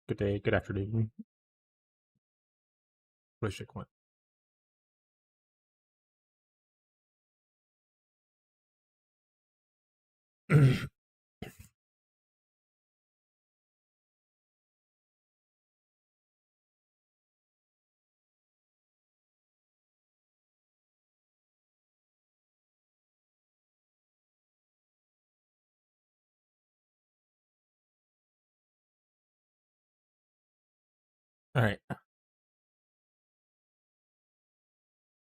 good day, good afternoon. Wish it went. All right.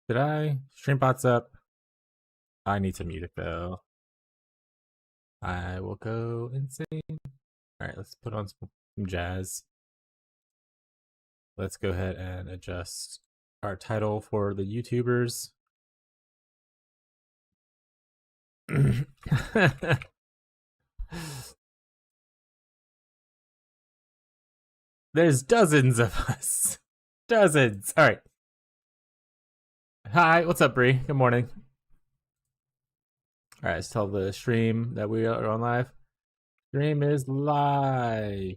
Did I? Stream bots up. I need to mute it though. I will go insane. All right, let's put on some jazz. Let's go ahead and adjust our title for the YouTubers. There's dozens of us. Dozens. All right. Hi, what's up, Bree? Good morning. All right, let's tell the stream that we are on live. Stream is live.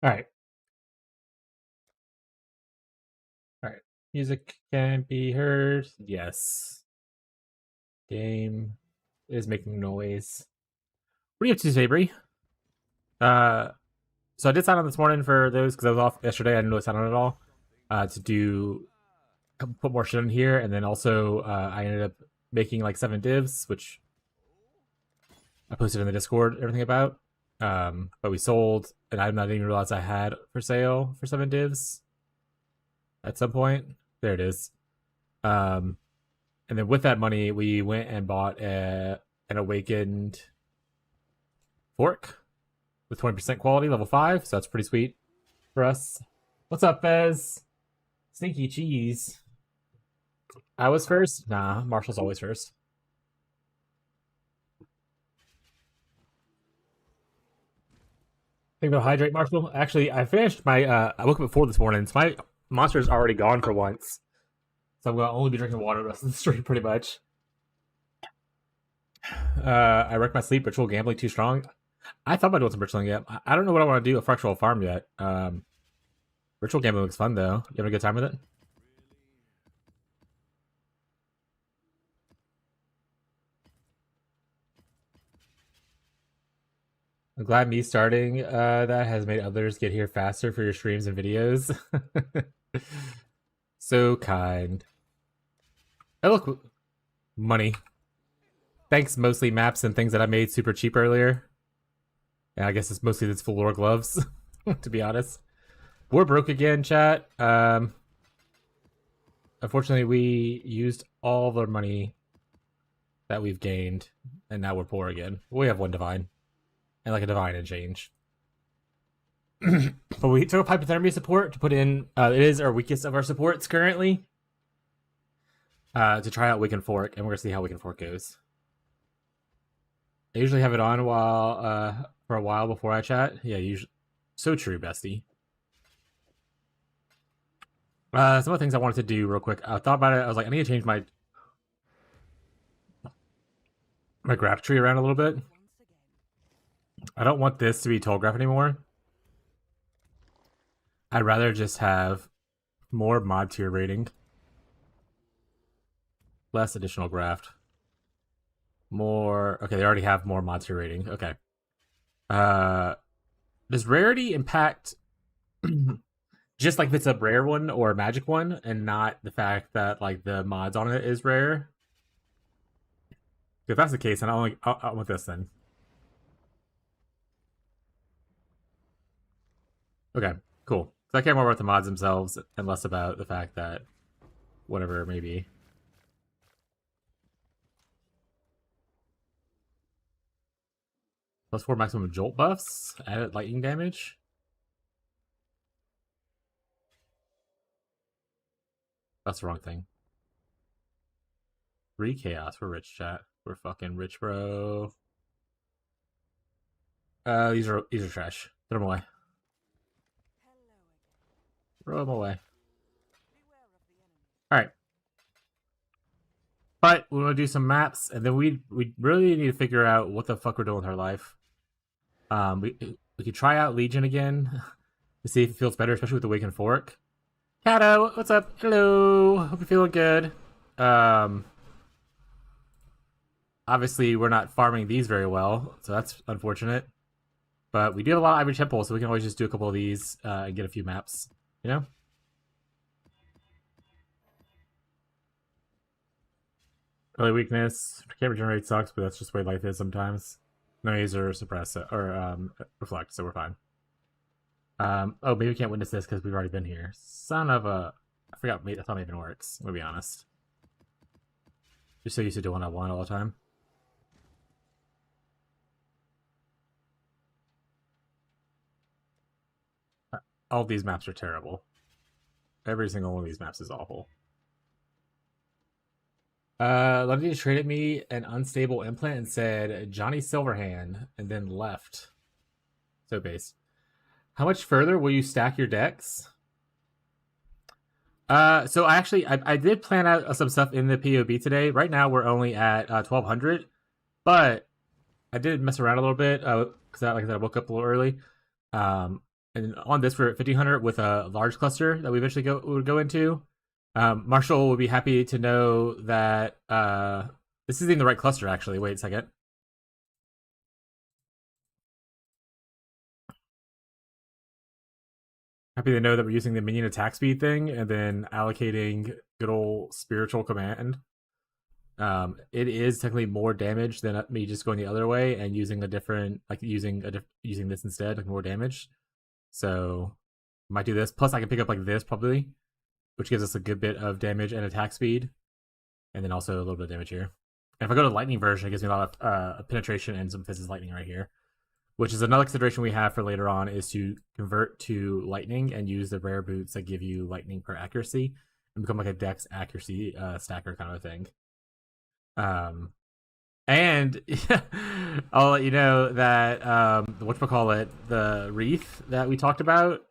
All right. All right. Music can be heard. Yes. Game is making noise. What are you up to today, Bree? So I did sign on this morning for those because I was off yesterday. I didn't really sign on at all. To put more shit in here, and then also I ended up making like 7 divs, which I posted in the Discord everything about. But we sold, and I did not even realize I had for sale for 7 divs at some point. There it is. And then with that money, we went and bought an awakened fork with 20% quality, level 5. So that's pretty sweet for us. What's up, Fez? Sneaky cheese. I was first? Nah, Marshall's always first. Think about hydrate, Marshall. Actually, I finished my. I woke up at 4 this morning, so my monster's already gone for once. So I'm gonna only be drinking water the rest of the stream, pretty much. I wrecked my sleep. Ritual gambling too strong. I thought about doing some ritual gambling. I don't know what I want to do a fractional farm yet. Ritual gambling looks fun though. You having a good time with it? I'm glad me starting that has made others get here faster for your streams and videos. So kind. Oh look, money. Thanks mostly maps and things that I made super cheap earlier. And I guess it's mostly this full lore gloves, to be honest. We're broke again, chat. Unfortunately, we used all of our money that we've gained, and now we're poor again. We have 1 divine. And like a divine and change. But we took up hypothermia support to put in. It is our weakest of our supports currently. To try out Wicked Fork, and we're gonna see how Wicked Fork goes. I usually have it on while for a while before I chat. Yeah, usually. So true, bestie. Some of the things I wanted to do real quick. I thought about it. I was like, I need to change my graph tree around a little bit. I don't want this to be toll graph anymore. I'd rather just have more mod tier rating, less additional graft, more. Okay, they already have more mod tier rating. Okay. Does rarity impact just like if it's a rare one or a magic one, and not the fact that like the mods on it is rare? If that's the case, then I want this then. Okay, cool. So I care more about the mods themselves and less about the fact that whatever it may be. +4 maximum jolt buffs, added lightning damage. That's the wrong thing. 3 chaos. We're rich, chat. We're fucking rich, bro. These are trash. Throw them away. Throw them away. All right. But we want to do some maps, and then we really need to figure out what the fuck we're doing with our life. We could try out Legion again to see if it feels better, especially with the Awakened Fork. Kato, what's up? Hello. Hope you're feeling good. Obviously, we're not farming these very well, so that's unfortunate. But we do have a lot of Ivory Temple, so we can always just do a couple of these and get a few maps, you know? Early weakness. Can't regenerate sucks, but that's just the way life is sometimes. Noise or suppress or reflect, so we're fine. Oh, maybe we can't witness this because we've already been here. Son of a... I forgot. I thought maybe it works. I'll be honest. Just so used to doing one all the time. All of these maps are terrible. Every single one of these maps is awful. Lundy traded me an unstable implant and said Johnny Silverhand, and then left. So base. How much further will you stack your decks? So I did plan out some stuff in the POB today. Right now we're only at 1200, but I did mess around a little bit because like I said, I woke up a little early. And on this we're at 1500 with a large cluster that we eventually would go into. Marshall would be happy to know that this isn't the right cluster, actually. Wait a second. Happy to know that we're using the minion attack speed thing and then allocating good old spiritual command. It is technically more damage than me just going the other way and using a different, like using this instead, like more damage. So might do this. Plus I can pick up like this probably, which gives us a good bit of damage and attack speed, and then also a little bit of damage here. And if I go to lightning version, it gives me a lot of penetration and some Fizz's lightning right here, which is another consideration we have for later on, is to convert to lightning and use the rare boots that give you lightning per accuracy and become like a dex accuracy stacker kind of a thing. And I'll let you know that whatchamacallit, the wreath that we talked about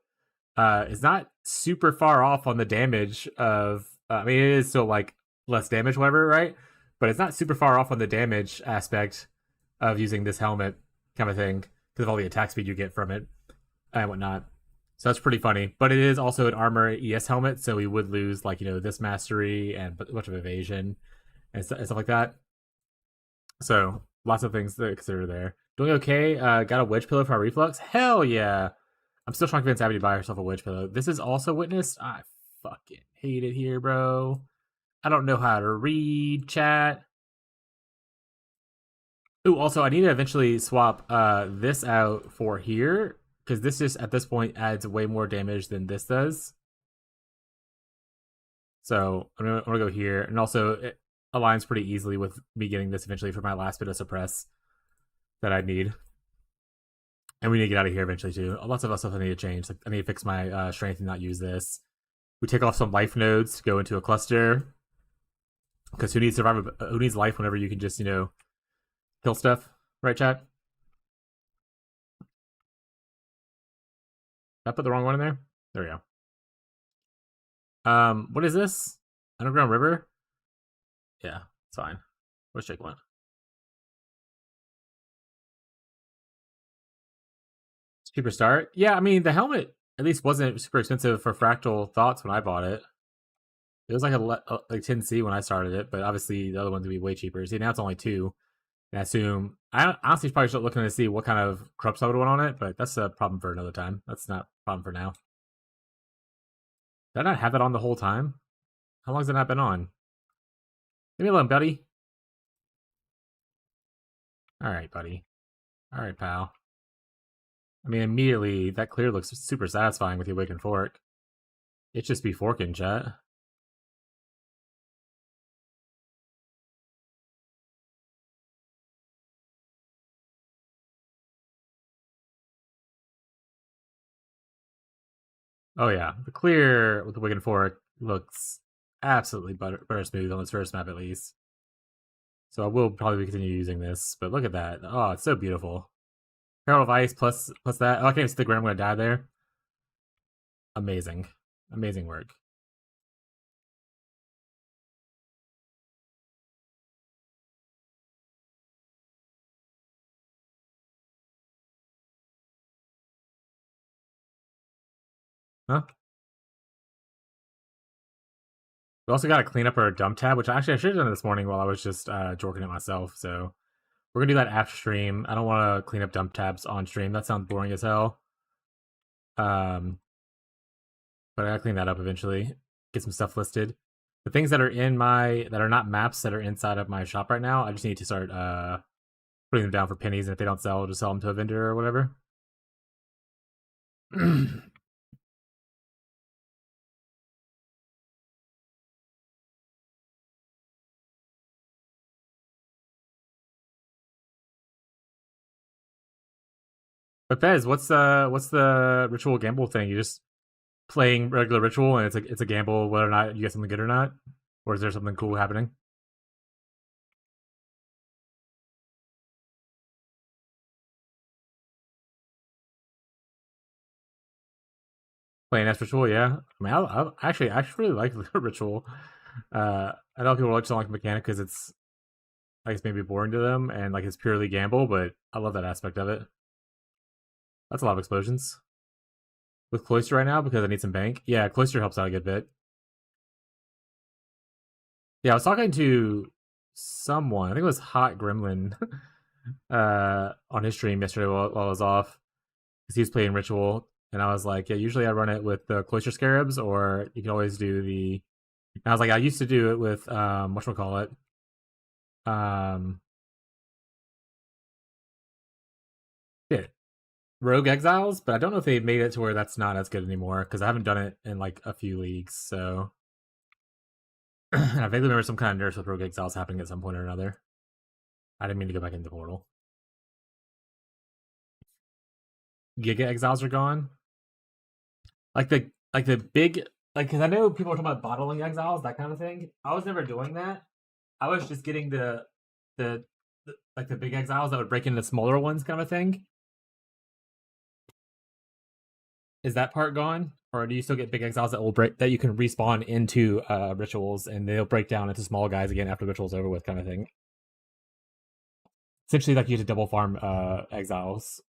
is not super far off on the damage of I mean, it is still like less damage, whatever, right? But it's not super far off on the damage aspect of using this helmet kind of thing because of all the attack speed you get from it and whatnot. So that's pretty funny. But it is also an armor ES helmet, so we would lose like, you know, this mastery and a bunch of evasion and stuff like that. So lots of things to consider there. Doing okay. Got a wedge pillow for our reflux. Hell yeah. I'm still trying to convince Abby to buy herself a wedge pillow. This is also witnessed. I fucking hate it here, bro. I don't know how to read chat. Ooh, also, I need to eventually swap this out for here, because this just, at this point, adds way more damage than this does. So I'm gonna go here. And also, it aligns pretty easily with me getting this eventually for my last bit of suppress that I need. And we need to get out of here eventually, too. Lots of stuff I need to change. Like, I need to fix my strength and not use this. We take off some life nodes to go into a cluster. Because who needs life whenever you can just, you know, kill stuff? Right, chat? Did I put the wrong one in there? There we go. What is this? Underground River? Yeah, it's fine. Let's take one. Cheaper start? Yeah, I mean, the helmet at least wasn't super expensive for Fractal Thoughts when I bought it. It was like like 10C when I started it, but obviously the other ones would be way cheaper. See, now it's only 2. And I assume I honestly probably should looking to see what kind of corrupts I would want on it, but that's a problem for another time. That's not a problem for now. Did I not have that on the whole time? How long has it not been on? Leave me alone, buddy. Alright, buddy. Alright, pal. I mean, immediately, that clear looks super satisfying with the Awakened Fork. It just be forking, chat. Oh yeah, the clear with the Awakened Fork looks absolutely butter smooth on this first map at least. So I will probably continue using this. But look at that. Oh, it's so beautiful. Herald of Ice plus that. Oh, I can't stick around. I'm gonna die there. Amazing, amazing work. Huh? We also got to clean up our dump tab, which actually I should have done this morning while I was just jorking it myself. So we're gonna do that after stream. I don't want to clean up dump tabs on stream. That sounds boring as hell. Um, but I gotta clean that up eventually. Get some stuff listed. The things that are in my that are not maps that are inside of my shop right now, I just need to start putting them down for pennies, and if they don't sell, I'll just sell them to a vendor or whatever. But Fez, what's the ritual gamble thing? You just playing regular ritual and it's a gamble whether or not you get something good or not? Or is there something cool happening? Playing as ritual, yeah. I mean, I actually really like the ritual. I know people don't like the mechanic because it's I guess maybe boring to them and like it's purely gamble, but I love that aspect of it. That's a lot of explosions. With Cloister right now because I need some bank. Yeah, Cloister helps out a good bit. Yeah, I was talking to someone, I think it was Hot Gremlin, on his stream yesterday while I was off. Because he was playing Ritual, and I was like, yeah, usually I run it with the Cloister Scarabs, or you can always do the. And I was like, I used to do it with whatchamacallit. Yeah, Rogue Exiles, but I don't know if they made it to where that's not as good anymore because I haven't done it in like a few leagues. So I vaguely remember some kind of nerfs with Rogue Exiles happening at some point or another. I didn't mean to go back into Portal. Giga Exiles are gone. Like the big because I know people are talking about bottling exiles, that kind of thing. I was never doing that. I was just getting the like the big exiles that would break into smaller ones, kind of thing. Is that part gone, or do you still get big exiles that will break that you can respawn into rituals and they'll break down into small guys again after rituals over with, kind of thing? Essentially, like you get to double farm exiles.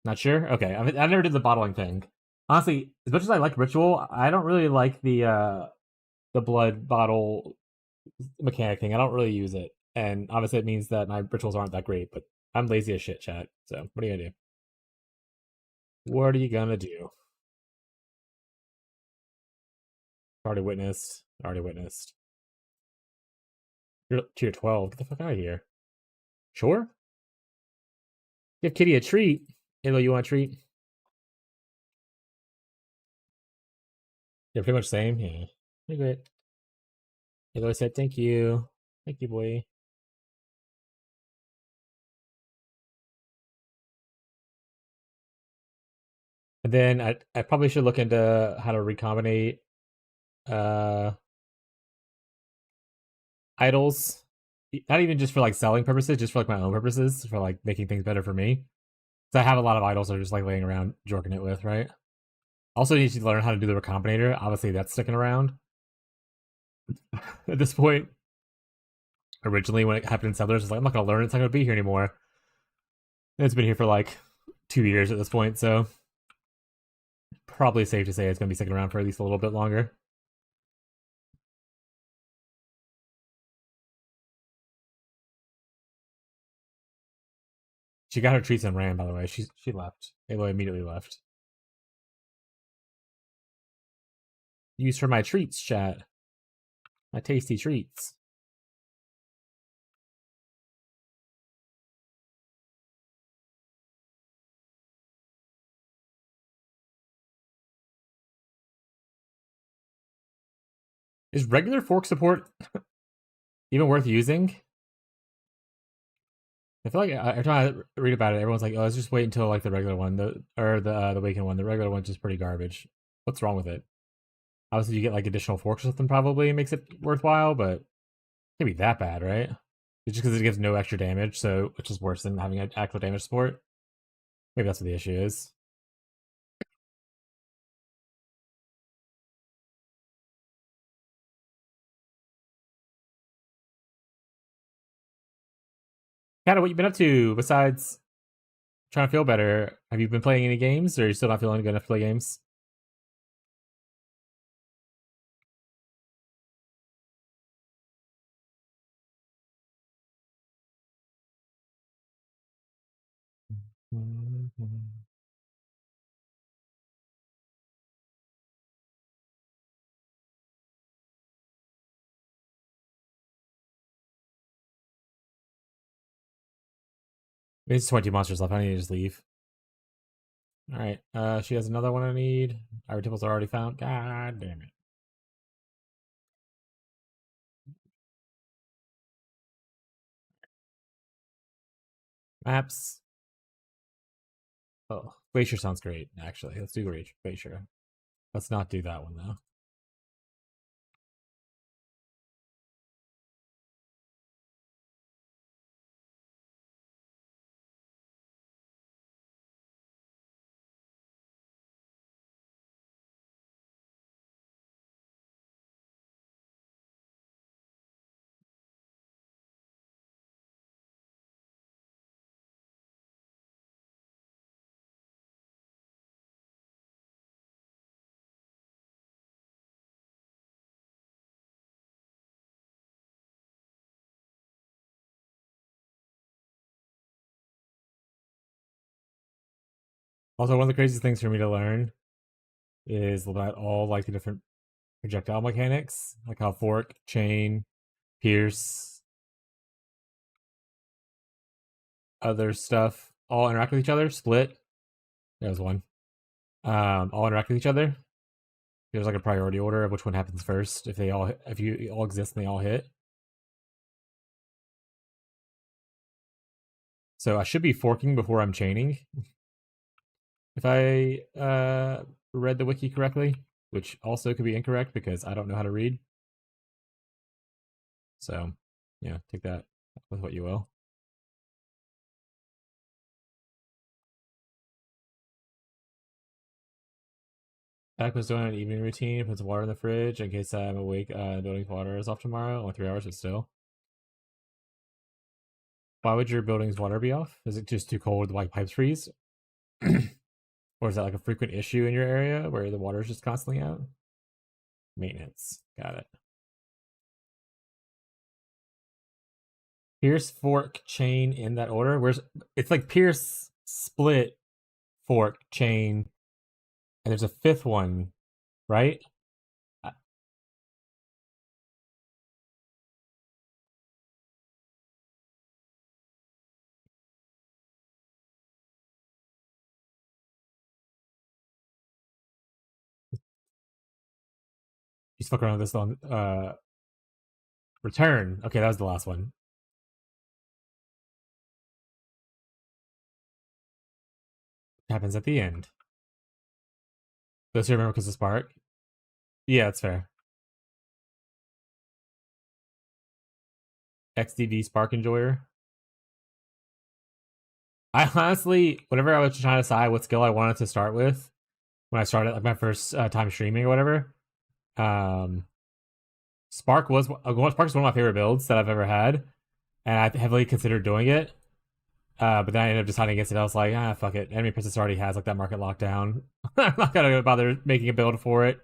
Not sure. Okay, I never did the bottling thing. Honestly, as much as I like ritual, I don't really like the blood bottle mechanic thing. I don't really use it, and obviously it means that my rituals aren't that great. But I'm lazy as shit, chat. So what are you gonna do? What are you gonna do? Already witnessed. Already witnessed. You're tier 12. Get the fuck out of here. Sure. Give Kitty a treat. Alo, you want a treat? Yeah, pretty much same. Yeah. You're great. Alo said thank you. Thank you, boy. And then I probably should look into how to recombinate uh idols. Not even just for like selling purposes, just for like my own purposes, for like making things better for me. So I have a lot of idols that are just like laying around jorking it with, right? Also need to learn how to do the recombinator. Obviously that's sticking around at this point. Originally when it happened in Settlers, I was like, I'm not gonna learn it, it's not gonna be here anymore. And it's been here for like 2 years at this point, so probably safe to say it's gonna be sticking around for at least a little bit longer. She got her treats and ran, by the way. She left. Aloy immediately left. Use for my treats, chat. My tasty treats. Is regular fork support even worth using? I feel like every time I read about it, everyone's like, "Oh, let's just wait until like the regular one, the Awakened one. The regular one's just pretty garbage. What's wrong with it?" Obviously, you get like additional forks or something probably makes it worthwhile, but it can't be that bad, right? It's just because it gives no extra damage, so which is worse than having an actual damage support. Maybe that's what the issue is. Kind of what you been up to besides trying to feel better? Have you been playing any games, or are you still not feeling good enough to play games? It's 20 monsters left. I need to just leave. All right. She has another one I need. Our tipples are already found. God damn it. Maps. Oh, Glacier sounds great. Actually, let's do Glacier. Let's not do that one though. Also, one of the craziest things for me to learn is about all like the different projectile mechanics, like how fork, chain, pierce, other stuff all interact with each other. Split. There's one. All interact with each other. There's like a priority order of which one happens first if you all exist and they all hit. So I should be forking before I'm chaining. If I read the wiki correctly, which also could be incorrect because I don't know how to read. So, yeah, take that with what you will. Back was doing an evening routine, put some water in the fridge in case I'm awake. Building water is off tomorrow, only 3 hours, but still. Why would your building's water be off? Is it just too cold to like pipes freeze? Or is that like a frequent issue in your area where the water is just constantly out? Maintenance. Got it. Pierce, fork, chain in that order. Where's it's like pierce, split, fork, chain, and there's a fifth one, right? Just fuck around with this one. Return. Okay, that was the last one. Happens at the end. Does you remember because of Spark? Yeah, that's fair. XDD Spark Enjoyer. I honestly, whenever I was trying to decide what skill I wanted to start with, when I started like my first time streaming or whatever, um, Spark is one of my favorite builds that I've ever had, and I heavily considered doing it. But then I ended up deciding against it. I was like, fuck it. Enemy Princess already has like that market lockdown. I'm not gonna bother making a build for it.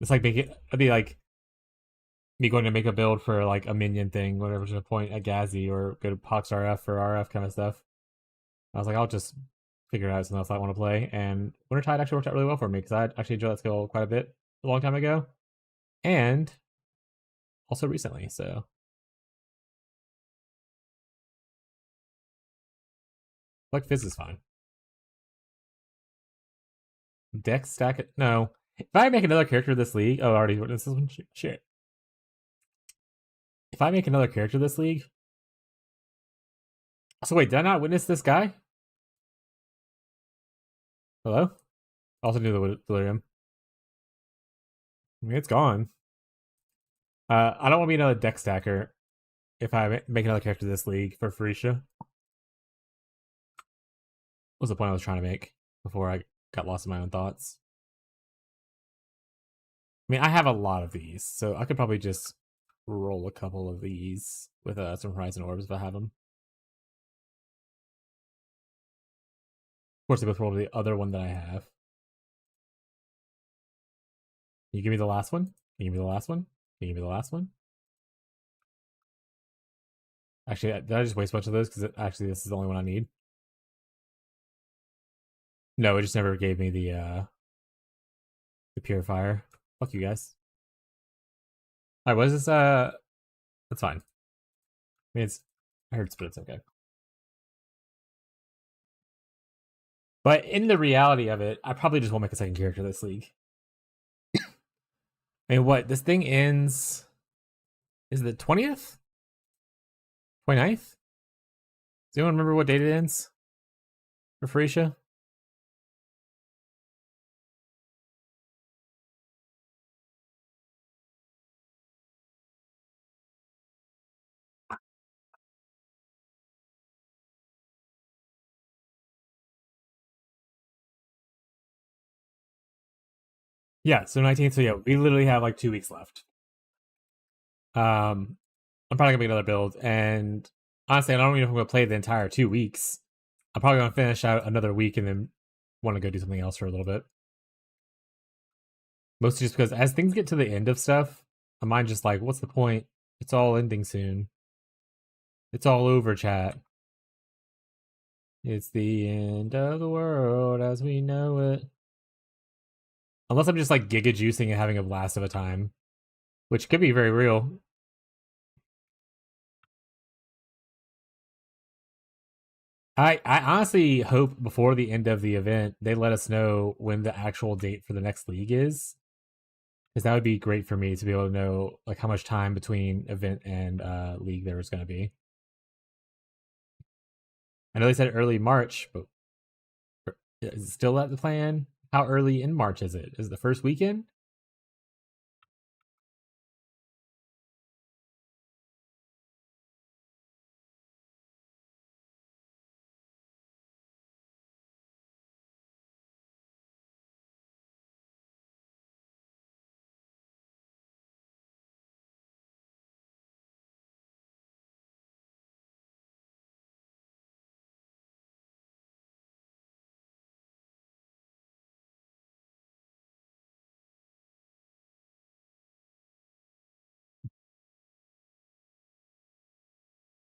It's like it'd be like me going to make a build for like a minion thing, whatever's the point at Gazi, or go to Pox RF for RF kind of stuff. I was like, I'll just figure out something else I want to play. And Wintertide actually worked out really well for me because I actually enjoyed that skill quite a bit a long time ago, and also recently. So like Fizz is fine. Dex stack it. No, if I make another character this league, oh, I already this one. Shit. If I make another character this league, so wait, did I not witness this guy? Hello? Also do the delirium. I mean, it's gone. I don't want to be another deck stacker if I make another character this league for Furisha. What was the point I was trying to make before I got lost in my own thoughts? I mean, I have a lot of these, so I could probably just roll a couple of these with some Horizon Orbs if I have them. Of course, I both roll the other one that I have. Can you give me the last one? Can you give me the last one? Can you give me the last one? Actually, did I just waste a bunch of those? Because actually, this is the only one I need. No, it just never gave me the purifier. Fuck you guys. Alright, what is this? That's fine. I mean, it hurts, but it's okay. But in the reality of it, I probably just won't make a second character this league. I mean, what? This thing ends... Is it the 20th? 29th? Does anyone remember what date it ends? For Furisha? Yeah, so 19th. So yeah, we literally have like 2 weeks left. I'm probably gonna make another build, and honestly, I don't even know if I'm gonna play the entire 2 weeks. I'm probably gonna finish out another week and then want to go do something else for a little bit. Mostly just because as things get to the end of stuff, my mind's just like, what's the point? It's all ending soon. It's all over, chat. It's the end of the world as we know it. Unless I'm just like giga juicing and having a blast of a time, which could be very real. I honestly hope before the end of the event they let us know when the actual date for the next league is, because that would be great for me to be able to know like how much time between event and league there was going to be. I know they said early March, but is it still at the plan? How early in March is it? Is it the first weekend?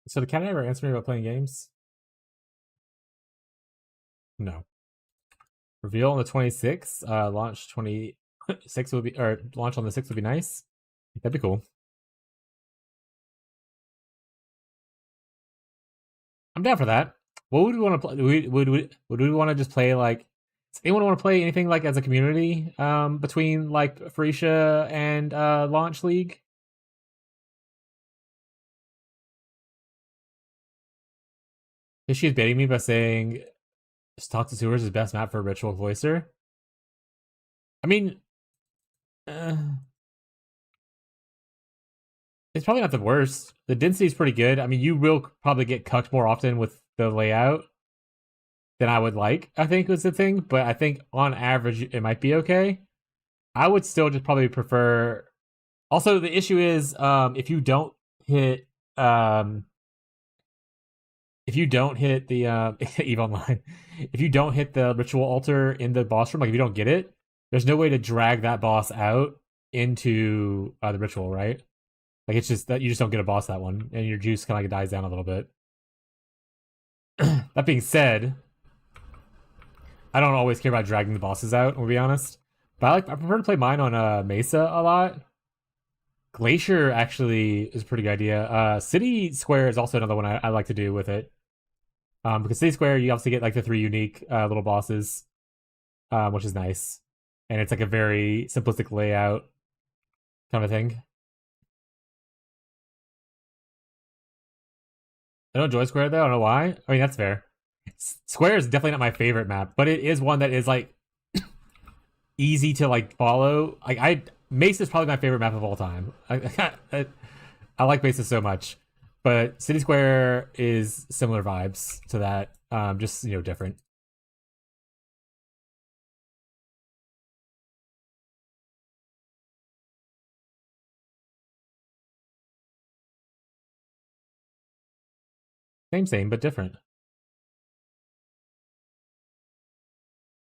So the cat ever answer me about playing games? No. Reveal on the 26th. Launch 26 would be, or launch on the 6th would be nice. That'd be cool. I'm down for that. What would we want to play? Would we want to just play like? Does anyone want to play anything like as a community? Between like Furisha and Launch League. She's baiting me by saying, "Just talk to Sewers is best map for a Ritual Cloister." I mean, it's probably not the worst. The density is pretty good. I mean, you will probably get cucked more often with the layout than I would like, I think was the thing. But I think on average, it might be okay. I would still just probably prefer. Also, the issue is if you don't hit the Eve Online, if you don't hit the ritual altar in the boss room, like if you don't get it, there's no way to drag that boss out into the ritual, right? Like it's just that you just don't get a boss that one, and your juice kind of like dies down a little bit. That being said, I don't always care about dragging the bosses out. We'll be honest, but I prefer to play mine on Mesa a lot. Glacier actually is a pretty good idea. City Square is also another one I like to do with it. Because City Square, you obviously get like the 3 unique little bosses, which is nice, and it's like a very simplistic layout kind of thing. I don't enjoy Square though. I don't know why. I mean, that's fair. Square is definitely not my favorite map, but it is one that is like easy to like follow. Like Mace is probably my favorite map of all time. I like Mace so much, but City Square is similar vibes to that. Just different. Same, but different.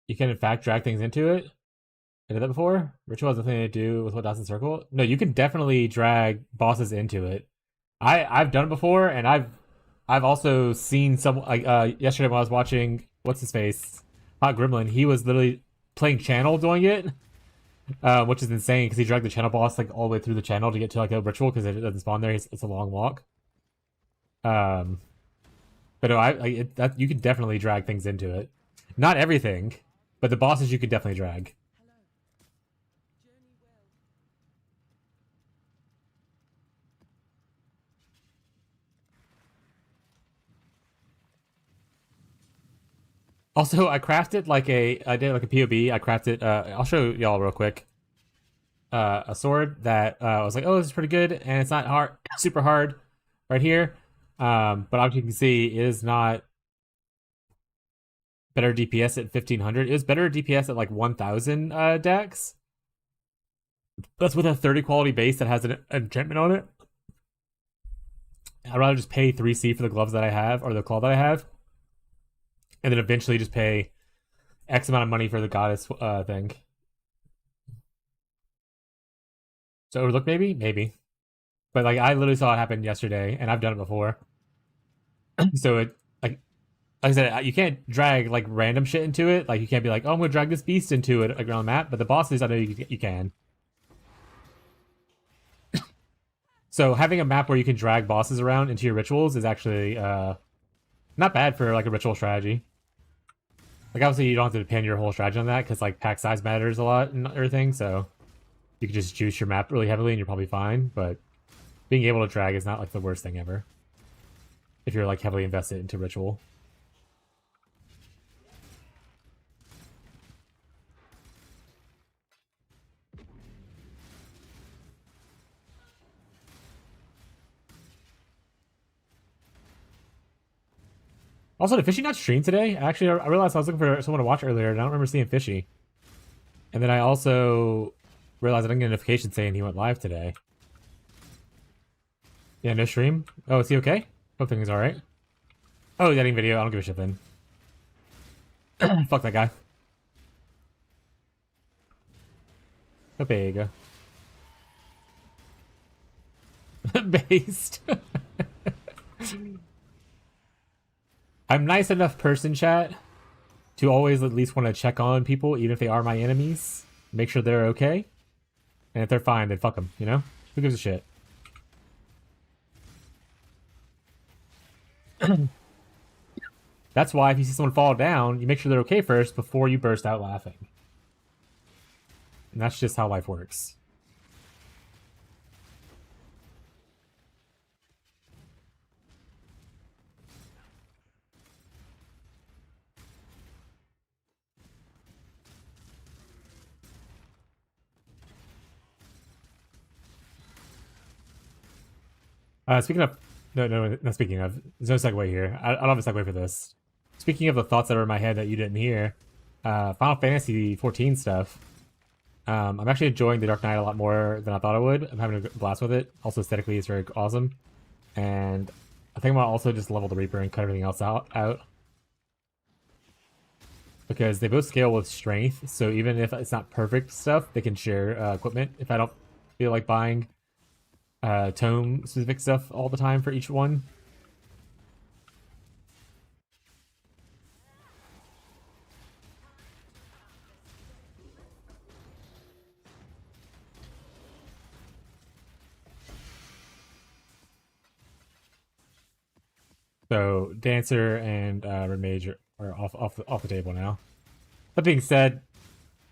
You can in fact drag things into it. I did that before. Ritual has nothing to do with what Dawson Circle. No, you can definitely drag bosses into it. I've done it before, and I've also seen some like yesterday when I was watching what's his face, Hot Gremlin. He was literally playing channel doing it, which is insane because he dragged the channel boss like all the way through the channel to get to like a ritual because it doesn't spawn there. It's a long walk. But no, that you can definitely drag things into it. Not everything, but the bosses you could definitely drag. Also, I crafted I did like a POB. I crafted, I'll show y'all real quick. A sword that I was like, oh, this is pretty good, and it's not hard, super hard, right here. But obviously you can see it is not better DPS at 1500. It was better DPS at like 1000 dex. That's with a 30 quality base that has an enchantment on it. I'd rather just pay 3C for the gloves that I have, or the claw that I have, and then eventually just pay X amount of money for the goddess thing. So overlook maybe. But like I literally saw it happen yesterday, and I've done it before. So it like I said, you can't drag like random shit into it. Like you can't be like, oh, I'm gonna drag this beast into it like, around the map. But the bosses, I know you can. So having a map where you can drag bosses around into your rituals is actually not bad for like a ritual strategy. Like obviously you don't have to depend your whole strategy on that because like pack size matters a lot and everything. So you can just juice your map really heavily and you're probably fine. But being able to drag is not like the worst thing ever if you're like heavily invested into ritual. Also, did Fishy not stream today? Actually, I realized I was looking for someone to watch earlier, and I don't remember seeing Fishy. And then I also realized I didn't get a notification saying he went live today. Yeah, no stream? Oh, is he okay? Hope things alright. Oh, he's editing video. I don't give a shit then. Fuck that guy. Oh, there you go. Based. I'm nice enough person, chat, to always at least want to check on people, even if they are my enemies. Make sure they're okay. And if they're fine, then fuck them, you know? Who gives a shit? That's why if you see someone fall down, you make sure they're okay first before you burst out laughing. And that's just how life works. Speaking of... No, not speaking of. There's no segue here. I don't have a segue for this. Speaking of the thoughts that were in my head that you didn't hear, Final Fantasy 14 stuff. I'm actually enjoying the Dark Knight a lot more than I thought I would. I'm having a blast with it. Also, aesthetically, it's very awesome. And I think I'm gonna also just level the Reaper and cut everything else out. Because they both scale with strength, so even if it's not perfect stuff, they can share equipment. If I don't feel like buying tome specific stuff all the time for each one. So Dancer and Red Mage are off the table now. That being said,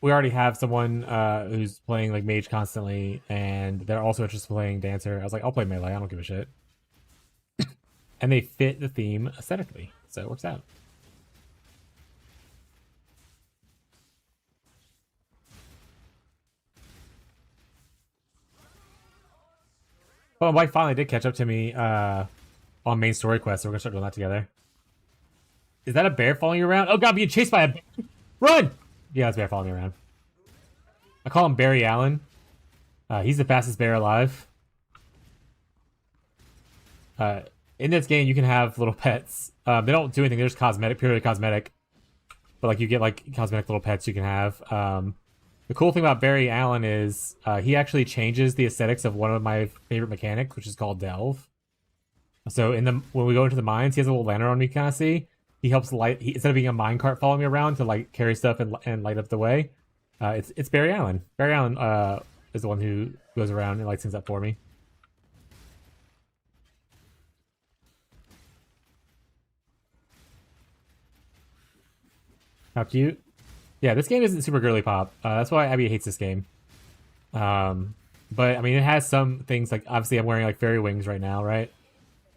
we already have someone who's playing like Mage constantly, and they're also interested in playing Dancer. I was like, I'll play melee. I don't give a shit. And they fit the theme aesthetically, so it works out. Oh, my wife finally did catch up to me on main story quest, so we're gonna start doing that together. Is that a bear following you around? Oh god, being chased by a bear! Run! Yeah, that's a bear following me around. I call him Barry Allen. He's the fastest bear alive. In this game, you can have little pets. They don't do anything. They're just cosmetic, purely cosmetic. But like you get like cosmetic little pets you can have. The cool thing about Barry Allen is he actually changes the aesthetics of one of my favorite mechanics, which is called Delve. So when we go into the mines, he has a little lantern on you kind of see. He helps light. Instead of being a minecart following me around to like carry stuff and light up the way, it's Barry Allen. Barry Allen is the one who goes around and lights things up for me. How cute. Yeah, this game isn't super girly pop. That's why Abby hates this game. But I mean, it has some things like obviously I'm wearing like fairy wings right now, right?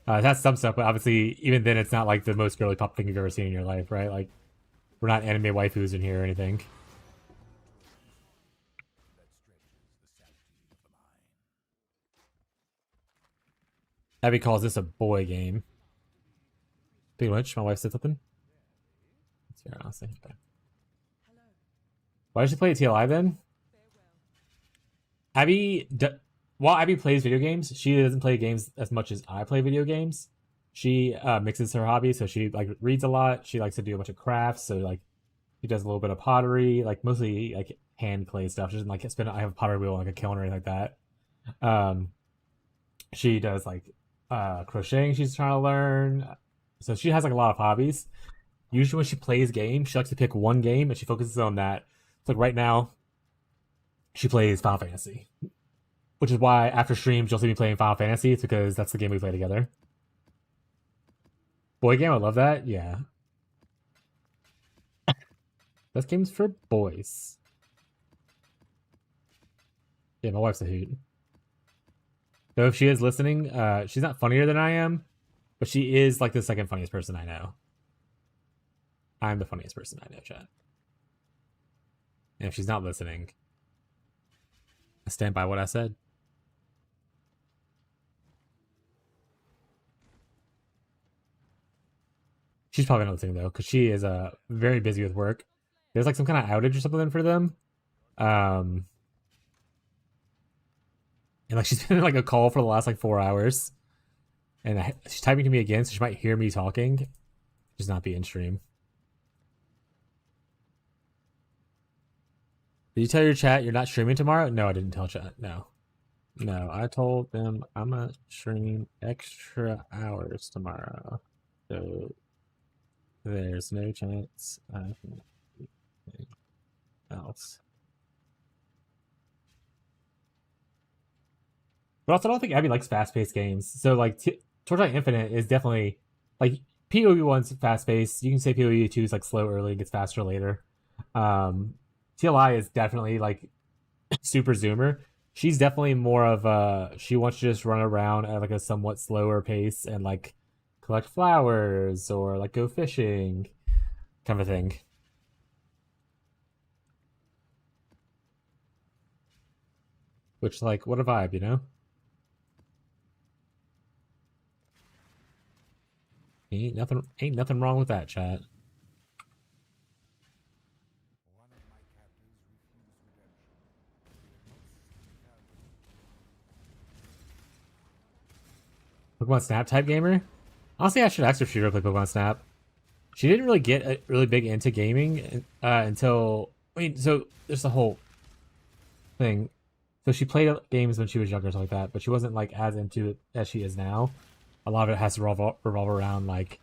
It has some stuff, but obviously even then it's not like the most girly pop thing you've ever seen in your life, right? Like we're not anime waifus in here or anything. Abby calls this a boy game. Speaking of which, my wife said something. Let's see, honestly. Okay. Why did she play TLI then? Abby, while Abby plays video games, she doesn't play games as much as I play video games. She mixes her hobbies, so she like reads a lot. She likes to do a bunch of crafts, so like she does a little bit of pottery, like mostly like hand clay stuff. She doesn't like spin. I have a pottery wheel, like a kiln or anything like that. She does like crocheting. She's trying to learn, so she has like a lot of hobbies. Usually, when she plays games, she likes to pick one game and she focuses on that. So like right now, she plays Final Fantasy, which is why after streams you'll see me playing Final Fantasy. It's because that's the game we play together. Boy game, I love that. Yeah, this game's for boys. Yeah, my wife's a hoot. Though if she is listening, she's not funnier than I am, but she is like the second funniest person I know. I'm the funniest person I know, chat. And if she's not listening, I stand by what I said. She's probably not listening though, because she is very busy with work. There's like some kind of outage or something for them. And like she's been in like a call for the last like 4 hours. And she's typing to me again, so she might hear me talking. Just not be in stream. Did you tell your chat you're not streaming tomorrow? No, I didn't tell chat. No. No, I told them I'm gonna stream extra hours tomorrow. So there's no chance I can do anything else. But also, I don't think Abby likes fast-paced games. So like Torchlight Infinite is definitely like PoE 1's fast-paced. You can say PoE 2 is like slow early, gets faster later. TLI is definitely like super zoomer. She's definitely more of she wants to just run around at like a somewhat slower pace and like collect flowers or like go fishing kind of a thing. Which like what a vibe, you know? Ain't nothing wrong with that, chat. Pokemon Snap type gamer? Honestly, I should ask her if she ever played Pokemon Snap. She didn't really get really big into gaming until so there's the whole thing. So she played games when she was younger, something like that, but she wasn't like as into it as she is now. A lot of it has to revolve around like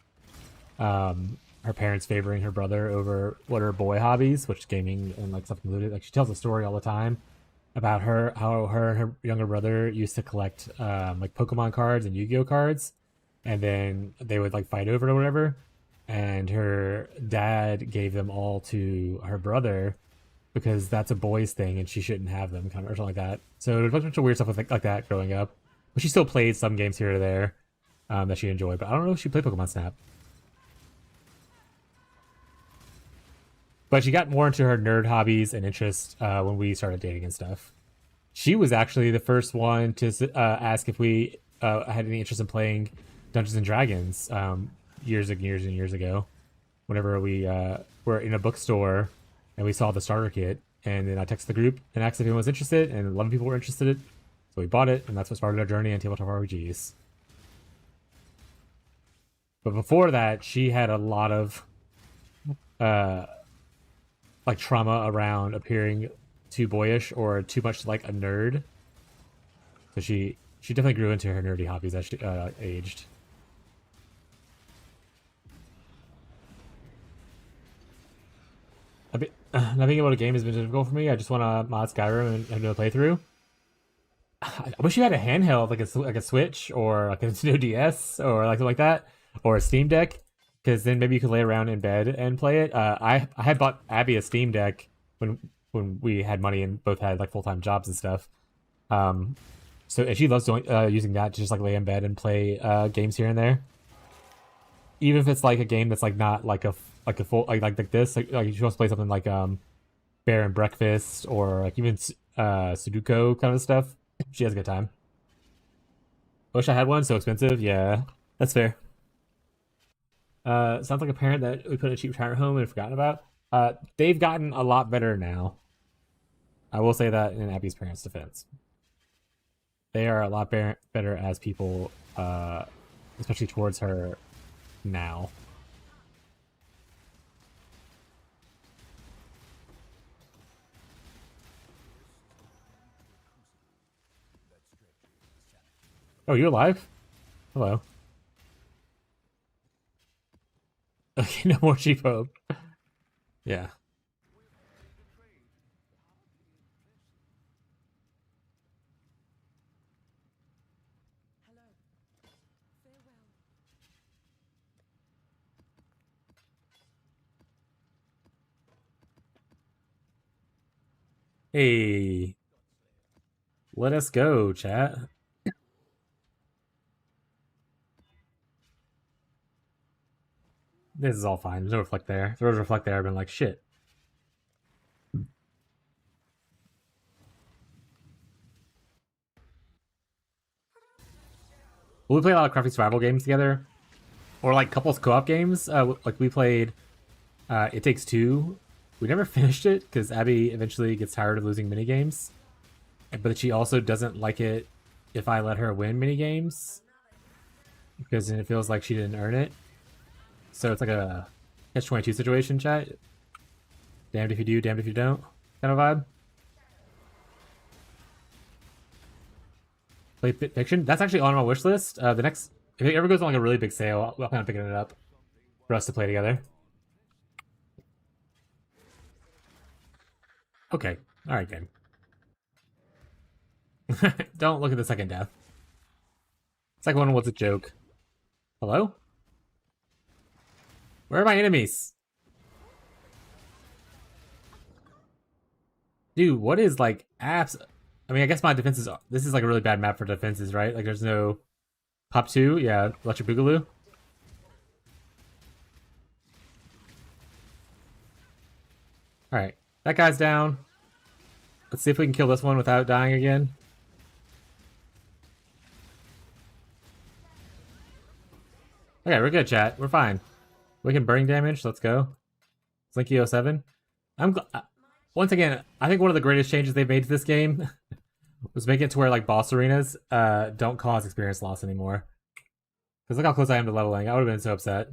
her parents favoring her brother over what her boy hobbies, which is gaming and like stuff included. Like she tells a story all the time about how her and her younger brother used to collect like Pokemon cards and Yu-Gi-Oh cards, and then they would like fight over it or whatever. And her dad gave them all to her brother because that's a boy's thing and she shouldn't have them, kind of or something like that. So there's a bunch of weird stuff like that growing up. But she still played some games here or there that she enjoyed. But I don't know if she played Pokemon Snap. But she got more into her nerd hobbies and interests when we started dating and stuff. She was actually the first one to ask if we had any interest in playing Dungeons and Dragons years and years and years ago. Whenever we were in a bookstore and we saw the starter kit, and then I texted the group and asked if anyone was interested, and 11 people were interested. So we bought it, and that's what started our journey in tabletop RPGs. But before that, she had a lot of like trauma around appearing too boyish or too much like a nerd. So she definitely grew into her nerdy hobbies as she aged. Not being able to game has been difficult for me. I just want to mod Skyrim and do a playthrough. I wish you had a handheld, like a Switch or like a Nintendo DS or like something like that, or a Steam Deck, because then maybe you could lay around in bed and play it. I had bought Abby a Steam Deck when we had money and both had like full-time jobs and stuff. So and she loves using that to just like lay in bed and play games here and there, even if it's like a game that's like not like a full like this. Like she wants to play something like Bear and Breakfast or like even Sudoku kind of stuff. She has a good time. I wish I had one. So expensive. Yeah, that's fair. Sounds like a parent that we put in a cheap retirement home and forgotten about. They've gotten a lot better now. I will say that in Abby's parents' defense, they are a lot better as people, especially towards her now. Oh, you alive? Hello. Okay, no more cheap hope. Yeah. Hey, let us go, chat. This is all fine. There's no reflect there. If there was reflect there, I've been like, shit. Well, we play a lot of crafty survival games together, or like couples co-op games. Like we played It Takes Two. We never finished it because Abby eventually gets tired of losing mini games, but she also doesn't like it if I let her win mini games because then it feels like she didn't earn it. So it's like a catch-22 situation, chat. Damned if you do, damned if you don't kind of vibe. Play Fiction. That's actually on my wish list. The next, if it ever goes on like a really big sale, I'll kind of picking it up for us to play together. Okay. All right, game. Don't look at the second death. Second one was a joke. Hello? Where are my enemies? Dude, what is like apps? I mean, I guess my defenses. This is like a really bad map for defenses, right? Like, there's no pop 2. Yeah, Electric Boogaloo. All right, that guy's down. Let's see if we can kill this one without dying again. Okay, we're good, chat. We're fine. We can burning damage. Let's go. Slinky 07. Once again, I think one of the greatest changes they've made to this game was making it to where like boss arenas don't cause experience loss anymore. Because look how close I am to leveling. I would have been so upset.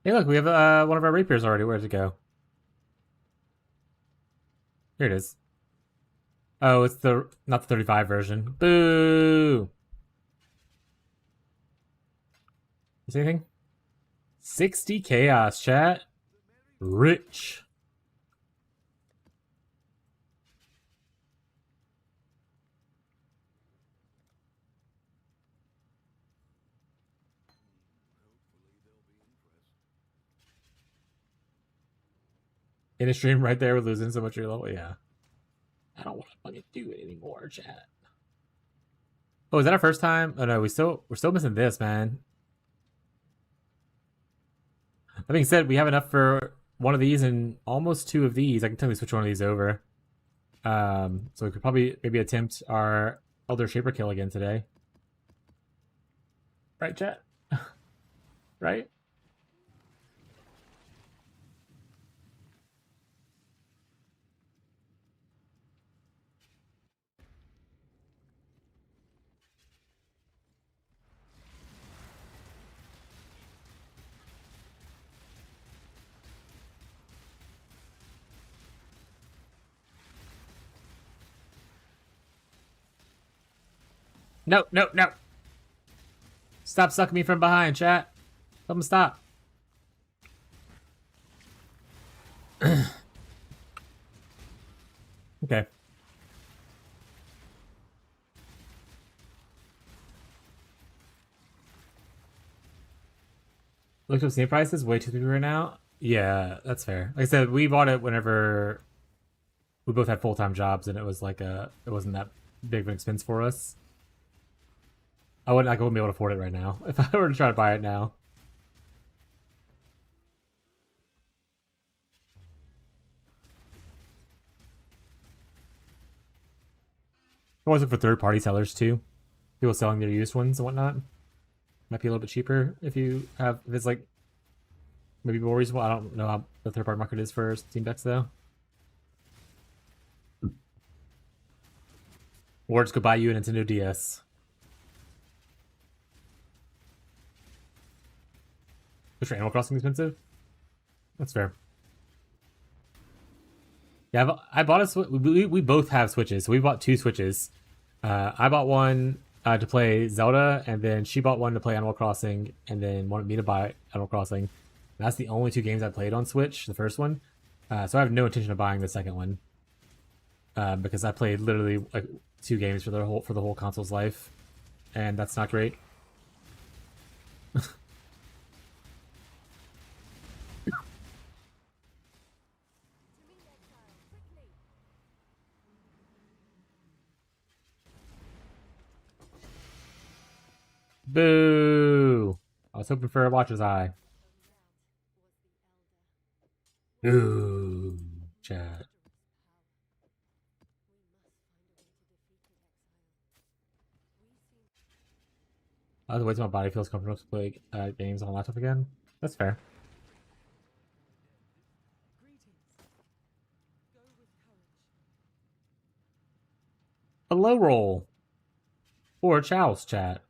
Hey, look, we have one of our rapiers already. Where'd it go? Here it is. Oh, it's the not the 35 version. Boo! Is anything? 60 chaos, chat. Rich. In a stream right there, we're losing so much of your level. Yeah. I don't want to fucking do it anymore, chat. Oh, is that our first time? Oh no, we're still missing this, man. That being said, we have enough for one of these and almost two of these. I can totally switch one of these over. So we could probably maybe attempt our Elder Shaper kill again today. Right, chat? Right? No, no, no. Stop sucking me from behind, chat. Tell them stop. Okay. Looked up Steam prices, way too cheap right now. Yeah, that's fair. Like I said, we bought it whenever we both had full-time jobs, and it was like it wasn't that big of an expense for us. I wouldn't be able to afford it right now if I were to try to buy it now. I always look for third-party sellers too. People selling their used ones and whatnot. Might be a little bit cheaper if it's like maybe more reasonable. I don't know how the third-party market is for Steam decks though. Or just go buy you a Nintendo DS. Is your Animal Crossing expensive? That's fair. Yeah, I bought a Switch. We both have Switches, so we bought two Switches. I bought one to play Zelda, and then she bought one to play Animal Crossing, and then wanted me to buy Animal Crossing. And that's the only two games I played on Switch, the first one. So I have no intention of buying the second one. Because I played literally like 2 games for the whole console's life, and that's not great. Boo! I was hoping for a Watcher's Eye. Ooh, chat. I have to wait till my body feels comfortable to play games on a laptop again. That's fair. A low roll. Or Chow's chat.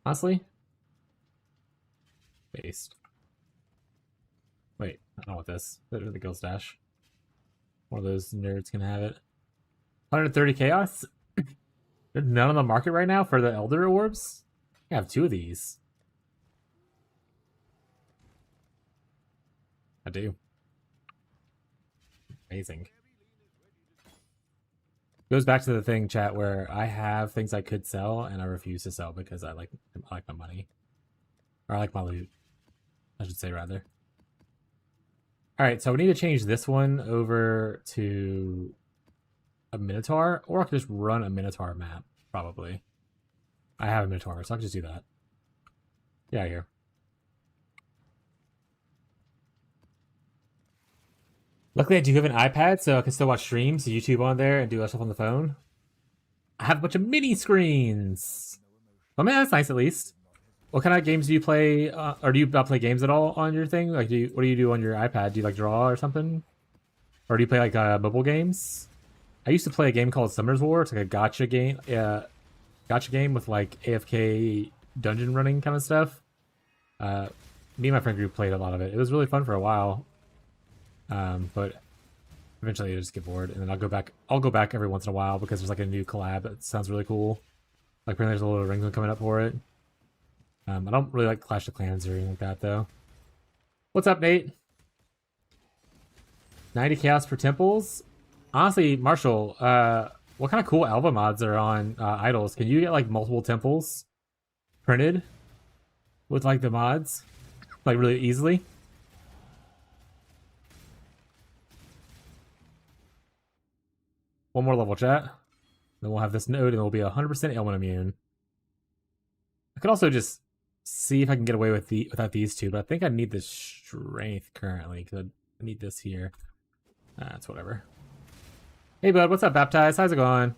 Honestly? Based. Wait, I don't want this. The Ghost Dash. One of those nerds can have it. 130 Chaos? There's none on the market right now for the Elder Orbs? I have 2 of these. I do. Amazing. Goes back to the thing, chat, where I have things I could sell and I refuse to sell because I like my money. Or I like my loot, I should say, rather. Alright, so we need to change this one over to a Minotaur, or I could just run a Minotaur map, probably. I have a Minotaur, so I can just do that. Yeah, here. Luckily, I do have an iPad, so I can still watch streams, YouTube on there, and do other stuff on the phone. I have a bunch of mini screens. I mean, that's nice at least. What kind of games do you play, or do you not play games at all on your thing? Like, what do you do on your iPad? Do you like draw or something? Or do you play like mobile games? I used to play a game called Summer's War. It's like a gotcha game, with like AFK dungeon running kind of stuff. Me and my friend group played a lot of it. It was really fun for a while. But eventually I just get bored, and then I'll go back every once in a while because there's like a new collab that sounds really cool. Like apparently there's a little ring coming up for it. I don't really like Clash of Clans or anything like that though. What's up, Nate? 90 chaos for temples? Honestly, Marshall, what kind of cool Alva mods are on idols? Can you get like multiple temples printed with like the mods? Like really easily? One more level, chat. Then we'll have this node and we'll be 100% ailment immune. I could also just see if I can get away with without these two, but I think I need the strength currently because I need this here. That's whatever. Hey bud, what's up, Baptized? How's it going?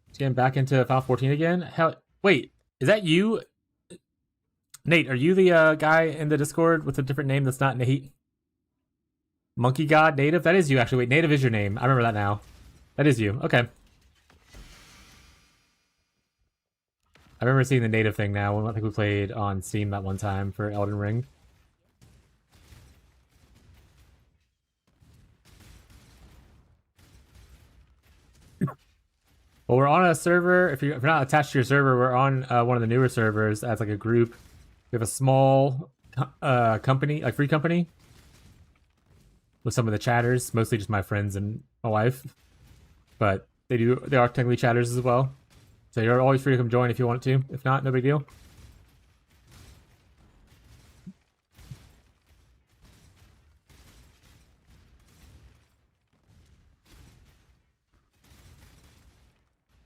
Just getting back into Final 14 again? Hell, wait, is that you? Nate, are you the guy in the Discord with a different name that's not Nate? Monkey God Native? That is you, actually. Wait, Native is your name. I remember that now. That is you. Okay. I remember seeing the Native thing now. I think we played on Steam that one time for Elden Ring. Well, we're on a server. If you're not attached to your server, we're on one of the newer servers as like a group. We have a small company, like free company, with some of the chatters, mostly just my friends and my wife. But they are technically chatters as well. So you're always free to come join if you want to. If not, no big deal.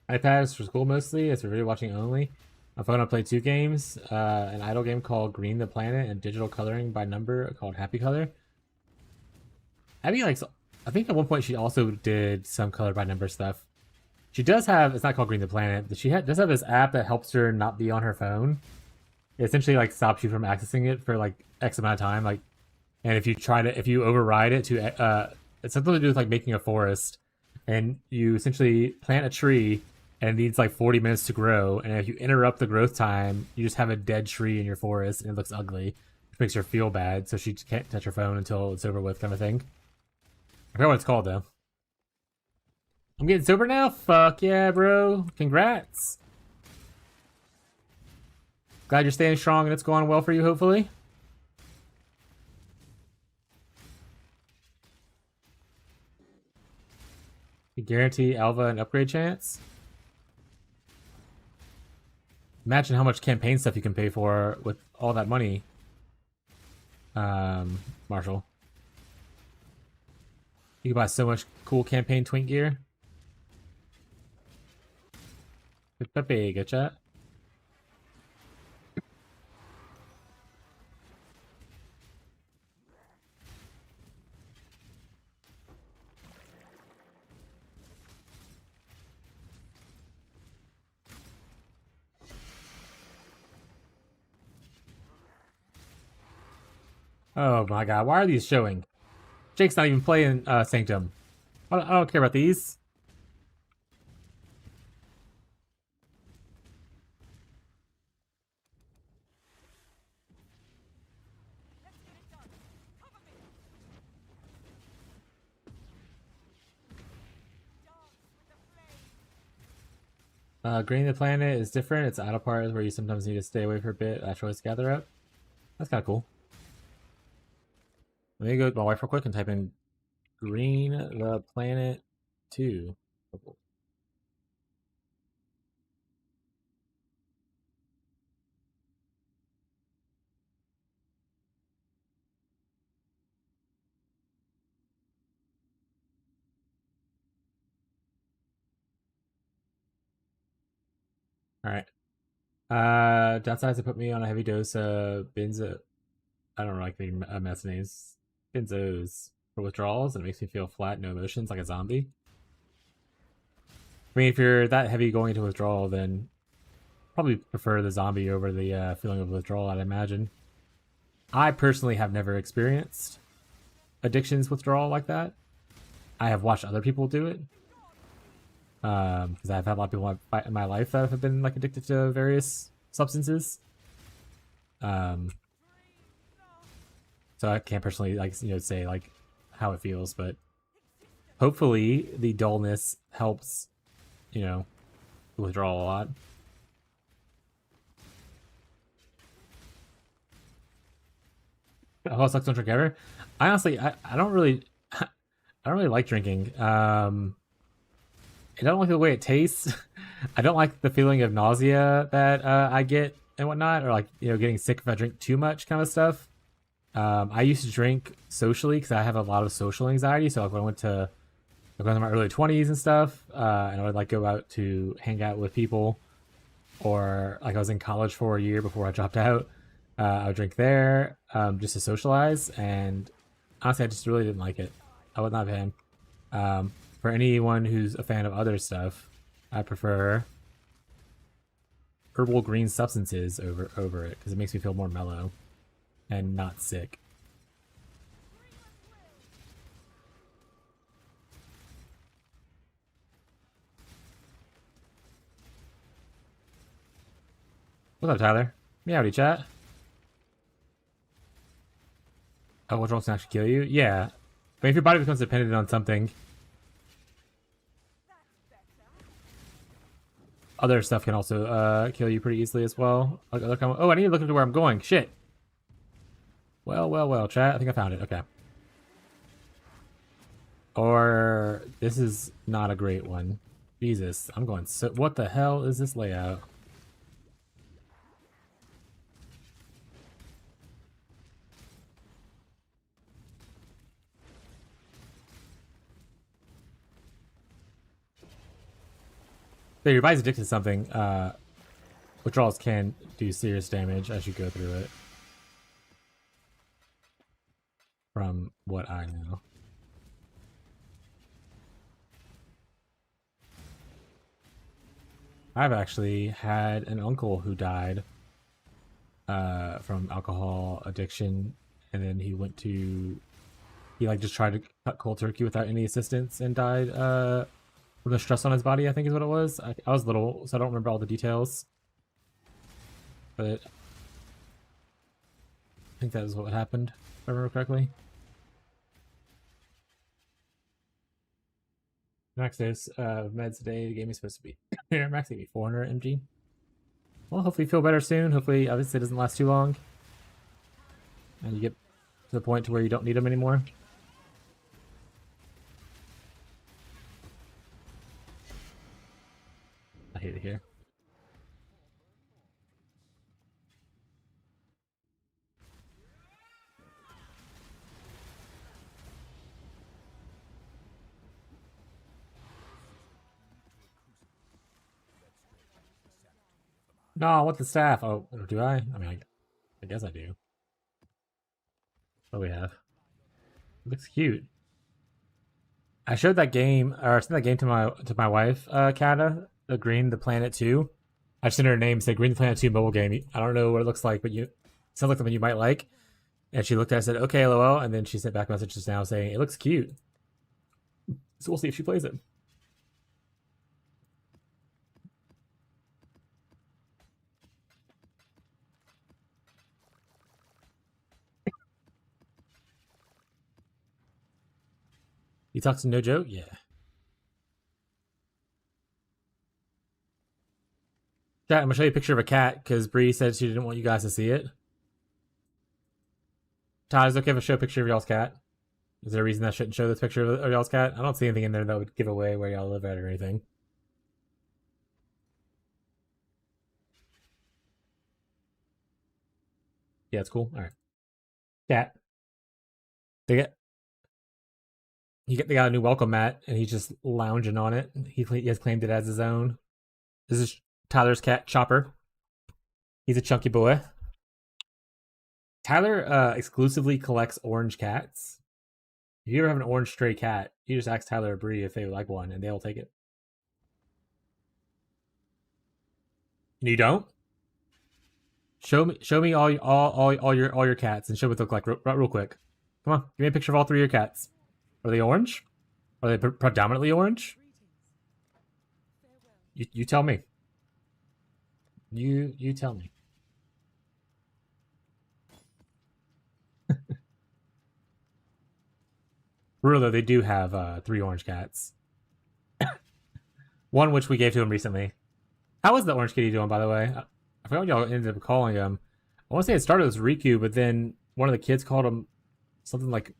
iPad is for school mostly. It's for video watching only. On phone I play 2 games. An idle game called Green the Planet and digital coloring by number called Happy Color. Abby likes, I think at one point she also did some color by number stuff. She does have, it's not called Green the Planet, but she does have this app that helps her not be on her phone. It essentially like stops you from accessing it for like X amount of time. Like, and if you override it to, it's something to do with like making a forest, and you essentially plant a tree and it needs like 40 minutes to grow. And if you interrupt the growth time, you just have a dead tree in your forest and it looks ugly, which makes her feel bad. So she can't touch her phone until it's over with, kind of thing. I forgot what it's called though. I'm getting sober now? Fuck yeah, bro. Congrats. Glad you're staying strong and it's going well for you, hopefully. You guarantee Alva an upgrade chance? Imagine how much campaign stuff you can pay for with all that money. Marshall. You can buy so much cool campaign twink gear. Pepe, good chat. Oh my god, why are these showing? Jake's not even playing Sanctum. I don't care about these. Greening the planet is different. It's idle parts where you sometimes need to stay away for a bit. Choice gather up. That's kind of cool. Let me go with my wife real quick and type in Green the Planet 2. Alright. Downsides to put me on a heavy dose of benzo. I don't like the mess names. Benzos for withdrawals, and it makes me feel flat, no emotions, like a zombie. I mean, if you're that heavy going into withdrawal, then probably prefer the zombie over the feeling of withdrawal, I'd imagine. I personally have never experienced addictions withdrawal like that. I have watched other people do it. Because I've had a lot of people in my life that have been like addicted to various substances. So I can't personally say like how it feels, but hopefully the dullness helps, withdraw a lot. Oh, sucks don't drink ever. I honestly, I don't really like drinking. I don't like the way it tastes. I don't like the feeling of nausea that I get and whatnot, or like getting sick if I drink too much kind of stuff. I used to drink socially because I have a lot of social anxiety. So like when I went to my early 20s and stuff, and I would like go out to hang out with people, or like I was in college for a year before I dropped out. I would drink there just to socialize, and honestly, I just really didn't like it. I was not a fan. For anyone who's a fan of other stuff, I prefer herbal green substances over it because it makes me feel more mellow and not sick. What's up, Tyler? Meowdy chat. Oh, what drugs can actually kill you? Yeah. But if your body becomes dependent on something, other stuff can also kill you pretty easily as well. Oh, I need to look into where I'm going. Shit. Well, chat. I think I found it. Okay. Or this is not a great one. Jesus, I'm going so... What the hell is this layout? So your body's addicted to something. Withdrawals can do serious damage as you go through it. From what I know. I've actually had an uncle who died from alcohol addiction, and then he went to... He like just tried to cut cold turkey without any assistance and died from the stress on his body, I think is what it was. I was little, so I don't remember all the details. But I think that is what happened, if I remember correctly. Max dose meds a day. The game is supposed to be max gave me 400 mg. Well, hopefully you feel better soon. Hopefully, obviously, it doesn't last too long, and you get to the point to where you don't need them anymore. I hate it here. No, I want the staff. Oh, do I? I mean, I guess I do. What do we have? It looks cute. I showed that game, or I sent that game to my wife, Kata, the Green the Planet 2. I sent her a name, said Green the Planet 2 mobile game. I don't know what it looks like, but it sounds like something you might like. And she looked at it and said, okay, lol. And then she sent back a message just now saying, it looks cute. So we'll see if she plays it. You talked to No Joke? Yeah. Chat, I'm gonna show you a picture of a cat because Bree said she didn't want you guys to see it. Todd, is it okay if I show a picture of y'all's cat? Is there a reason I shouldn't show this picture of y'all's cat? I don't see anything in there that would give away where y'all live at or anything. Yeah, it's cool. All right. Cat. They got a new welcome mat, and he's just lounging on it. He has claimed it as his own. This is Tyler's cat, Chopper. He's a chunky boy. Tyler exclusively collects orange cats. If you ever have an orange stray cat, you just ask Tyler or Bree if they would like one, and they'll take it. And you don't? Show me all your cats, and show what they look like real quick. Come on, give me a picture of all 3 of your cats. Are they orange? Are they predominantly orange? You tell me. You tell me. For real though, they do have 3 orange cats. One which we gave to him recently. How was the orange kitty doing, by the way? I forgot what y'all ended up calling him. I want to say it started as Riku, but then one of the kids called him something like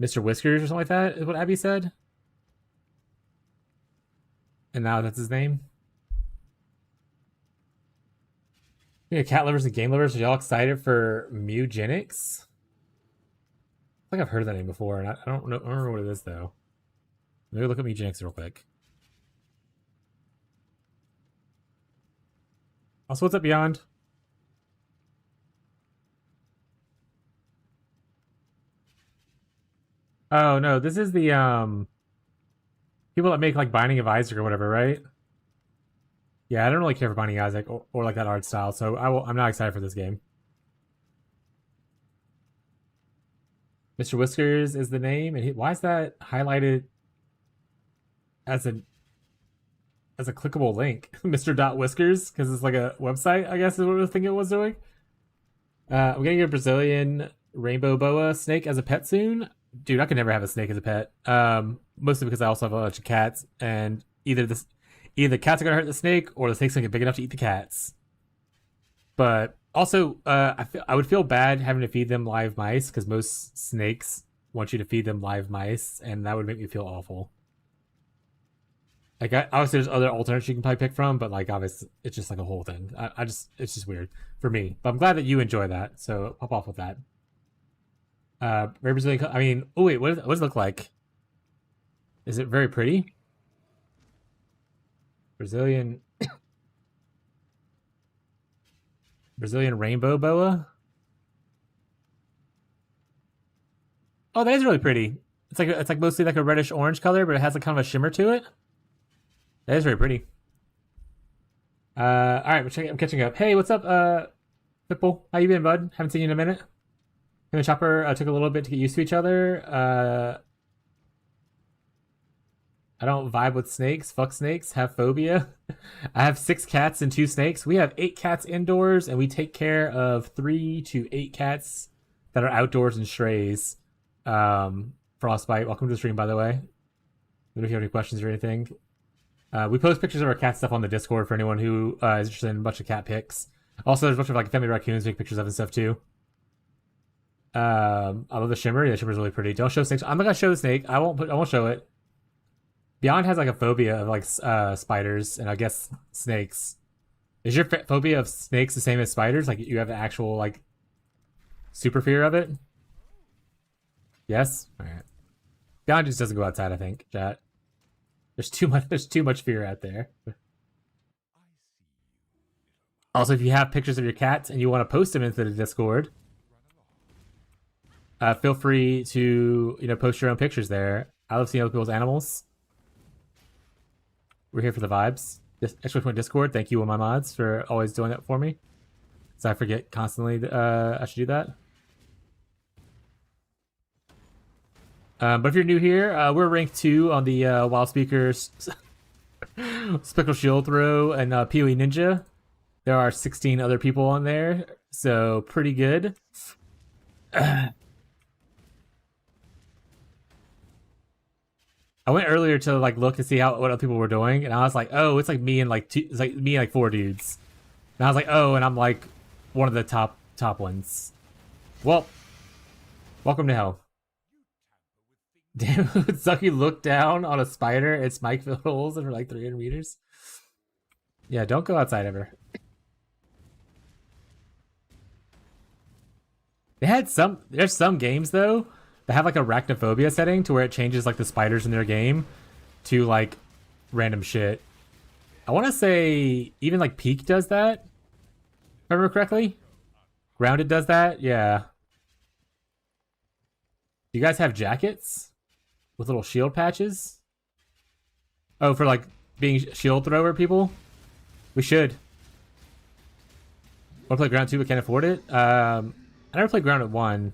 Mr. Whiskers or something like that, is what Abby said. And now that's his name. Yeah, cat lovers and game lovers, are y'all excited for Mewgenics? like I've heard that name before, and I don't know. I don't remember what it is though. Maybe look at me Jinx real quick. Also, what's up, Beyond? Oh no, this is the people that make like Binding of Isaac or whatever, right? Yeah, I don't really care for Binding of Isaac or like that art style, so I'm not excited for this game. Mr. Whiskers is the name, and why is that highlighted as a clickable link? Mr. Dot Whiskers, because it's like a website, I guess is what I think it was doing. I'm getting a Brazilian rainbow boa snake as a pet soon. Dude, I could never have a snake as a pet. Mostly because I also have a bunch of cats, and either the cats are gonna hurt the snake, or the snake's gonna get big enough to eat the cats. But also, I would feel bad having to feed them live mice because most snakes want you to feed them live mice, and that would make me feel awful. Like, obviously, there's other alternates you can probably pick from, but like, obviously, it's just like a whole thing. It's just weird for me. But I'm glad that you enjoy that. So pop off with that. Very Brazilian. I mean, oh wait, what does it look like? Is it very pretty? Brazilian rainbow boa. Oh, that is really pretty. It's like mostly like a reddish orange color, but it has like kind of a shimmer to it. That is very pretty. All right, I'm catching up. Hey, what's up, Pitbull? How you been, bud? Haven't seen you in a minute. Him and Chopper took a little bit to get used to each other. I don't vibe with snakes. Fuck snakes. Have phobia. I have 6 cats and 2 snakes. We have 8 cats indoors, and we take care of 3 to 8 cats that are outdoors and strays. Frostbite, welcome to the stream, by the way. If you have any questions or anything. We post pictures of our cat stuff on the Discord for anyone who is interested in a bunch of cat pics. Also, there's a bunch of like family raccoons we take pictures of and stuff too. I love the shimmer. Yeah, the shimmer's really pretty. Don't show snakes. I'm not gonna show the snake. I won't show it. Beyond has like a phobia of like spiders and I guess snakes. Is your phobia of snakes the same as spiders? Like you have an actual like super fear of it? Yes. All right. Beyond just doesn't go outside. I think. Chat. There's too much fear out there. Also, if you have pictures of your cats and you want to post them into the Discord, feel free to post your own pictures there. I love seeing other people's animals. We're here for the vibes. Exclamation Discord. Thank you, all my mods, for always doing that for me. So I forget constantly I should do that. But if you're new here, we're ranked 2 on the Wildspeaker Spectral Shield Throw and POENINJA. There are 16 other people on there, so pretty good. I went earlier to like look to see what other people were doing, and I was like, oh, it's like me and like 4 dudes. And I was like, oh, and I'm like one of the top ones. Well, welcome to hell. Damn, Sucky looked down on a spider and spike filled holes in for like 300 meters. Yeah, don't go outside ever. There's some games though that have like arachnophobia setting to where it changes like the spiders in their game to like random shit. I want to say even like Peak does that. If I remember correctly. Grounded does that. Yeah. Do you guys have jackets with little shield patches? Oh, for like being shield thrower people? We should. Want to play Ground 2 but can't afford it? I never played Grounded 1.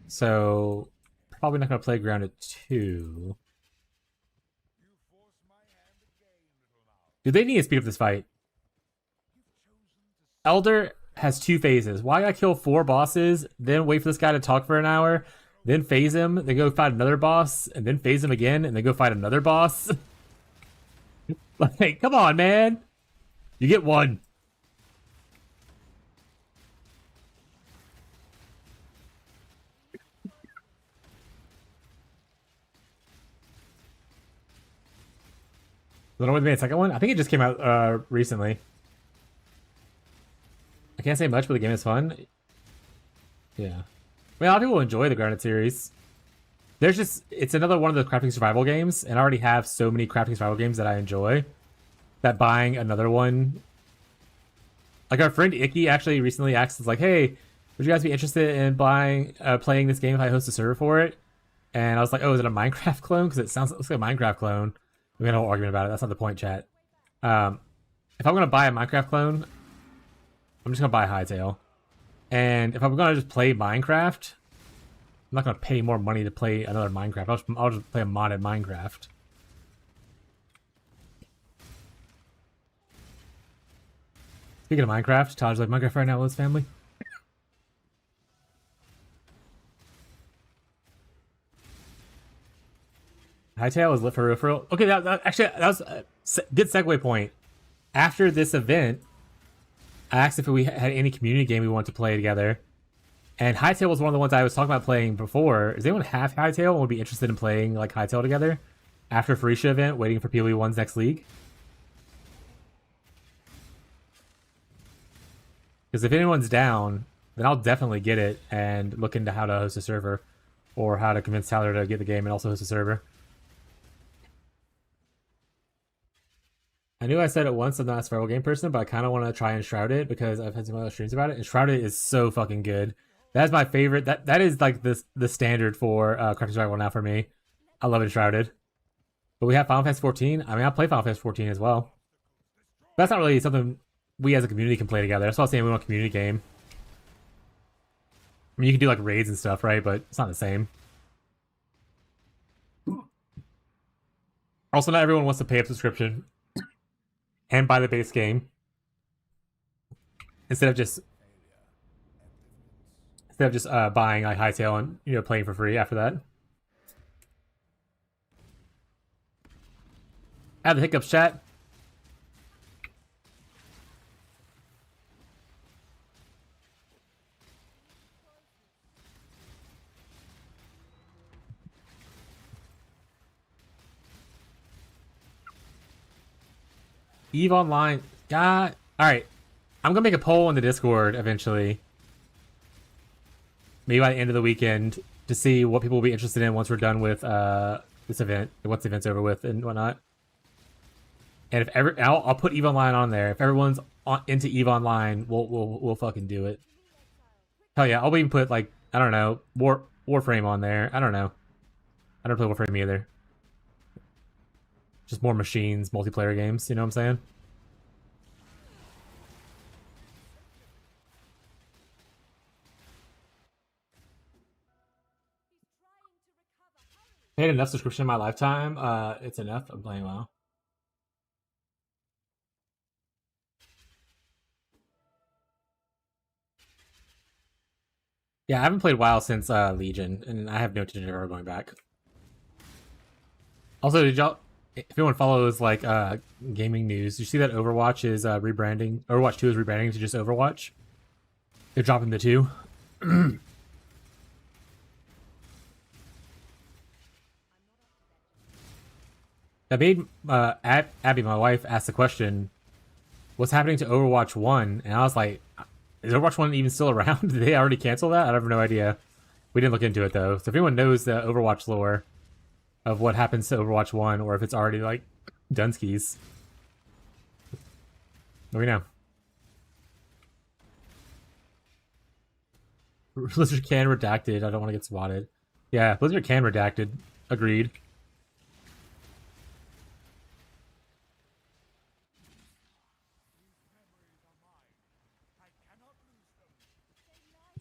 So probably not going to play Grounded 2. Do they need to speed up this fight? Elder has 2 phases. Why gotta kill 4 bosses, then wait for this guy to talk for an hour, then phase him, then go fight another boss, and then phase him again, and then go fight another boss? Like, come on, man. You get 1. The one with the second one? I think it just came out recently. I can't say much, but the game is fun. Yeah. mean, a lot of people enjoy the Grounded series. There's just, it's another one of the crafting survival games, and I already have so many crafting survival games that I enjoy that buying another one. Like our friend Icky actually recently asked us, like, "Hey, would you guys be interested in playing this game if I host a server for it?" And I was like, "Oh, is it a Minecraft clone? Because it looks like a Minecraft clone." We had a whole argument about it. That's not the point, chat. If I'm gonna buy a Minecraft clone, I'm just gonna buy Hightail. And if I'm gonna just play Minecraft, I'm not gonna pay more money to play another Minecraft. I'll just play a modded Minecraft. Speaking of Minecraft, Todd's like, Minecraft right now with his family. Hightail is lit for real. Okay, that was a good segue point. After this event, I asked if we had any community game we wanted to play together. And Hightail was one of the ones I was talking about playing before. Does anyone have Hightail and would be interested in playing like Hightail together? After Farisha event, waiting for POE1's next league? Because if anyone's down, then I'll definitely get it and look into how to host a server. Or how to convince Tyler to get the game and also host a server. I knew I said it once, I'm not a survival game person, but I kind of want to try and Shroud It because I've had some other streams about it, and Shroud It is so fucking good. That's my favorite. That is like the standard for crafting survival now for me. I love it Shrouded. But we have Final Fantasy 14. I mean, I'll play Final Fantasy 14 as well. But that's not really something we as a community can play together. That's why I was saying we want a community game. I mean, you can do like raids and stuff, right? But it's not the same. Also, not everyone wants to pay a subscription and buy the base game instead of just buying like Hightail and playing for free after that. Have the hiccups, chat. EVE Online. God. Alright. I'm going to make a poll in the Discord eventually. Maybe by the end of the weekend to see what people will be interested in once we're done with this event. Once the event's over with and whatnot. And if I'll put EVE Online on there. If everyone's into EVE Online, we'll fucking do it. Hell yeah. I'll even put like, I don't know, Warframe on there. I don't know. I don't play Warframe either. Just more machines, multiplayer games, you know what I'm saying? Paid enough subscription in my lifetime. It's enough. I'm playing WoW. Yeah, I haven't played WoW since Legion, and I have no intention of ever going back. Also, did y'all... If anyone follows like gaming news, you see that Overwatch is rebranding. Overwatch 2 is rebranding to just Overwatch. They're dropping the 2. That made Abby, my wife, ask the question, "What's happening to Overwatch 1?" And I was like, "Is Overwatch 1 even still around? Did they already cancel that? I have no idea." We didn't look into it though. So if anyone knows the Overwatch lore of what happens to Overwatch 1, or if it's already, like, Dunskies. Let me know. Blizzard can redacted. I don't want to get swatted. Yeah, Blizzard can redacted. Agreed.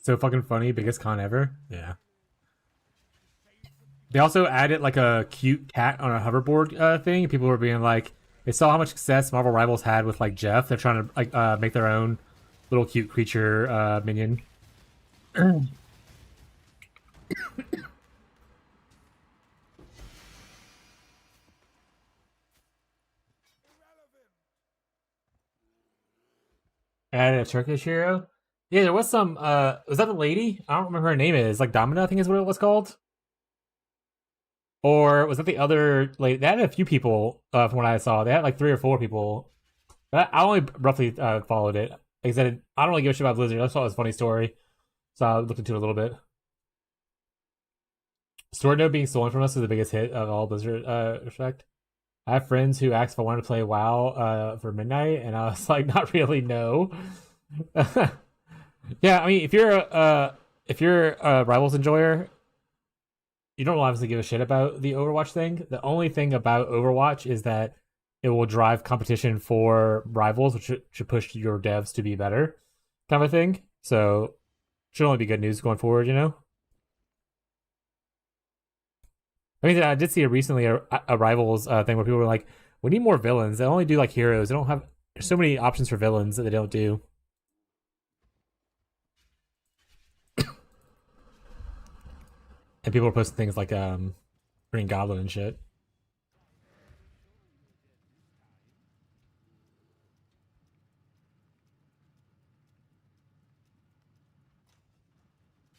So fucking funny. Biggest con ever. Yeah. They also added like a cute cat on a hoverboard thing. People were being like, they saw how much success Marvel Rivals had with like Jeff. They're trying to like make their own little cute creature minion. Added a Turkish hero. Yeah, there was some. Was that the lady? I don't remember her name is. Like Domina, I think is what it was called. Or was that the other lady? They had a few people from what I saw. They had like 3 or 4 people. But I only roughly followed it. Like I said, I don't really give a shit about Blizzard. I thought it was a funny story. So I looked into it a little bit. Sword Node being stolen from us is the biggest hit of all Blizzard effect. I have friends who asked if I wanted to play WoW for midnight, and I was like, not really, no. Yeah, I mean, if you're a Rivals enjoyer, you don't obviously give a shit about the Overwatch thing. The only thing about Overwatch is that it will drive competition for Rivals, which should push your devs to be better, kind of a thing. So, should only be good news going forward, you know. I mean, I did see recently a Rivals thing where people were like, "We need more villains. They only do like heroes. They don't have there's so many options for villains that they don't do." And people were posting things like Green Goblin and shit.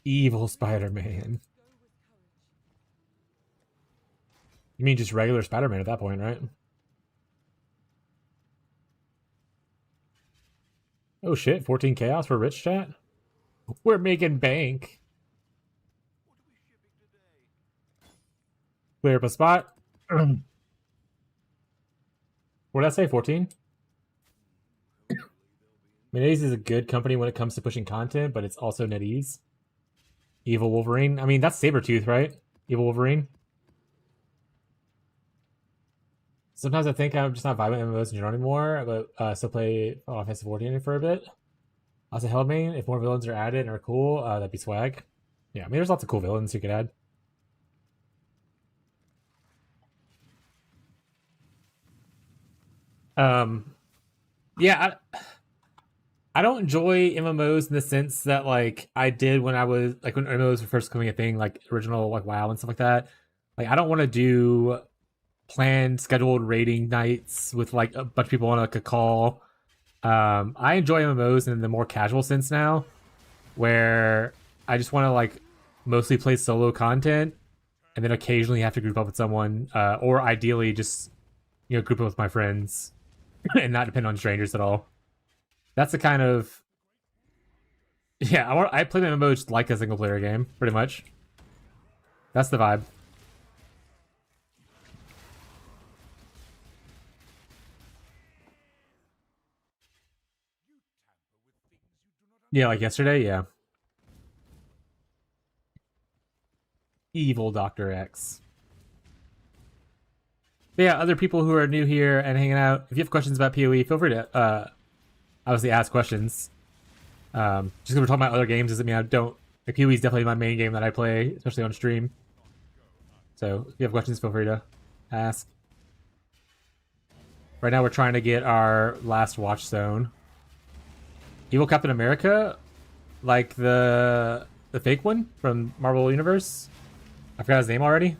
Evil Spider-Man. You mean just regular Spider-Man at that point, right? Oh shit, 14 chaos for Rich Chat? We're making bank. Clear up a spot. What did I say, 14? NetEase is a good company when it comes to pushing content, but it's also NetEase. Evil Wolverine. I mean, that's Sabretooth, right? Evil Wolverine. Sometimes I think I'm just not vibing MMOs in general anymore, but still play Final Fantasy 14 for a bit. I say Hellbane, if more villains are added and are cool, that'd be swag. Yeah, I mean, there's lots of cool villains you could add. Yeah, I don't enjoy MMOs in the sense that like I did when I was like when MMOs were first becoming a thing, like original like WoW and stuff like that. Like I don't want to do planned scheduled raiding nights with like a bunch of people on like a call. I enjoy MMOs in the more casual sense now, where I just want to like mostly play solo content, and then occasionally have to group up with someone, or ideally just group up with my friends, and not depend on strangers at all. That's the kind of I play the MMO just like a single player game, pretty much. That's the vibe. Yeah, like yesterday, yeah. Evil Dr. X. But yeah, other people who are new here and hanging out, if you have questions about PoE, feel free to obviously ask questions. Just because we're talking about other games doesn't mean I don't. Like, PoE is definitely my main game that I play, especially on stream. So if you have questions, feel free to ask. Right now we're trying to get our last watch zone. Evil Captain America, like the fake one from Marvel Universe. I forgot his name already.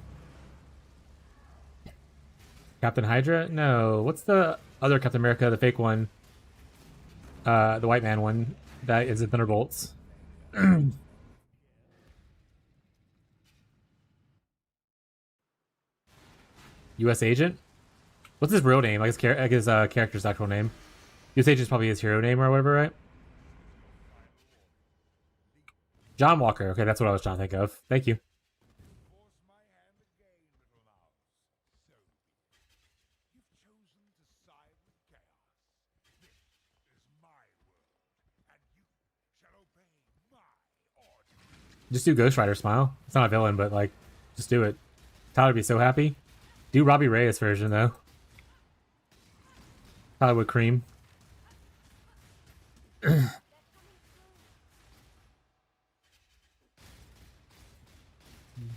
Captain Hydra? No. What's the other Captain America, the fake one? The white man one that is in Thunderbolts. U.S. Agent? What's his real name? Like his character's actual name. U.S. Agent is probably his hero name or whatever, right? John Walker. Okay, that's what I was trying to think of. Thank you. Just do Ghost Rider Smile. It's not a villain, but like, just do it. Tyler would be so happy. Do Robbie Reyes version though. Tyler would cream.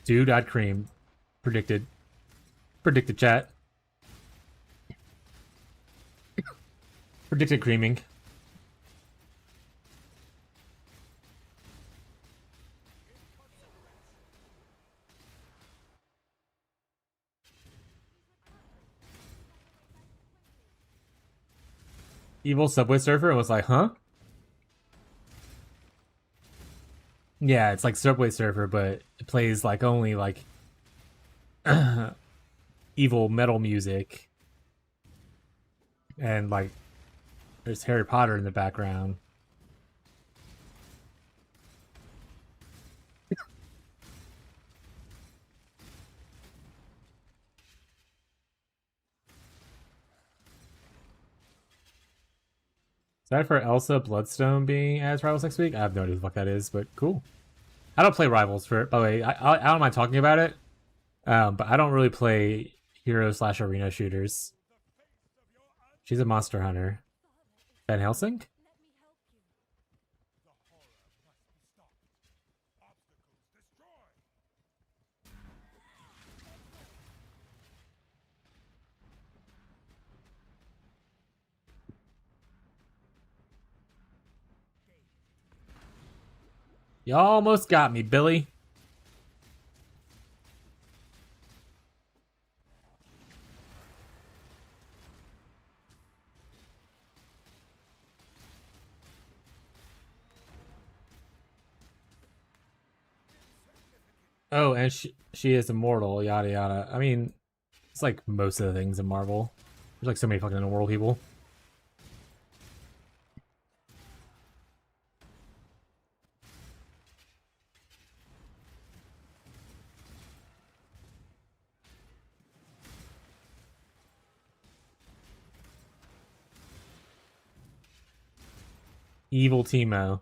Dude, I'd cream. Predicted. Predicted chat. Predicted creaming. Evil Subway Surfer was like, huh? Yeah, it's like Subway Surfer, but it plays like only like evil metal music. And like there's Harry Potter in the background. Is that for Elsa Bloodstone being as Rivals next week? I have no idea what the fuck that is, but cool. I don't play Rivals for. By the way, I don't mind talking about it, but I don't really play hero/arena shooters. She's a monster hunter. Van Helsing? You almost got me, Billy. Oh, and she is immortal, yada yada. I mean, it's like most of the things in Marvel. There's like so many fucking immortal people. Evil Teemo.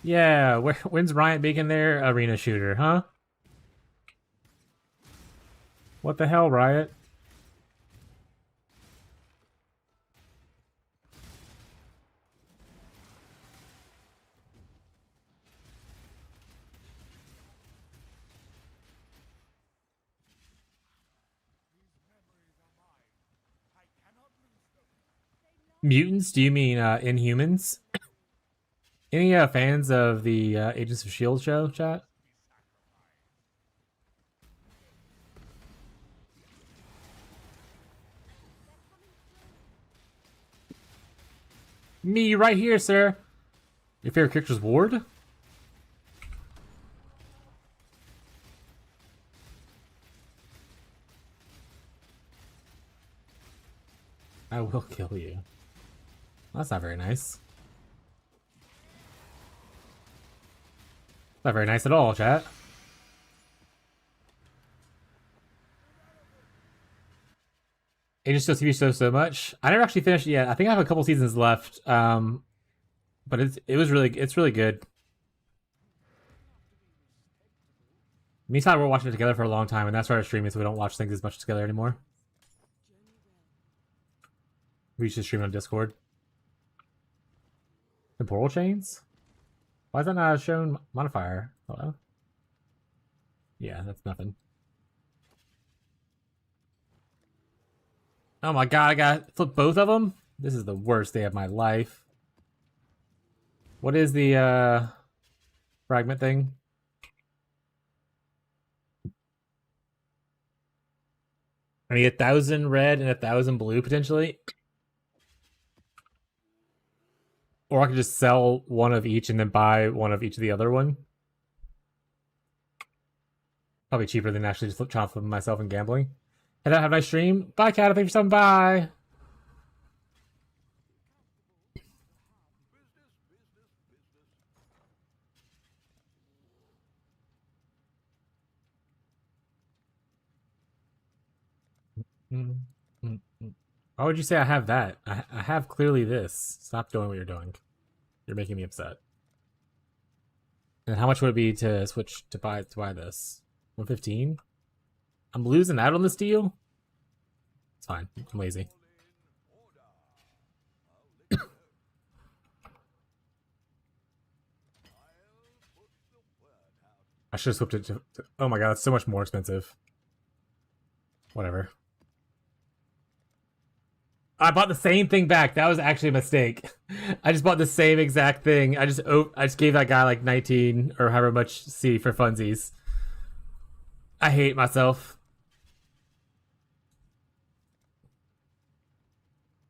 Yeah, when's Riot making their arena shooter, huh? What the hell, Riot? Mutants? Do you mean Inhumans? Any fans of the Agents of S.H.I.E.L.D. show, chat? Me right here, sir. Your favorite character's Ward? I will kill you. That's not very nice. Not very nice at all, chat. Agents of TV show so much. I never actually finished it yet. I think I have a couple seasons left. But it's really good. Me and Todd were watching it together for a long time, and that's why we're streaming, so we don't watch things as much together anymore. We should stream on Discord. Temporal chains? Why is that not a shown modifier? Hello? Yeah, that's nothing. Oh my god, I gotta flip both of them? This is the worst day of my life. What is the fragment thing? I need 1,000 red and 1,000 blue potentially. Or I could just sell one of each and then buy one of each of the other one. Probably cheaper than actually just trying to flip myself and gambling. And have a nice stream. Bye, Cat. Thanks for something. Bye. Why would you say I have that? I have clearly this. Stop doing what you're doing. You're making me upset. And how much would it be to switch to buy this? 115? I'm losing out on this deal? It's fine. I'm lazy. I should have swapped it to... Oh my god, it's so much more expensive. Whatever. I bought the same thing back. That was actually a mistake. I just bought the same exact thing. I just gave that guy like 19 or however much C for funsies. I hate myself.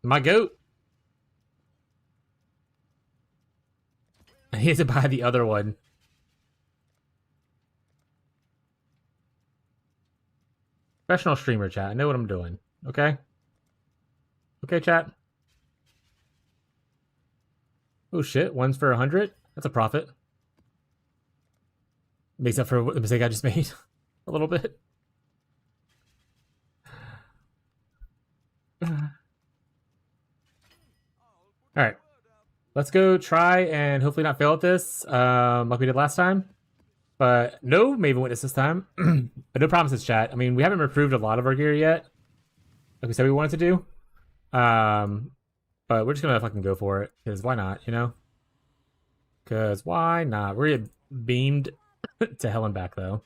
My goat. I need to buy the other one. Professional streamer chat. I know what I'm doing. Okay? Okay, chat. Oh shit, one's for 100? That's a profit. Makes up for the mistake I just made. A little bit. Alright. let's go try and hopefully not fail at this, like we did last time. But no Maven Witness this time. But no promises, chat. I mean, we haven't improved a lot of our gear yet, like we said we wanted to do. But we're just gonna fucking go for it, because why not, you know? Because why not? We're beamed to hell and back, though.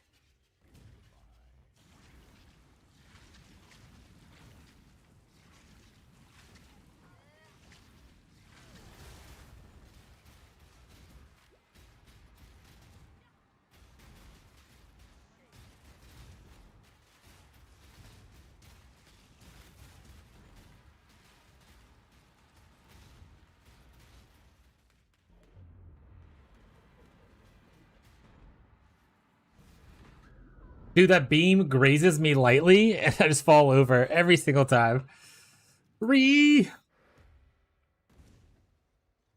Dude, that beam grazes me lightly, and I just fall over every single time. Hey,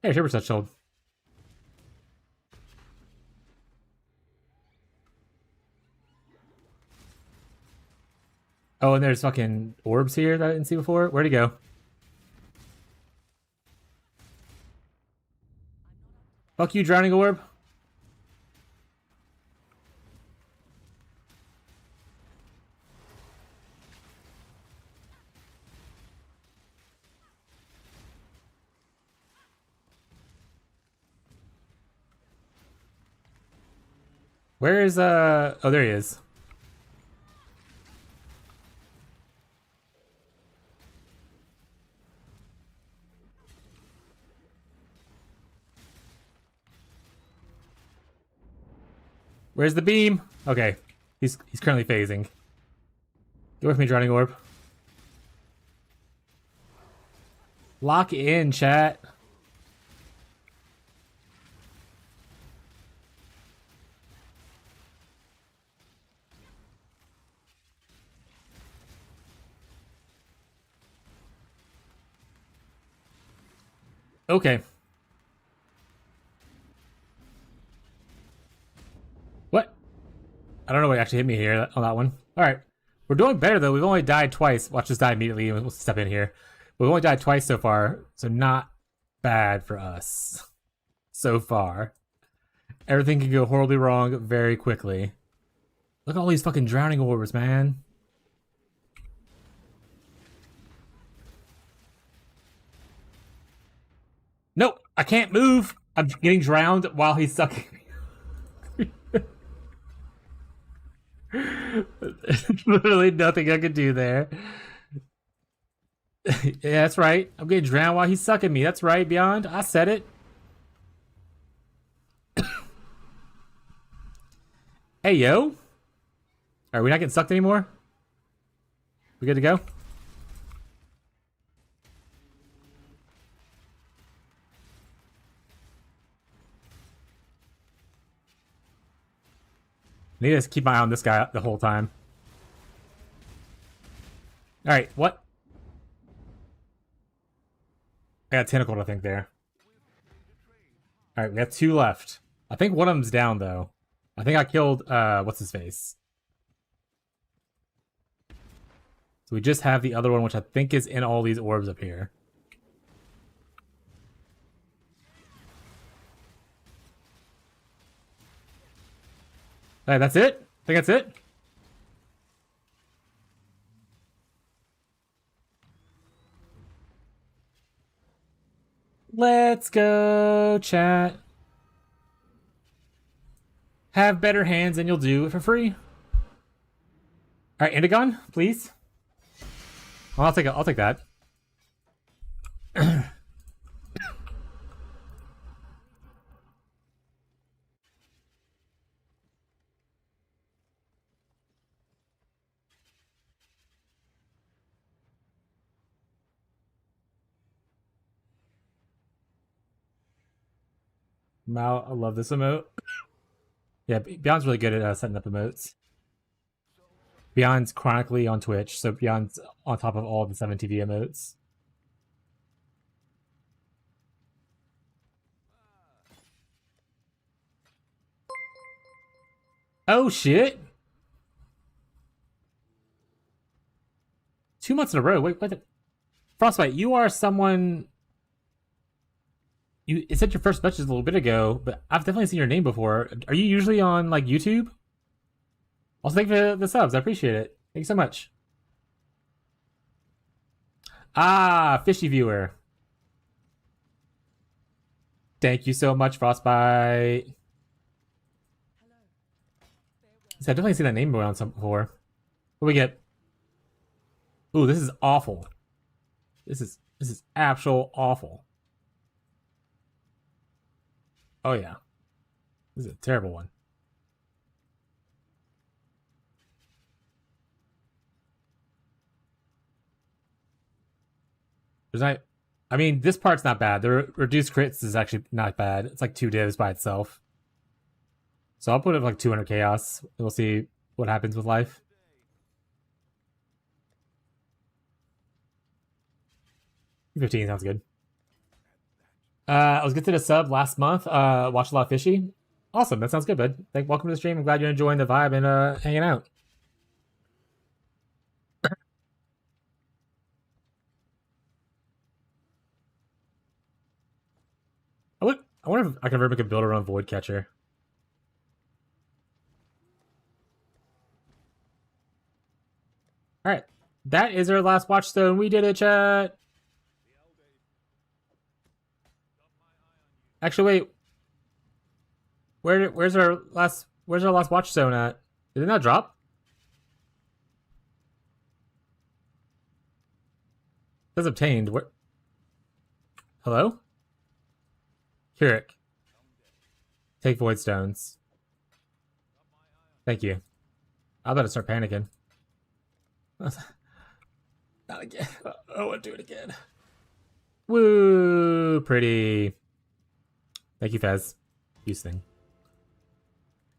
Super Touch Shield. Oh, and there's fucking orbs here that I didn't see before. Where'd he go? Fuck you, Drowning Orb. Where is, oh, there he is. Where's the beam? Okay, he's currently phasing. Get with me, Drowning Orb. Lock in, chat. Okay. What? I don't know what actually hit me here on that one. Alright. We're doing better, though. We've only died twice. Watch us die immediately, and we'll step in here. We've only died twice so far, so not bad for us. So far. Everything can go horribly wrong very quickly. Look at all these fucking Drowning Orbs, man. Nope, I can't move. I'm getting drowned while he's sucking me. Literally nothing I can do there. Yeah, that's right. I'm getting drowned while he's sucking me. That's right, Beyond. I said it. Hey, yo. Are we not getting sucked anymore? We good to go? I need to keep my eye on this guy the whole time. Alright, what? I got tentacled, I think, there. Alright, we got 2 left. I think one of them's down, though. I think I killed, what's his face? So we just have the other one, which I think is in all these orbs up here. Alright, that's it? I think that's it? Let's go, chat. Have better hands and you'll do it for free. Alright, Indigon, please. Well, I'll take that. Mal, I love this emote. Yeah, Beyond's really good at setting up emotes. Beyond's chronically on Twitch, so Beyond's on top of all the 7TV emotes. Oh shit! 2 months in a row. Wait, what? Frostbite, you are someone. It said your first message a little bit ago, but I've definitely seen your name before. Are you usually on like YouTube? Also, thank you for the subs. I appreciate it. Thank you so much. Ah, fishy viewer. Thank you so much, Frostbite. So I've definitely seen that name around some before. What do we get? Ooh, this is awful. This is actual awful. Oh yeah, this is a terrible one. There's not. I mean, this part's not bad. The reduced crits is actually not bad. It's like 2 divs by itself. So I'll put it like 200 chaos. We'll see what happens with life. $15 sounds good. I was good to the sub last month. Watched a lot of fishy. Awesome, that sounds good, bud. Welcome to the stream. I'm glad you're enjoying the vibe and hanging out. I wonder if I can ever make a build around Void Catcher. All right, that is our last watchstone. We did it, chat. Actually, wait. Where's our last watchstone at? Did it not drop? It says obtained. Where? Hello? Keurig. Take void stones. Thank you. I better start panicking. Not again. I want to do it again. Woo! Pretty. Thank you, Fez. Use thing.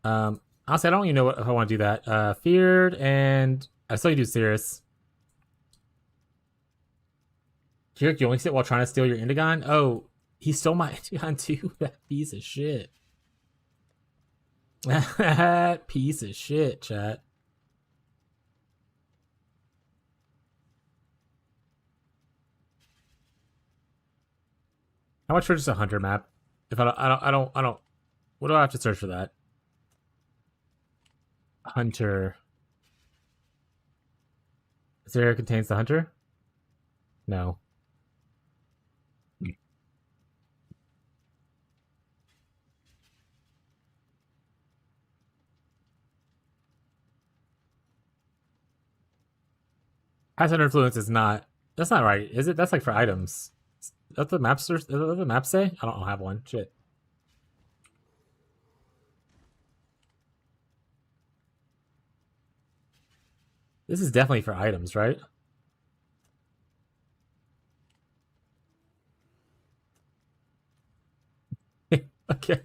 Honestly, I don't even know if I want to do that. Feared, and I still do Cirrus. Keurig, you only sit while trying to steal your Indigon? Oh, he stole my Indigon too? That piece of shit. That piece of shit, chat. How much for just a hunter map? If I don't. What do I have to search for that? Hunter. Is there contains the hunter? No. Passive influence is not. That's not right, is it? That's like for items. Is that the maps? Is that the maps say? I don't have one. Shit. This is definitely for items, right? Okay.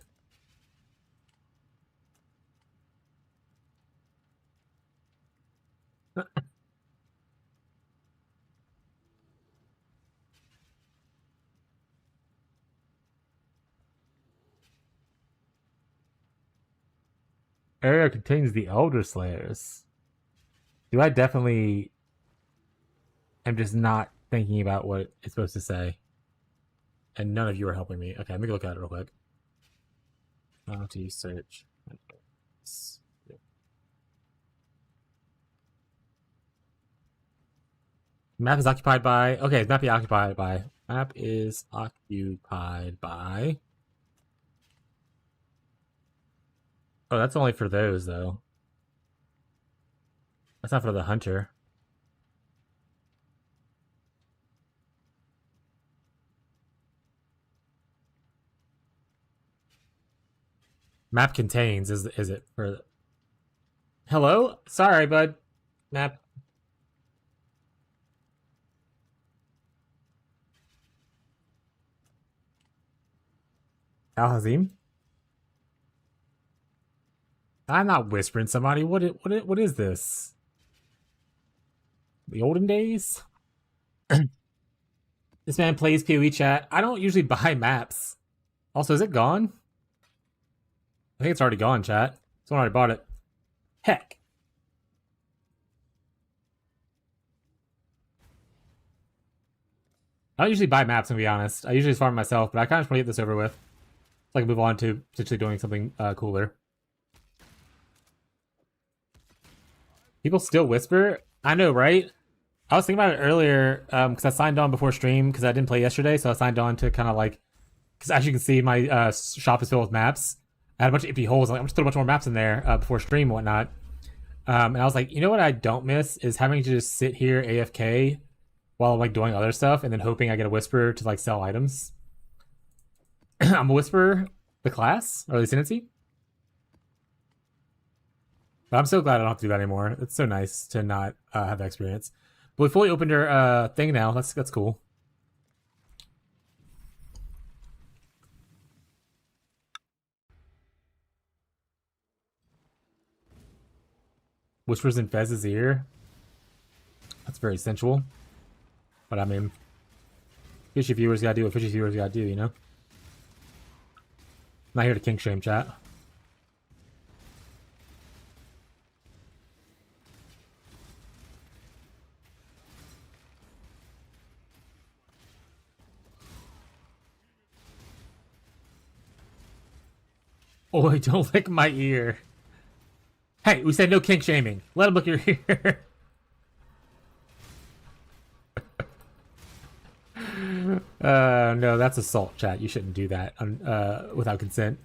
Area contains the Elder Slayers. Do I definitely am just not thinking about what it's supposed to say? And none of you are helping me. Okay, let me look at it real quick. How to search. Map is occupied by. Okay, map is occupied by. Map is occupied by. Oh, that's only for those though. That's not for the hunter. Map contains is it for? Hello, sorry, bud. Map. Al Hazim. I'm not whispering somebody. What is this? The olden days? This man plays PoE chat. I don't usually buy maps. Also, is it gone? I think it's already gone, chat. Someone already bought it. Heck. I don't usually buy maps, to be honest. I usually just farm myself, but I kind of just want to get this over with. So I can move on to potentially doing something cooler. People still whisper? I know, right? I was thinking about it earlier because I signed on before stream because I didn't play yesterday, so I signed on to kind of like, because as you can see, my shop is filled with maps. I had a bunch of empty holes. I'm just throw a bunch more maps in there before stream and whatnot. And I was like, you know what I don't miss is having to just sit here AFK while I'm like doing other stuff and then hoping I get a whisper to like sell items. I'm a whisperer, the class, or the ascendancy. But I'm so glad I don't have to do that anymore. It's so nice to not have that experience. But we fully opened our thing now. That's cool. Whispers in Fez's ear. That's very sensual. But I mean, fishy viewers gotta do what fishy viewers gotta do, you know? I'm not here to kink shame, chat. Oh, don't lick my ear. Hey, we said no kink shaming. Let him lick your ear. No, that's assault, chat. You shouldn't do that without consent.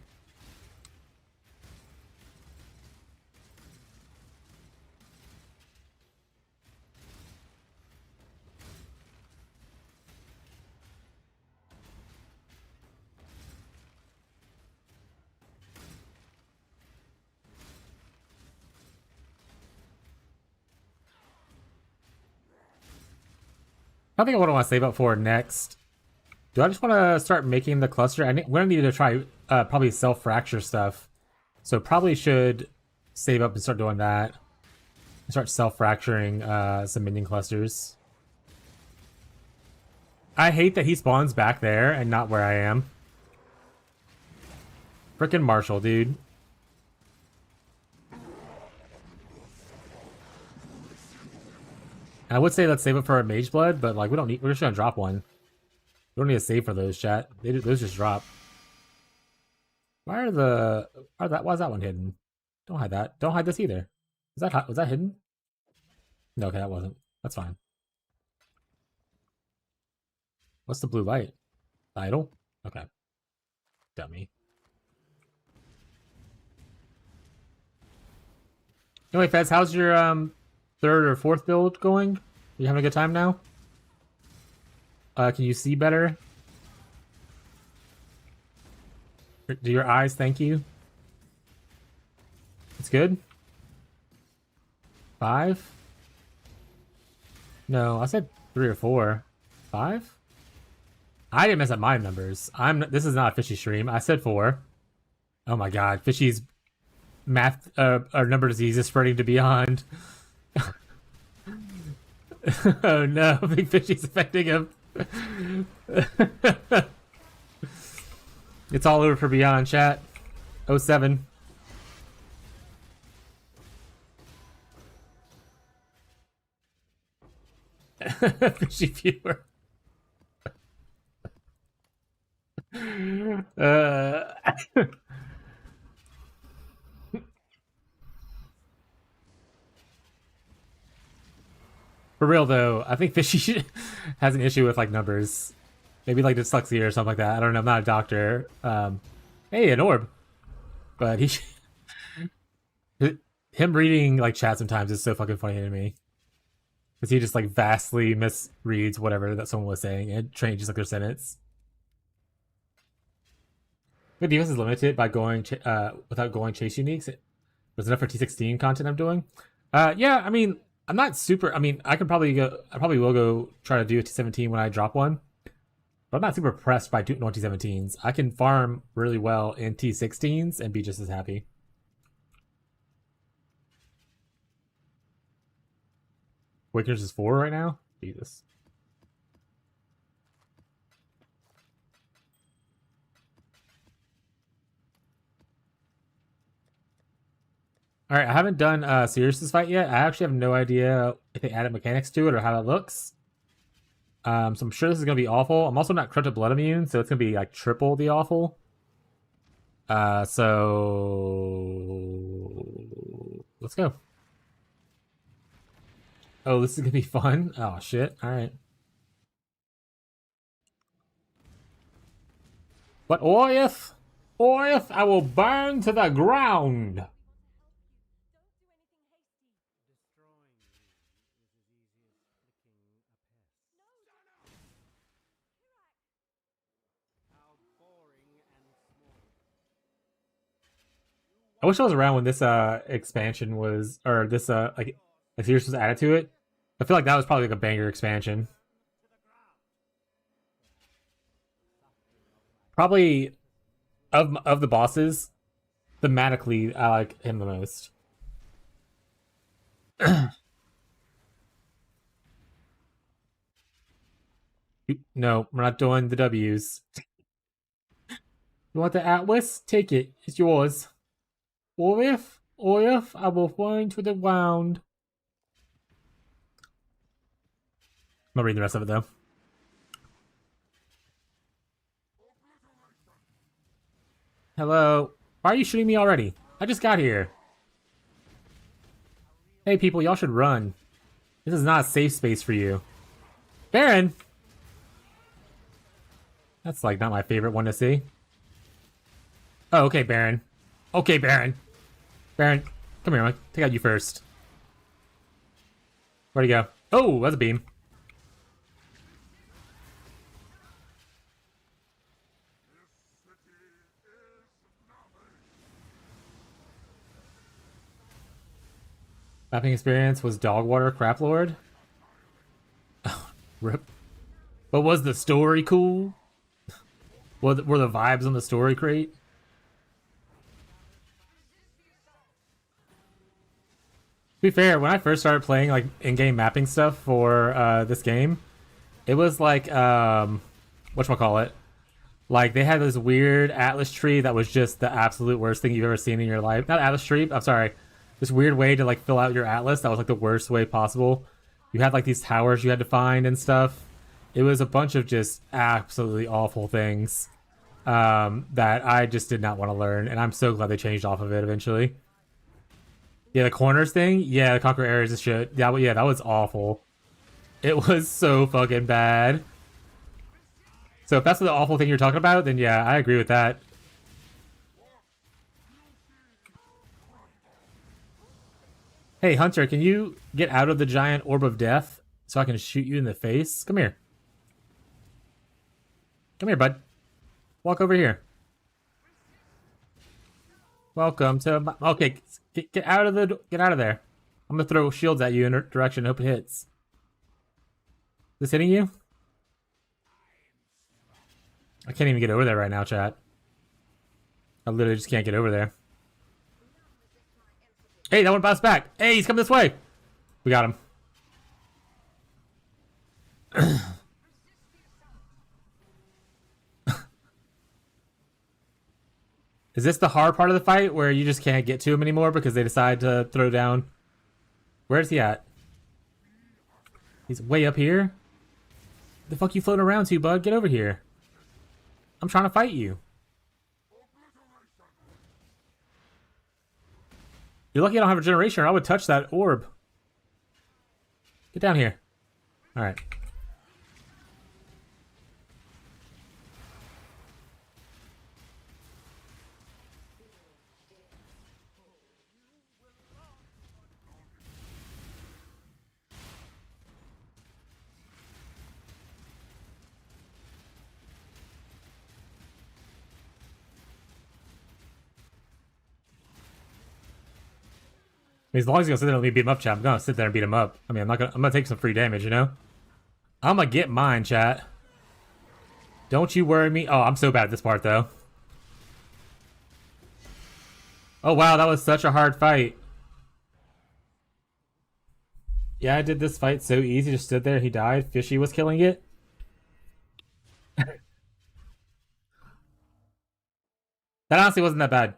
I think what I want to save up for next. Do I just want to start making the cluster? We're gonna need to try probably self-fracture stuff. So probably should save up and start doing that. Start self-fracturing some minion clusters. I hate that he spawns back there and not where I am. Frickin' Marshall, dude. I would say let's save it for our Mage Blood, but like we don't need. We're just gonna drop one. We don't need to save for those, chat. Those just drop. Why is that one hidden? Don't hide that. Don't hide this either. Was that hidden? No, okay, that wasn't. That's fine. What's the blue light? Idle? Okay. Dummy. Anyway, Fez, how's your third or fourth build going? You having a good time now? Can you see better? Do your eyes thank you? It's good? 5? No, I said 3 or 4. 5? I didn't mess up my numbers. This is not a fishy stream. I said 4. Oh my god, fishy's math or number disease is spreading to beyond. Oh no, Big Fishy's affecting him. It's all over for Beyond, chat. 07. Fishy viewer. For real though, I think Fishy has an issue with like numbers. Maybe like dyslexia or something like that. I don't know. I'm not a doctor. Hey, an orb. But him reading like chat sometimes is so fucking funny to me. Because he just like vastly misreads whatever that someone was saying and changes like their sentence. My defense is limited by going without going chase uniques. Was enough for T16 content I'm doing? Yeah, I mean, I'm not super. I mean, I probably will go try to do a T17 when I drop one. But I'm not super pressed by doing T17s. I can farm really well in T16s and be just as happy. Wakers is 4 right now? Jesus. Alright, I haven't done Sirius's fight yet. I actually have no idea if they added mechanics to it or how it looks. So I'm sure this is gonna be awful. I'm also not corrupted blood immune, so it's gonna be like triple the awful. So let's go. Oh, this is gonna be fun. Oh shit! All right. But or if I will burn to the ground. I wish I was around when this expansion was, or this like series was added to it. I feel like that was probably like a banger expansion. Probably of the bosses, thematically, I like him the most. No, we're not doing the W's. You want the Atlas? Take it. It's yours. Or if I will fall to the ground. I'm gonna read the rest of it though. Hello. Why are you shooting me already? I just got here. Hey people, y'all should run. This is not a safe space for you. Baron! That's like not my favorite one to see. Oh, okay, Baron. Okay, Baron. Baron, come here, Mike. Take out you first. Where'd he go? Oh, that's a beam. Mapping experience was Dogwater Crap Lord. Oh, rip. But was the story cool? Were the vibes on the story great? To be fair, when I first started playing like in-game mapping stuff for this game, it was like whatchamacallit? Like they had this weird Atlas tree that was just the absolute worst thing you've ever seen in your life. Not Atlas tree, I'm sorry. This weird way to like fill out your Atlas that was like the worst way possible. You had like these towers you had to find and stuff. It was a bunch of just absolutely awful things that I just did not want to learn, and I'm so glad they changed off of it eventually. Yeah, the corners thing? Yeah, the conquer areas and shit. Yeah, that was awful. It was so fucking bad. So if that's the awful thing you're talking about, then yeah, I agree with that. Hey, Hunter, can you get out of the giant orb of death so I can shoot you in the face? Come here. Come here, bud. Walk over here. Welcome to my... Okay, get out of there. I'm gonna throw shields at you in a direction. Hope it hits. Is this hitting you? I can't even get over there right now, chat. I literally just can't get over there. Hey, that one bounced back. Hey, he's coming this way. We got him. Is this the hard part of the fight where you just can't get to him anymore because they decide to throw down? Where's he at? He's way up here? The fuck you floating around to, bud? Get over here. I'm trying to fight you. You're lucky I don't have a generation or I would touch that orb. Get down here. Alright. As long as he's gonna sit there and let me beat him up, chat, I'm gonna sit there and beat him up. I mean, I'm gonna take some free damage, you know? I'm gonna get mine, chat. Don't you worry me. Oh, I'm so bad at this part, though. Oh, wow, that was such a hard fight. Yeah, I did this fight so easy. Just stood there, he died. Fishy was killing it. That honestly wasn't that bad.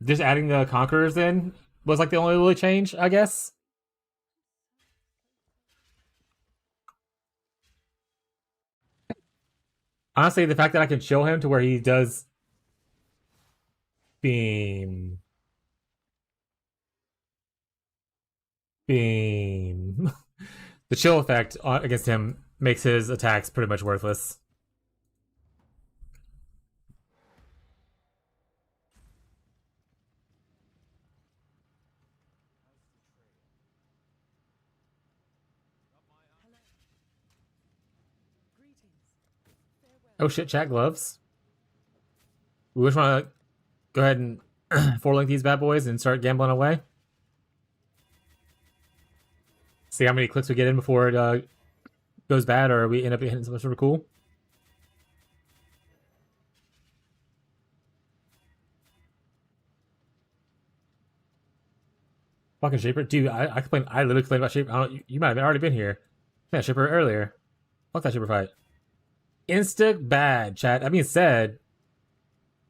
Just adding the Conquerors in was like the only really change, I guess. Honestly, the fact that I can chill him to where he does beam. Beam. The chill effect against him makes his attacks pretty much worthless. Oh shit, chat gloves. We just want to go ahead and 4-link these bad boys and start gambling away. See how many clicks we get in before it goes bad, or we end up hitting something sort of cool. Fucking Shaper. Dude, I complain. I literally complained about Shaper. I don't, you might have already been here. Yeah, Shaper earlier. Fuck that Shaper fight. Insta bad, chat. That being said,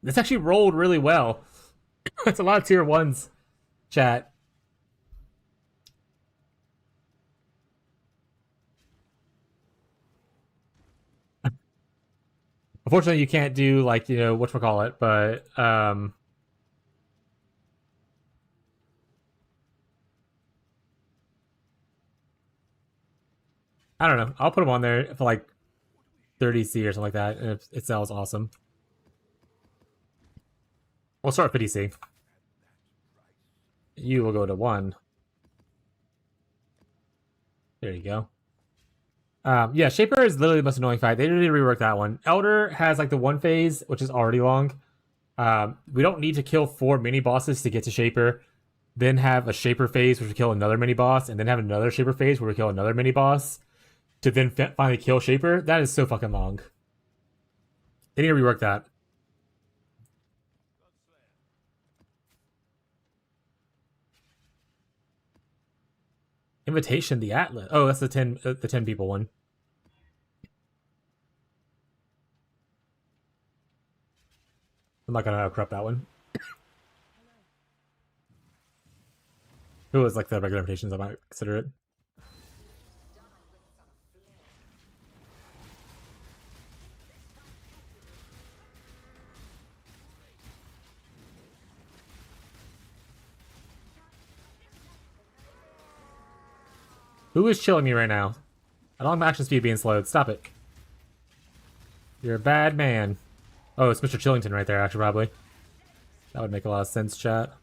this actually rolled really well. It's a lot of tier 1s, chat. Unfortunately, you can't do, like, you know, whatchamacallit, but, I don't know. I'll put them on there for, like, 30C or something like that, and it sells awesome. We'll start with 50C. You will go to 1. There you go. Yeah, Shaper is literally the most annoying fight. They really reworked that one. Elder has, like, the 1 phase, which is already long. We don't need to kill 4 mini-bosses to get to Shaper. Then have a Shaper phase, which will kill another mini-boss, and then have another Shaper phase where we kill another mini-boss to then finally kill Shaper. That is so fucking long. They need to rework that. Invitation, the Atlas. Oh, that's the 10 people one. I'm not gonna corrupt that one. If it was like the regular invitations, I might consider it. Who is chilling me right now? I don't have my action speed being slowed. Stop it. You're a bad man. Oh, it's Mr. Chillington right there, actually, probably. That would make a lot of sense, chat.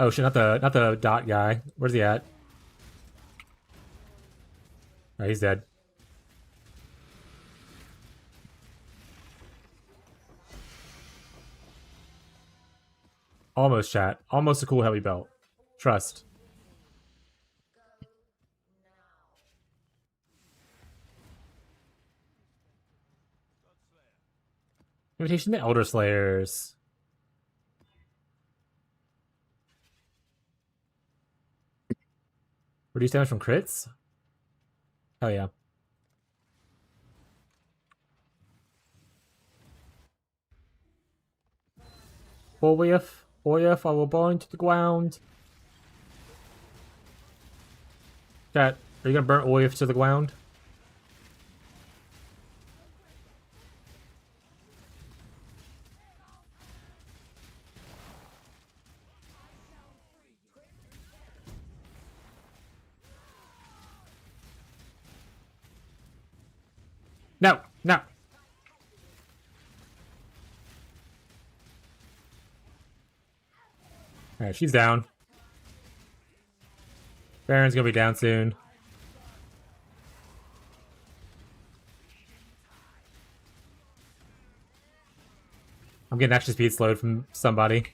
Oh shit, not the dot guy. Where's he at? Oh, he's dead. Almost, chat. Almost a cool heavy belt. Trust. Invitation to Elder Slayers. Reduce damage from crits? Hell yeah. Oyef, I will bind to the ground. Chat, are you gonna burn Oyef to the ground? No, no. Alright, she's down. Baron's gonna be down soon. I'm getting action speed slowed from somebody.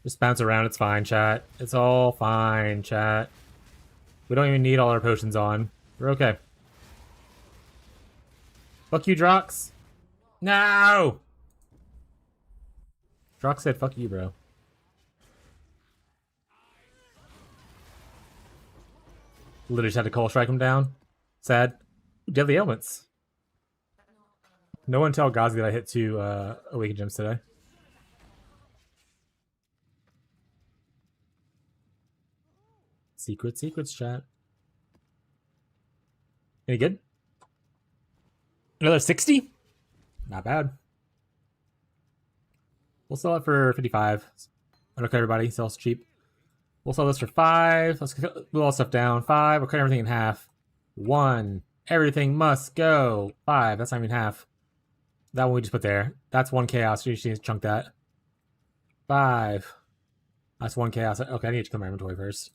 Just bounce around, it's fine, chat. It's all fine, chat. We don't even need all our potions on. We're okay. Fuck you, Drox. No! Drox said fuck you, bro. Literally just had to call strike him down. Sad. Deadly ailments. No one tell Gazi that I hit 2 awakened gems today. Secrets, chat. Any good? Another 60? Not bad. We'll sell it for 55. Okay, everybody, sells cheap. We'll sell this for 5. Let's move all stuff down. 5. We'll cut everything in half. 1. Everything must go. 5. That's not even half. That one we just put there. That's 1 chaos. You just need to chunk that. 5. That's 1 chaos. Okay, I need to clear my inventory first.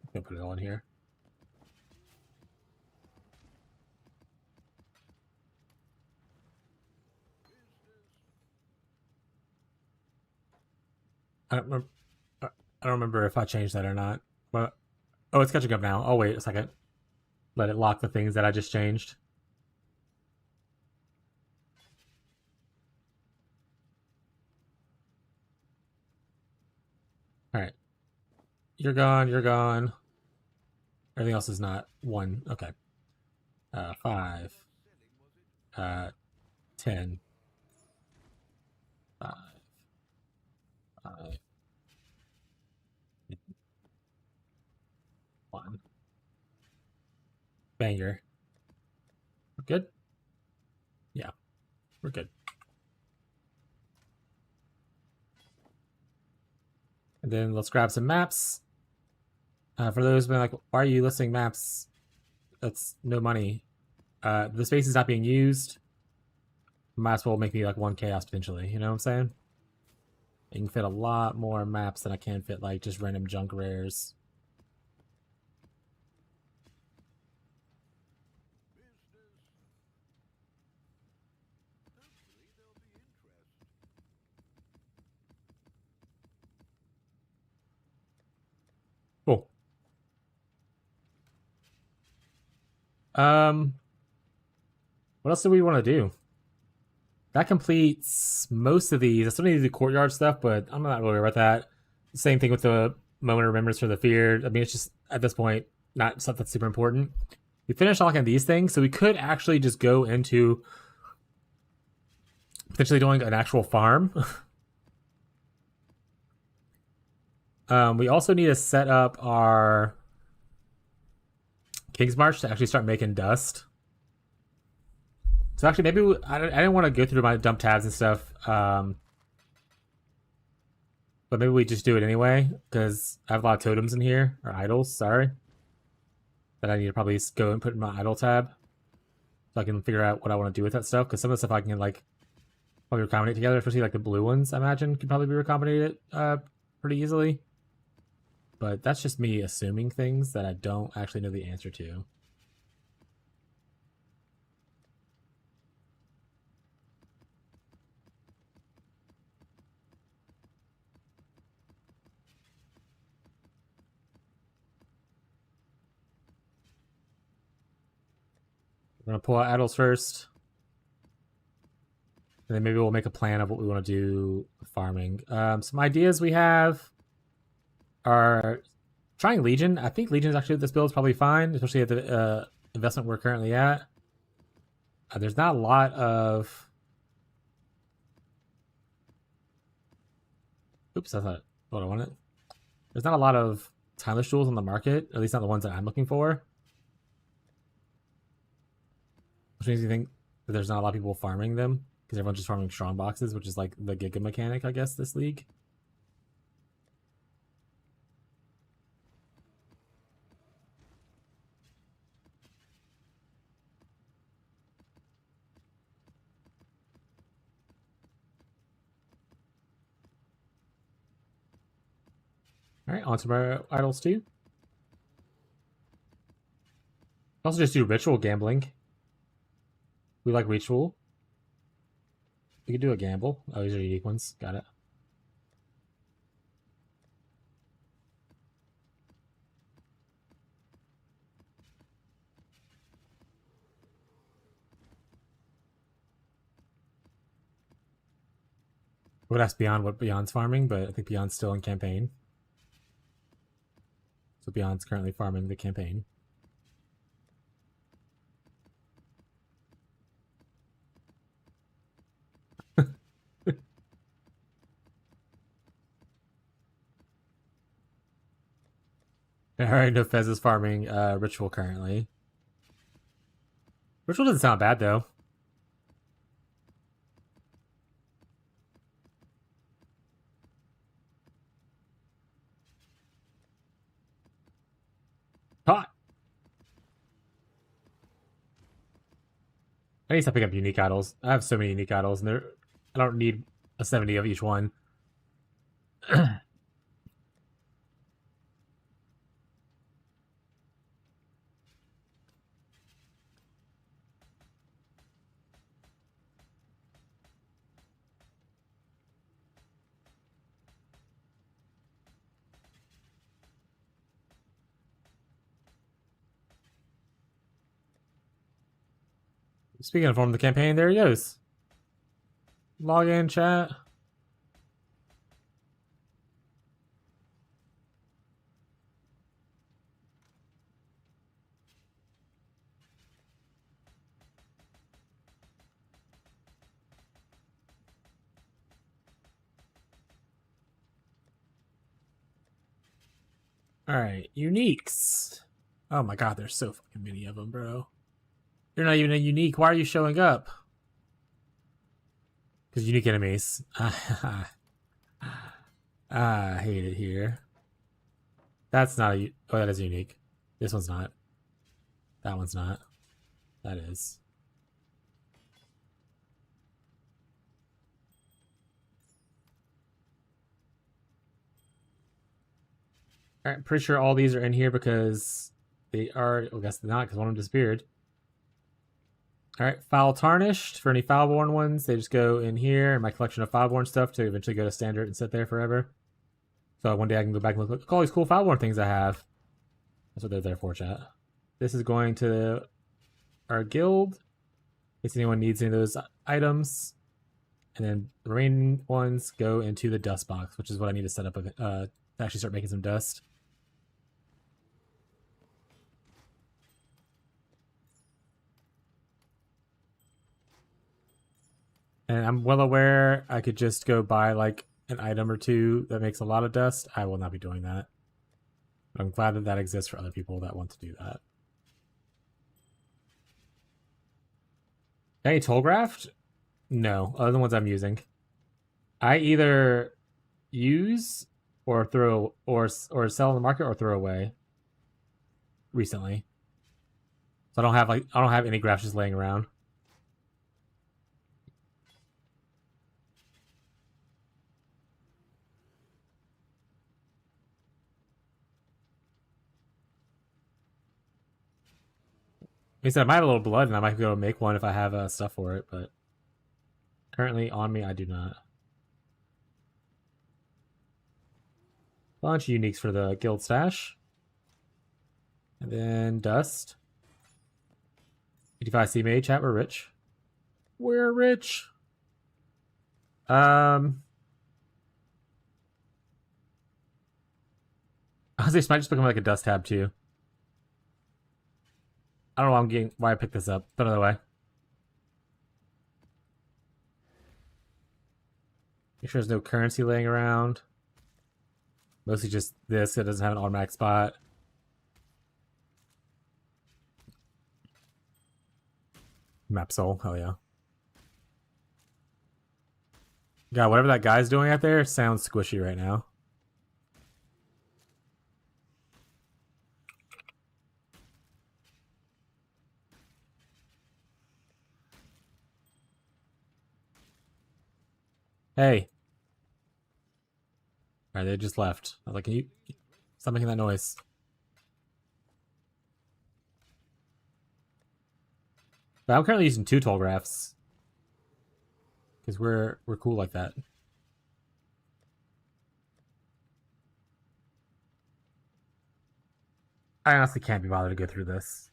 I'm gonna put it all in here. I don't remember if I changed that or not. But oh, it's catching up now. Oh, wait a second. Let it lock the things that I just changed. All right. You're gone. You're gone. Everything else is not 1. Okay. 5. 10. 5. 5. 1. Banger. We're good? Yeah, we're good. And then let's grab some maps. For those being like, why are you listing maps? That's no money. The space is not being used. Might as well make me like 1 chaos potentially, you know what I'm saying? I can fit a lot more maps than I can fit like just random junk rares. Cool. What else do we want to do? That completes most of these. I still need to do courtyard stuff, but I'm not really worried about that. Same thing with the moment of remembrance for the feared. I mean, it's just at this point not stuff that's super important. We finished unlocking these things, so we could actually just go into potentially doing an actual farm. We also need to set up our King's March to actually start making dust. So actually, maybe I didn't want to go through my dump tabs and stuff, but maybe we just do it anyway because I have a lot of totems in here or idols. Sorry, that I need to probably go and put in my idol tab so I can figure out what I want to do with that stuff. Because some of the stuff I can like probably recombinate together, especially like the blue ones. I imagine could probably be recombinated pretty easily. But that's just me assuming things that I don't actually know the answer to. We're going to pull out idols first. And then maybe we'll make a plan of what we want to do with farming. Some ideas we have are trying Legion. I think Legion is actually this build is probably fine, especially at the investment we're currently at. There's not a lot of... Oops, that's not what I wanted. There's not a lot of timeless jewels on the market, at least not the ones that I'm looking for. Which makes me think that there's not a lot of people farming them, because everyone's just farming strong boxes, which is like the Giga mechanic, I guess, this league. Alright, on to my idols too. Also just do ritual gambling. We like ritual. We could do a gamble. Oh, these are unique ones. Got it. I would ask Beyond what Beyond's farming, but I think Beyond's still in campaign. So Beyond's currently farming the campaign. Alright, no Fez is farming Ritual currently. Ritual doesn't sound bad though. Hot! I need to stop picking up unique idols. I have so many unique idols, and I don't need a 70 of each one. Speaking of forming the campaign, there he goes. Log in, chat. Alright, uniques. Oh my god, there's so fucking many of them, bro. You're not even a unique. Why are you showing up? Because unique enemies. I hate it here. That's not a... Oh, that is unique. This one's not. That one's not. That is. Alright, I'm pretty sure all these are in here because they are... I guess they're not because one of them disappeared. Alright, Foul Tarnished. For any Foulborn ones, they just go in here in my collection of Foulborn stuff to eventually go to Standard and sit there forever. So one day I can go back and look at all these cool Foulborn things I have. That's what they're there for, chat. This is going to our guild, in case anyone needs any of those items. And then the remaining ones go into the dust box, which is what I need to set up to actually start making some dust. And I'm well aware I could just go buy like an item or two that makes a lot of dust. I will not be doing that. I'm glad that that exists for other people that want to do that. Any Tollgraft? No, other than ones I'm using. I either use or throw or sell in the market or throw away recently. So I don't have any grafts just laying around. Like I said, I might have a little blood and I might go make one if I have stuff for it, but currently on me, I do not. Bunch of uniques for the guild stash. And then dust. 55 CMA chat, we're rich. We're rich. Honestly, this might just become like a dust tab too. I don't know why I picked this up, but another way. Make sure there's no currency laying around. Mostly just this, it doesn't have an automatic spot. Map soul, hell yeah. God, whatever that guy's doing out there sounds squishy right now. Hey. Alright, they just left. I was like, can you stop making that noise? But I'm currently using 2 Tollgraphs. Because we're cool like that. I honestly can't be bothered to go through this.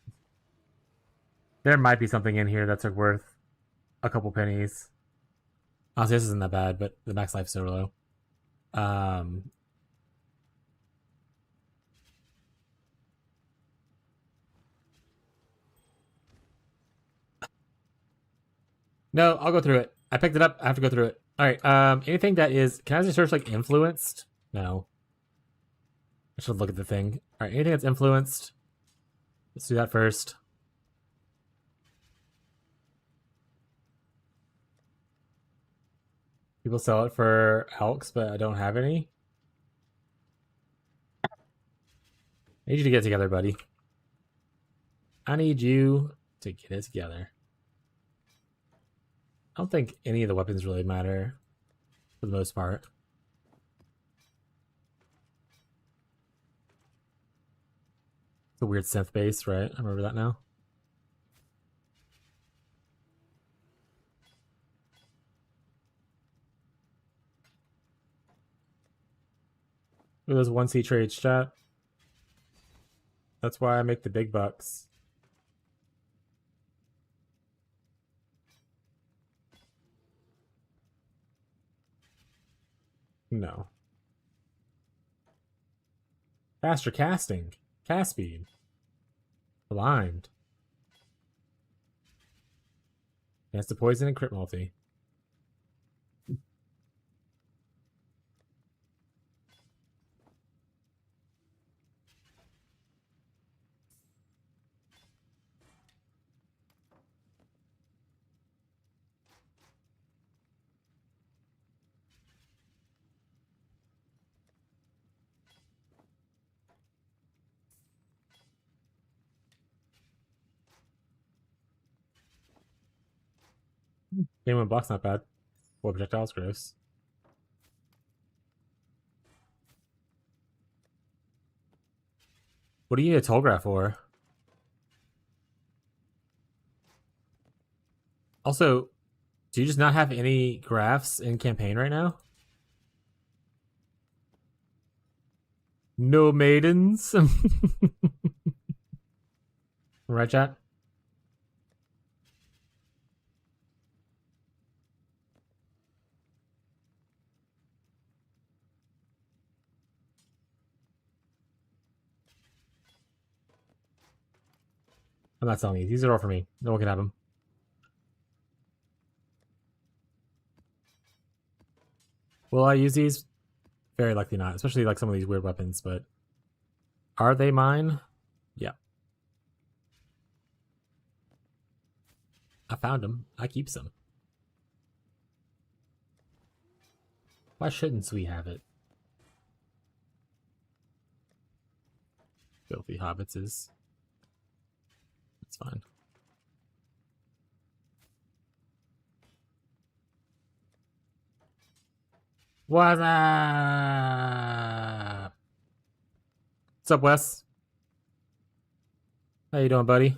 There might be something in here that's worth a couple pennies. Honestly, this isn't that bad, but the max life's so low. No, I'll go through it. I picked it up. I have to go through it. All right. Anything that is... Can I just search, like, influenced? No. I should look at the thing. All right, anything that's influenced. Let's do that first. People sell it for elks, but I don't have any. I need you to get together, buddy. I need you to get it together. I don't think any of the weapons really matter for the most part. It's a weird synth bass, right? I remember that now. Look at those 1C trades, chat. That's why I make the big bucks. No. Faster casting. Cast speed. Blind. Chance to poison and crit multi. Game 1 block's not bad. 4 projectiles, gross. What do you need a toll graph for? Also, do you just not have any graphs in campaign right now? No maidens? Right, chat? I'm not selling these. These are all for me. No one can have them. Will I use these? Very likely not, especially like some of these weird weapons, but are they mine? Yeah. I found them. I keep them. Why shouldn't we have it? Filthy hobbitses. It's fine. What's up? What's up, Wes? How you doing, buddy?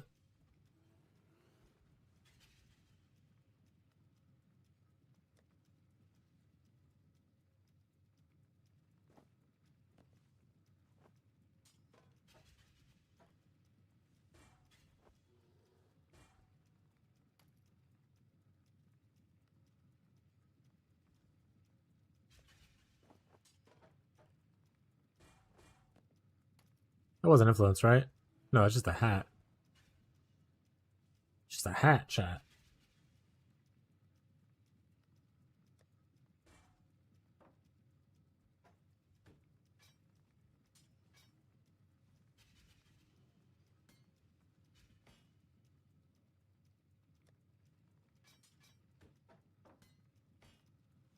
That wasn't influence, right? No, it's just a hat. Just a hat, chat.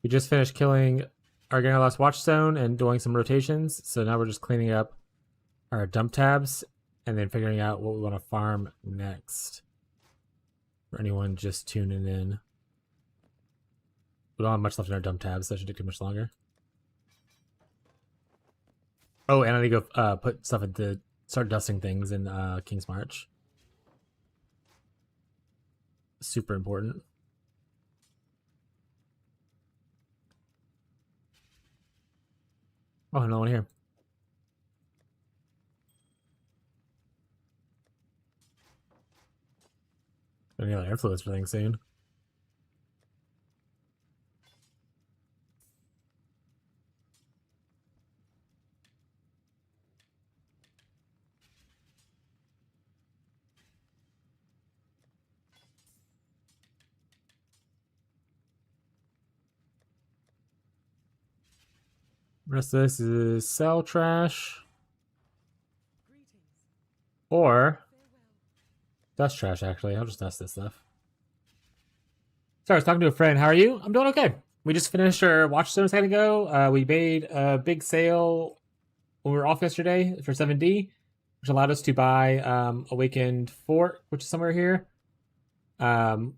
We just finished killing our Last Watchstone and doing some rotations, so now we're just cleaning up our dump tabs and then figuring out what we want to farm next. For anyone just tuning in. We don't have much left in our dump tabs, so that should take too much longer. Oh, and I need to go put stuff into start dusting things in King's March. Super important. Oh, no one here. Any other influence for things soon. Rest of this is sell trash. Or dust trash, actually. I'll just dust this stuff. Sorry, I was talking to a friend. How are you? I'm doing okay. We just finished our watchstone a second ago. We made a big sale when we were off yesterday for 7D, which allowed us to buy Awakened Fork, which is somewhere here. And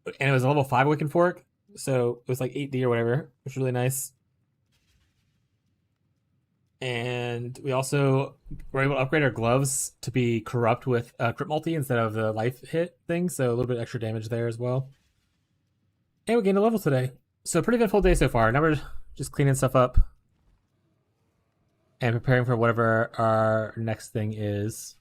it was a level 5 Awakened Fork, so it was like 8D or whatever, which was really nice. And we also were able to upgrade our gloves to be corrupt with crit multi instead of the life hit thing, so a little bit extra damage there as well. And we gained a level today. So pretty eventful day so far. Now we're just cleaning stuff up and preparing for whatever our next thing is.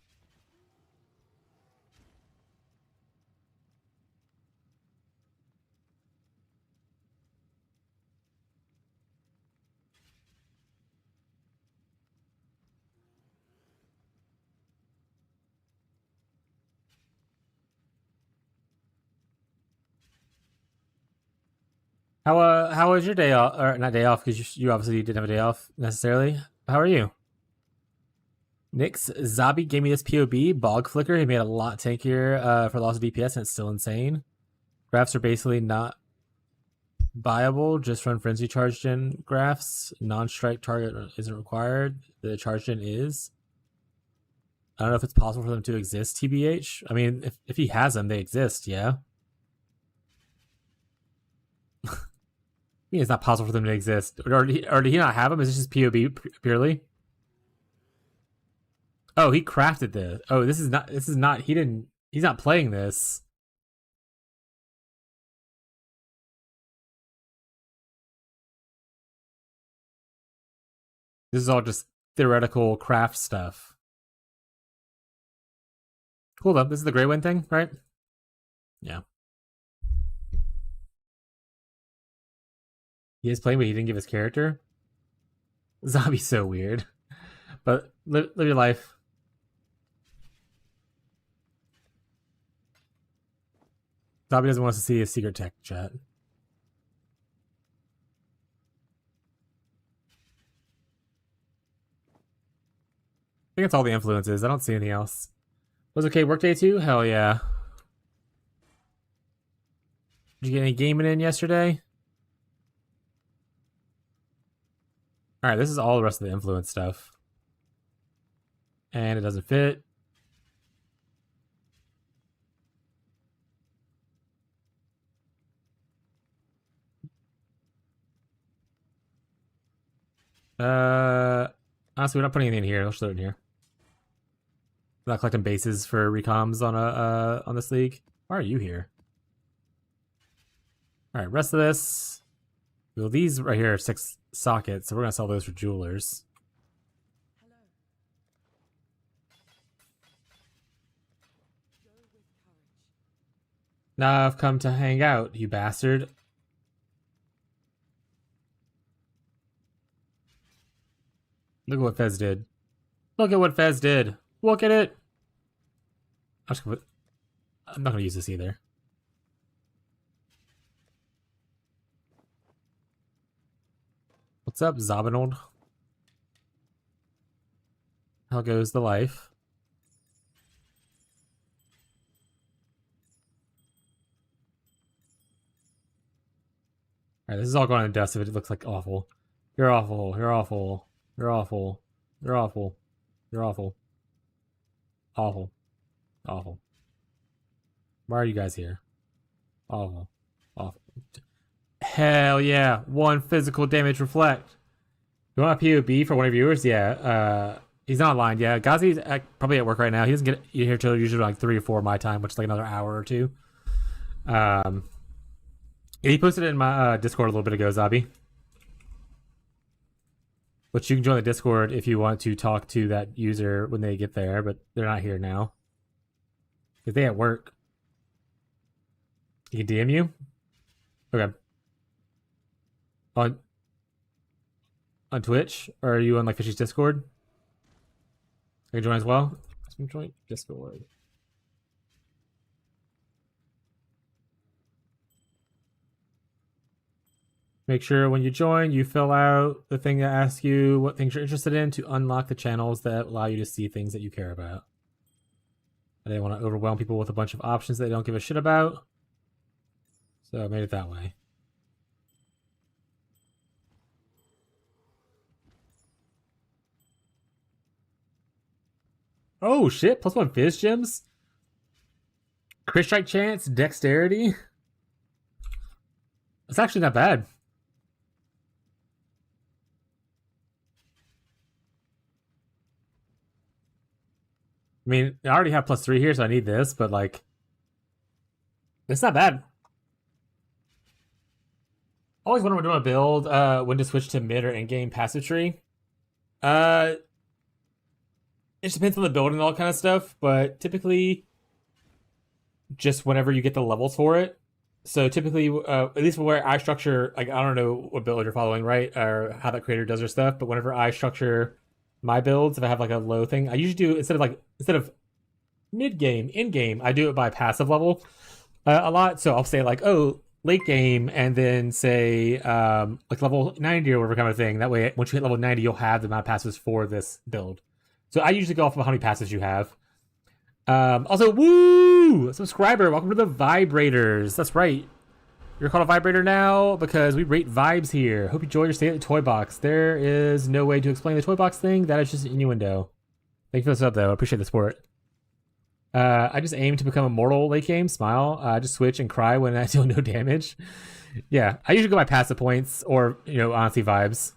How was your day off, or not day off, because you obviously didn't have a day off necessarily. How are you? Nick's Zabi gave me this POB, Bog Flicker. He made a lot tankier for loss of DPS, and it's still insane. Graphs are basically not viable. Just run Frenzy Charge Gen graphs. Non-strike target isn't required. The Charge Gen is. I don't know if it's possible for them to exist, TBH. I mean, if he has them, they exist, yeah. I mean, it's not possible for them to exist. Or did he not have them? Is this just POB purely? Oh, he crafted this. Oh, this is not, he's not playing this. This is all just theoretical craft stuff. Cool though. This is the Grey Wind thing, right? Yeah. He is playing, but he didn't give his character. Zombie's so weird. But live your life. Zombie doesn't want us to see his secret tech chat. I think it's all the influences. I don't see anything else. Was okay workday too? Hell yeah. Did you get any gaming in yesterday? Alright, this is all the rest of the influence stuff. And it doesn't fit. Honestly, we're not putting anything in here. Let's throw it in here. We're not collecting bases for recoms on this league. Why are you here? Alright, rest of this. Well, these right here are 6 sockets, so we're gonna sell those for jewelers. Now I've come to hang out, you bastard. Look at what Fez did. Look at what Fez did. Look at it. I'm not gonna use this either. What's up, Zabinold? How goes the life? Alright, this is all going in dust if it looks like awful. You're awful. You're awful. You're awful. You're awful. You're awful. Awful. Awful. Why are you guys here? Awful. Awful. Hell yeah. 1 physical damage reflect. You want a POB for one of your viewers? Yeah. He's not online. Yeah. Ghazi's probably at work right now. He doesn't get here till usually like 3 or 4 my time, which is like another hour or 2. He posted it in my Discord a little bit ago, Zabi. Which you can join the Discord if you want to talk to that user when they get there, but they're not here now. If they at work. He can DM you? Okay. On Twitch? Or are you on like Fishy's Discord? I can join as well? Join Discord. Make sure when you join, you fill out the thing that asks you what things you're interested in to unlock the channels that allow you to see things that you care about. I didn't want to overwhelm people with a bunch of options they don't give a shit about. So I made it that way. Oh shit, +1 Fizz Gems? Crit Strike chance, Dexterity? That's actually not bad. I mean, I already have +3 here, so I need this, but like... It's not bad. Always wonder when doing a build, when to switch to mid or in-game passive tree. It just depends on the build and all kind of stuff, but typically just whenever you get the levels for it. So typically, at least where I structure, like, I don't know what build you're following, right? Or how that creator does their stuff, but whenever I structure my builds, if I have like a low thing, I usually do, instead of mid-game, in-game, I do it by passive level a lot. So I'll say like, oh, late game, and then say like level 90 or whatever kind of thing. That way, once you hit level 90, you'll have the amount of passives for this build. So I usually go off of how many passives you have. Also, woo! Subscriber, welcome to the Vibrators. That's right. You're called a Vibrator now because we rate vibes here. Hope you enjoy your stay at the Toy Box. There is no way to explain the Toy Box thing. That is just an innuendo. Thank you for the sub, though. I appreciate the support. I just aim to become immortal late game. Smile. Just switch and cry when I deal no damage. Yeah, I usually go by passive points or, honestly, vibes.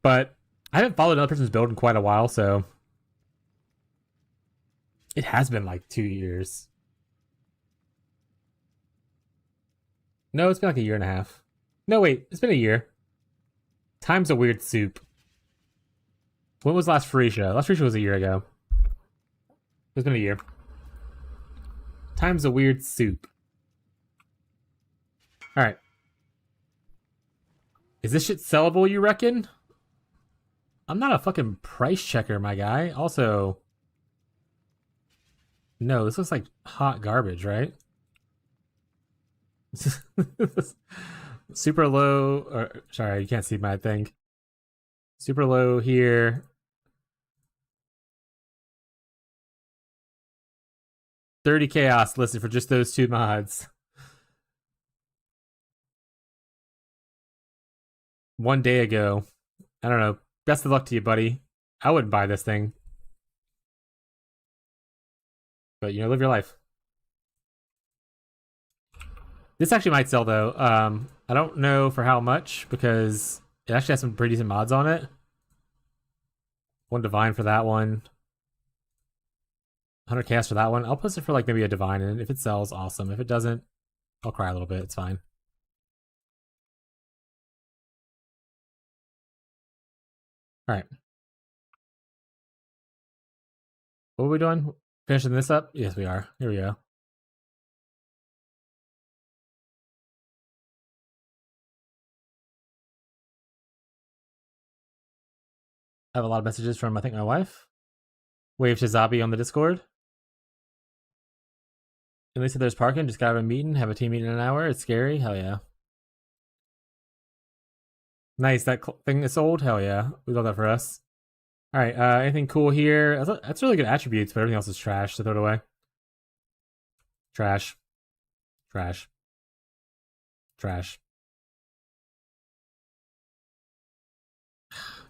But I haven't followed another person's build in quite a while, so... It has been like 2 years. No, it's been like a year and a half. No, wait, it's been a year. Time's a weird soup. When was last free show? Last free show was a year ago. It's been a year. Time's a weird soup. Alright. Is this shit sellable, you reckon? I'm not a fucking price checker, my guy. Also... No, this looks like hot garbage, right? Super low, or sorry, you can't see my thing. Super low here. $30 chaos listed for just those 2 mods. 1 day ago. I don't know. Best of luck to you, buddy. I wouldn't buy this thing. But, live your life. This actually might sell, though. I don't know for how much, because it actually has some pretty decent mods on it. 1 Divine for that one. 100 chaos for that one. I'll post it for, like, maybe a Divine, and if it sells, awesome. If it doesn't, I'll cry a little bit. It's fine. Alright. What are we doing? Finishing this up? Yes, we are. Here we go. I have a lot of messages from, I think, my wife. Wave to Zabi on the Discord. At least if there's parking, just got a meeting, have a team meeting in an hour. It's scary. Hell yeah. Nice. That thing is sold. Hell yeah. We love that for us. All right. Anything cool here? That's really good attributes, but everything else is trash, so throw it away. Trash. Trash. Trash.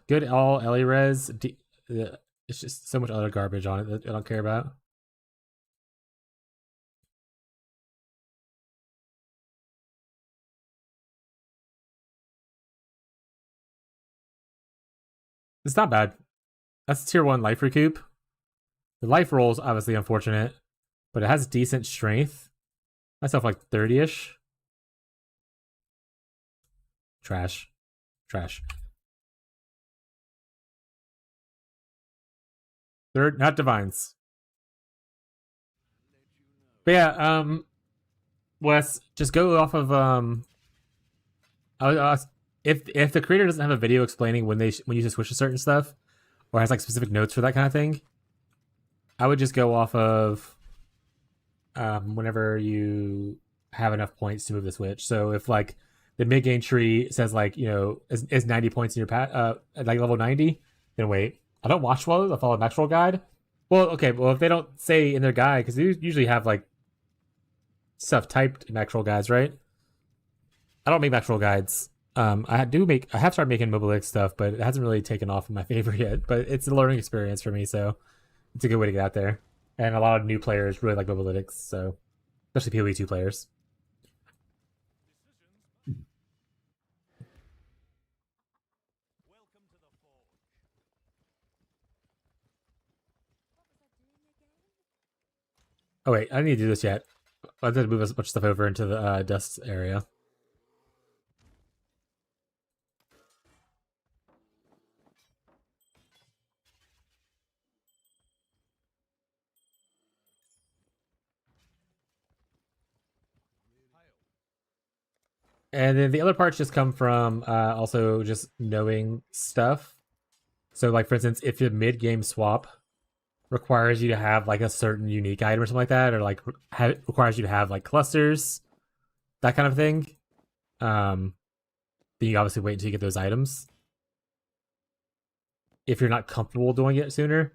Good all Ellie res. It's just so much other garbage on it that I don't care about. It's not bad. That's tier 1 life recoup. The life roll is obviously unfortunate, but it has decent strength. Myself like 30-ish. Trash. Trash. Third, not divines. But yeah, Wes, just go off of if the creator doesn't have a video explaining when you just switch to certain stuff, or has like specific notes for that kind of thing, I would just go off of whenever you have enough points to move the switch. So if like the mid game tree says like is 90 points in your at like level 90, then wait. I don't watch flows. I follow Max Roll Guide. Well, okay, well if they don't say in their guide, because they usually have like stuff typed in actual guides, right? I don't make actual guides. I have started making Mobilix stuff, but it hasn't really taken off in my favor yet. But it's a learning experience for me, so it's a good way to get out there. And a lot of new players really like Mobilytics, so especially PoE2 players. Oh wait, I don't need to do this yet. I have to move a bunch of stuff over into the dust area. And then the other parts just come from also just knowing stuff. So, like for instance, if your mid-game swap requires you to have like a certain unique item or something like that, or like requires you to have like clusters, that kind of thing, then you obviously wait until you get those items. If you're not comfortable doing it sooner,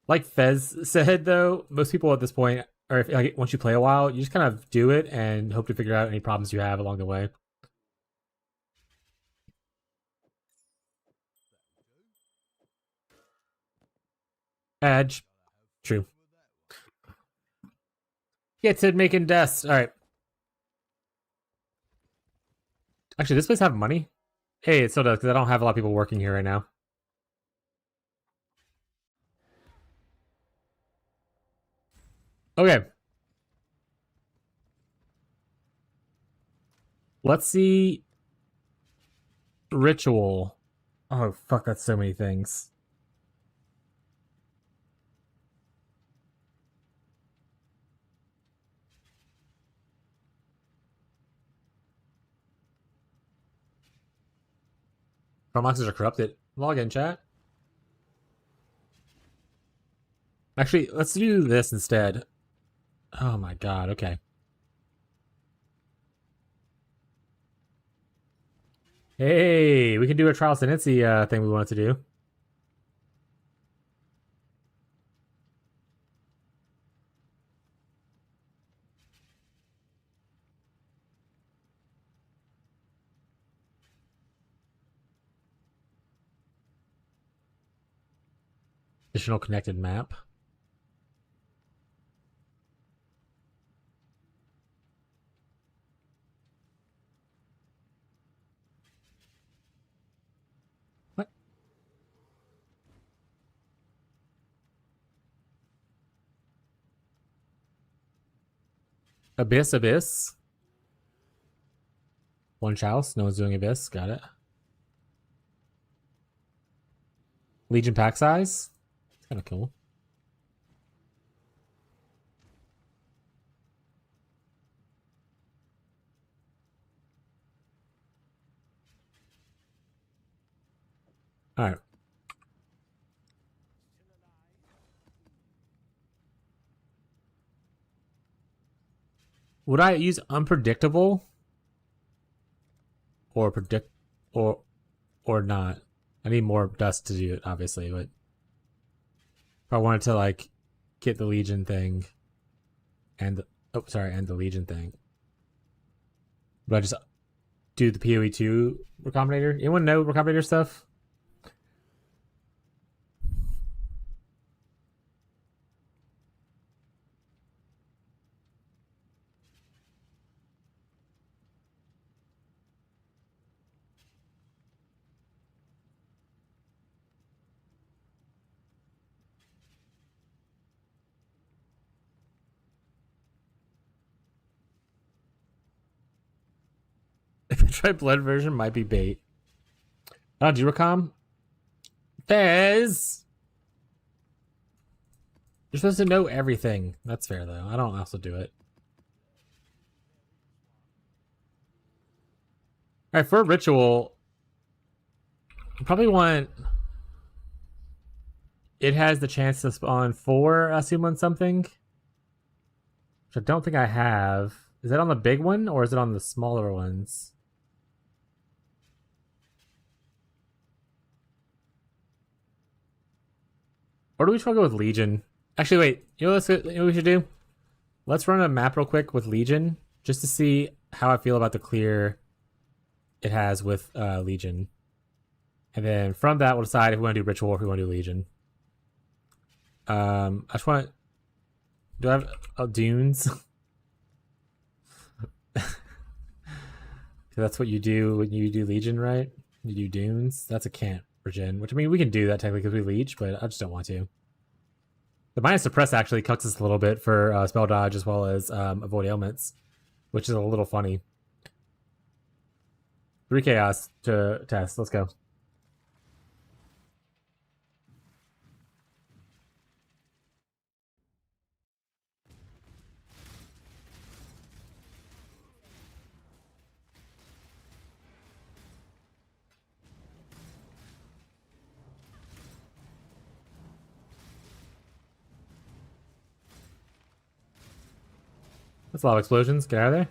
like Fez said, though, most people at this point, or if, like once you play a while, you just kind of do it and hope to figure out any problems you have along the way. Edge. True. Get to making dust. All right. Actually, this place have money? Hey, it still does, because I don't have a lot of people working here right now. Okay. Let's see. Ritual. Oh, fuck, that's so many things. Promoxes are corrupted. Log in, chat. Actually, let's do this instead. Oh my god, okay. Hey, we can do a trial tendency thing we wanted to do. Additional connected map. What? Abyss. Lunch house. No one's doing Abyss. Got it. Legion pack size. It's kind of cool. All right. Would I use unpredictable or predict or not? I need more dust to do it, obviously, but if I wanted to like get the Legion thing and and the Legion thing. But I just do the PoE2 Recombinator? Anyone know Recombinator stuff? If I try blood version, might be bait. Oh, Duracom? Fez! You're supposed to know everything. That's fair, though. I don't also do it. Alright, for a ritual, you probably want... It has the chance to spawn 4 Asumon something. Which I don't think I have. Is that on the big one, or is it on the smaller ones? Or do we try to go with Legion Actually, wait. You know, you know what we should do? Let's run a map real quick with Legion just to see how I feel about the clear it has with Legion. And then from that, we'll decide if we want to do Ritual or if we want to do Legion. I just want... Do I have dunes? That's what you do when you do Legion, right? You do dunes. That's a can't regen, which I mean we can do that technically because we leech, but I just don't want to. The minus suppress actually cuts us a little bit for spell dodge as well as avoid ailments, which is a little funny. 3 chaos to test. Let's go. That's a lot of explosions. Get out of there.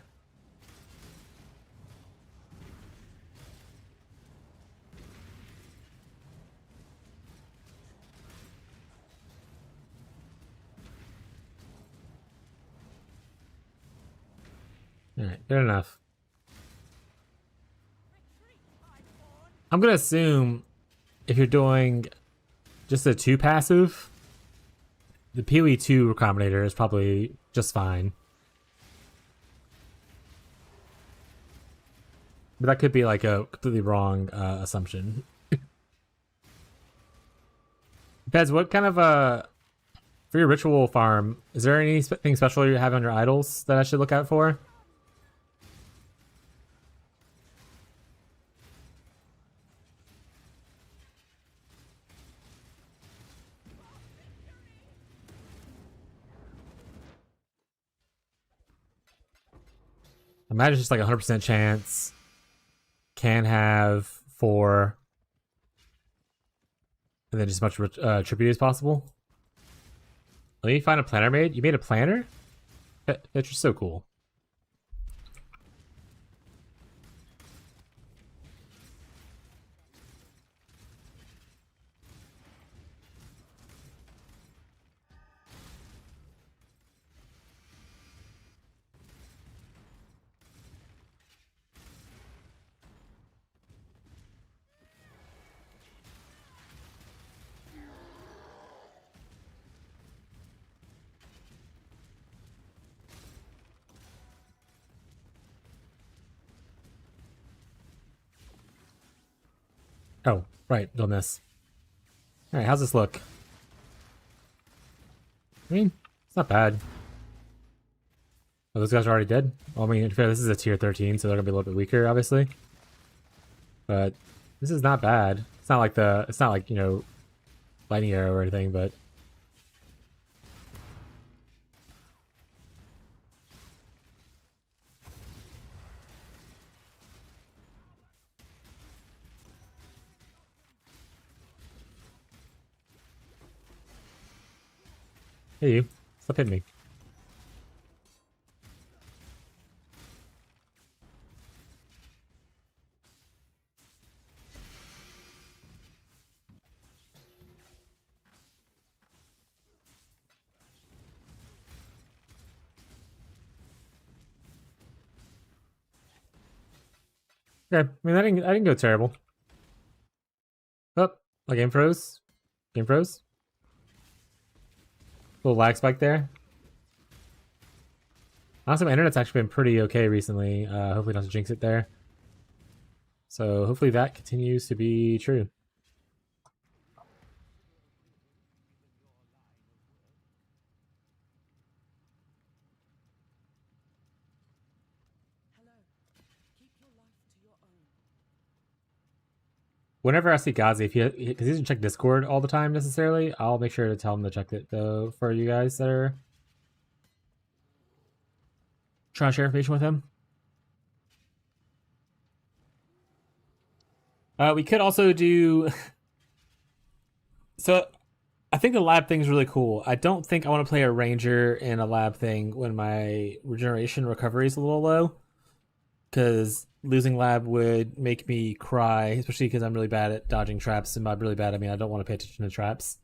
Alright, good enough. I'm gonna assume if you're doing just a 2 passive, the PoE 2 Recombinator is probably just fine. But that could be like a completely wrong assumption. Pez, what kind of for your ritual farm, is there anything special you have on your idols that I should look out for? Imagine just like 100% chance. Can have 4. And then just as much tribute as possible. Let me find a planner made. You made a planner? That's just so cool. Oh, right, don't miss. Alright, how's this look? I mean, it's not bad. Oh, those guys are already dead? Well, I mean, this is a tier 13, so they're gonna be a little bit weaker, obviously. But this is not bad. It's not like, you know, lightning arrow or anything, but hey you, stop hitting me. Okay, I mean, I didn't go terrible. Oh, my game froze. Game froze. Little lag spike there. Honestly, my internet's actually been pretty okay recently. Hopefully not to jinx it there. So hopefully that continues to be true. Whenever I see Gazi, because he doesn't check Discord all the time necessarily, I'll make sure to tell him to check it though for you guys that are trying to share information with him. We could also do. So, I think the lab thing is really cool. I don't think I want to play a ranger in a lab thing when my regeneration recovery is a little low, because losing lab would make me cry, especially because I'm really bad at dodging traps. And by really bad, I mean I don't want to pay attention to traps.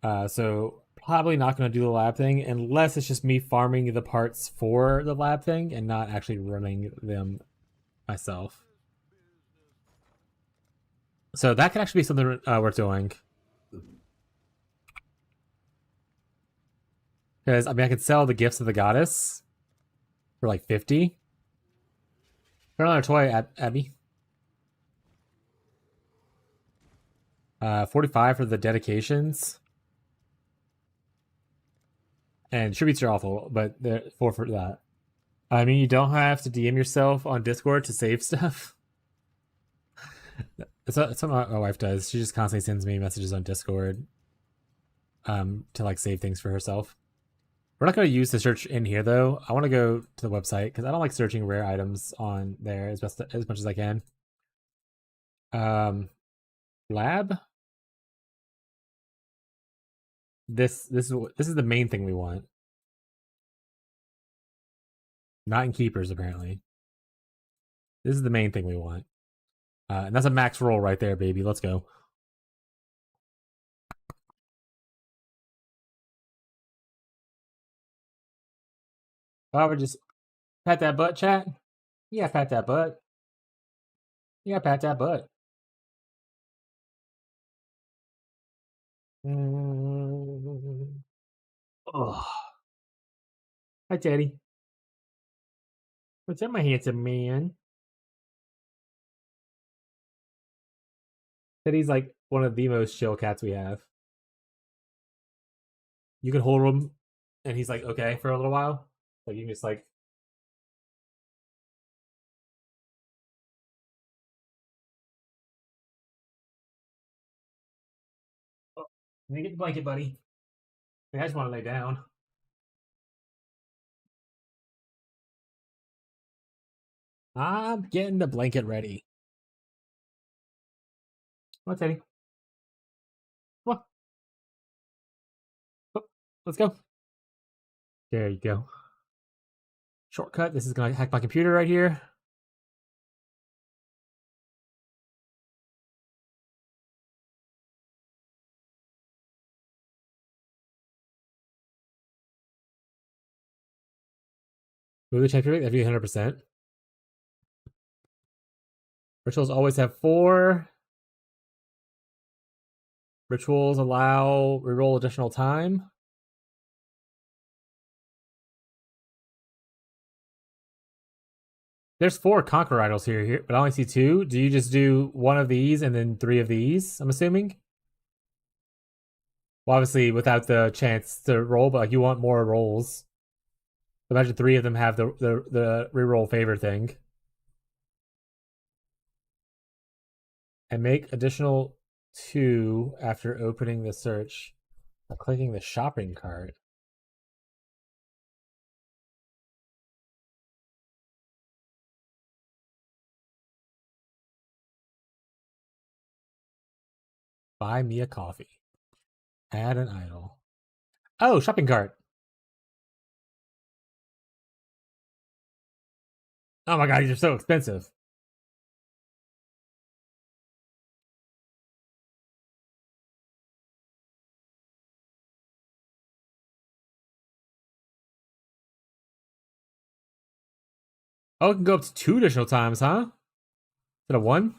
So probably not going to do the lab thing unless it's just me farming the parts for the lab thing and not actually running them myself. So that could actually be something worth doing. Because, I mean, I could sell the gifts of the goddess for like 50. Put another toy, Abby. 45 for the dedications. And tributes are awful, but they're 4 for that. I mean, you don't have to DM yourself on Discord to save stuff. It's something my wife does. She just constantly sends me messages on Discord to like save things for herself. We're not going to use the search in here though. I want to go to the website because I don't like searching rare items on there as much as I can. Lab. This is the main thing we want. Not in keepers apparently. This is the main thing we want. And that's a max roll right there, baby. Let's go. Oh, we're just pat that butt, chat. Yeah, pat that butt. Yeah, pat that butt. Oh. Hi, Teddy. What's up, my handsome man? Teddy's like one of the most chill cats we have. You can hold him, and he's like okay for a little while. Like you can just like. Oh, let me get the blanket, buddy. I just want to lay down. I'm getting the blanket ready. Come on, Teddy. Come on. Oh, let's go. There you go. Shortcut. This is going to hack my computer right here. Move the champion rate every 100%. Rituals always have 4. Rituals allow reroll additional time. There's 4 Conqueror idols here, but I only see 2. Do you just do 1 of these and then 3 of these, I'm assuming? Well, obviously without the chance to roll, but like you want more rolls. Imagine 3 of them have the reroll favor thing. And make additional 2 after opening the search by clicking the shopping cart. Buy me a coffee. Add an idol. Oh, shopping cart. Oh my god, these are so expensive. Oh, it can go up to 2 additional times, huh? Instead of 1?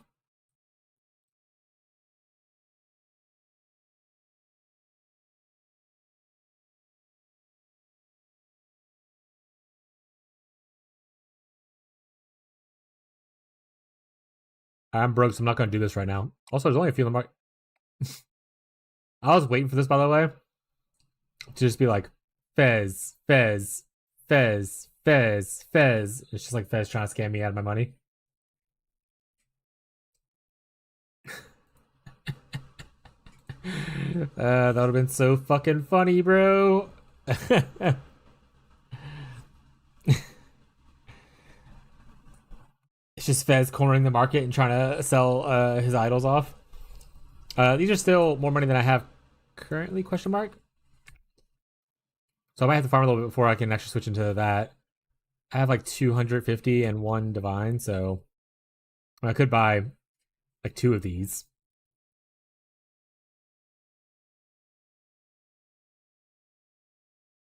I'm broke, so I'm not going to do this right now. Also, there's only a few in the market. I was waiting for this, by the way, to just be like, Fez, Fez, Fez, Fez, Fez. It's just like Fez trying to scam me out of my money. That would have been so fucking funny, bro. It's just Fez cornering the market and trying to sell his idols off. These are still more money than I have currently, question mark. So I might have to farm a little bit before I can actually switch into that. I have like 250 and 1 divine, so I could buy like 2 of these.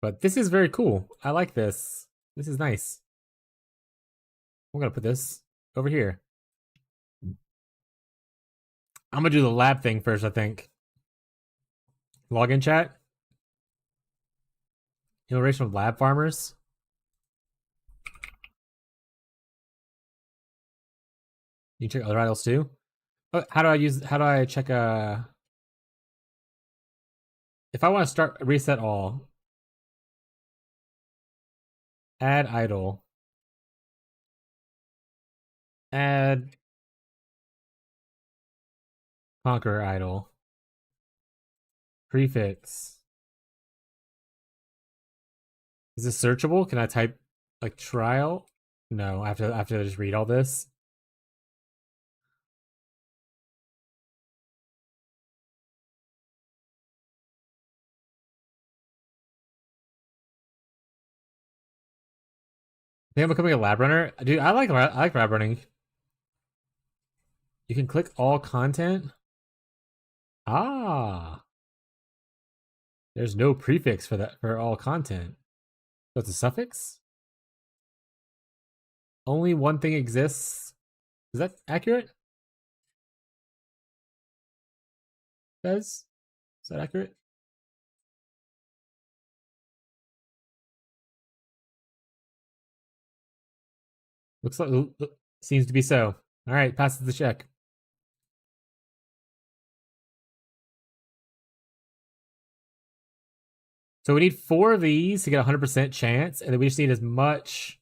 But this is very cool. I like this. This is nice. I'm gonna put this over here. I'm gonna do the lab thing first, I think. Login chat. Innovation of lab farmers. You can check other idols too. Oh, how do I check if I want to start reset all, add idol, add conqueror idol, prefix. Is this searchable? Can I type like trial? No, I have to just read all this. I think I'm becoming a lab runner. Dude, I like lab running. You can click all content. Ah. There's no prefix for that for all content. So it's a suffix? Only one thing exists. Is that accurate? Says? Is that accurate? Looks like seems to be so. All right, passes the check. So we need 4 of these to get 100% chance, and then we just need as much.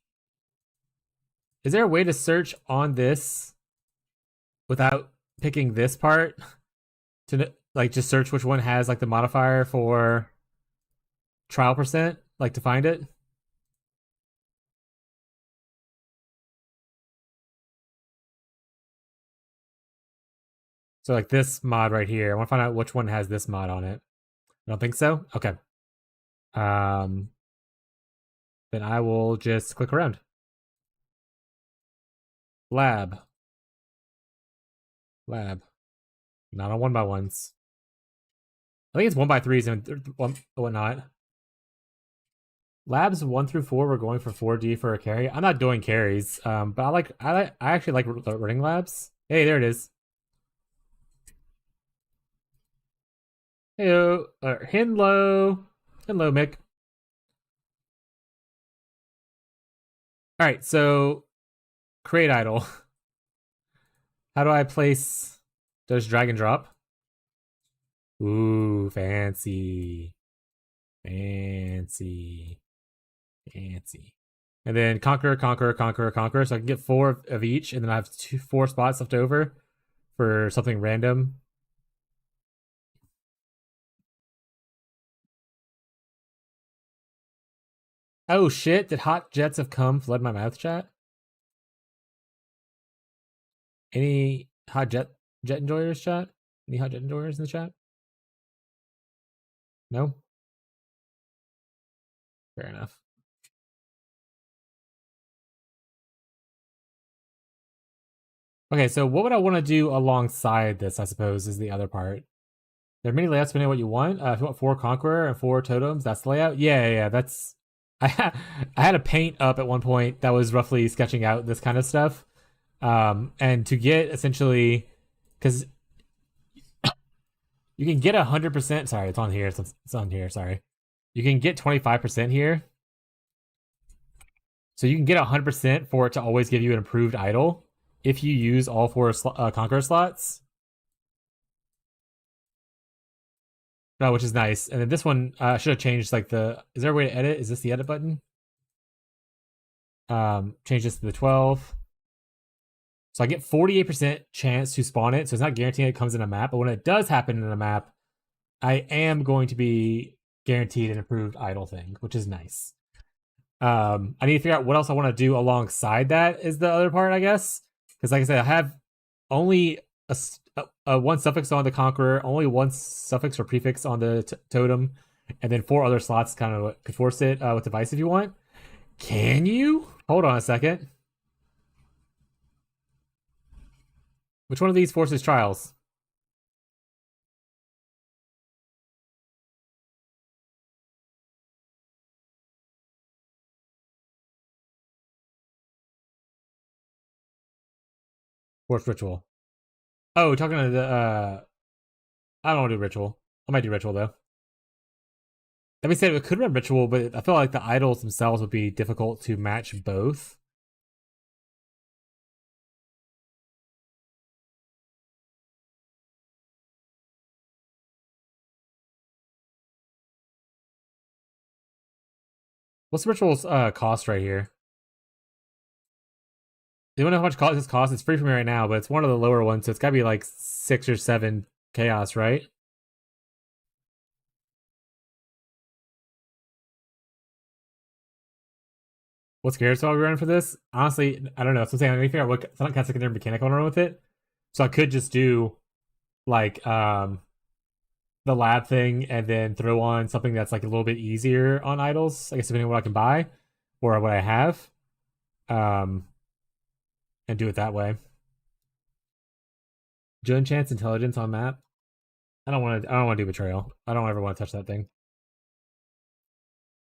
Is there a way to search on this without picking this part? To like just search which one has like the modifier for trial percent, like to find it? So like this mod right here, I want to find out which one has this mod on it. I don't think so. Okay. Then I will just click around. Lab. Not on 1x1s. I think it's 1x3s and whatnot. Labs 1 through 4, we're going for 4D for a carry. I'm not doing carries, but I actually like running labs. Hey, there it is. Heyo, hello, Mick. All right, so create idol. How do I place? Does drag and drop? Ooh, fancy. And then conquer. So I can get 4 of each, and then I have 4 spots left over for something random. Oh shit, did hot jets have come flood my mouth chat? Any hot jet enjoyers chat? Any hot jet enjoyers in the chat? No? Fair enough. Okay, so what would I want to do alongside this, I suppose, is the other part. There are many layouts depending on what you want. If you want 4 Conqueror and 4 Totems, that's the layout. Yeah, that's... I had a paint up at one point that was roughly sketching out this kind of stuff. And to get essentially... Because you can get 100%... Sorry, it's on here. It's on here, sorry. You can get 25% here. So you can get 100% for it to always give you an improved idol if you use all 4 Conqueror slots. No, which is nice. And then this one should have changed like the... Is there a way to edit? Is this the edit button? Change this to the 12. So I get 48% chance to spawn it. So it's not guaranteeing it comes in a map. But when it does happen in a map, I am going to be guaranteed an improved idol thing, which is nice. I need to figure out what else I want to do alongside that is the other part, I guess. Because like I said, I have only a 1 suffix on the Conqueror, only 1 suffix or prefix on the Totem, and then 4 other slots kind of could force it with device if you want. Can you? Hold on a second. Which one of these forces trials? Force ritual. Oh, talking to the I don't want to do ritual. I might do ritual though. Let me say it could run ritual, but I feel like the idols themselves would be difficult to match both. What's the ritual's cost right here? You don't know how much this costs? It's free for me right now, but it's one of the lower ones, so it's gotta be like 6 or 7 chaos, right? What's Carousel we running for this? Honestly, I don't know. So I'm saying I need to figure out what kind of secondary mechanic I want to run with it. So I could just do like the lab thing and then throw on something that's like a little bit easier on idols, I guess depending on what I can buy or what I have. Um and do it that way. Joan Chance intelligence on map. I don't want to do betrayal. I don't ever want to touch that thing.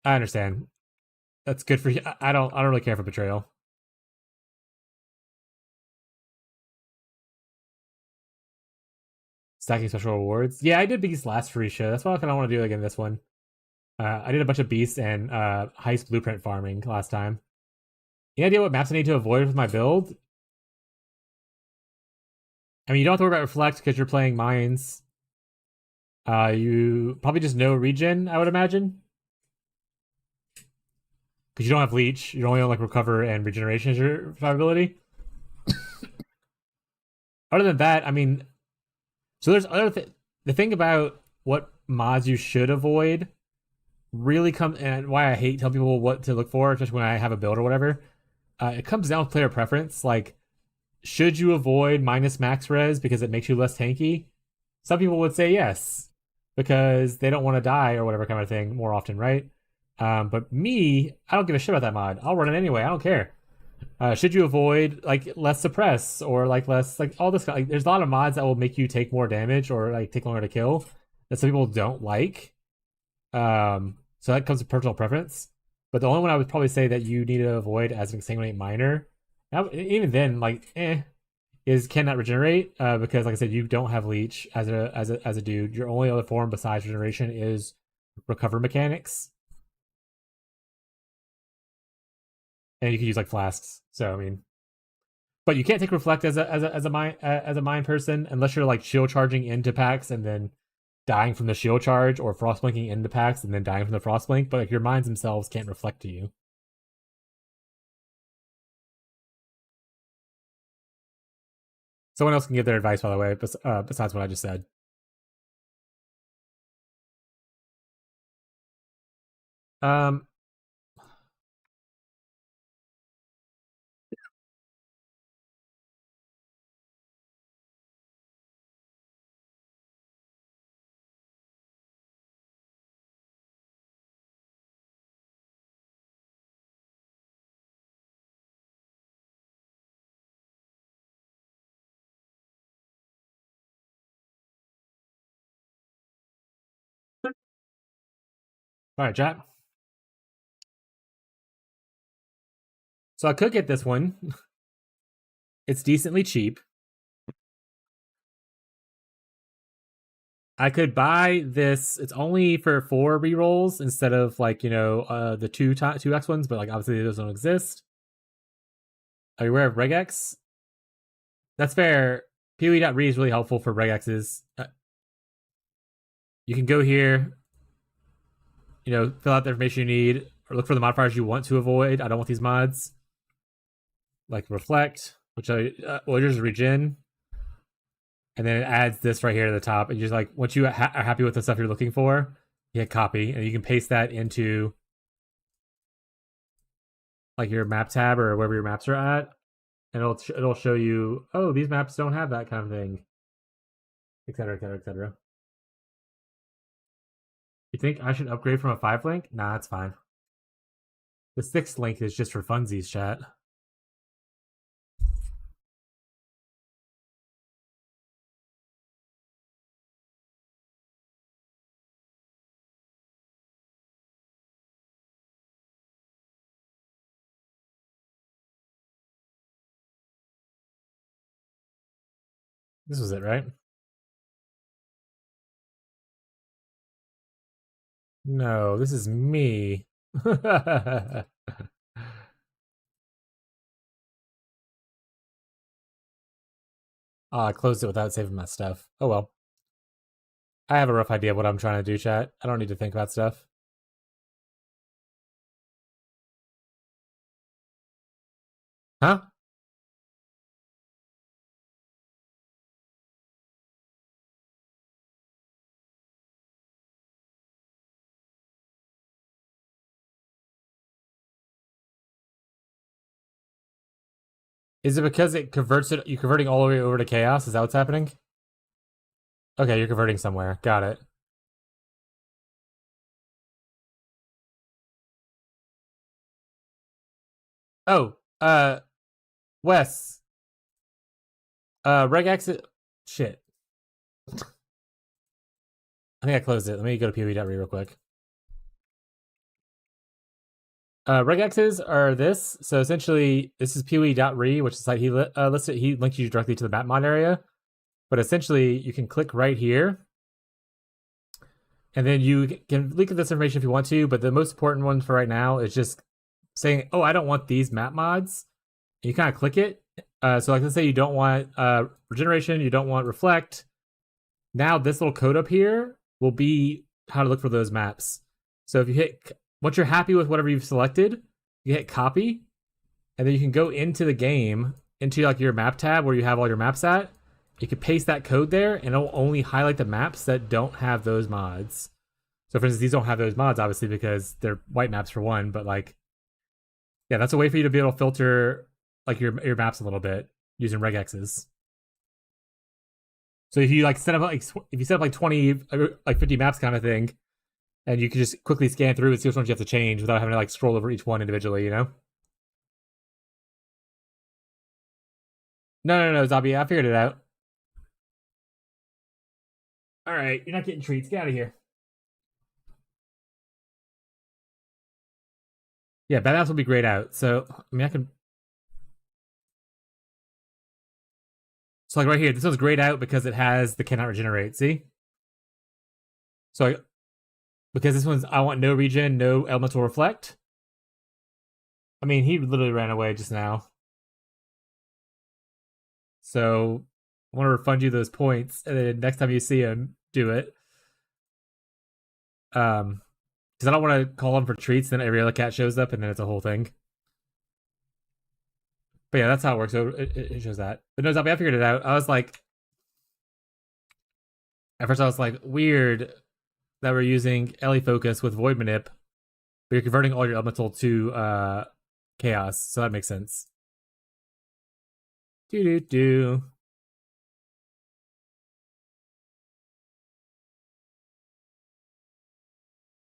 I understand. That's good for you. I don't really care for betrayal. Stacking special rewards. Yeah, I did Beast last free show. That's what I kind of want to do again this one. I did a bunch of Beasts and Heist Blueprint farming last time. Any idea what maps I need to avoid with my build? I mean, you don't have to worry about Reflect because you're playing Mines. You probably just know Regen, I would imagine. Because you don't have Leech. You only own like Recover and Regeneration as your survivability. Other than that, I mean, so there's the thing about what mods you should avoid really come and why I hate telling people what to look for, especially when I have a build or whatever. It comes down to player preference. Like, should you avoid minus max res because it makes you less tanky? Some people would say yes because they don't want to die or whatever kind of thing more often, right? But me, I don't give a shit about that mod. I'll run it anyway. I don't care. Should you avoid like less suppress or like less like all this? Like, there's a lot of mods that will make you take more damage or like take longer to kill that some people don't like. So that comes to personal preference. But the only one I would probably say that you need to avoid as an exsanguinate miner, even then, like, is cannot regenerate. Because like I said, you don't have leech as a dude. Your only other form besides regeneration is recover mechanics, and you can use like flasks. So I mean, but you can't take reflect as a mine person unless you're like shield charging into packs and then dying from the shield charge, or frost blinking into packs and then dying from the frost blink. But like your mines themselves can't reflect to you. Someone else can give their advice, by the way, besides what I just said. Um, all right, chat. So I could get this one. It's decently cheap. I could buy this. It's only for 4 rerolls instead of like the two X ones, but like obviously those don't exist. Are you aware of regex? That's fair. PoE.re is really helpful for regexes. You can go here, fill out the information you need, or look for the modifiers you want to avoid. I don't want these mods, like reflect, which well, just regen, and then it adds this right here to the top. And just like once you are happy with the stuff you're looking for, you hit copy, and you can paste that into like your map tab or wherever your maps are at, and it'll show you, oh, these maps don't have that kind of thing, etc., etc., etc. You think I should upgrade from a 5 link? Nah, it's fine. The 6th link is just for funsies, chat. This was it, right? No, this is me. I closed it without saving my stuff. Oh well. I have a rough idea of what I'm trying to do, chat. I don't need to think about stuff. Huh? Is it because it converts it? You're converting all the way over to chaos? Is that what's happening? Okay, you're converting somewhere. Got it. Oh, Wes. Regex. Shit. I think I closed it. Let me go to POE.re real quick. Regexes are this. So essentially, this is POE.re, which is like he listed. He linked you directly to the map mod area. But essentially, you can click right here, and then you can link this information if you want to. But the most important one for right now is just saying, "Oh, I don't want these map mods." And you kind of click it. So, like, let's say you don't want regeneration, you don't want reflect. Now, this little code up here will be how to look for those maps. So, if you hit once you're happy with whatever you've selected, you hit copy, and then you can go into the game into like your map tab where you have all your maps at. You can paste that code there, and it'll only highlight the maps that don't have those mods. So, for instance, these don't have those mods, obviously, because they're white maps for one. But like, yeah, that's a way for you to be able to filter like your maps a little bit using regexes. So if you like set up like if you set up like 20 like 50 maps kind of thing, and you can just quickly scan through and see which ones you have to change without having to like scroll over each one individually, you know? No, Zombie, I figured it out. All right, you're not getting treats. Get out of here. Yeah, badass will be grayed out. So I mean, I can. So like right here, this one's grayed out because it has the cannot regenerate. See? So because this one's I want no regen, no elemental reflect. I mean, he literally ran away just now. So I want to refund you those points, and then next time you see him, do it. Because I don't want to call him for treats, then every other cat shows up, and then it's a whole thing. But yeah, that's how it works. So it shows that. But no, Zombie, I figured it out. I was like, at first I was like, weird that we're using Ellie Focus with Void Manip, but you're converting all your elemental to chaos, so that makes sense. Do.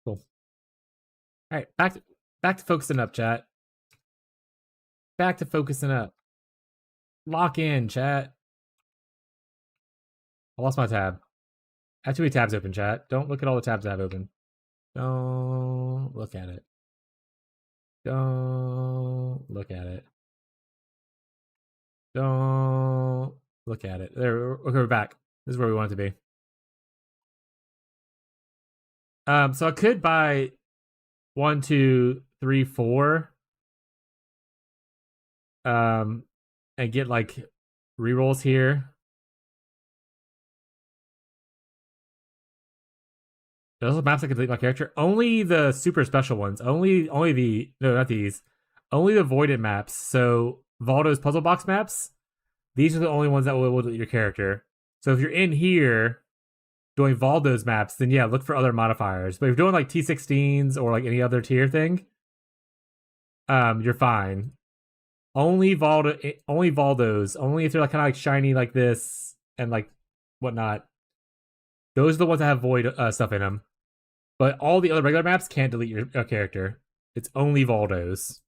Cool. All right, back to focusing up, chat. Back to focusing up. Lock in, chat. I lost my tab. I have too many tabs open, chat. Don't look at all the tabs I have open. Don't look at it. Don't look at it. Don't look at it. There, okay, we're back. This is where we want it to be. So I could buy 1, 2, 3, 4. And get like rerolls here. Those are maps that can delete my character. Only the super special ones. Only the no, not these. Only the voided maps. So Valdo's puzzle box maps. These are the only ones that will delete your character. So if you're in here doing Valdo's maps, then yeah, look for other modifiers. But if you're doing like T16s or like any other tier thing, you're fine. Only Valdo's. Only if they're like kind of like shiny like this and like whatnot. Those are the ones that have void stuff in them. But all the other regular maps can't delete your character. It's only Valdo's.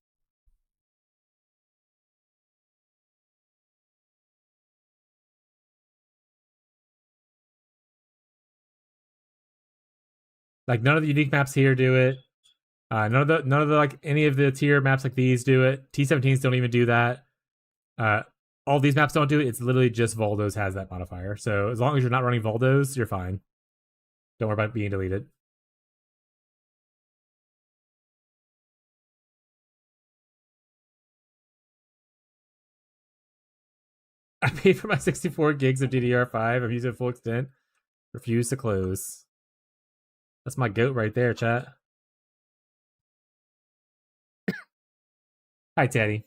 Like none of the unique maps here do it. None of the like any of the tier maps like these do it. T17s don't even do that. all these maps don't do it. It's literally just Voldos has that modifier. So as long as you're not running Voldos, you're fine. Don't worry about being deleted. I paid for my 64 gigs of DDR5. I've used it full extent. Refuse to close. That's my goat right there, chat. Hi, Teddy.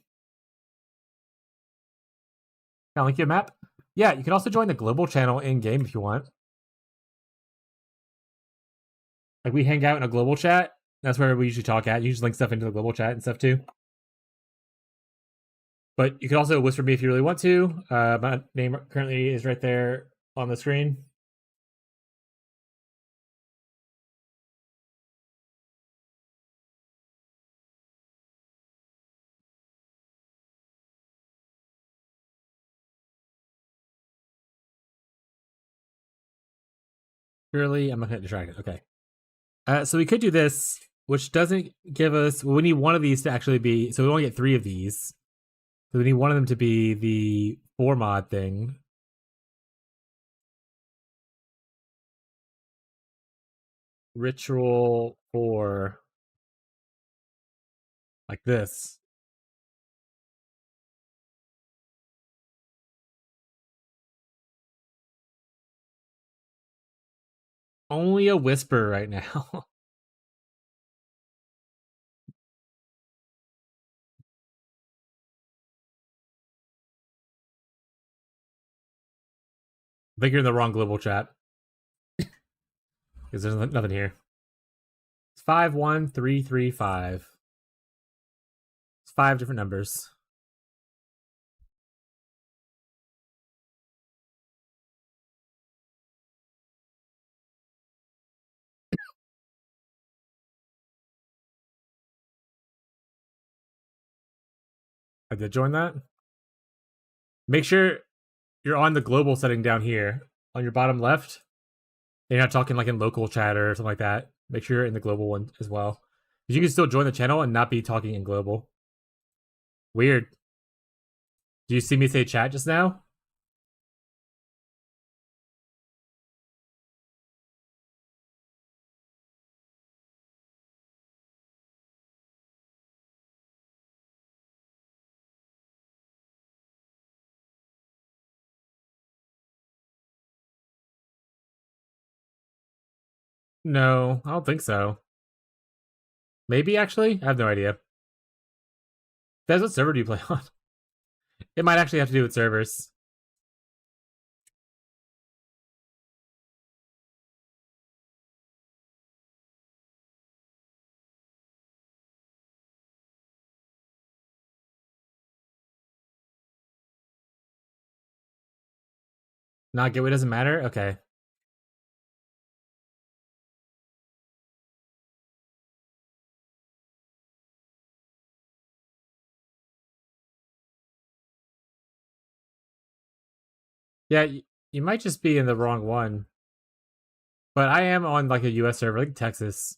Can I link you a map? Yeah, you can also join the global channel in-game if you want. Like, we hang out in a global chat. That's where we usually talk at. You just link stuff into the global chat and stuff, too. But you can also whisper me if you really want to. My name currently is right there on the screen. Surely, I'm not going to distract it. Okay. So we could do this, which doesn't give us... Well, we need one of these to actually be... So we only get 3 of these. So we need one of them to be the 4 mod thing. Ritual 4. Like this. Only a whisper right now. I think you're in the wrong global chat. Because there's nothing here. It's 51335. It's 5 different numbers. I did join that. Make sure you're on the global setting down here on your bottom left. You're not talking like in local chat or something like that. Make sure you're in the global one as well. Because you can still join the channel and not be talking in global. Weird. Do you see me say chat just now? No, I don't think so. Maybe actually? I have no idea. That's what server do you play on? It might actually have to do with servers. Not gateway doesn't matter? Okay. Yeah, you might just be in the wrong one. But I am on like a US server, like Texas.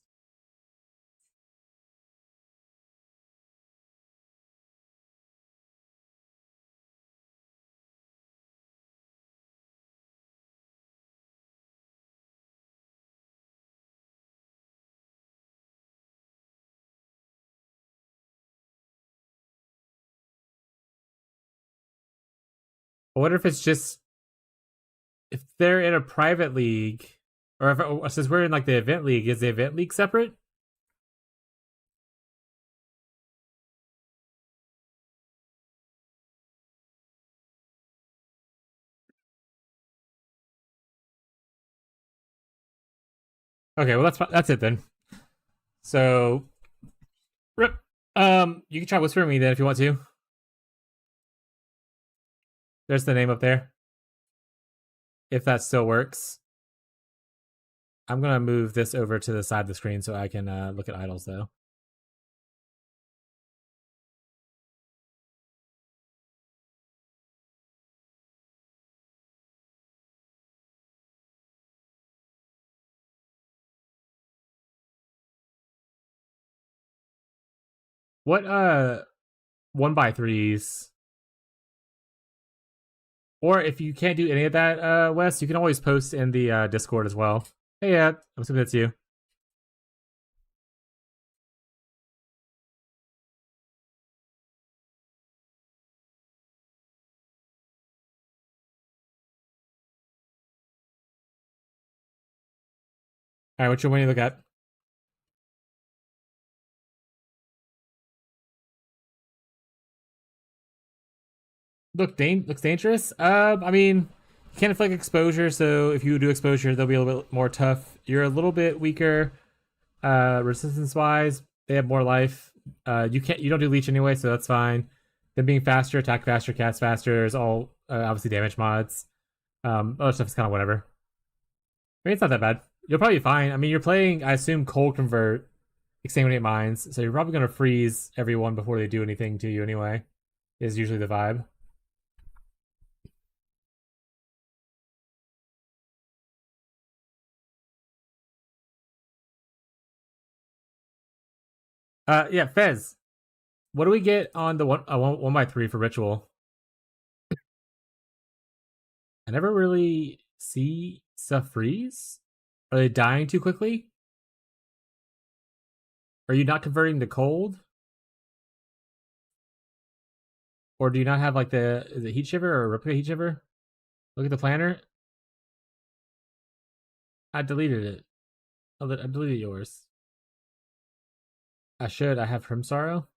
I wonder if it's just if they're in a private league, or if since we're in like the event league, is the event league separate? Okay, well that's it then. So, you can try whispering me then if you want to. There's the name up there. If that still works. I'm gonna move this over to the side of the screen so I can look at idols though. What 1x3s Or if you can't do any of that, Wes, you can always post in the Discord as well. Hey, I'm assuming that's you. All right, which one do you look at? Looks dangerous. I mean, you can't inflict exposure, so if you do exposure, they'll be a little bit more tough. You're a little bit weaker, resistance wise. They have more life. You don't do leech anyway, so that's fine. Them being faster, attack faster, cast faster is all obviously damage mods. Other stuff is kind of whatever. I mean, it's not that bad. You'll probably be fine. I mean, you're playing, I assume, Cold Convert, Exterminate Mines, so you're probably going to freeze everyone before they do anything to you anyway, is usually the vibe. Yeah, Fez. What do we get on the 1x3 for Ritual? I never really see stuff freeze. Are they dying too quickly? Are you not converting to cold? Or do you not have like is it Heat Shiver or Replica Heat Shiver? Look at the planner. I deleted it. I deleted yours. I should. I have Prim Sorrow.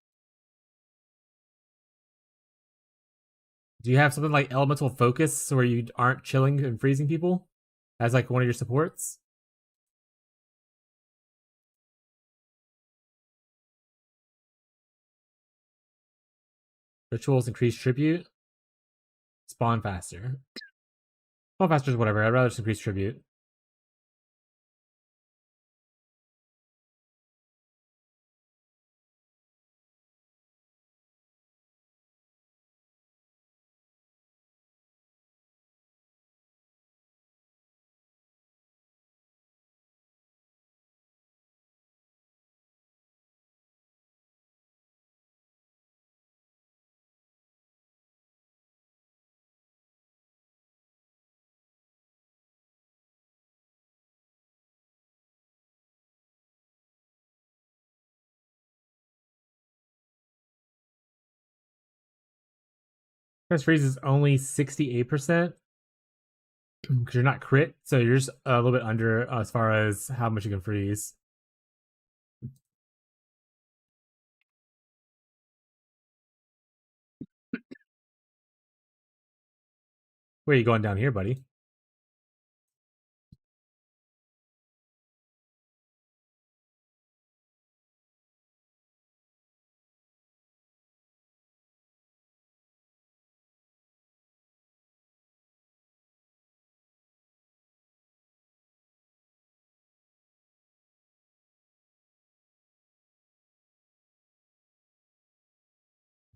Do you have something like Elemental Focus where you aren't chilling and freezing people as like one of your supports? Rituals increase tribute. Spawn faster. Spawn faster is whatever. I'd rather just increase tribute. First freeze is only 68%. Because you're not crit, so you're just a little bit under as far as how much you can freeze. Where are you going down here, buddy?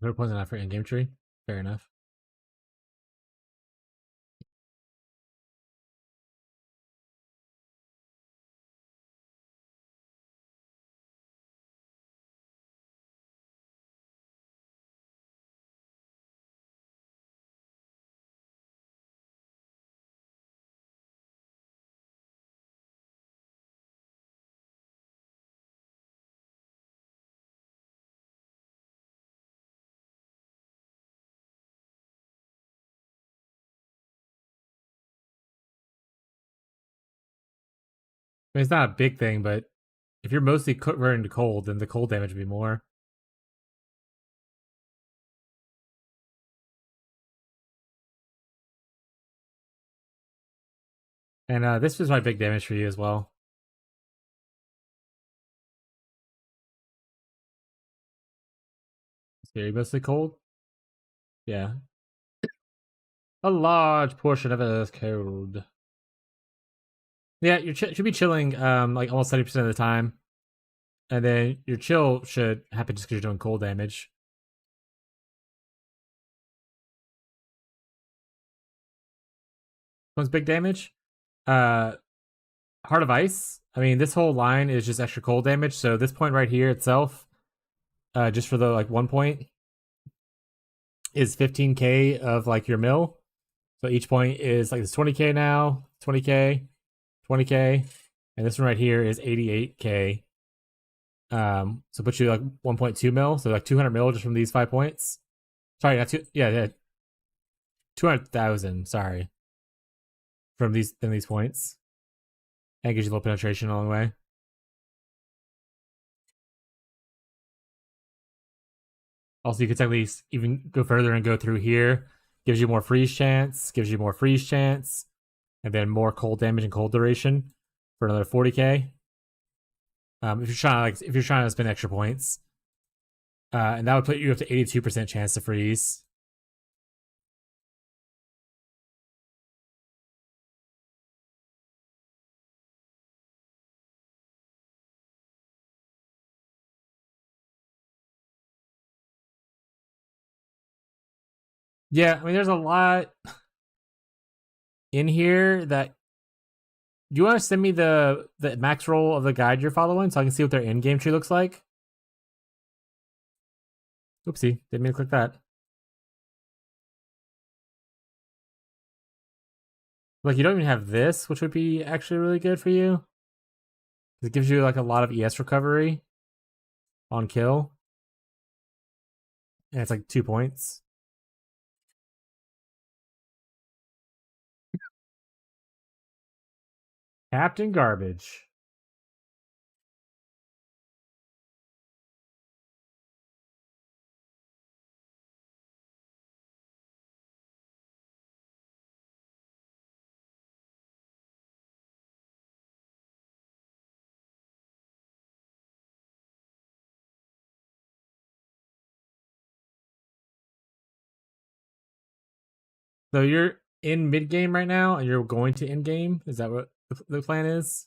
Third points on African game tree. Fair enough. I mean, it's not a big thing, but if you're mostly converting to cold, then the cold damage would be more. And this was my big damage for you as well. So you're mostly cold? Yeah. A large portion of it is cold. Yeah, you should be chilling like almost 70% of the time. And then your chill should happen just because you're doing cold damage. One's big damage. Heart of Ice. I mean, this whole line is just extra cold damage. So this point right here itself, just for the like 1 point, is 15k of like your mill. So each point is like it's 20k now, 20k, 20k, and this one right here is 88k. So put you like 1.2 mil, so like 200 mil just from these 5 points. Sorry, not two. Yeah, 200,000. Sorry, from these points, and gives you a little penetration along the way. Also, you could technically even go further and go through here. Gives you more freeze chance, gives you more freeze chance, and then more cold damage and cold duration for another 40k. If you're trying to spend extra points, and that would put you up to 82% chance to freeze. Yeah, I mean, there's a lot in here that. Do you want to send me the max roll of the guide you're following so I can see what their in-game tree looks like? Oopsie, didn't mean to click that. Like, you don't even have this, which would be actually really good for you. It gives you like a lot of ES recovery on kill. And it's like 2 points. Captain Garbage. So you're in mid game right now, and you're going to end game. Is that what the plan is?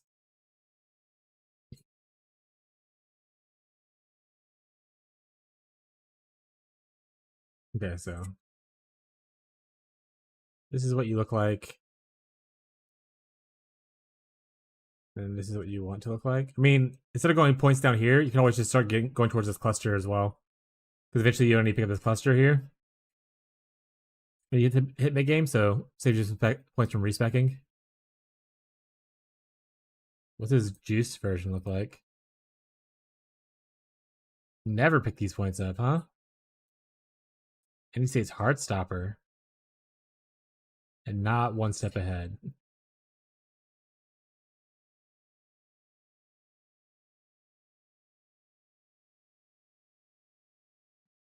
Okay, so this is what you look like, and this is what you want to look like. I mean, instead of going points down here, you can always just start going towards this cluster as well, because eventually you don't need to pick up this cluster here. And you get to hit mid game, so saves you some points from respecking. What's his juice version look like? Never pick these points up, huh? And he states Heartstopper. And not one step ahead.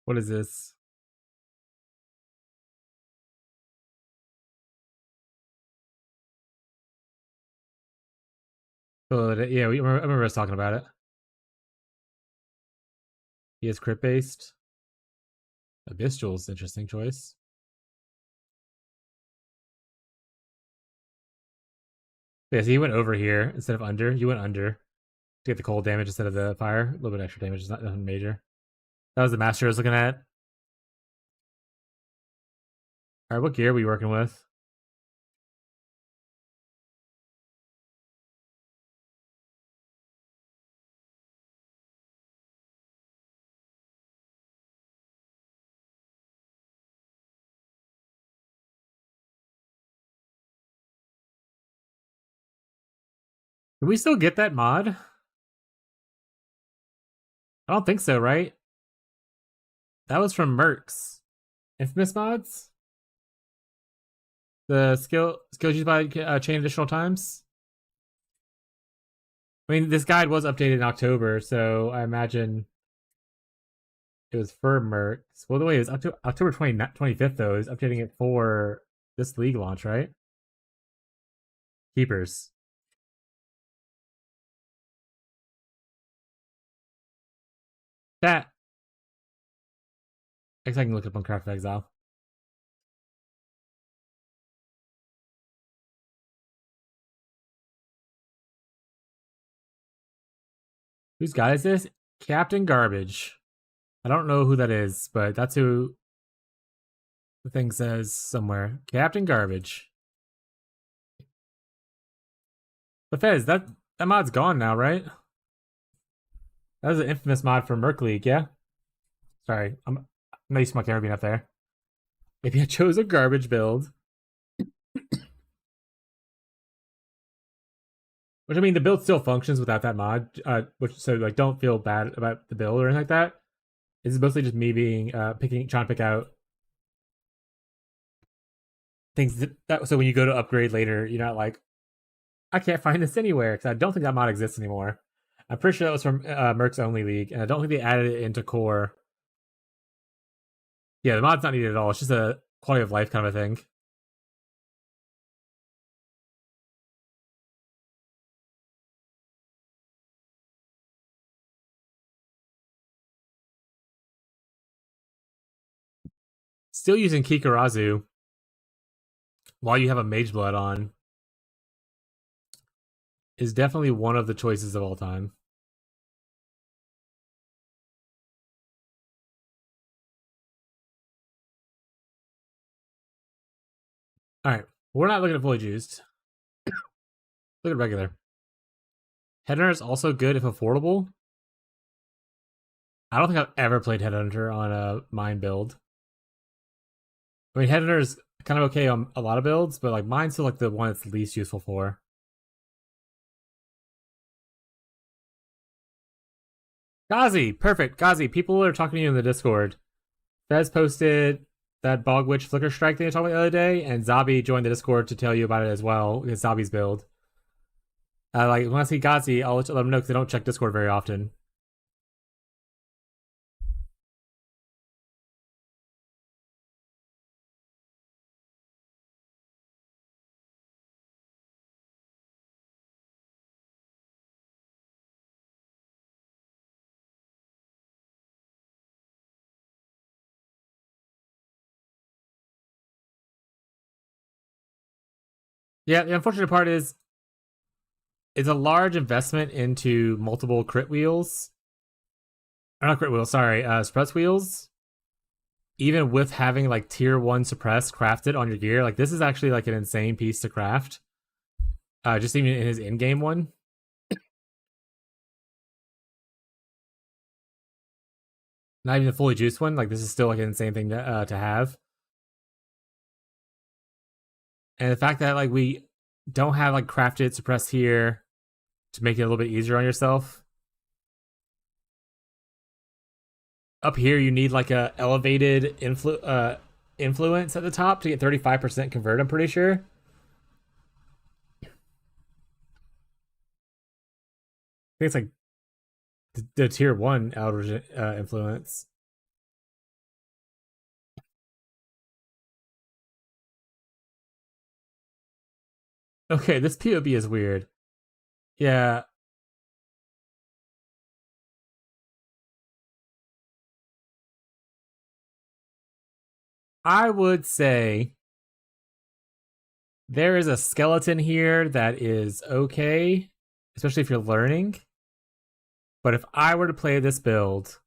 What is this? Oh, yeah, I remember us talking about it. He is crit based. Abyssjal's interesting choice. Yeah, so he went over here instead of under. You went under to get the cold damage instead of the fire. A little bit extra damage, not nothing major. That was the master I was looking at. Alright, what gear are we working with? Can we still get that mod? I don't think so, right? That was from Mercs. Infamous mods? The skills used by chain additional times? I mean, this guide was updated in October, so I imagine it was for Mercs. Well, the way it was October 25th, though. Is updating it for this league launch, right? Keepers. That. I guess I can look up on Craft of Exile. Whose guy is this? Captain Garbage. I don't know who that is, but that's who the thing says somewhere. Captain Garbage. But Fez, that mod's gone now, right? That was an infamous mod for Merc League, yeah? Sorry, I'm not used to my camera being up there. Maybe I chose a garbage build. Which I mean, the build still functions without that mod. Which so like don't feel bad about the build or anything like that. This is mostly just me being trying to pick out things that so when you go to upgrade later, you're not like, I can't find this anywhere because I don't think that mod exists anymore. I'm pretty sure that was from Merc's Only League, and I don't think they added it into Core. Yeah, the mod's not needed at all. It's just a quality of life kind of a thing. Still using Kikarazu while you have a Mage Blood on is definitely one of the choices of all time. All right, we're not looking at fully juiced. Look at regular. Headhunter is also good if affordable. I don't think I've ever played Headhunter on a mine build. I mean, Headhunter is kind of okay on a lot of builds, but like mine's still like the one it's least useful for. Ghazi, perfect. Ghazi, people are talking to you in the Discord. Fez posted that Bog Witch Flicker Strike thing I talked about the other day, and Zabi joined the Discord to tell you about it as well. It's Zabi's build. Like when I see Ghazi, I'll let them know because they don't check Discord very often. Yeah, the unfortunate part is it's a large investment into multiple crit wheels. Or not crit wheels, sorry, suppress wheels. Even with having like tier 1 suppress crafted on your gear, like this is actually like an insane piece to craft. Just even in his in-game one. Not even the fully juiced one, like this is still like an insane thing to have. And the fact that like we don't have like crafted suppress here to make it a little bit easier on yourself. Up here, you need like a elevated influence at the top to get 35% convert. I'm pretty sure. I think it's like the tier 1 outer influence. Okay, this POB is weird. Yeah. I would say there is a skeleton here that is okay, especially if you're learning. But if I were to play this build,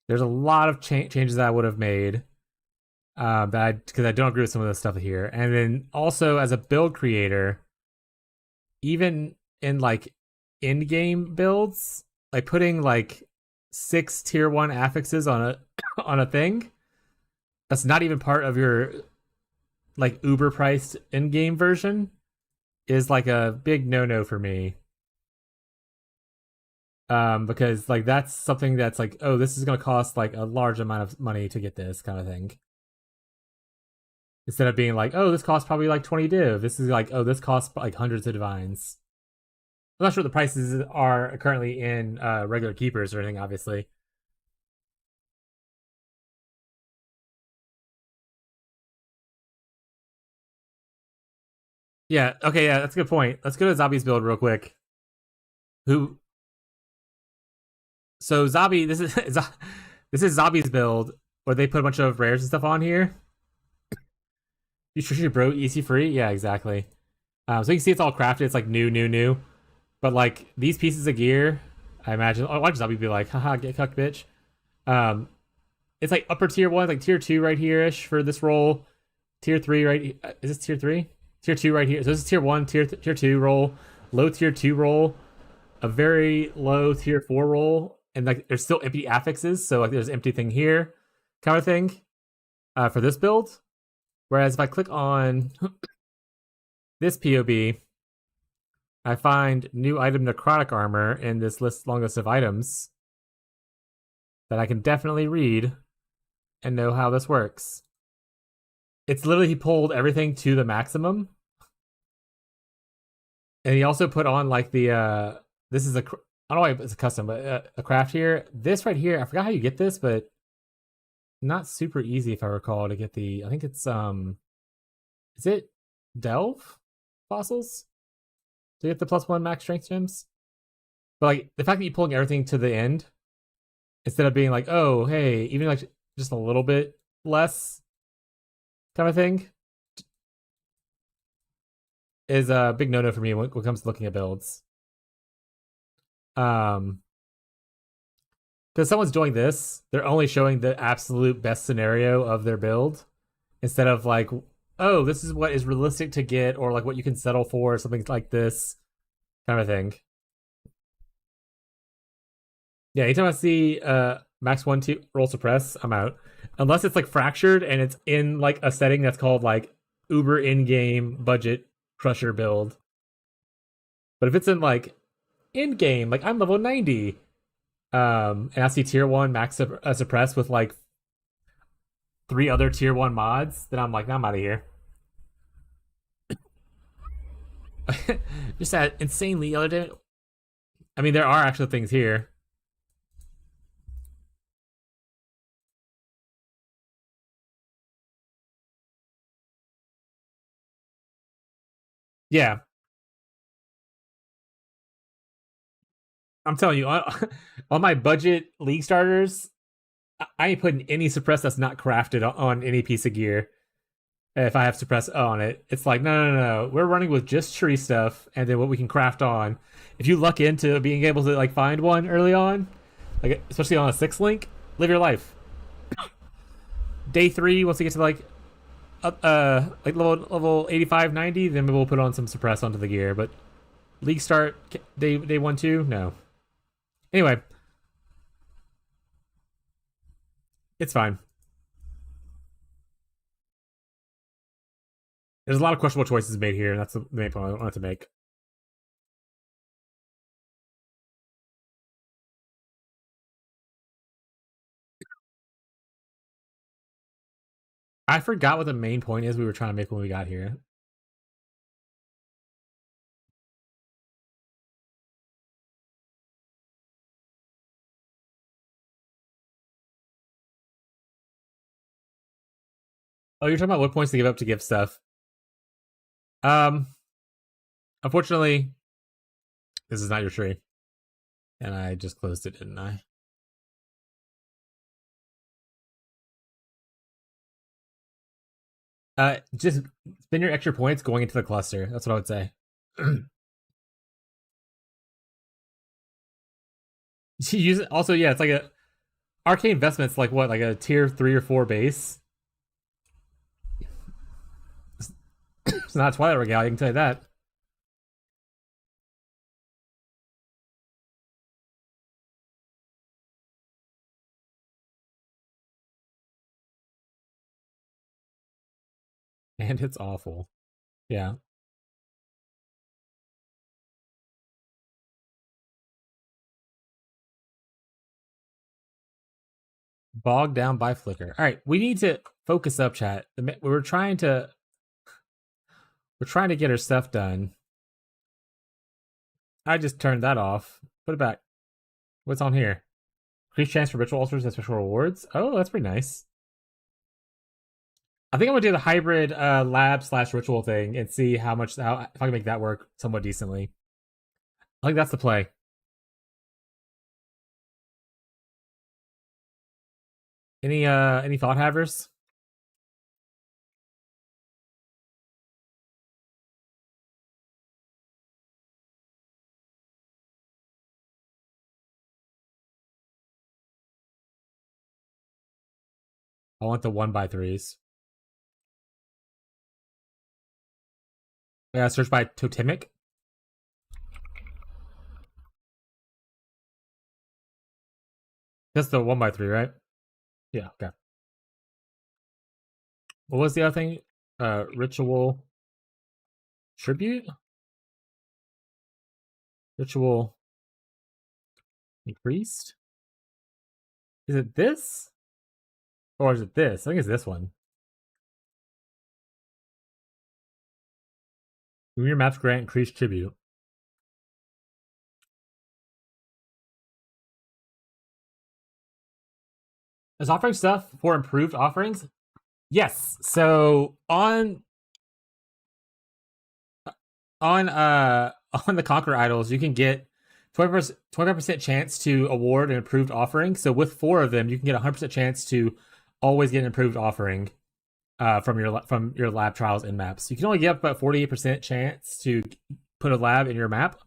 there's a lot of changes that I would have made. Because I don't agree with some of the stuff here. And then also as a build creator, even in like in-game builds, like putting like 6 tier 1 affixes on a on a thing that's not even part of your like uber priced in-game version is like a big no-no for me. Because like that's something that's like, oh, this is gonna cost like a large amount of money to get this kind of thing. Instead of being like, oh, this costs probably like 20 div. This is like, oh, this costs like hundreds of divines. I'm not sure what the prices are currently in regular keepers or anything, obviously. Yeah, okay, yeah, that's a good point. Let's go to Zabi's build real quick. Who So Zabi, this is this is Zabi's build where they put a bunch of rares and stuff on here. You sure bro easy free? Yeah, exactly. So you can see it's all crafted. It's like new. But like these pieces of gear, I imagine. Oh, watch Zabi be like, haha, get cucked, bitch. It's like upper tier 1, like tier 2 right here ish for this roll. Tier 3 right. Is this tier 3? Tier 2 right here. So this is tier 1, tier 2 roll, low tier 2 roll, a very low tier 4 roll, and like there's still empty affixes. So like there's an empty thing here, kind of thing, for this build. Whereas if I click on this POB, I find new item necrotic armor in this long list of items that I can definitely read and know how this works. It's literally he pulled everything to the maximum. And he also put on like the this is a I don't know why it's a custom, but a craft here. This right here, I forgot how you get this, but not super easy if I recall to get the. I think it's is it delve fossils to get the +1 max strength gems? But like the fact that you're pulling everything to the end instead of being like, oh hey, even like just a little bit less kind of thing is a big no-no for me when it comes to looking at builds. Because someone's doing this, they're only showing the absolute best scenario of their build instead of like, oh, this is what is realistic to get, or like what you can settle for, something like this kind of thing. Yeah, anytime I see max 1-2 roll suppress, I'm out. Unless it's like fractured and it's in like a setting that's called like uber in-game budget crusher build. But if it's in like in-game, like I'm level 90, and I see tier 1 max suppress with like 3 other tier 1 mods, then I'm like, nah, I'm out of here. Just that insanely other day. I mean, there are actual things here. Yeah, I'm telling you, on my budget league starters, I ain't putting any suppress that's not crafted on any piece of gear. If I have suppress on it, it's like no. We're running with just tree stuff, and then what we can craft on. If you luck into being able to like find one early on, like especially on a 6 link, live your life. Day 3, once we get to like level 85, 90, then we'll put on some suppress onto the gear. But league start day 1, 2, no. Anyway, it's fine. There's a lot of questionable choices made here, and that's the main point I wanted to make. I forgot what the main point is we were trying to make when we got here. Oh, you're talking about what points to give up to give stuff. Um, Unfortunately, this is not your tree. And I just closed it, didn't I? Just spend your extra points going into the cluster. That's what I would say. You use it. Also, yeah, it's like a arcane investment's like what, like a tier 3 or 4 base. It's not a Twilight Regale, I can tell you that. And it's awful. Yeah. Bogged down by flicker. All right, we need to focus up, chat. We're trying to get our stuff done. I just turned that off. Put it back. What's on here? Increase chance for ritual altars and special rewards. Oh, that's pretty nice. I think I'm gonna do the hybrid lab/ritual thing and see how if I can make that work somewhat decently. I think that's the play. Any thought havers? I want the 1x3s. Yeah, search by totemic. That's the 1x3, right? Yeah, okay. What was the other thing? Ritual tribute? Ritual increased? Is it this? Or is it this? I think it's this one. Your maps grant increased tribute. Is offering stuff for improved offerings? Yes. So on on the Conqueror idols, you can get 25% chance to award an improved offering. So with 4 of them, you can get 100% chance to always get an improved offering from your lab trials and maps. You can only get up about 48% chance to put a lab in your map.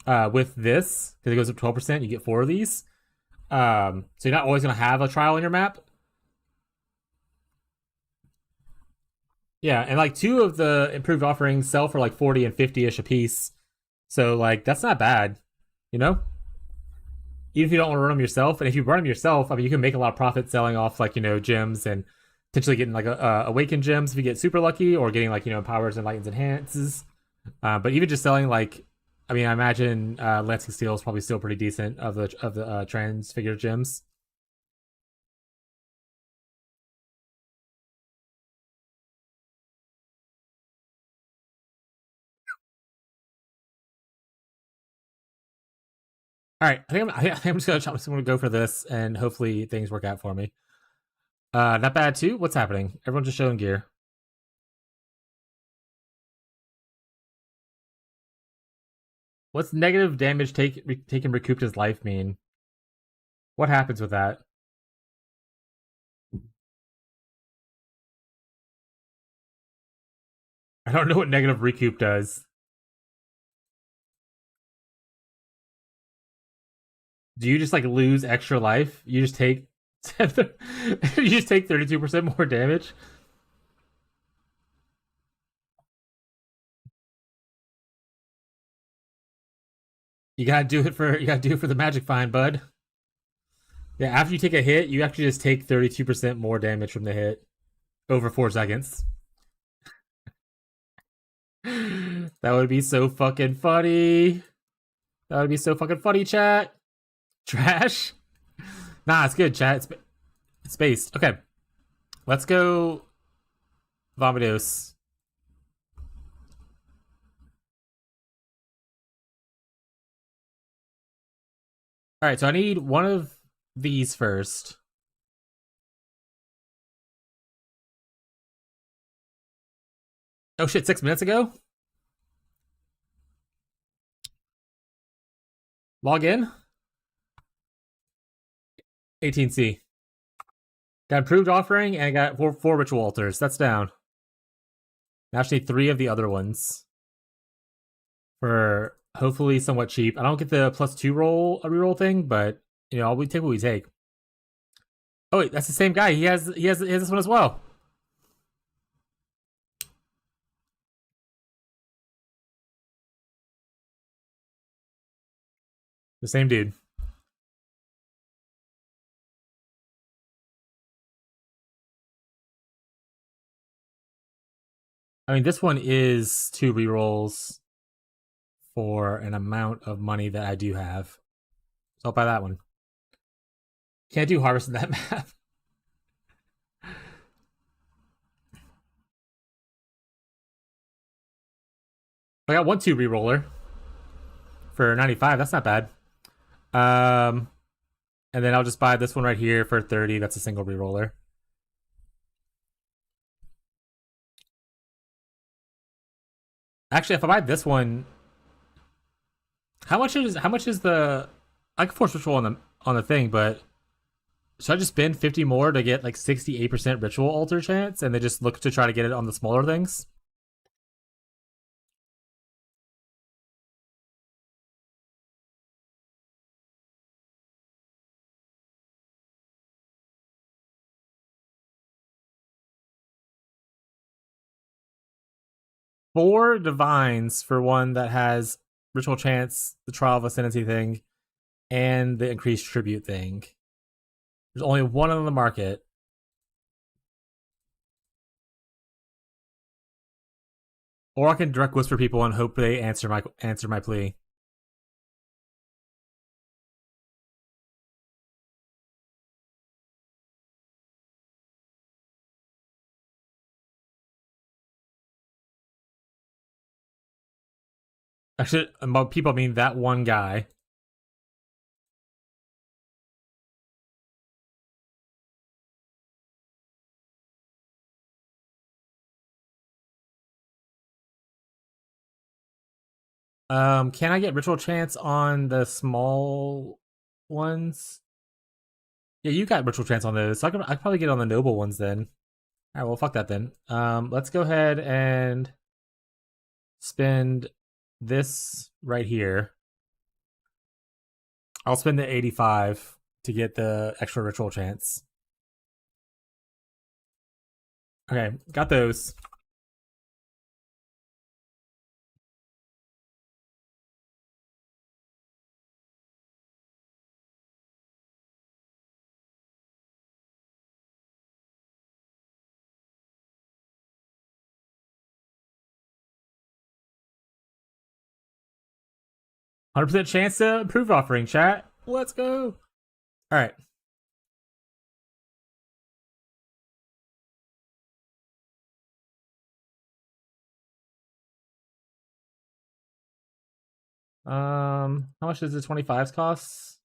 With this, because it goes up 12%, you get 4 of these. So you're not always going to have a trial in your map. Yeah, and like 2 of the improved offerings sell for like 40 and 50-ish a piece. So like that's not bad, you know? Even if you don't want to run them yourself, and if you run them yourself, I mean you can make a lot of profit selling off like, gems and potentially getting like awakened gems if you get super lucky, or getting like, powers and lightens enhances. But even just selling like, I mean, I imagine Lancing Steel is probably still pretty decent of the transfigured gems. All right, I think I'm just gonna go for this, and hopefully things work out for me. Not bad too. What's happening? Everyone's just showing gear. What's negative damage taken recouped his life mean? What happens with that? I don't know what negative recoup does. Do you just like lose extra life? You just take you just take 32% more damage? You gotta do it for the magic find, bud. Yeah, after you take a hit, you actually just take 32% more damage from the hit over 4 seconds. That would be so fucking funny. That would be so fucking funny, chat. Trash. Nah, it's good, chat. It's based. Okay, let's go. Vomidos. All right, so I need one of these first. Oh shit! 6 minutes ago. Log in. 18C. Got improved offering and I got four ritual altars. That's down. I actually need 3 of the other ones for hopefully somewhat cheap. I don't get the +2 roll a reroll thing, but we take what we take. Oh wait, that's the same guy. He has this one as well. The same dude. I mean, this one is 2 rerolls for an amount of money that I do have. So I'll buy that one. Can't do harvest in that map. I got 1/2 reroller for 95. That's not bad. And then I'll just buy this one right here for 30. That's a single reroller. Actually, if I buy this one, how much is the? I can force ritual on the thing, but should I just spend 50 more to get like 68% ritual alter chance, and then just look to try to get it on the smaller things? Four divines for one that has ritual chance, the trial of ascendancy thing, and the increased tribute thing. There's only one on the market. Or I can direct whisper people and hope they answer my plea. Actually, about people, I mean that one guy. Can I get ritual chance on the small ones? Yeah, you got ritual chance on those, so I could probably get on the noble ones then. All right, well, fuck that then. Let's go ahead and spend this right here. I'll spend the 85 to get the extra ritual chance. Okay, got those. %100% chance to improve offering, chat. Let's go. All right. How much does the 25s cost?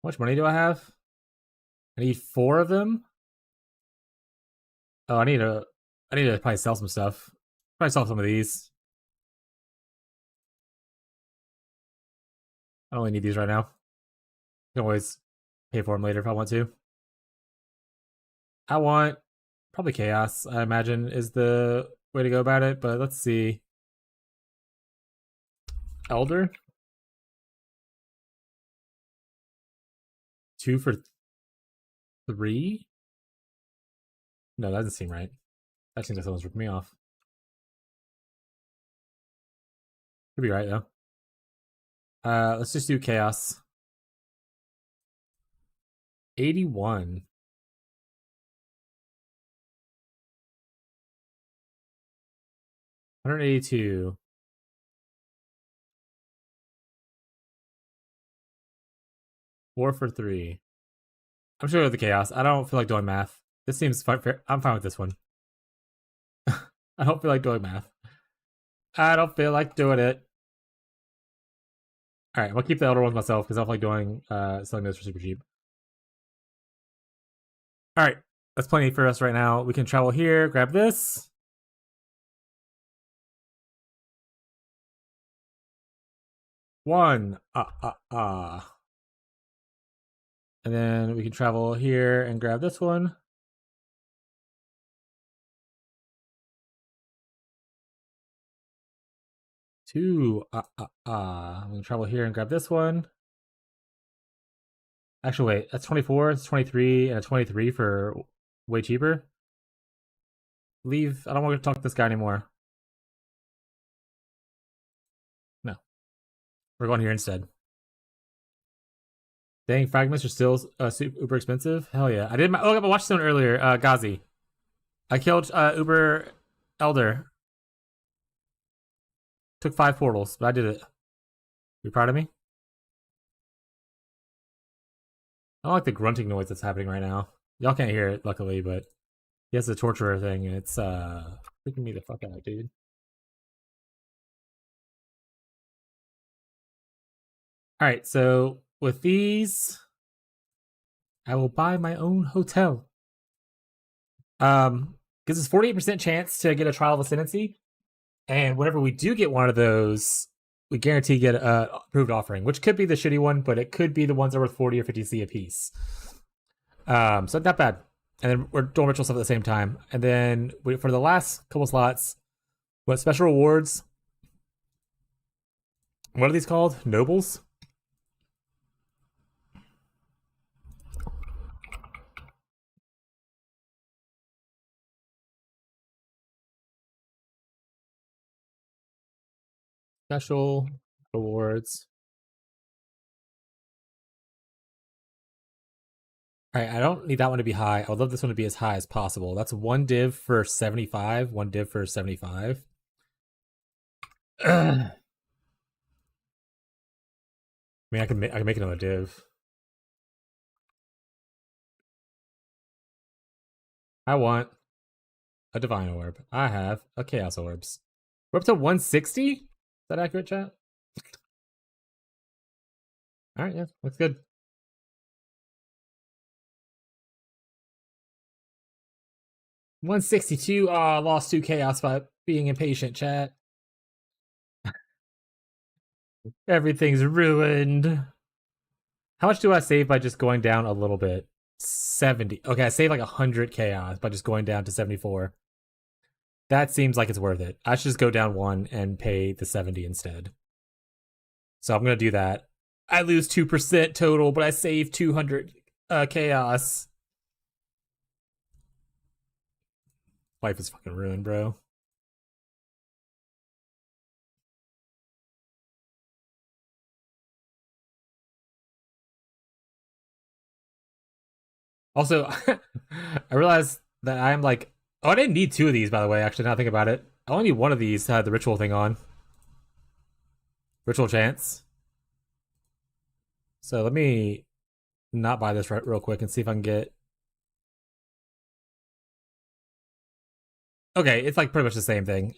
How much money do I have? I need 4 of them. Oh, I need to probably sell some stuff. Probably sell some of these. I don't really need these right now. I can always pay for them later if I want to. I want probably chaos, I imagine, is the way to go about it, but let's see. Elder? 2 for 3? No, that doesn't seem right. That seems like someone's ripping me off. Could be right though. Let's just do chaos. 81. 182. 4 for 3. I'm sure with the chaos. I don't feel like doing math. This seems fair. I'm fine with this one. I don't feel like doing math. I don't feel like doing it. All right, I'll keep the elder ones myself because I don't like doing selling those for super cheap. All right, that's plenty for us right now. We can travel here, grab this. One. And then we can travel here and grab this one. Two. We can travel here and grab this one. Actually, wait, that's 24, it's 23, and a 23 for way cheaper. Leave. I don't want to talk to this guy anymore. No. We're going here instead. Dang, fragments are still super expensive. Hell yeah! I did my. Oh, I watched someone earlier. Ghazi. I killed Uber Elder. Took 5 portals, but I did it. You proud of me? I don't like the grunting noise that's happening right now. Y'all can't hear it, luckily, but he has the torturer thing, and it's freaking me the fuck out, dude. All right, so with these, I will buy my own hotel. Gives us 48% chance to get a trial of ascendancy, and whenever we do get one of those, we guarantee get a approved offering, which could be the shitty one, but it could be the ones that are worth 40 or 50C a piece. So not bad. And then we're doing ritual stuff at the same time. And then for the last couple slots, what special rewards? What are these called? Nobles? Special rewards. All right, I don't need that one to be high. I would love this one to be as high as possible. That's 1 div for 75, 1 div for 75. I mean, I can make another div. I want a divine orb. I have a chaos orbs. We're up to 160. that accurate, chat? All right, yeah, looks good. 162. Ah, lost 2 chaos by being impatient, chat. Everything's ruined. How much do I save by just going down a little bit? 70. Okay, I save like 100 chaos by just going down to 74. That seems like it's worth it. I should just go down 1 and pay the 70 instead. So I'm going to do that. I lose 2% total, but I save 200 chaos. Life is fucking ruined, bro. Also, I realized that I'm like, oh, I didn't need 2 of these, by the way, actually, now I think about it. I only need 1 of these to have the ritual thing on. Ritual chance. So let me not buy this real quick and see if I can get... Okay, it's like pretty much the same thing.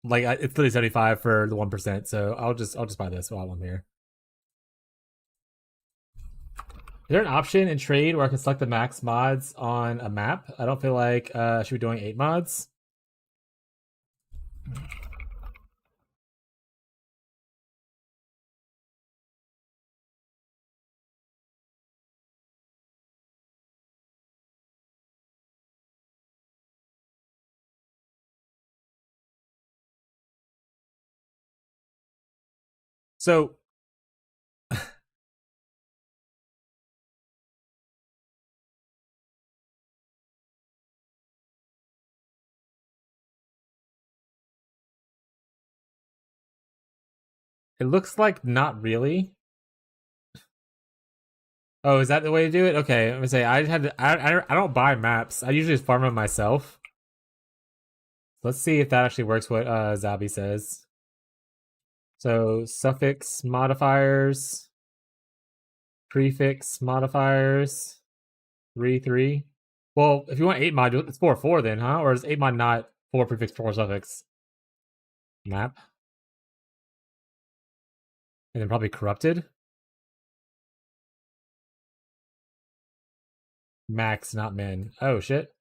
Like it's literally 75 for the 1%, so I'll just buy this while I'm here. Is there an option in trade where I can select the max mods on a map? I don't feel like I should be doing 8 mods. So it looks like not really. Oh, is that the way to do it? Okay, I'm gonna say I had to, I don't buy maps. I usually just farm them myself. Let's see if that actually works. What Zabi says. So suffix modifiers, prefix modifiers, 3. Well, if you want 8 mod, it's 4 then, huh? Or is 8 mod not 4 prefix 4 suffix? Map. And then probably corrupted. Max, not min. Oh shit.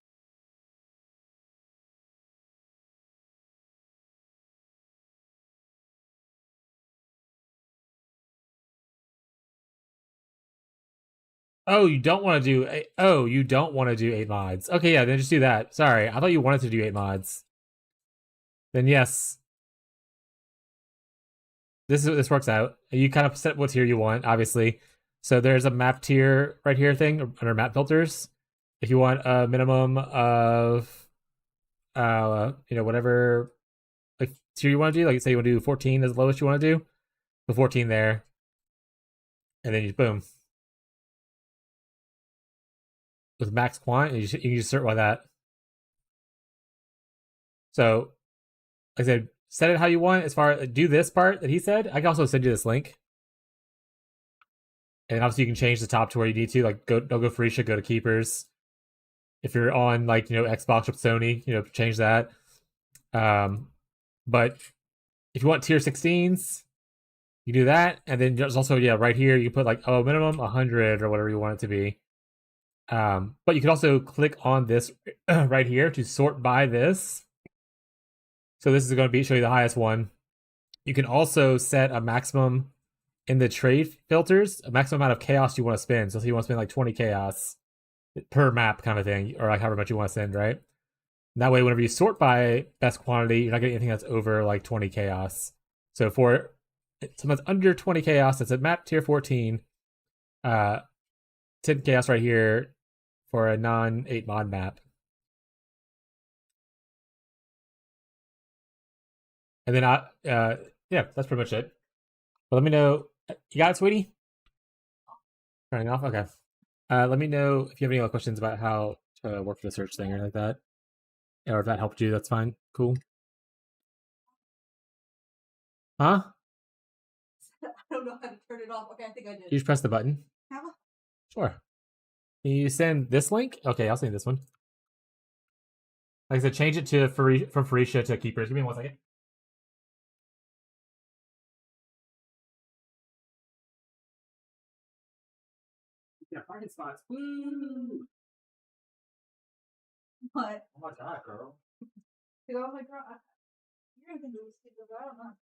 Oh, you don't want to do. Oh, you don't want to do 8 mods. Okay, yeah, then just do that. Sorry, I thought you wanted to do 8 mods. Then yes, this works out. You kind of set what tier you want, obviously. So there's a map tier right here thing under map filters. If you want a minimum of, whatever like tier you want to do, like say you want to do 14 as the lowest you want to do, the 14 there, and then you boom with max quant, and you can just sort by that. So, like I said, set it how you want. As far as do this part that he said, I can also send you this link. And obviously, you can change the top to where you need to. Like, don't go for Isha, go to keepers. If you're on like Xbox with Sony, change that. But if you want tier 16s, you do that, and then there's also right here you put like minimum 100 or whatever you want it to be. But you can also click on this right here to sort by this. So this is going to show you the highest one. You can also set a maximum in the trade filters, a maximum amount of chaos you want to spend. So if you want to spend like 20 chaos per map kind of thing, or like however much you want to send, right? And that way, whenever you sort by best quantity, you're not getting anything that's over like 20 chaos. So for someone's under 20 chaos, that's a map tier 14, 10 chaos right here for a non-8 mod map. And then yeah, that's pretty much it. But let me know. You got it, sweetie? Turning off? Okay. Let me know if you have any other questions about how to work the search thing or like that. Or if that helped you, that's fine. Cool. Huh? I don't know how to turn it off. Okay, I think I did. You just press the button. Have a... Sure. Can you send this link? Okay, I'll send this one. Like I said, change it to from Phoenicia to Keepers. Give me 1 second. Yeah, parking spots. Woo! What? Oh my god, girl. Because I was like, girl, you're gonna think it was stupid, but I don't know.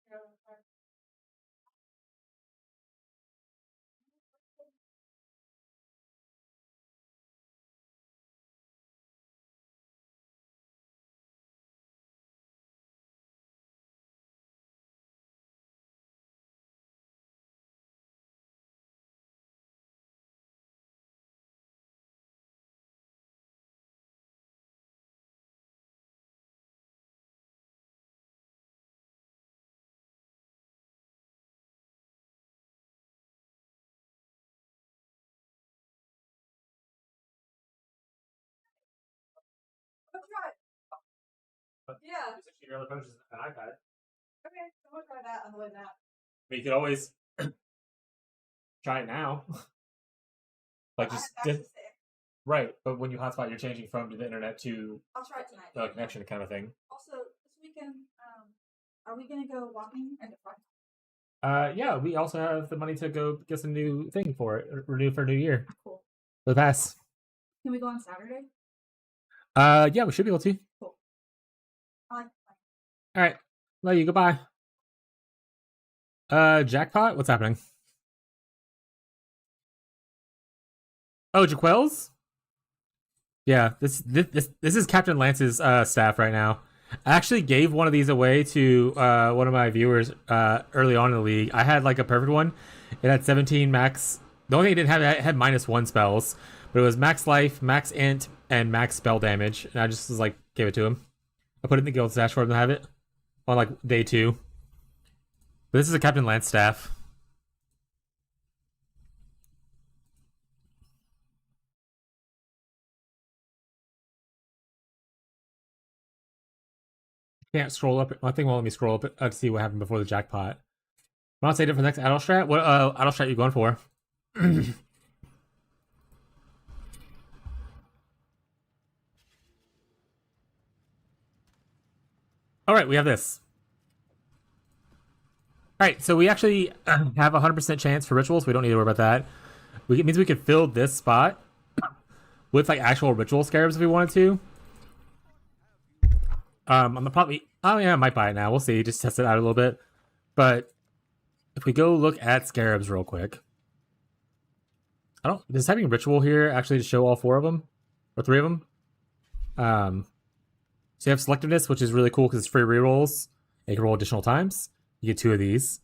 Let's try it. Yeah. Your other phone is an iPad. Okay, I'm gonna try that on the way now. But you could always try it now. Like just right, but when you hotspot, you're changing from the internet to I'll try it tonight. the connection kind of thing. Also, this weekend, are we gonna go walking at the park? Yeah, we also have the money to go get some new thing for it, renew for New Year. Cool. For the pass. Can we go on Saturday? Yeah, we should be able to. Cool. All right, love you. Goodbye. Jackpot. What's happening? Oh, Jaquels? Yeah, this is Captain Lance's staff right now. I actually gave one of these away to one of my viewers early on in the league. I had like a perfect one. It had 17 max. The only thing it didn't have, it had -1 spells, but it was max life, max int, and max spell damage. And I just was like, gave it to him. I put it in the guild stash for him to have it on like day 2. But this is a Captain Lance staff. Can't scroll up. I think won't let me scroll up to see what happened before the jackpot. Want to say it for the next idle strat? What idle strat you going for? All right, we have this. All right, so we actually have a 100% chance for rituals. We don't need to worry about that. It means we could fill this spot with like actual ritual scarabs if we wanted to. I'm probably. Oh yeah, I might buy it now. We'll see. Just test it out a little bit. But if we go look at scarabs real quick, does having ritual here actually show all 4 of them or 3 of them? So you have selectiveness, which is really cool because it's free rerolls. You can roll additional times. You get 2 of these.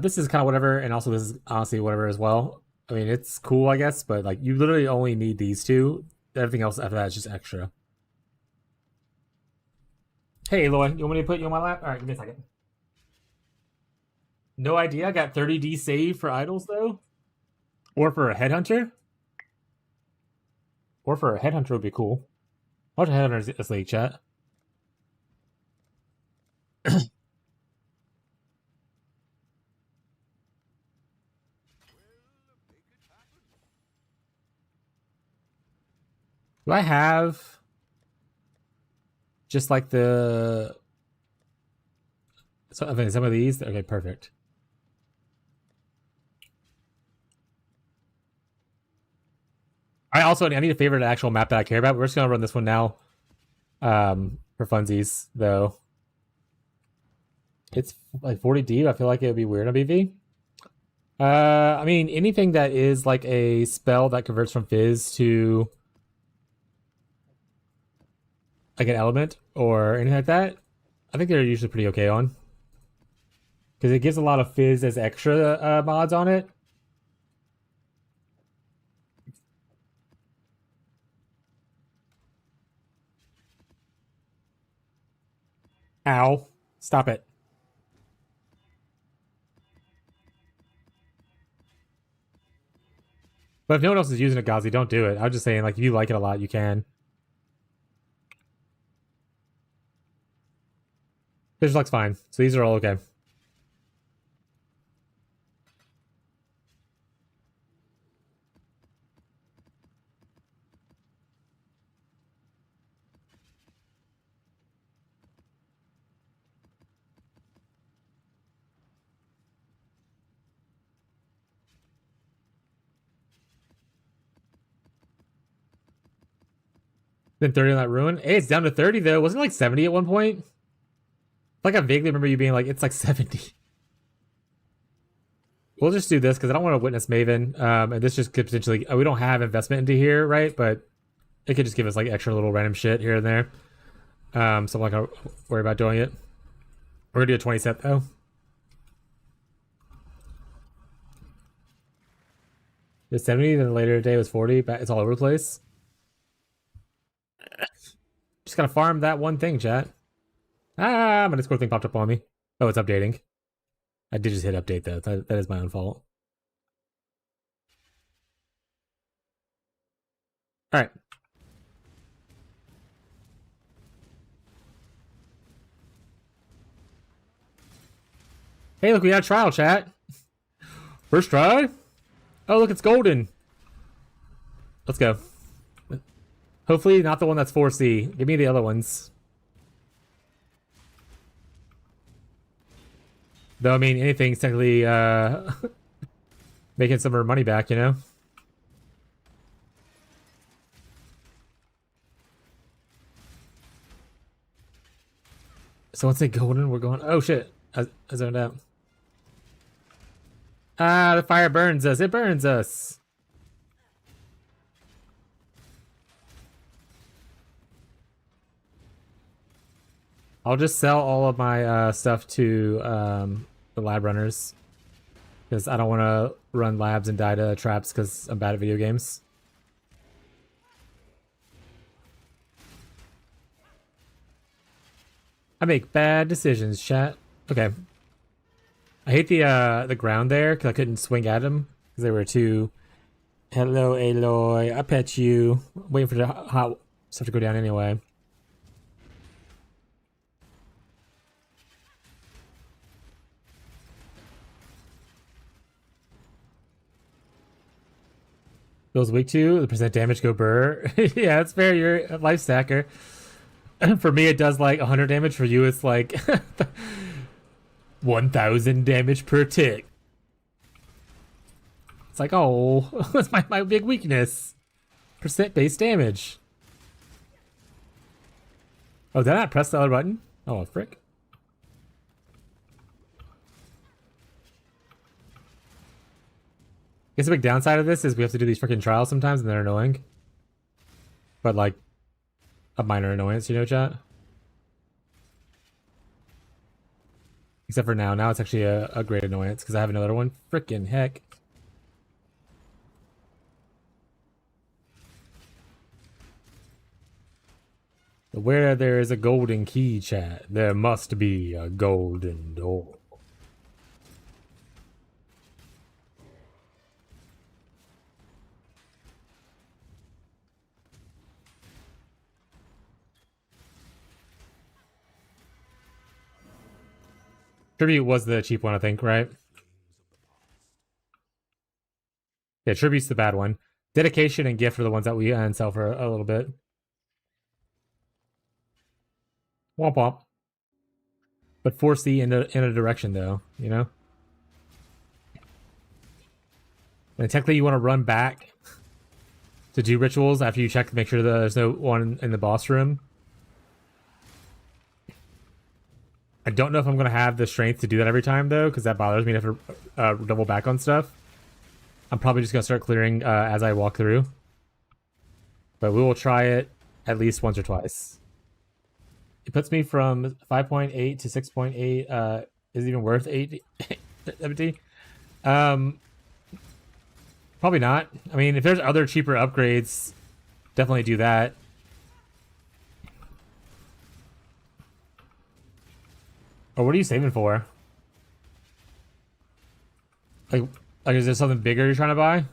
This is kind of whatever, and also this is honestly whatever as well. I mean, it's cool, I guess, but like you literally only need these 2. Everything else after that is just extra. Hey, Aloy, you want me to put you on my lap? All right, give me a second. No idea. I got 30D save for idols, though. Or for a headhunter. Or for a headhunter would be cool. Watch a headhunter this league, chat. Do I have just like the some of these? Okay, perfect. I need to favorite an actual map that I care about. We're just gonna run this one now. For funsies, though. It's like 40 deep. I feel like it would be weird on BV. I mean, anything that is like a spell that converts from Fizz to like an element or anything like that, I think they're usually pretty okay on. Because it gives a lot of Fizz as extra mods on it. Ow. Stop it. But if no one else is using it, Gazi, don't do it. I'm just saying, like, if you like it a lot, you can. Fish looks fine. So these are all okay. Then 30 on that ruin. Hey, it's down to 30 though. Wasn't it like 70 at one point? Like I vaguely remember you being like, it's like 70. We'll just do this because I don't want to witness Maven. And this just could potentially, we don't have investment into here, right? But it could just give us like extra little random shit here and there. So I'm not gonna worry about doing it. We're gonna do a 20 set though. The 70, then later today was 40. It's all over the place. Just gotta farm that one thing, chat. Ah, my Discord thing popped up on me. Oh, it's updating. I did just hit update though. That is my own fault. Alright. Hey, look, we got a trial, chat. First try? Oh, look, it's golden. Let's go. Hopefully not the one that's 4C. Give me the other ones. Though, I mean, anything's technically making some of our money back, you know? So once they golden, we're going... Oh, shit. I zoned out. Ah, the fire burns us. It burns us. I'll just sell all of my stuff to the lab runners. Because I don't want to run labs and die to traps because I'm bad at video games. I make bad decisions, chat. Okay. I hate the ground there because I couldn't swing at them because they were too... Hello, Aloy. I pet you. I'm waiting for the hot stuff to go down anyway. Feels weak too. The percent damage go burr. Yeah, it's fair. You're a life stacker. For me, it does like 100 damage. For you, it's like 1,000 damage per tick. It's like, oh, that's my big weakness. Percent base damage. Oh, did I not press the other button? Oh, frick. I guess the big downside of this is we have to do these freaking trials sometimes and they're annoying. But like, a minor annoyance, you know, chat? Except for now. Now it's actually a great annoyance because I have another one. Frickin' heck. Where there is a golden key, chat, there must be a golden door. Tribute was the cheap one, I think, right? Yeah, Tribute's the bad one. Dedication and Gift are the ones that we sell for a little bit. Womp womp. But force the in a direction, though, you know? And technically you want to run back to do rituals after you check to make sure that there's no one in the boss room. I don't know if I'm going to have the strength to do that every time, though, because that bothers me to have to double back on stuff. I'm probably just going to start clearing as I walk through. But we will try it at least once or twice. It puts me from 5.8 to 6.8. Is it even worth 70? Probably not. I mean, if there's other cheaper upgrades, definitely do that. Or what are you saving for? Like is there something bigger you're trying to buy?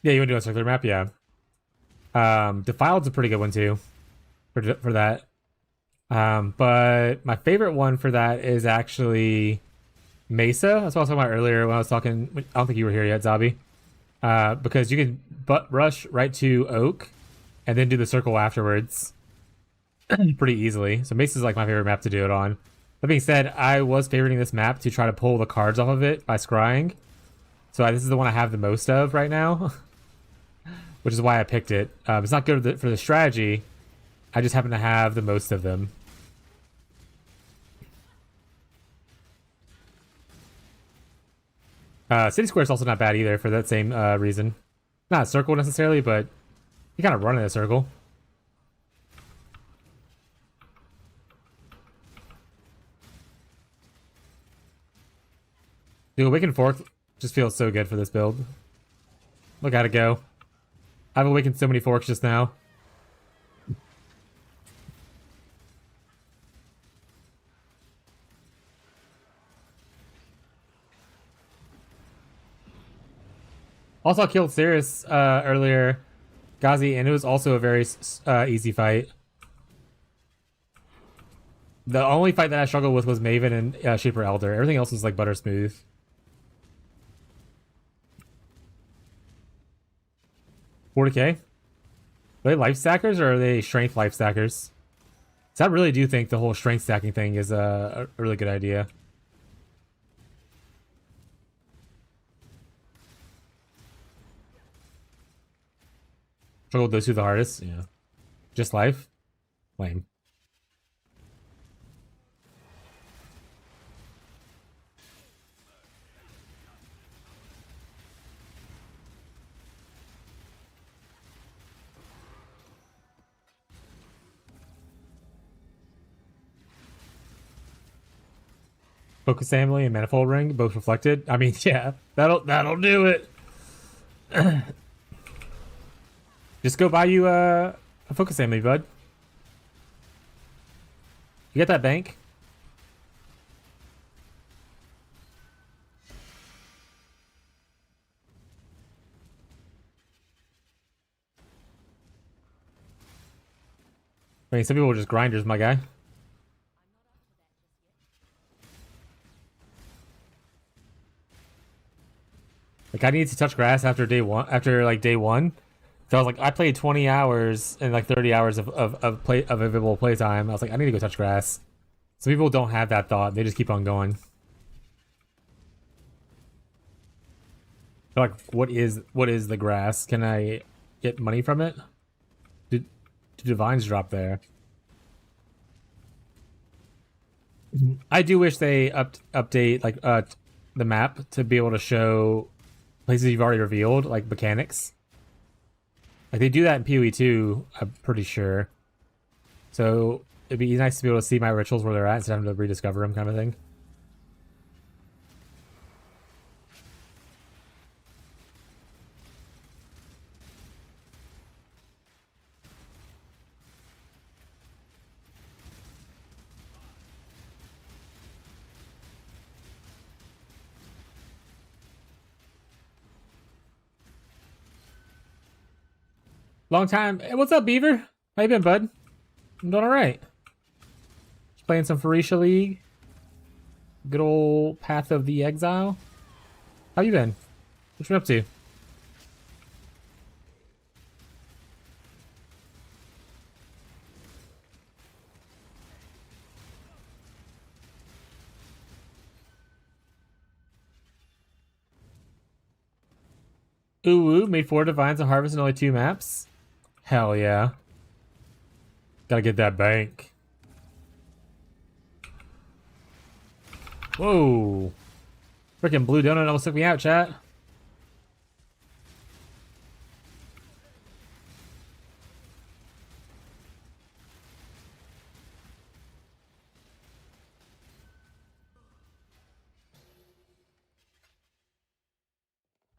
Yeah, you want to do a circular map? Yeah. Defiled's a pretty good one too. For that. But my favorite one for that is actually Mesa. That's what I was talking about earlier when I was talking. I don't think you were here yet, Zabi. Because you can rush right to Oak and then do the circle afterwards pretty easily. So Mesa's like my favorite map to do it on. That being said, I was favoriting this map to try to pull the cards off of it by scrying. So this is the one I have the most of right now, which is why I picked it. It's not good for the strategy. I just happen to have the most of them. City Square is also not bad either for that same reason. Not a circle necessarily, but you kind of run in a circle. Dude, Awakened Fork just feels so good for this build. Look at it go. I've awakened so many forks just now. Also, I killed Cirrus earlier, Ghazi, and it was also a very easy fight. The only fight that I struggled with was Maven and Shaper Elder. Everything else was like butter smooth. 40k? Are they life stackers or are they strength life stackers? So I really do think the whole strength stacking thing is a really good idea. Struggled those two the hardest? Yeah. Just life? Lame. Focus Family and Manifold Ring, both reflected. I mean, yeah, that'll do it. Just go buy you a Focus Family, bud. You got that bank? I mean, some people are just grinders, my guy. Like, I needed to touch grass after day one. So I was like, I played 20 hours and like 30 hours of available playtime. I was like, I need to go touch grass. Some people don't have that thought. They just keep on going. They're like, what is the grass? Can I get money from it? Do divines drop there? I do wish they update like the map to be able to show places you've already revealed, like mechanics. Like they do that in PoE 2, I'm pretty sure. So it'd be nice to be able to see my rituals where they're at instead of having to rediscover them, kind of thing. Long time. Hey, what's up, Beaver? How you been, bud? I'm doing all right. Just playing some Phorecia League. Good old Path of the Exile. How you been? What you been up to? Ooh, made 4 divines and harvest in only 2 maps. Hell yeah. Gotta get that bank. Whoa. Freaking blue donut almost took me out, chat.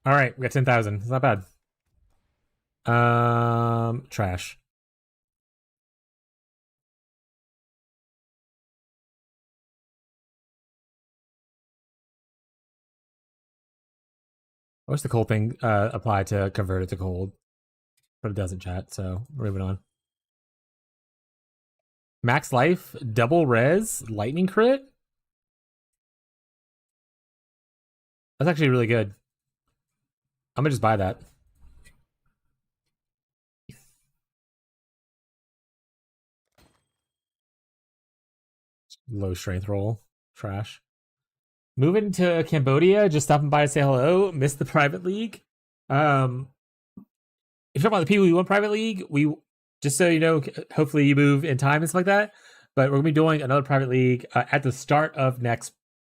All right, we got 10,000. It's not bad. Trash. I wish the cold thing applied to convert it to cold, but it doesn't, chat. So we're moving on. Max life, double res, lightning crit. That's actually really good. I'm gonna just buy that. Low strength roll. Trash. Moving to Cambodia, just stopping by to say hello. Missed the private league. If you're talking about the POE1 private league, we just so you know, hopefully you move in time and stuff like that. But we're gonna be doing another private league at the start of next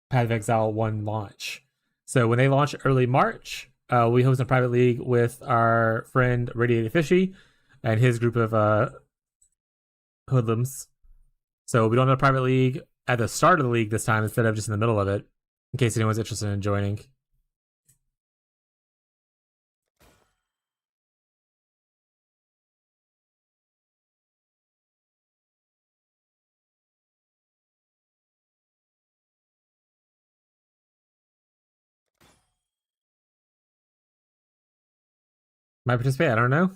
Path of Exile 1 launch. So when they launch early March, we host a private league with our friend Radiated Fishy and his group of hoodlums. So we don't have a private league at the start of the league this time instead of just in the middle of it, in case anyone's interested in joining. Might participate, I don't know.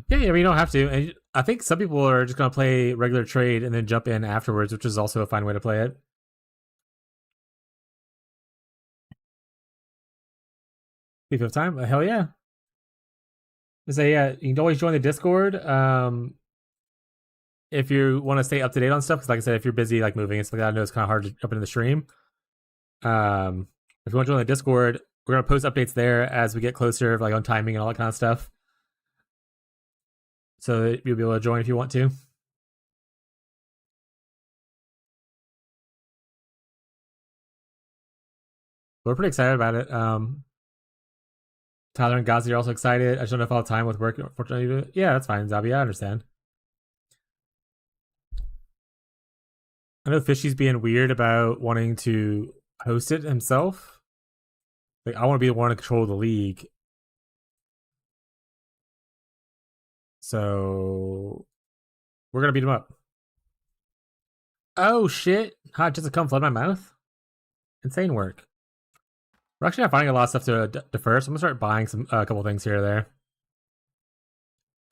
Yeah, I mean, you don't have to. And I think some people are just going to play regular trade and then jump in afterwards, which is also a fine way to play it. If you have time, hell yeah. So yeah, you can always join the Discord if you want to stay up to date on stuff. Because like I said, if you're busy like moving and stuff like that, I know it's kind of hard to jump into the stream. If you want to join the Discord, we're going to post updates there as we get closer, like on timing and all that kind of stuff. So that you'll be able to join if you want to. We're pretty excited about it. Tyler and Gazi are also excited. I just don't know if I'll have time with work, unfortunately. Yeah, that's fine, Zabi. I understand. I know Fishy's being weird about wanting to host it himself. Like, I want to be the one to control the league. So we're gonna beat him up. Oh shit! Hot just to come flood my mouth. Insane work. We're actually not finding a lot of stuff to defer, so I'm gonna start buying a couple things here or there.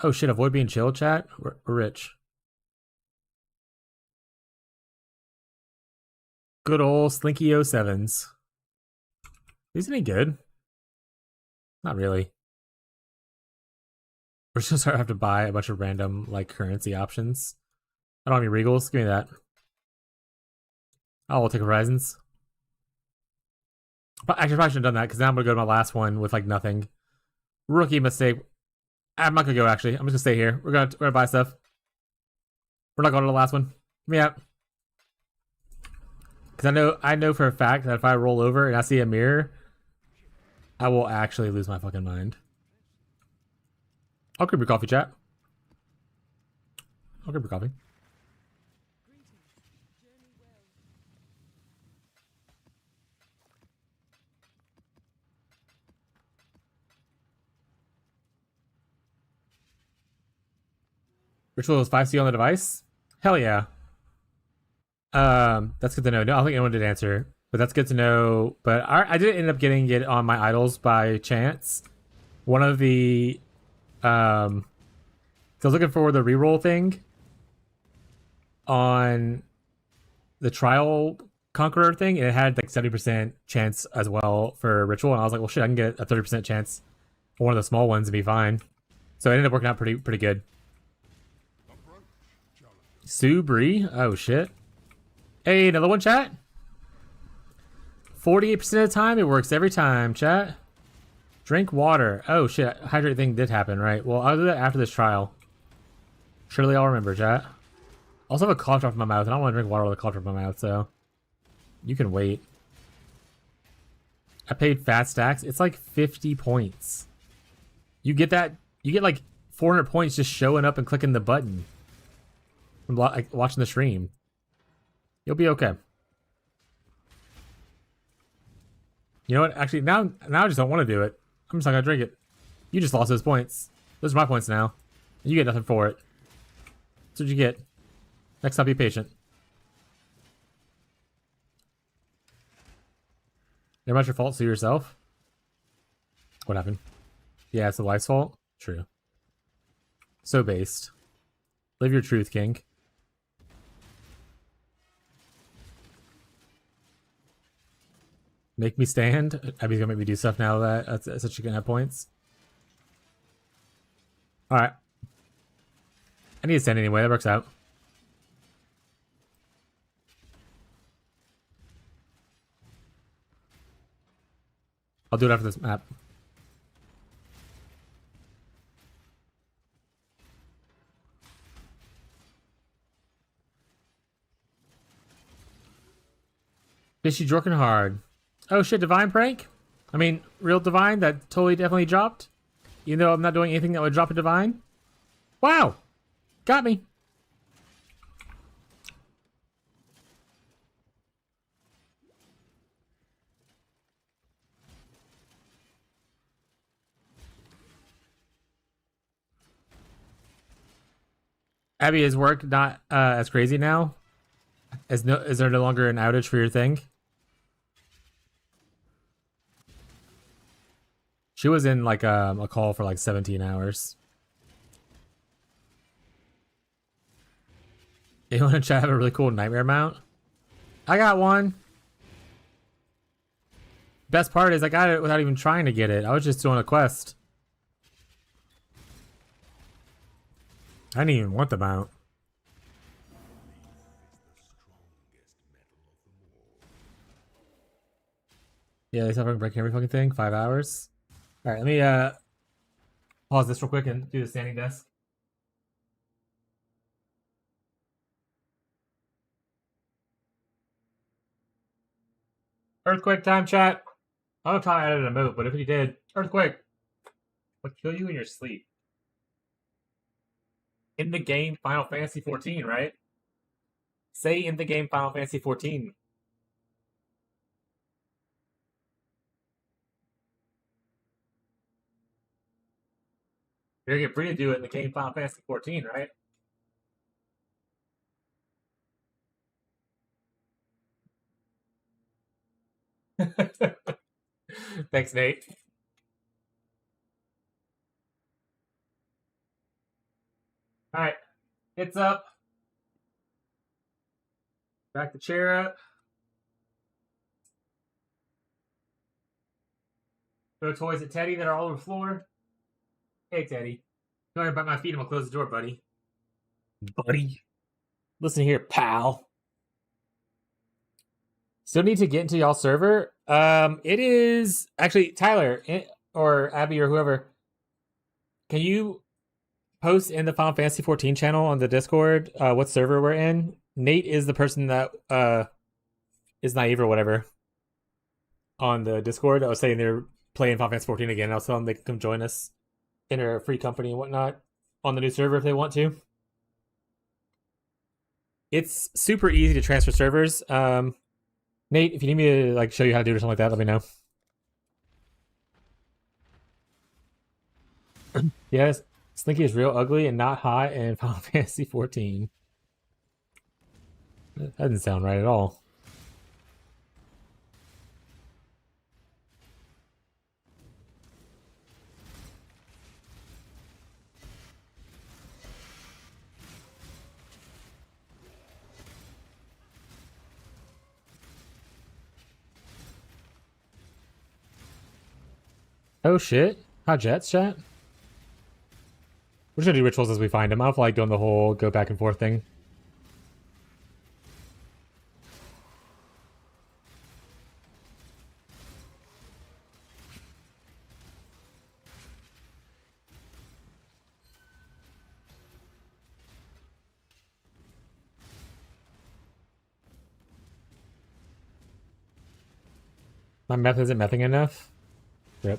Oh shit! Avoid being chill, chat. We're rich. Good old Slinky 07s. These any good? Not really. We're just gonna have to buy a bunch of random like currency options. I don't have any regals. Give me that. I'll take Horizons. But actually, I probably shouldn't have done that because now I'm gonna go to my last one with like nothing. Rookie mistake. I'm not gonna go. Actually, I'm just gonna stay here. We're gonna buy stuff. We're not going to the last one. Give me out. Because I know for a fact that if I roll over and I see a mirror, I will actually lose my fucking mind. I'll grab your coffee, chat. I'll grab your coffee. Ritual is 5C on the device? Hell yeah. That's good to know. No, I don't think anyone did answer, but that's good to know. But I did end up getting it on my idols by chance. One of the so I was looking for the reroll thing on the trial conqueror thing, and it had like 70% chance as well for ritual, and I was like, well shit, I can get a 30% chance for one of the small ones and be fine. So it ended up working out pretty good. Subri, oh shit. Hey, another one, chat. 48% of the time, it works every time, chat. Drink water. Oh shit, hydrate thing did happen, right? Well, I'll do that after this trial. Surely I'll remember, chat. I also have a cough drop in my mouth, and I don't want to drink water with a cough drop in my mouth, so you can wait. I paid fat stacks. It's like 50 points. You get that? You get like 400 points just showing up and clicking the button. From like watching the stream. You'll be okay. You know what? Actually, now I just don't want to do it. I'm just not gonna drink it. You just lost those points. Those are my points now. You get nothing for it. That's what you get. Next time, be patient. Never mind your fault, sue yourself. What happened? Yeah, it's the wife's fault? True. So based. Live your truth, King. Make me stand? Abby's gonna make me do stuff now that such she can have points. Alright. I need to stand anyway, that works out. I'll do it after this map. Fishy Jorkin hard. Oh shit, Divine prank? I mean, real Divine that totally definitely dropped? Even though I'm not doing anything that would drop a Divine? Wow! Got me. Abby, is work not as crazy now? Is there no longer an outage for your thing? She was in like a call for like 17 hours. Anyone in chat have a really cool nightmare mount? I got one. Best part is I got it without even trying to get it. I was just doing a quest. I didn't even want the mount. Yeah, they suffer from breaking every fucking thing. 5 hours. All right, let me pause this real quick and do the standing desk. Earthquake time, chat. I don't know if I added a move, but if he did, earthquake. What kill you in your sleep? In the game Final Fantasy 14, right? Say in the game Final Fantasy 14. You're gonna get free to do it in the game Final Fantasy 14, right? Thanks, Nate. All right, it's up. Back the chair up. Throw toys at Teddy that are all over the floor. Hey, Teddy. Come here, bite my feet. I'm gonna close the door, buddy. Buddy. Listen here, pal. Still need to get into y'all server. It is actually Tyler or Abby or whoever. Can you post in the Final Fantasy 14 channel on the Discord what server we're in? Nate is the person that is naive or whatever on the Discord. I was saying they're playing Final Fantasy 14 again. I was telling them they can come join us in our free company and whatnot on the new server if they want to. It's super easy to transfer servers. Nate, if you need me to like show you how to do it or something like that, let me know. Yes, Slinky is real ugly and not hot in Final Fantasy 14. That doesn't sound right at all. Oh shit. Hot jets, chat? We're just gonna do rituals as we find them. I don't feel like doing the whole go back and forth thing. My meth isn't mething enough. Yep.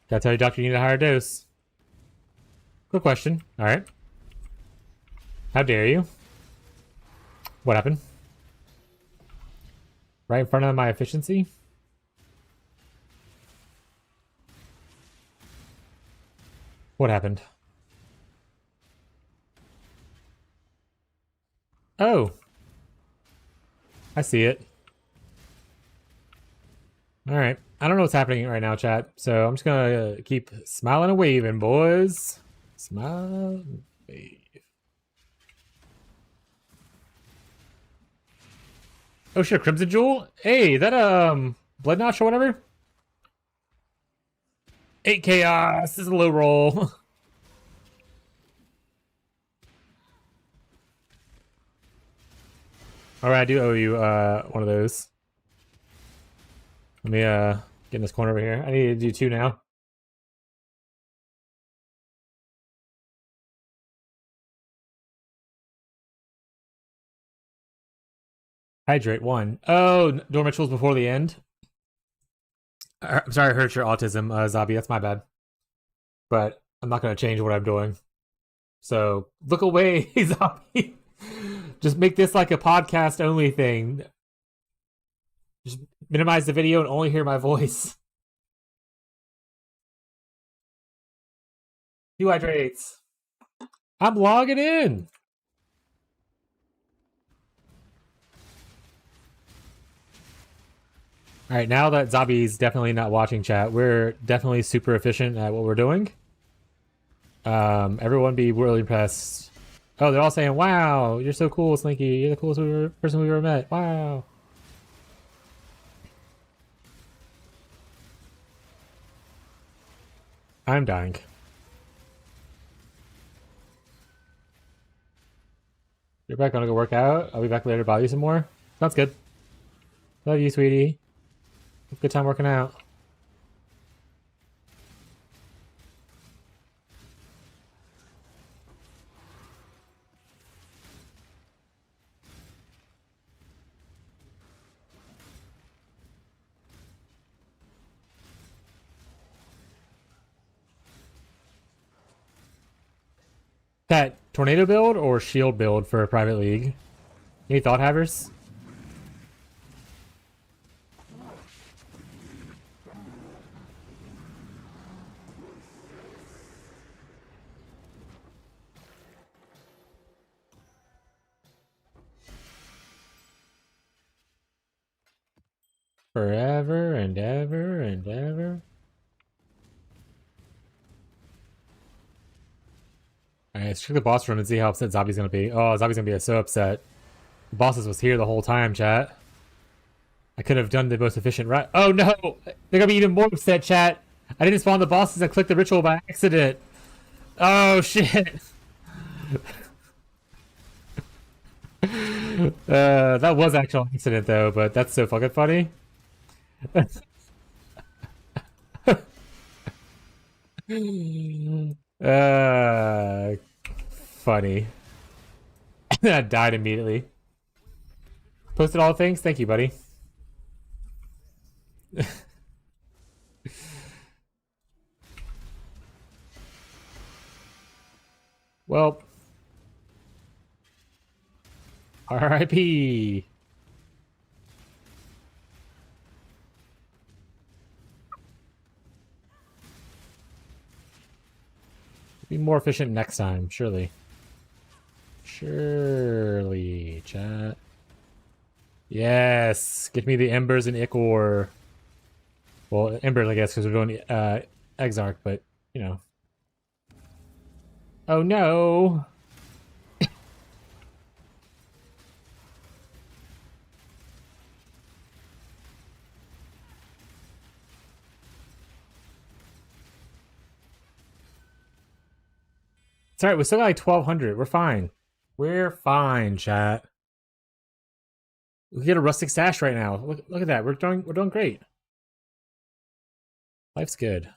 Gotta tell you, doctor, you need a higher dose. Good question. Alright. How dare you? What happened? Right in front of my efficiency? What happened? Oh. I see it. Alright. I don't know what's happening right now, chat. So I'm just gonna keep smiling and waving, boys. Smile and wave. Oh shit, Crimson Jewel? Hey, that Blood Notch or whatever? 8 chaos. This is a low roll. Alright, I do owe you one of those. Let me Get in this corner over here. I need to do 2 now. Hydrate 1. Oh, door rituals before the end. I'm sorry I hurt your autism, Zabi. That's my bad. But I'm not going to change what I'm doing. So look away, Zabi. Just make this like a podcast only thing. Just minimize the video and only hear my voice. Dehydrates. I'm logging in. All right, now that Zabi's definitely not watching chat, we're definitely super efficient at what we're doing. Everyone be really impressed. Oh, they're all saying, "Wow, you're so cool, Slinky. You're the coolest person we've ever met." Wow. I'm dying. You're back. Gonna go work out. I'll be back later to bother you some more. Sounds good. Love you, sweetie. Have a good time working out. That tornado build or shield build for a private league? Any thought havers? Forever and ever and ever. Alright, let's check the boss room and see how upset Zabi's gonna be. Oh, Zabi's gonna be so upset. The bosses was here the whole time, chat. I could have done the most efficient right. Oh no! They're gonna be even more upset, chat. I didn't spawn the bosses, I clicked the ritual by accident. Oh shit! That was actual accident though, but that's so fucking funny. Funny. I died immediately. Posted all the things? Thank you, buddy. Well, R.I.P. Be more efficient next time, surely. Surely, chat. Yes, get me the embers and ichor. Well, embers, I guess, because we're doing Exarch, but you know. Oh no! It's alright, we still got like 1200. We're fine. We're fine, chat. We can get a rustic stash right now. Look at that. We're doing great. Life's good.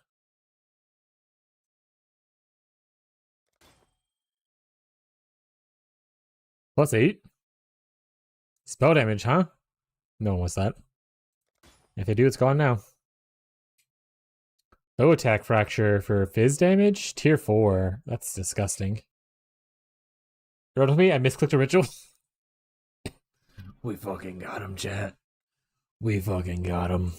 +8. Spell damage, huh? No one wants that. If they do, it's gone now. Bow attack fracture for fizz damage? Tier 4. That's disgusting. You're with me? I misclicked a ritual. We fucking got him, chat. We fucking got him.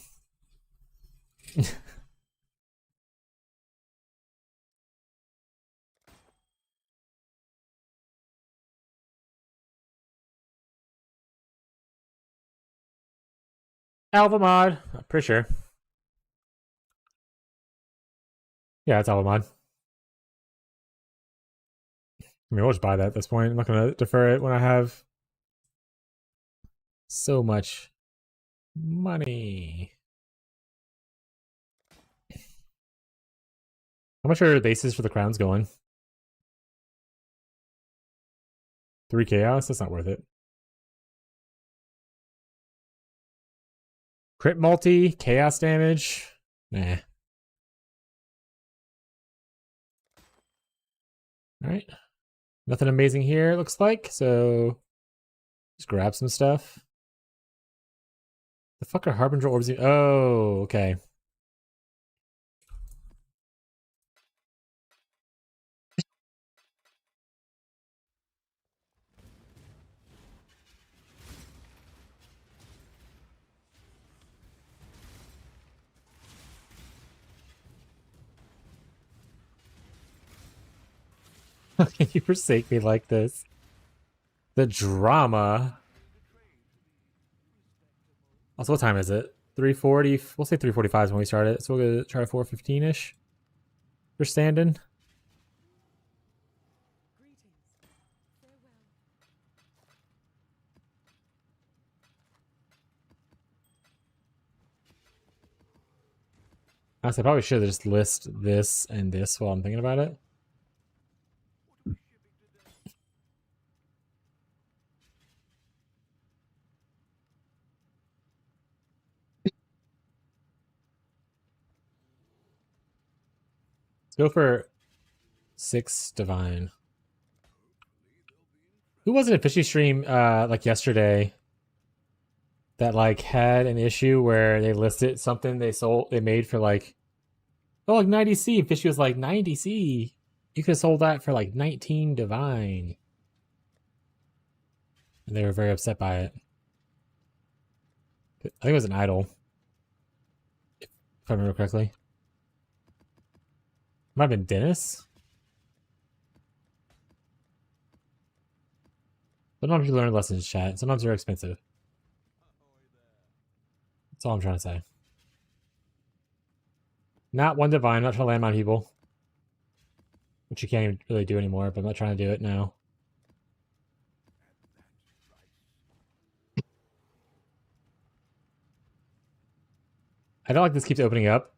Alpha mod. I'm pretty sure. Yeah, it's Alpha mod. I mean, we'll just buy that at this point. I'm not going to defer it when I have so much money. How much are the bases for the crowns going? 3 chaos? That's not worth it. Crit multi, chaos damage. Nah. Alright. Nothing amazing here, it looks like, so just grab some stuff. The fuck are Harbinger orbs? Oh, okay. How can you forsake me like this? The drama. Also, what time is it? 3:40. We'll say 3:45 is when we start it. So we'll go try 4:15-ish. You're standing. Honestly, I probably should just list this and this while I'm thinking about it. Let's go for 6 divine. Who was it at Fishy Stream like yesterday that like had an issue where they listed something they made for like, oh, like 90C. Fishy was like, 90C? You could have sold that for like 19 divine. And they were very upset by it. I think it was an idol, if I remember correctly. Might have been Dennis. Sometimes you learn lessons, chat. Sometimes they're expensive. That's all I'm trying to say. Not one divine. I'm not trying to landmine people. Which you can't even really do anymore, but I'm not trying to do it now. I don't like this keeps opening up.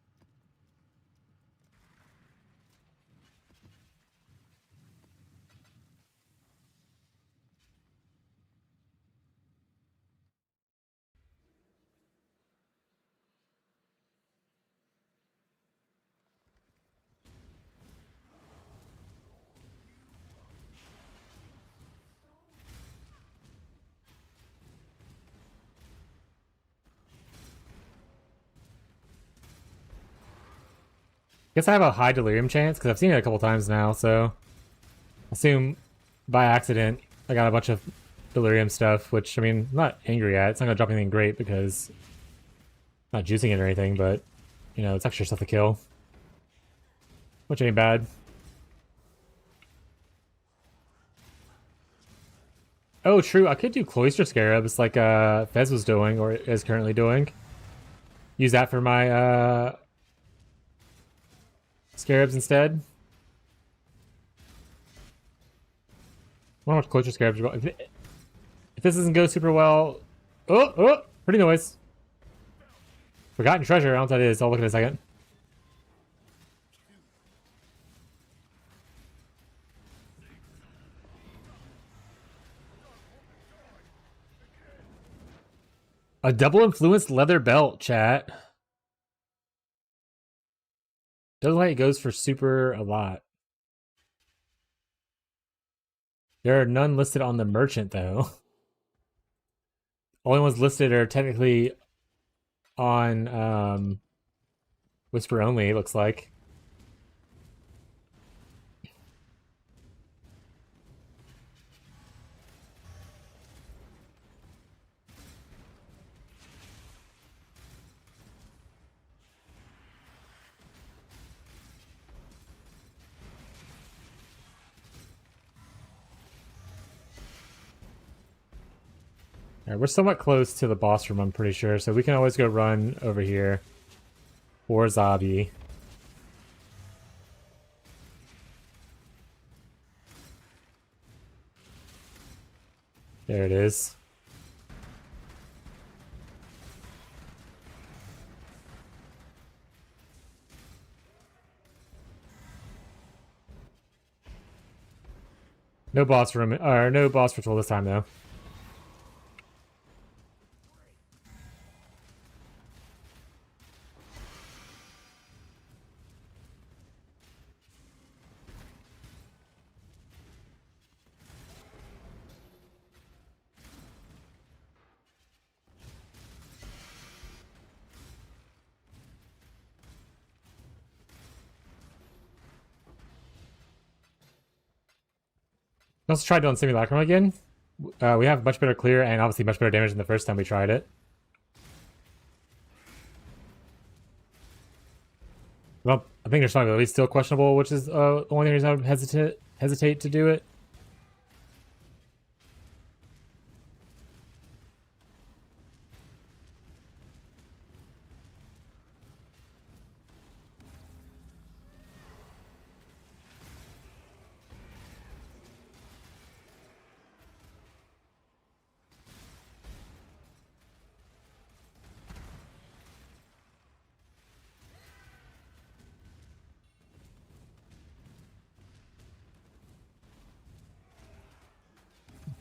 Guess I have a high delirium chance because I've seen it a couple times now, so assume by accident I got a bunch of delirium stuff, which I mean, I'm not angry at. It's not gonna drop anything great because I'm not juicing it or anything, but you know, it's extra stuff to kill. Which ain't bad. Oh, true. I could do Cloister Scarabs like Fez was doing or is currently doing. Use that for my Scarabs instead. I wonder what Cloister Scarabs are going. If this doesn't go super well. Oh, pretty noise. Forgotten treasure. I don't know what that is. I'll look in a second. A double influenced leather belt, chat. Doesn't like it goes for super a lot. There are none listed on the merchant though. Only ones listed are technically on Whisper only, it looks like. Alright, we're somewhat close to the boss room, I'm pretty sure, so we can always go run over here for Zabi. There it is. No boss room, or no boss ritual this time though. Let's try doing Simulacrum again. We have much better clear and obviously much better damage than the first time we tried it. Well, I think there's probably still questionable, which is the only reason I would hesitate to do it.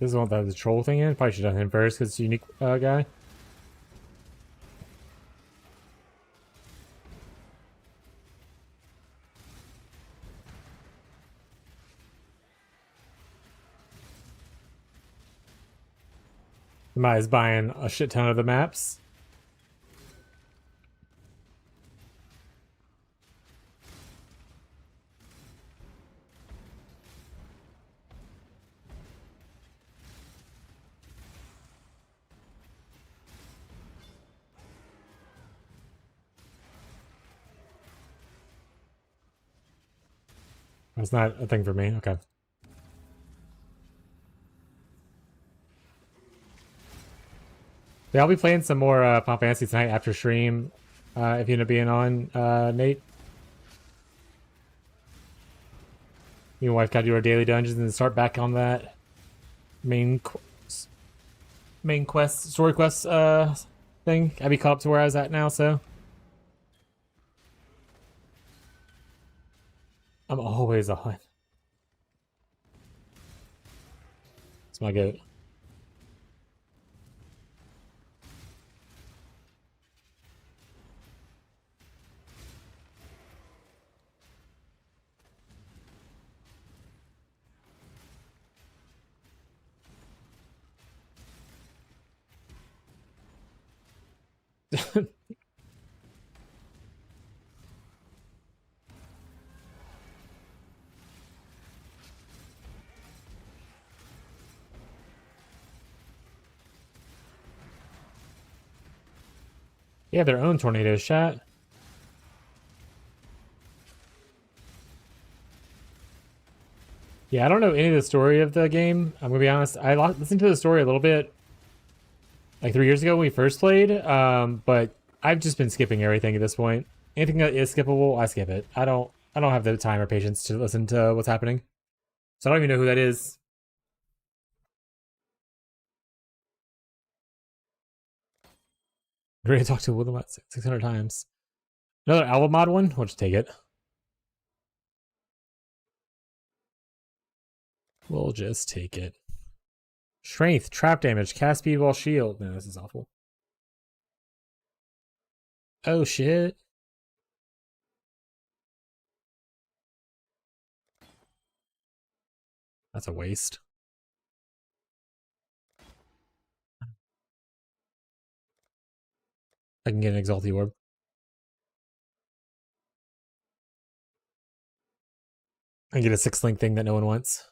This is the one that has the troll thing in. Probably should have done him first because it's a unique guy. Somebody's buying a shit ton of the maps. That's not a thing for me. Okay. Yeah, I'll be playing some more Final Fantasy tonight after stream. If you end up being on, Nate. Me and wife got to do our daily dungeons and start back on that main quest, story quest thing. I'll be caught up to where I was at now, so. I'm always on. It's my goat. They have their own tornado shot. Yeah, I don't know any of the story of the game. I'm gonna be honest. I listened to the story a little bit, like 3 years ago when we first played. But I've just been skipping everything at this point. Anything that is skippable, I skip it. I don't have the time or patience to listen to what's happening. So I don't even know who that is. I'm ready to talk to Willem about 600 times. Another album mod one? We'll just take it. We'll just take it. Strength, trap damage, cast speed while shield. No, this is awful. Oh shit. That's a waste. I can get an Exalty Orb. I can get a 6-link thing that no one wants.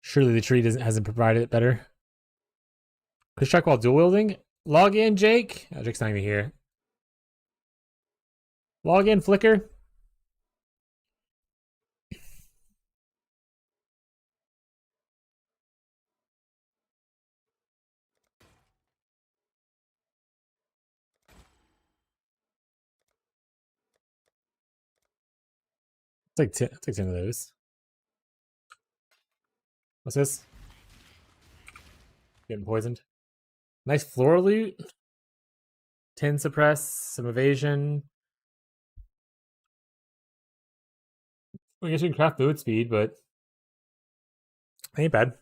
Surely the tree hasn't provided it better. Quick strike while dual wielding? Log in, Jake. Oh, Jake's not even here. Log in, Flicker. It's like 10 of those. What's this? Getting poisoned. Nice floral loot. 10 suppress, some evasion. I guess you can craft boot speed, but ain't bad.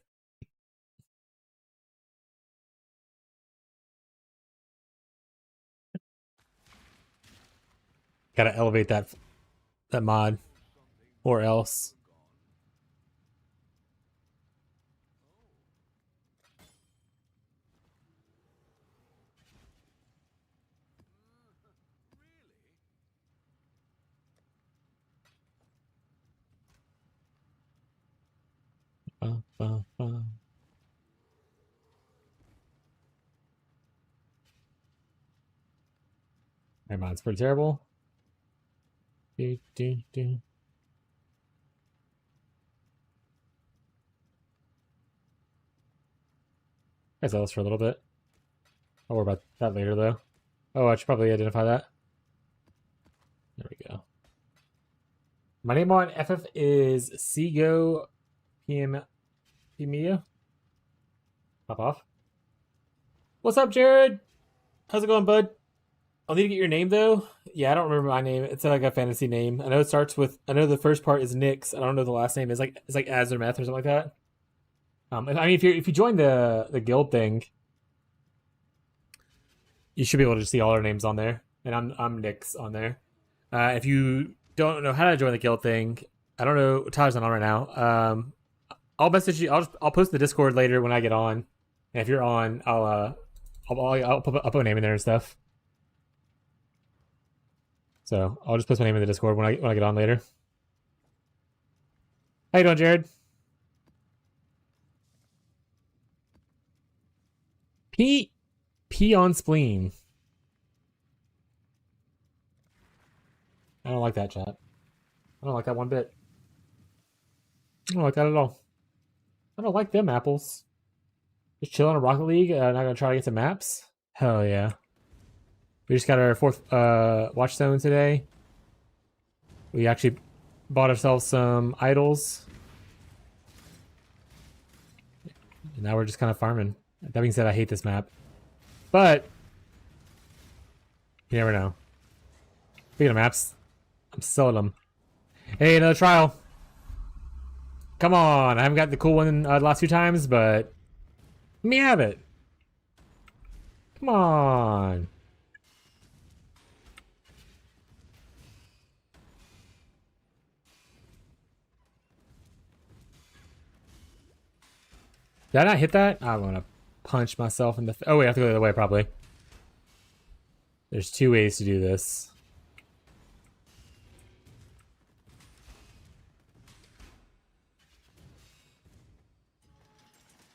Gotta elevate that mod, or else. My mind's pretty terrible. Do, do, do. I saw this for a little bit. I'll worry about that later, though. Oh, I should probably identify that. There we go. My name on FF is Seago Pimia. Pop off. What's up, Jared? How's it going, bud? I'll need to get your name, though. Yeah, I don't remember my name. It's like a fantasy name. I know it starts with... I know the first part is Nyx. I don't know the last name. It's like Azermeth or something like that. I mean, if you join the guild thing, you should be able to see all our names on there. And I'm Nyx on there. If you don't know how to join the guild thing, I don't know. Tyler's not on right now. I'll message you. I'll post the Discord later when I get on. And if you're on, I'll put a name in there and stuff. So I'll just post my name in the Discord when I get on later. How you doing, Jared? Pee on spleen. I don't like that, chat. I don't like that one bit. I don't like that at all. I don't like them apples. Just chilling on Rocket League. Not gonna try to get some maps. Hell yeah. We just got our 4th Watchstone today. We actually bought ourselves some idols. And now we're just kind of farming. That being said, I hate this map. But you never know. Speaking of maps, I'm selling them. Hey, another trial. Come on. I haven't got the cool one the last few times, but let me have it. Come on. Did I not hit that? I'm gonna punch myself in the... Oh, wait, I have to go the other way, probably. There's 2 ways to do this.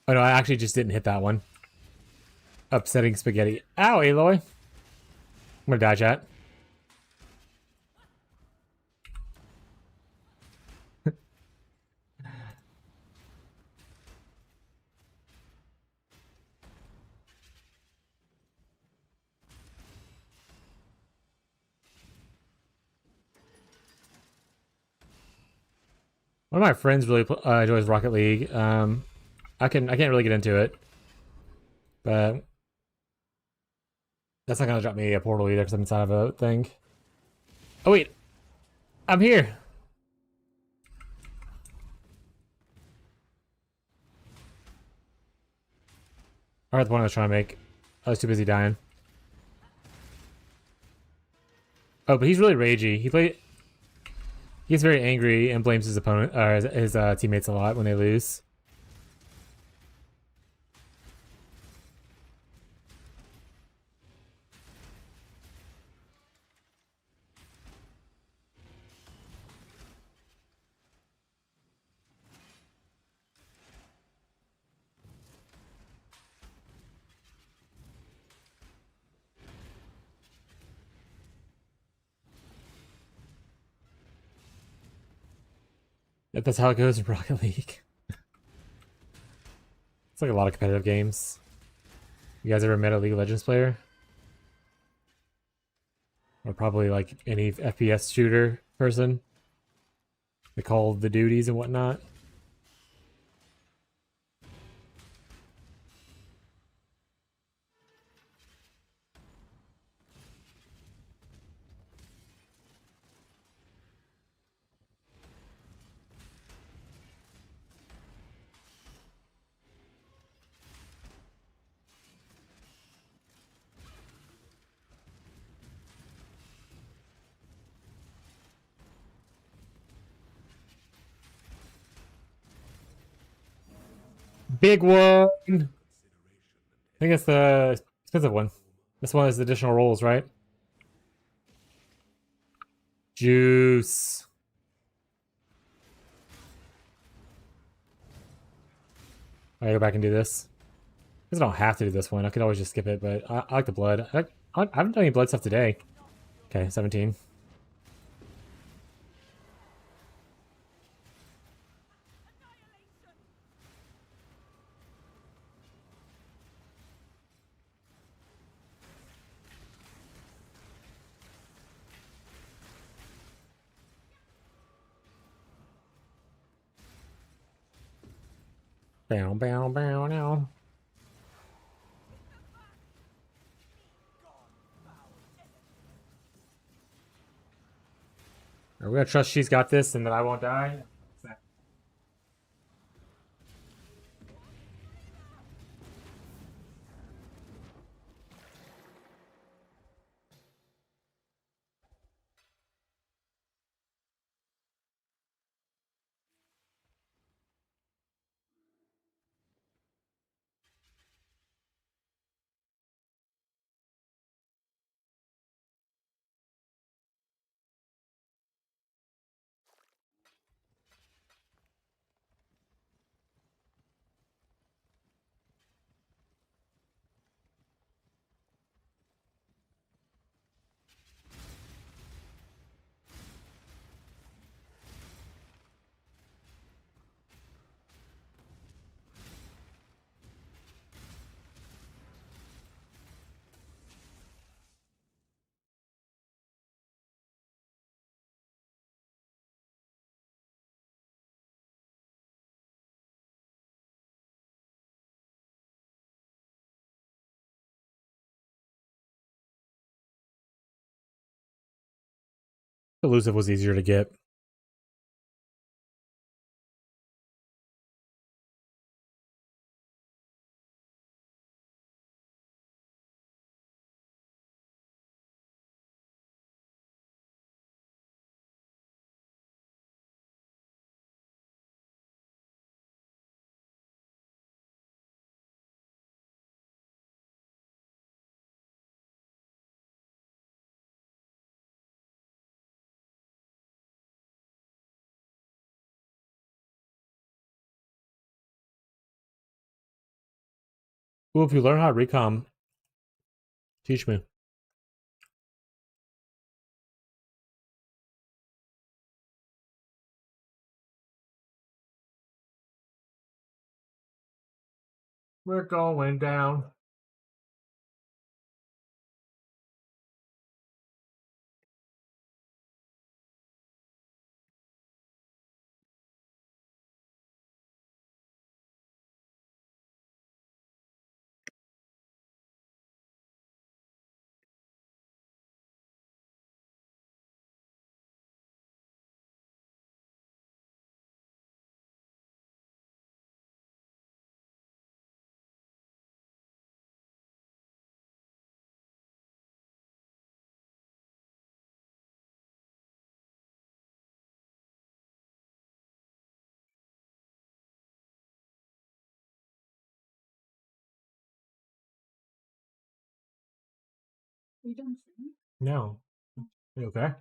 Oh, no, I actually just didn't hit that one. Upsetting spaghetti. Ow, Aloy. I'm gonna die, chat. One of my friends really enjoys Rocket League. I can't really get into it, but that's not gonna drop me a portal either because I'm inside of a thing. Oh wait, I'm here. All right, the one I was trying to make. I was too busy dying. Oh, but he's really ragey. He gets very angry and blames his opponent or his teammates a lot when they lose. That's how it goes in Rocket League. It's like a lot of competitive games. You guys ever met a League of Legends player? Or probably like any FPS shooter person? They call the duties and whatnot. Big one! I think it's the expensive one. This one has additional rolls, right? Juice. I go back and do this. Because I don't have to do this one. I could always just skip it, but I like the blood. I haven't done any blood stuff today. Okay, 17. Bow, bow, bow, now. Are we gonna trust she's got this and that I won't die? Elusive was easier to get. Ooh, if you learn how to recom, teach me. We're going down. Are you done singing? No. You okay?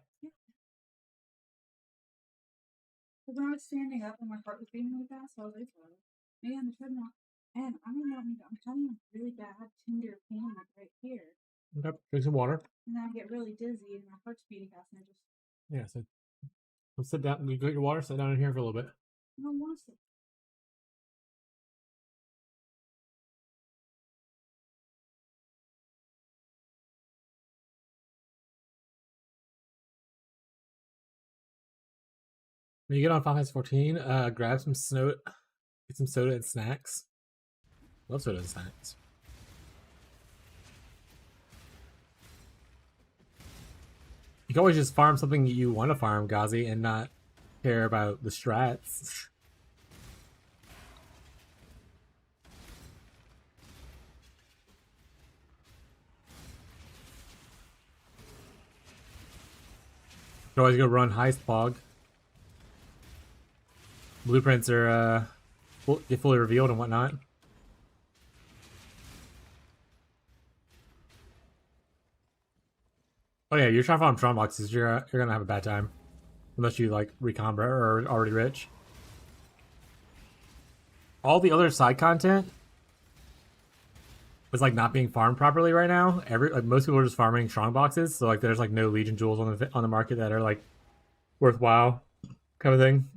Because when I was standing up and my heart was beating really fast, so I was like, oh, maybe on the treadmill. And I don't know, I'm having a really bad tender pain like right here. Okay, drink some water. And then I get really dizzy and my heart's beating fast and I just Yeah, so let's sit down. You got your water? Sit down in here for a little bit. I don't want to sit. When you get on Final Fantasy 14, grab some snow, get some soda and snacks. Love soda and snacks. You can always just farm something you want to farm, Ghazi, and not care about the strats. You can always go run Heist Pog. Blueprints are get fully revealed and whatnot. Oh yeah, you're trying to farm Tron boxes. You're gonna have a bad time, unless you like recon or are already rich. all the other side content is like not being farmed properly right now. Most people are just farming strong boxes, so like there's like no Legion jewels on the market that are like worthwhile, kind of thing.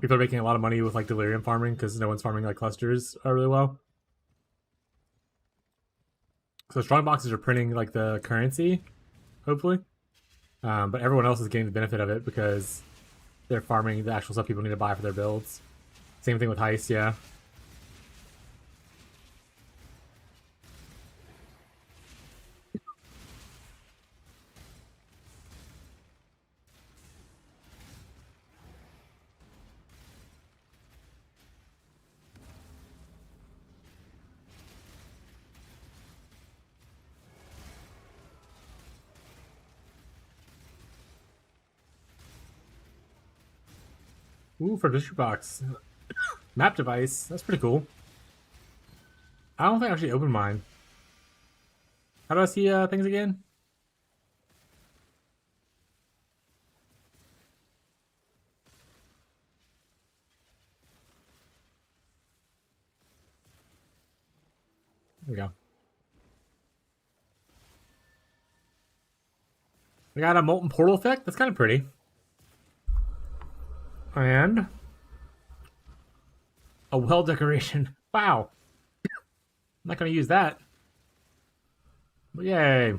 People are making a lot of money with like delirium farming because no one's farming like clusters really well. So strong boxes are printing like the currency, hopefully, but everyone else is getting the benefit of it because they're farming the actual stuff people need to buy for their builds. Same thing with heist, yeah. Ooh, for district box. Map device. That's pretty cool. I don't think I actually opened mine. How do I see things again? There we go. We got a molten portal effect. That's kind of pretty. And a well decoration. Wow. I'm not going to use that. But yay.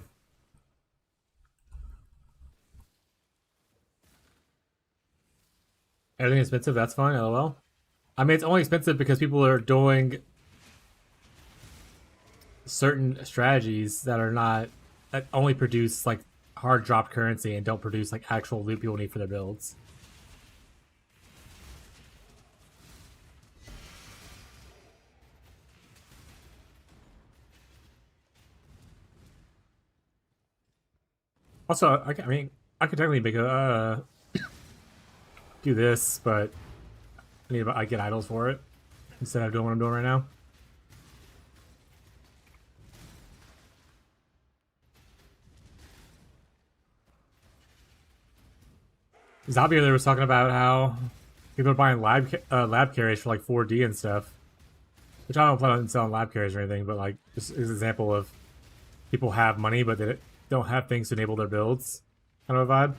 Everything expensive. That's fine. LOL. I mean, it's only expensive because people are doing certain strategies that are not that only produce like hard drop currency and don't produce like actual loot people need for their builds. Also, I mean, I could technically make a do this, but I get idols for it instead of doing what I'm doing right now. Zombie there was talking about how people are buying lab carries for like 4D and stuff, which I don't plan on selling lab carries or anything, but like just as an example of people have money but they don't have things to enable their builds, kind of a vibe.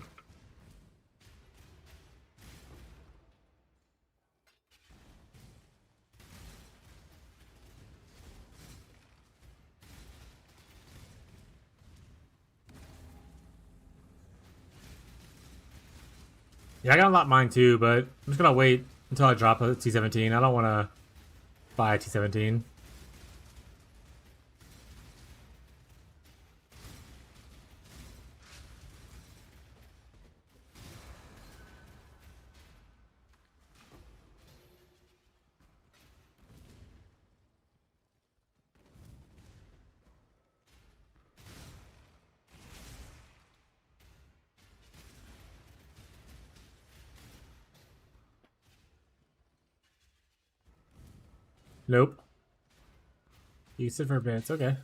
Yeah, I got a lot mine too, but I'm just gonna wait until I drop a T17. I don't want to buy a T17. Nope. You sit for minutes. Okay.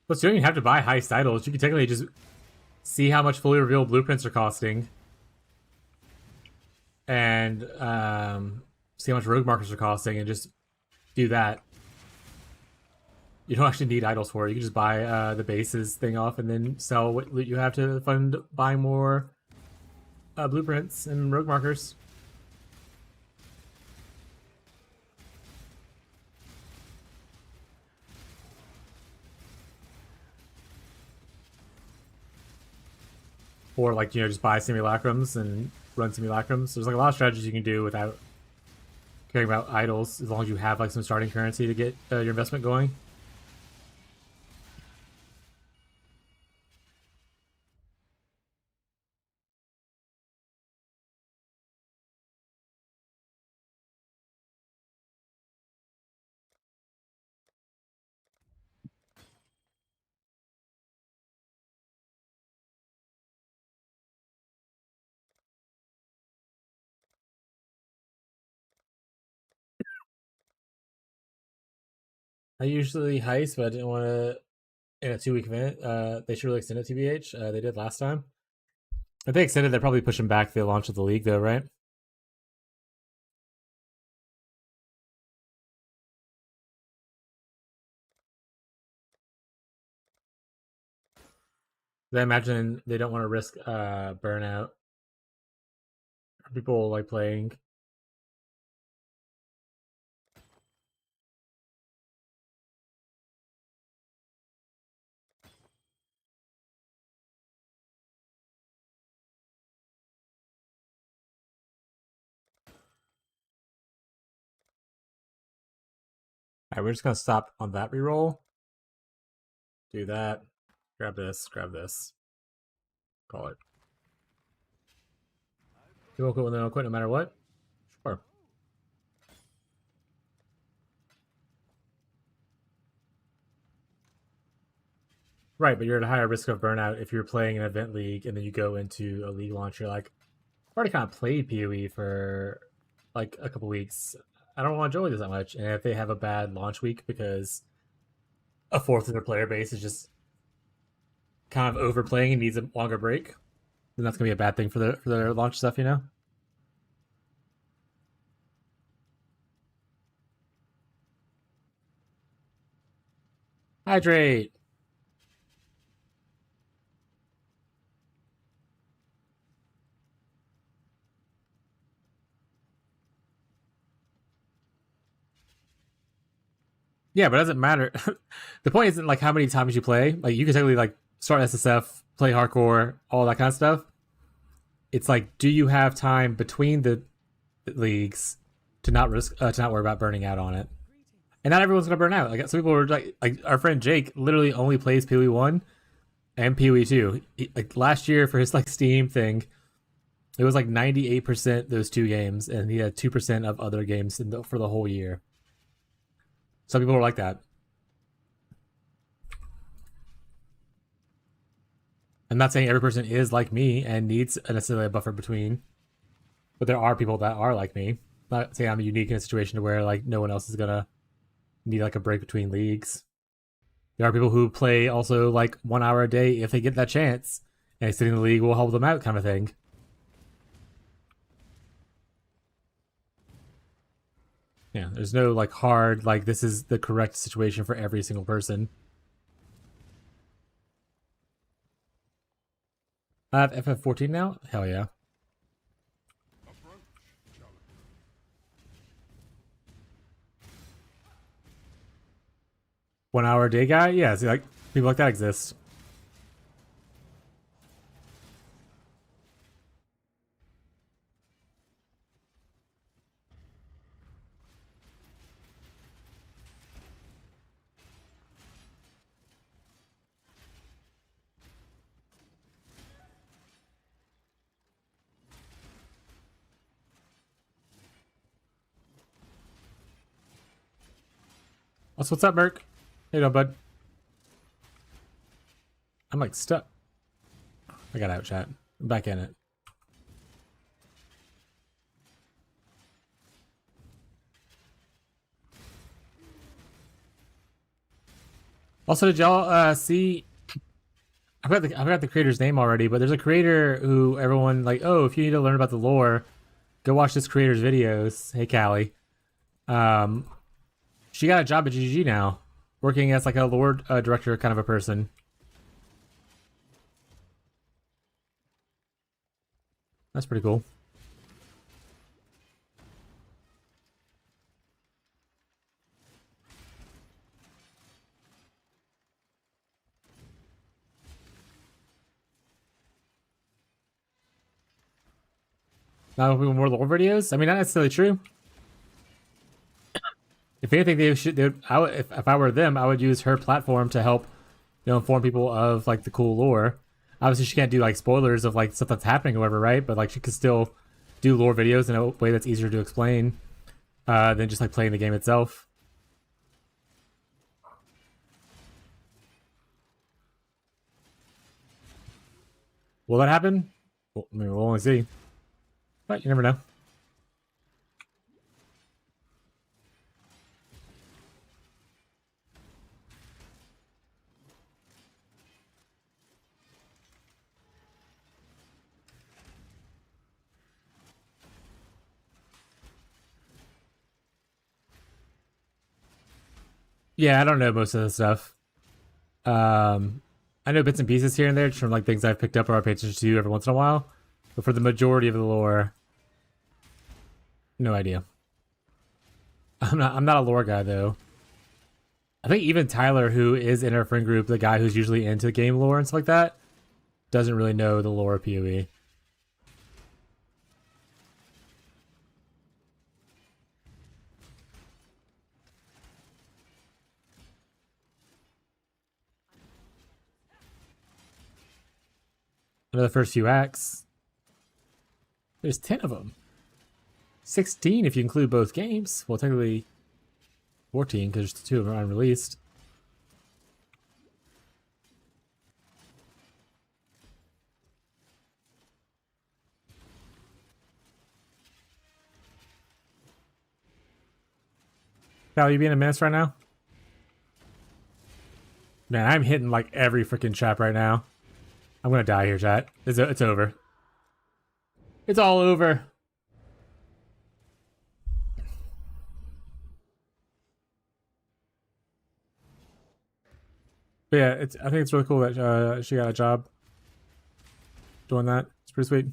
Plus, you don't even have to buy high titles. You can technically just see how much fully revealed blueprints are costing, and see how much rogue markers are costing, and just do that. You don't actually need idols for it. You can just buy the bases thing off, and then sell what loot you have to fund buying more blueprints and rogue markers. Or like just buy simulacrums and run simulacrums. There's like a lot of strategies you can do without caring about idols, as long as you have like some starting currency to get your investment going. I usually heist, but I didn't want to in a 2-week event. They should really extend it, TBH. They did last time. If they extended, they're probably pushing back the launch of the league, though, right? I imagine they don't want to risk burnout. People like playing. Alright, we're just gonna stop on that reroll. Do that. Grab this, grab this. Call it. You won't quit when they don't quit no matter what? Sure. Right, but you're at a higher risk of burnout if you're playing an event league and then you go into a league launch. You're like, I've already kind of played PoE for like a couple weeks. I don't want to enjoy this that much. And if they have a bad launch week because a fourth of their player base is just kind of overplaying and needs a longer break, then that's gonna be a bad thing for their launch stuff, you know? Hydrate. Yeah, but it doesn't matter. The point isn't like how many times you play. Like you can technically like start SSF, play hardcore, all that kind of stuff. It's like, do you have time between the leagues to not risk to not worry about burning out on it? And not everyone's gonna burn out. Like some people are like our friend Jake literally only plays PoE 1 and PoE 2. Like last year for his like Steam thing, it was like 98% those two games, and he had 2% of other games for the whole year. Some people are like that. I'm not saying every person is like me and needs necessarily a buffer between, but there are people that are like me. I'm not saying I'm unique in a situation to where like no one else is gonna need like a break between leagues. There are people who play also like 1 hour a day if they get that chance, and sitting in the league will help them out, kind of thing. Yeah, there's no like hard like this is the correct situation for every single person. I have FF14 now? Hell yeah. One hour a day guy? Yeah, see, like people like that exist. What's up, Merc? Hey, no, bud. I'm like stuck. I got out chat. I'm back in it. Also, did y'all see? I forgot the creator's name already, but there's a creator who everyone like. Oh, if you need to learn about the lore, go watch this creator's videos. Hey, Callie. She got a job at GG now, working as like a lore director kind of a person. That's pretty cool. Now more lore videos. I mean, not necessarily true. If anything, they should. If I were them, I would use her platform to help, inform people of like the cool lore. Obviously, she can't do like spoilers of like stuff that's happening or whatever, right? But like she could still do lore videos in a way that's easier to explain than just like playing the game itself. Will that happen? Well, I mean, we'll only see. But you never know. Yeah, I don't know most of the stuff. I know bits and pieces here and there just from like things I've picked up or I pay attention to every once in a while. But for the majority of the lore, no idea. I'm not a lore guy though. I think even Tyler, who is in our friend group, the guy who's usually into game lore and stuff like that, doesn't really know the lore of PoE. Another first few acts. There's 10 of them. 16 if you include both games. Well, technically 14 because there's 2 of them unreleased. Val, you being a menace right now? Man, I'm hitting like every freaking trap right now. I'm gonna die here, chat. It's over. It's all over. But yeah, I think it's really cool that she got a job doing that. It's pretty sweet.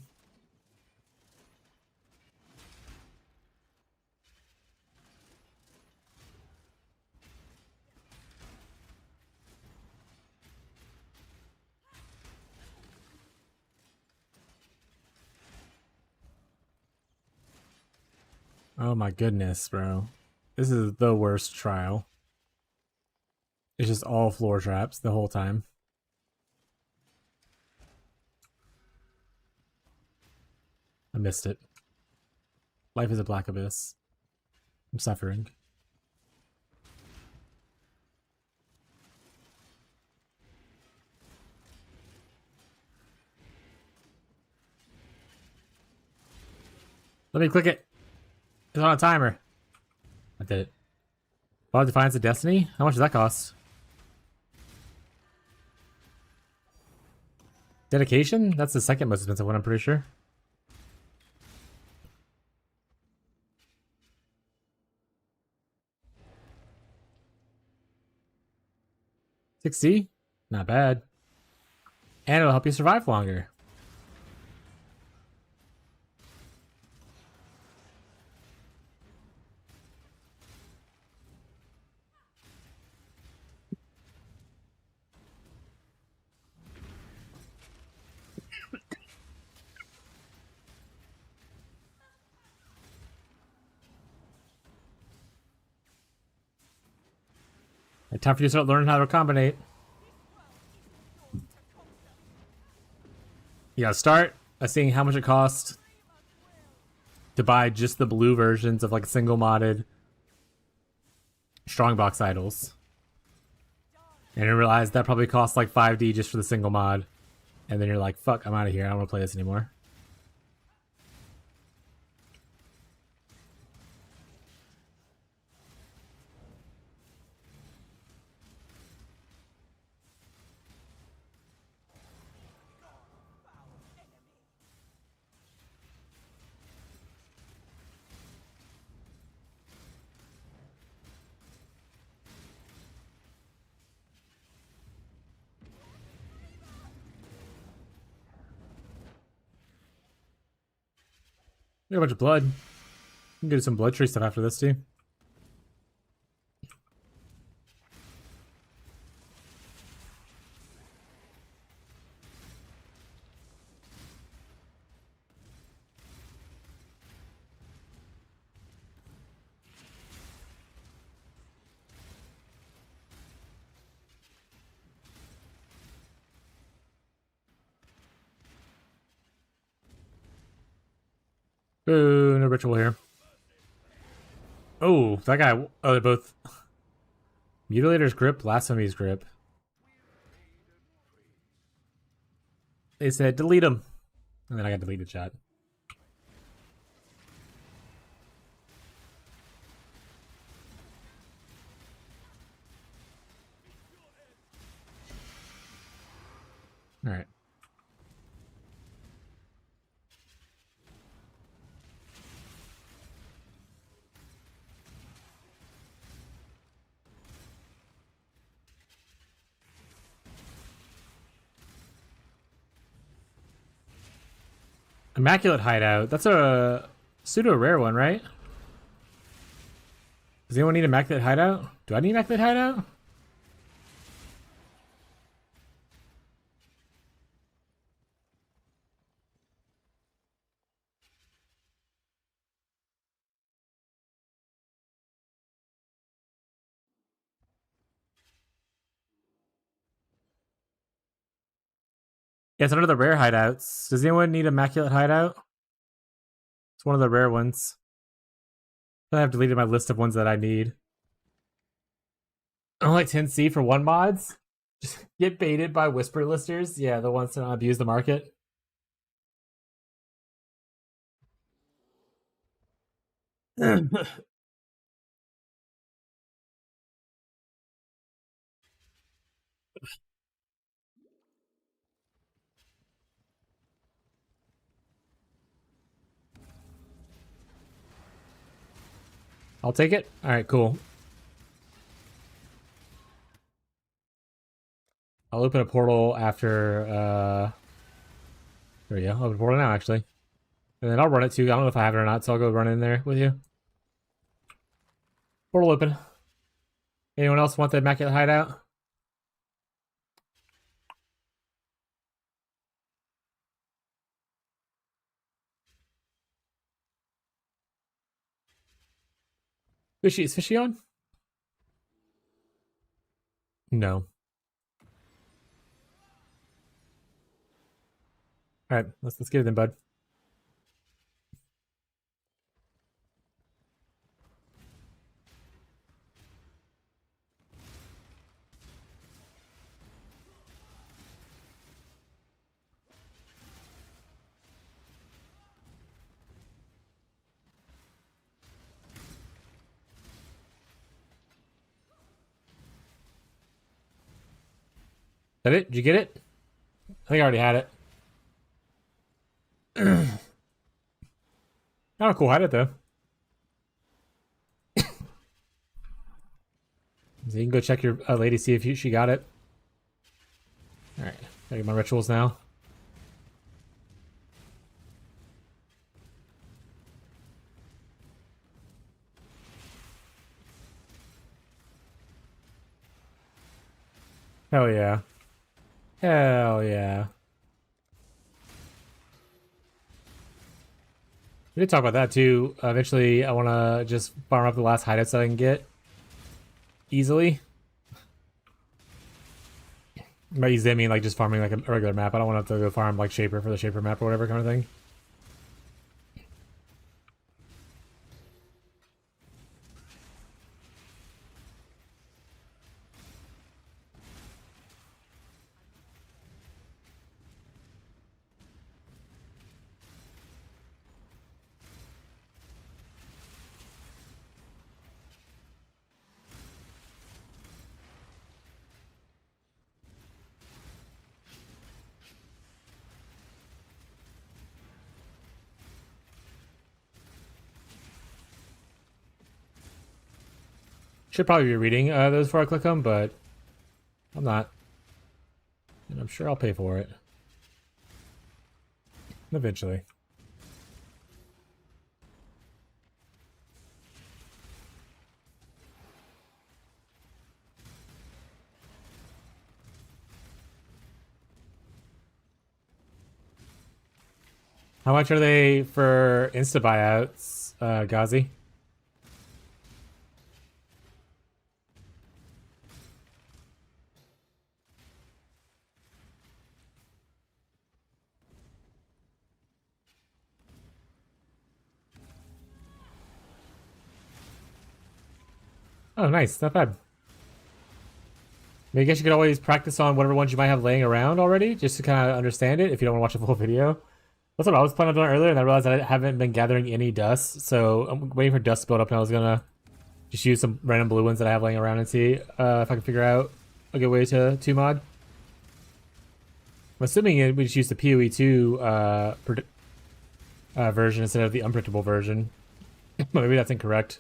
Oh my goodness, bro. This is the worst trial. It's just all floor traps the whole time. I missed it. Life is a black abyss. I'm suffering. Let me click it. It's on a timer. I did it. Ball of Defiance of Destiny? How much does that cost? Dedication? That's the second most expensive one, I'm pretty sure. $60? Not bad. And it'll help you survive longer. Right, time for you to start learning how to combinate. You gotta start by seeing how much it costs to buy just the blue versions of like single modded strongbox idols. And you realize that probably costs like 5D just for the single mod. And then you're like, fuck, I'm out of here. I don't want to play this anymore. We got a bunch of blood. We can get some blood tree stuff after this too. Ooh, no ritual here. Oh, that guy. Oh, they're both. Mutilator's grip, Blasphemy's grip. They said delete him. And then I got deleted, chat. Alright. Immaculate Hideout. That's a pseudo rare one, right? Does anyone need Immaculate Hideout? Do I need Immaculate Hideout? Yeah, it's one of the rare hideouts. Does anyone need Immaculate Hideout? It's one of the rare ones. I have deleted my list of ones that I need. I like 10C for one mods. Just get baited by whisper listers. Yeah, the ones that abuse the market. I'll take it. All right, cool. I'll open a portal after. There we go. I'll open a portal now, actually, and then I'll run it too. I don't know if I have it or not, so I'll go run in there with you. Portal open. Anyone else want the Immaculate Hideout? Fishy, is Fishy on? No. All right, let's get it then, bud. That it? Did you get it? I think I already had it. Oh, cool. Had it though. So you can go check your lady, see if she got it. All right, gotta get my rituals now. Hell yeah. Hell yeah. We did talk about that too. Eventually, I want to just farm up the last hideouts that I can get easily. By easy, I mean like just farming like a regular map. I don't want to have to go farm like Shaper for the Shaper map or whatever kind of thing. Should probably be reading those before I click them, but I'm not. And I'm sure I'll pay for it. Eventually. How much are they for insta buyouts, Ghazi? Oh, nice. Not bad. I guess you could always practice on whatever ones you might have laying around already, just to kind of understand it if you don't want to watch a full video. That's what I was planning on doing earlier, and I realized I haven't been gathering any dust, so I'm waiting for dust to build up, and I was gonna just use some random blue ones that I have laying around and see if I can figure out a good way to 2-mod. I'm assuming we just use the PoE2 version instead of the unpredictable version. But maybe that's incorrect.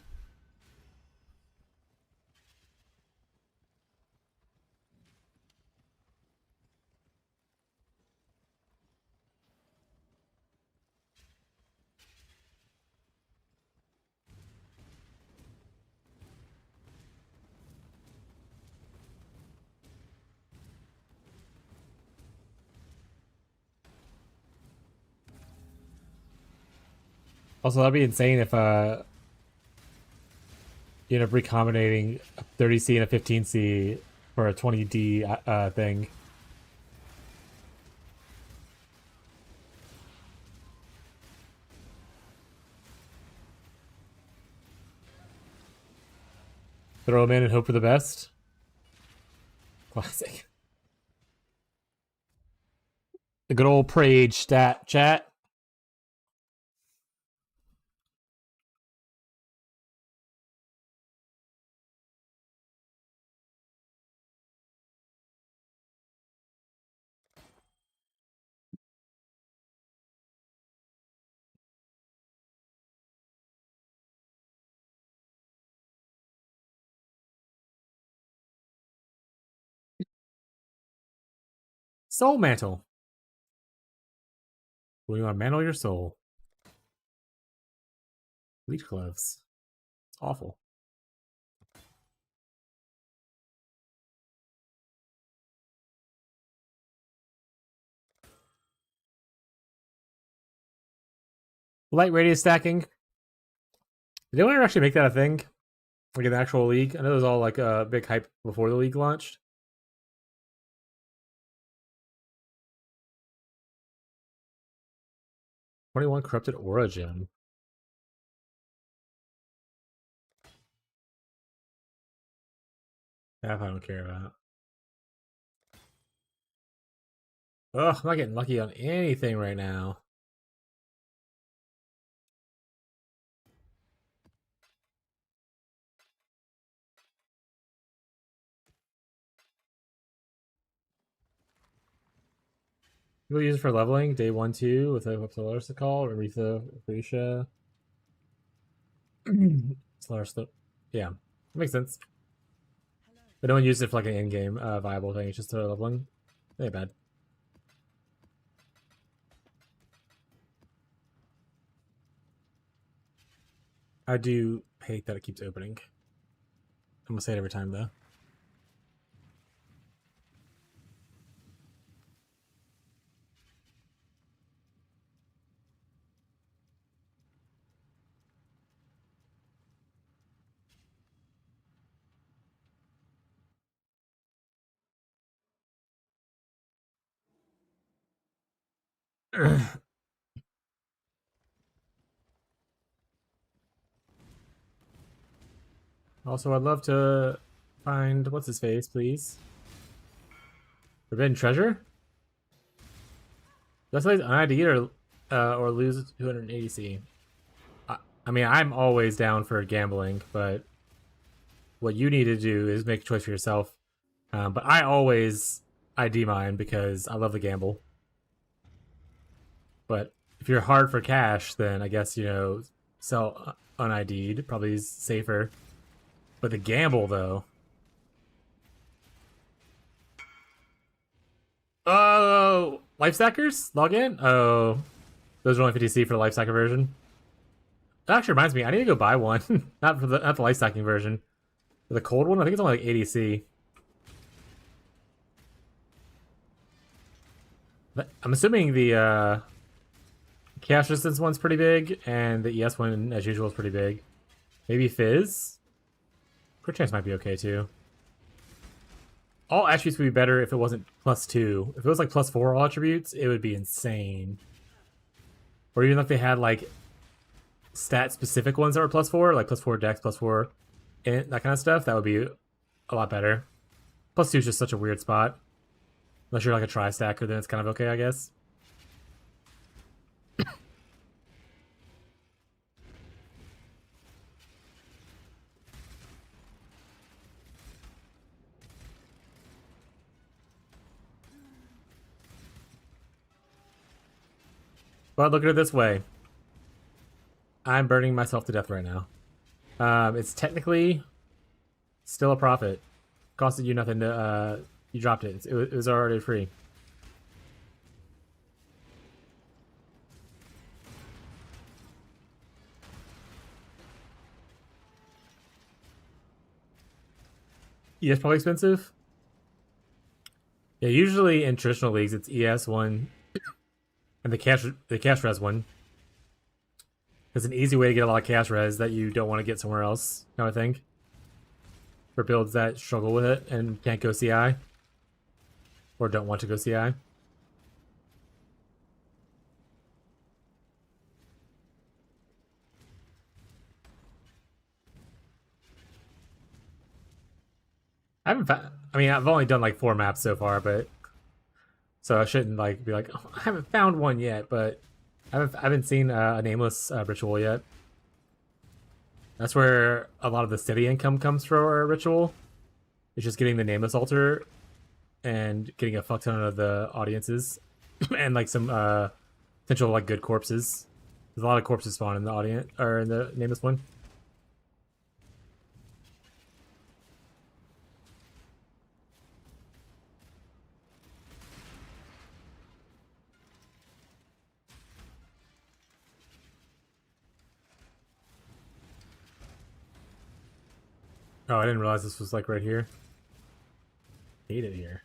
Also, that'd be insane if you end up recombinating a 30C and a 15C for a 20D thing. Throw them in and hope for the best. Classic. The good old Prage stat chat. Soul Mantle. When you want to mantle your soul. Leech gloves. It's awful. Light radius stacking. Did anyone ever actually make that a thing? Like an actual league? I know it was all like a big hype before the league launched. "21 Corrupted Aura Gem." That I don't care about. Ugh, I'm not getting lucky on anything right now. People use it for leveling. Day 1, 2 with a Solaris call, Aretha, Acacia. Solaris, yeah, makes sense. But no one used it for like an in-game viable thing. It's just a leveling. Ain't bad. I do hate that it keeps opening. I'm gonna say it every time though. Also, I'd love to find what's his face, please. Forbidden Treasure. That's like an ID or lose 280C. I mean, I'm always down for gambling, but what you need to do is make a choice for yourself. But I always ID mine because I love the gamble. But if you're hard for cash, then I guess, you know, sell un-ID'd. Probably is safer. But the gamble, though. Oh, life stackers? Log in? Oh, those are only 50C for the life stacker version. That actually reminds me, I need to go buy one. not the life stacking version. For the cold one, I think it's only like 80C. But I'm assuming the cash resistance one's pretty big, and the ES one, as usual, is pretty big. Maybe Fizz? Crit chance might be okay too. All attributes would be better if it wasn't +2. If it was like +4 all attributes, it would be insane. Or even if they had like stat specific ones that were +4, like +4 dex, +4 int, that kind of stuff, that would be a lot better. +2 is just such a weird spot. Unless you're like a tri-stacker, then it's kind of okay, I guess. But look at it this way. I'm burning myself to death right now. It's technically still a profit. Costed you nothing to, you dropped it. It was already free. ES probably expensive. Yeah, usually in traditional leagues it's ES1 and the cash res one. It's an easy way to get a lot of chaos res that you don't want to get somewhere else, I think. For builds that struggle with it and can't go CI. Or don't want to go CI. I mean, I've only done like 4 maps so far, but so I shouldn't like be like, oh, I haven't found one yet, but I haven't seen a nameless ritual yet. That's where a lot of the steady income comes for a ritual. It's just getting the nameless altar and getting a fuck ton of the audiences and like some potential like good corpses. There's a lot of corpses spawn in the audience or in the nameless one. Oh, I didn't realize this was like right here. Hate it here.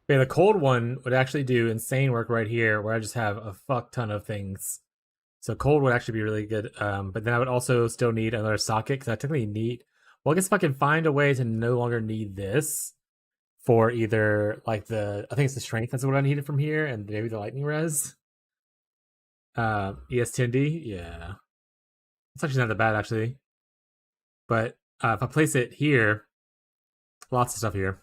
Yeah, the cold one would actually do insane work right here, where I just have a fuck ton of things. So cold would actually be really good. But then I would also still need another socket because I technically need. Well, I guess if I can find a way to no longer need this for either like I think it's the strength that's what I needed from here, and maybe the lightning res. ES10D, yeah, it's actually not that bad actually. But if I place it here, lots of stuff here.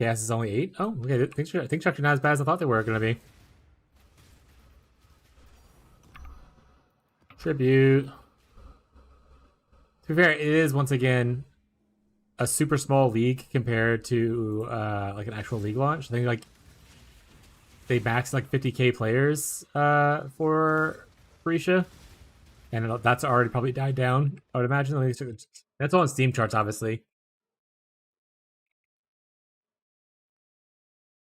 Gas is only 8. Oh, okay. Things are actually not as bad as I thought they were going to be. Tribute. To be fair, it is once again a super small league compared to like an actual league launch. I think like they max like 50k players for Furisha, and that's already probably died down. I would imagine. That's all on Steam charts, obviously.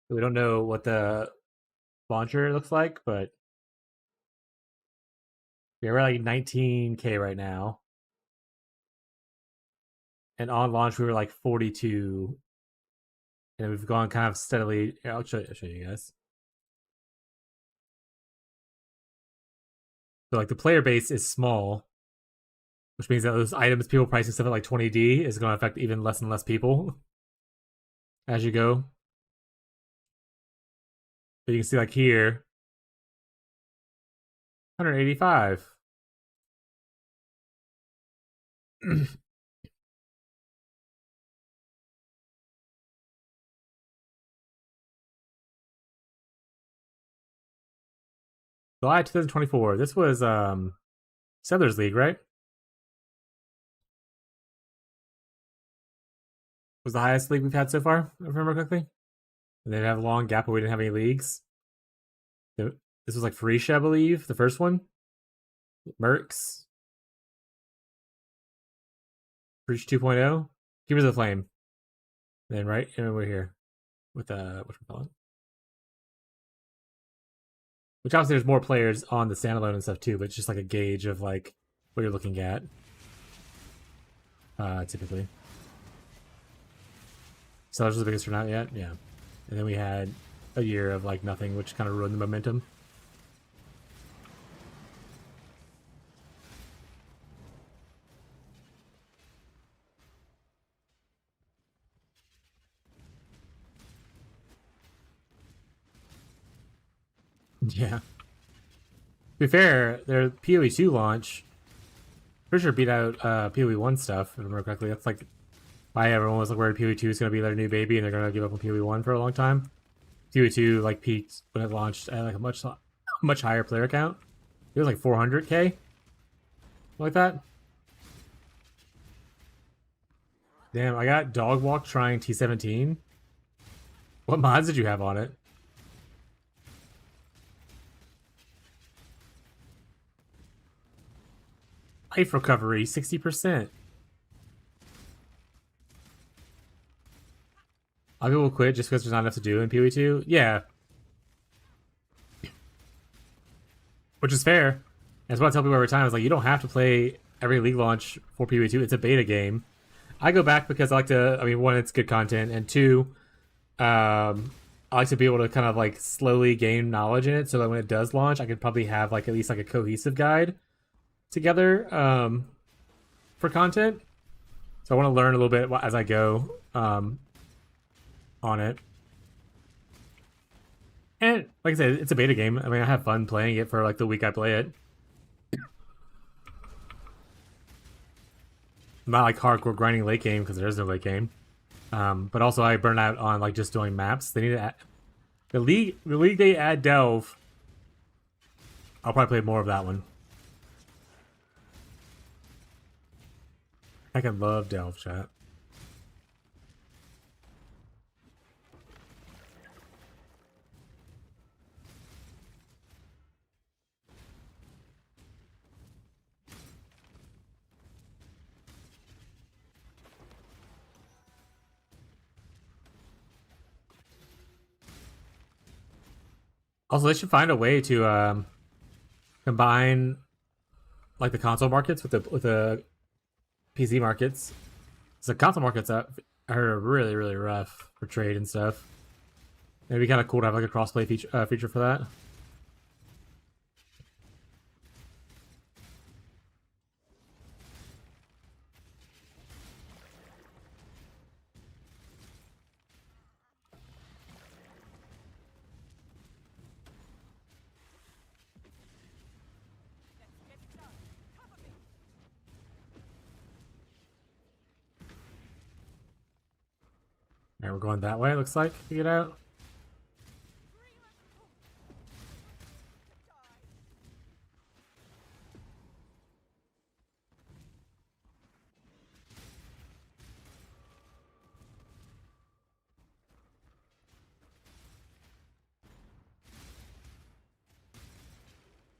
We don't know what the launcher looks like, but yeah, we're like 19k right now. And on launch we were like 42, and we've gone kind of steadily. I'll show you guys. So like the player base is small, which means that those items people pricing stuff at like 20D is going to affect even less and less people as you go. But you can see like here, 185. July 2024. This was Settlers League, right? Was the highest league we've had so far, if I remember correctly. And then have a long gap where we didn't have any leagues. This was like Furisha, I believe, the first one. Mercs. Furisha 2.0. Keepers of the Flame. And then right, and we're here with whatchamacallit. Which obviously there's more players on the standalone and stuff too, but it's just like a gauge of like what you're looking at. Typically. So that was the biggest turnout yet, yeah. And then we had a year of like nothing, which kind of ruined the momentum. Yeah. To be fair, their PoE 2 launch pretty sure beat out PoE 1 stuff, if I remember correctly. That's like why everyone was like worried PoE 2 is going to be their new baby and they're going to give up on PoE 1 for a long time. PoE 2 like peaked when it launched at like a much higher player count. It was like 400k, like that. Damn, I got Dog Walk trying T17. What mods did you have on it? Life recovery, 60%. A lot of people quit just because there's not enough to do in PoE 2. Yeah. which is fair. That's what I tell people every time. Is like, you don't have to play every league launch for PoE2. It's a beta game. I go back because I like to. I mean, one, it's good content, and two, I like to be able to kind of like slowly gain knowledge in it, so that when it does launch, I could probably have like at least like a cohesive guide together for content. So I want to learn a little bit as I go on it. And like I said, it's a beta game. I mean, I have fun playing it for like the week I play it. I'm not like hardcore grinding late game because there is no late game. But also I burn out on like just doing maps. They need to add, the league they add Delve. I'll probably play more of that one. I can love Delve, chat. Also, they should find a way to combine like the console markets with the PC markets. So console markets I heard are really rough for trade and stuff. It'd be kind of cool to have like a crossplay feature for that. Alright, we're going that way, it looks like, to get out.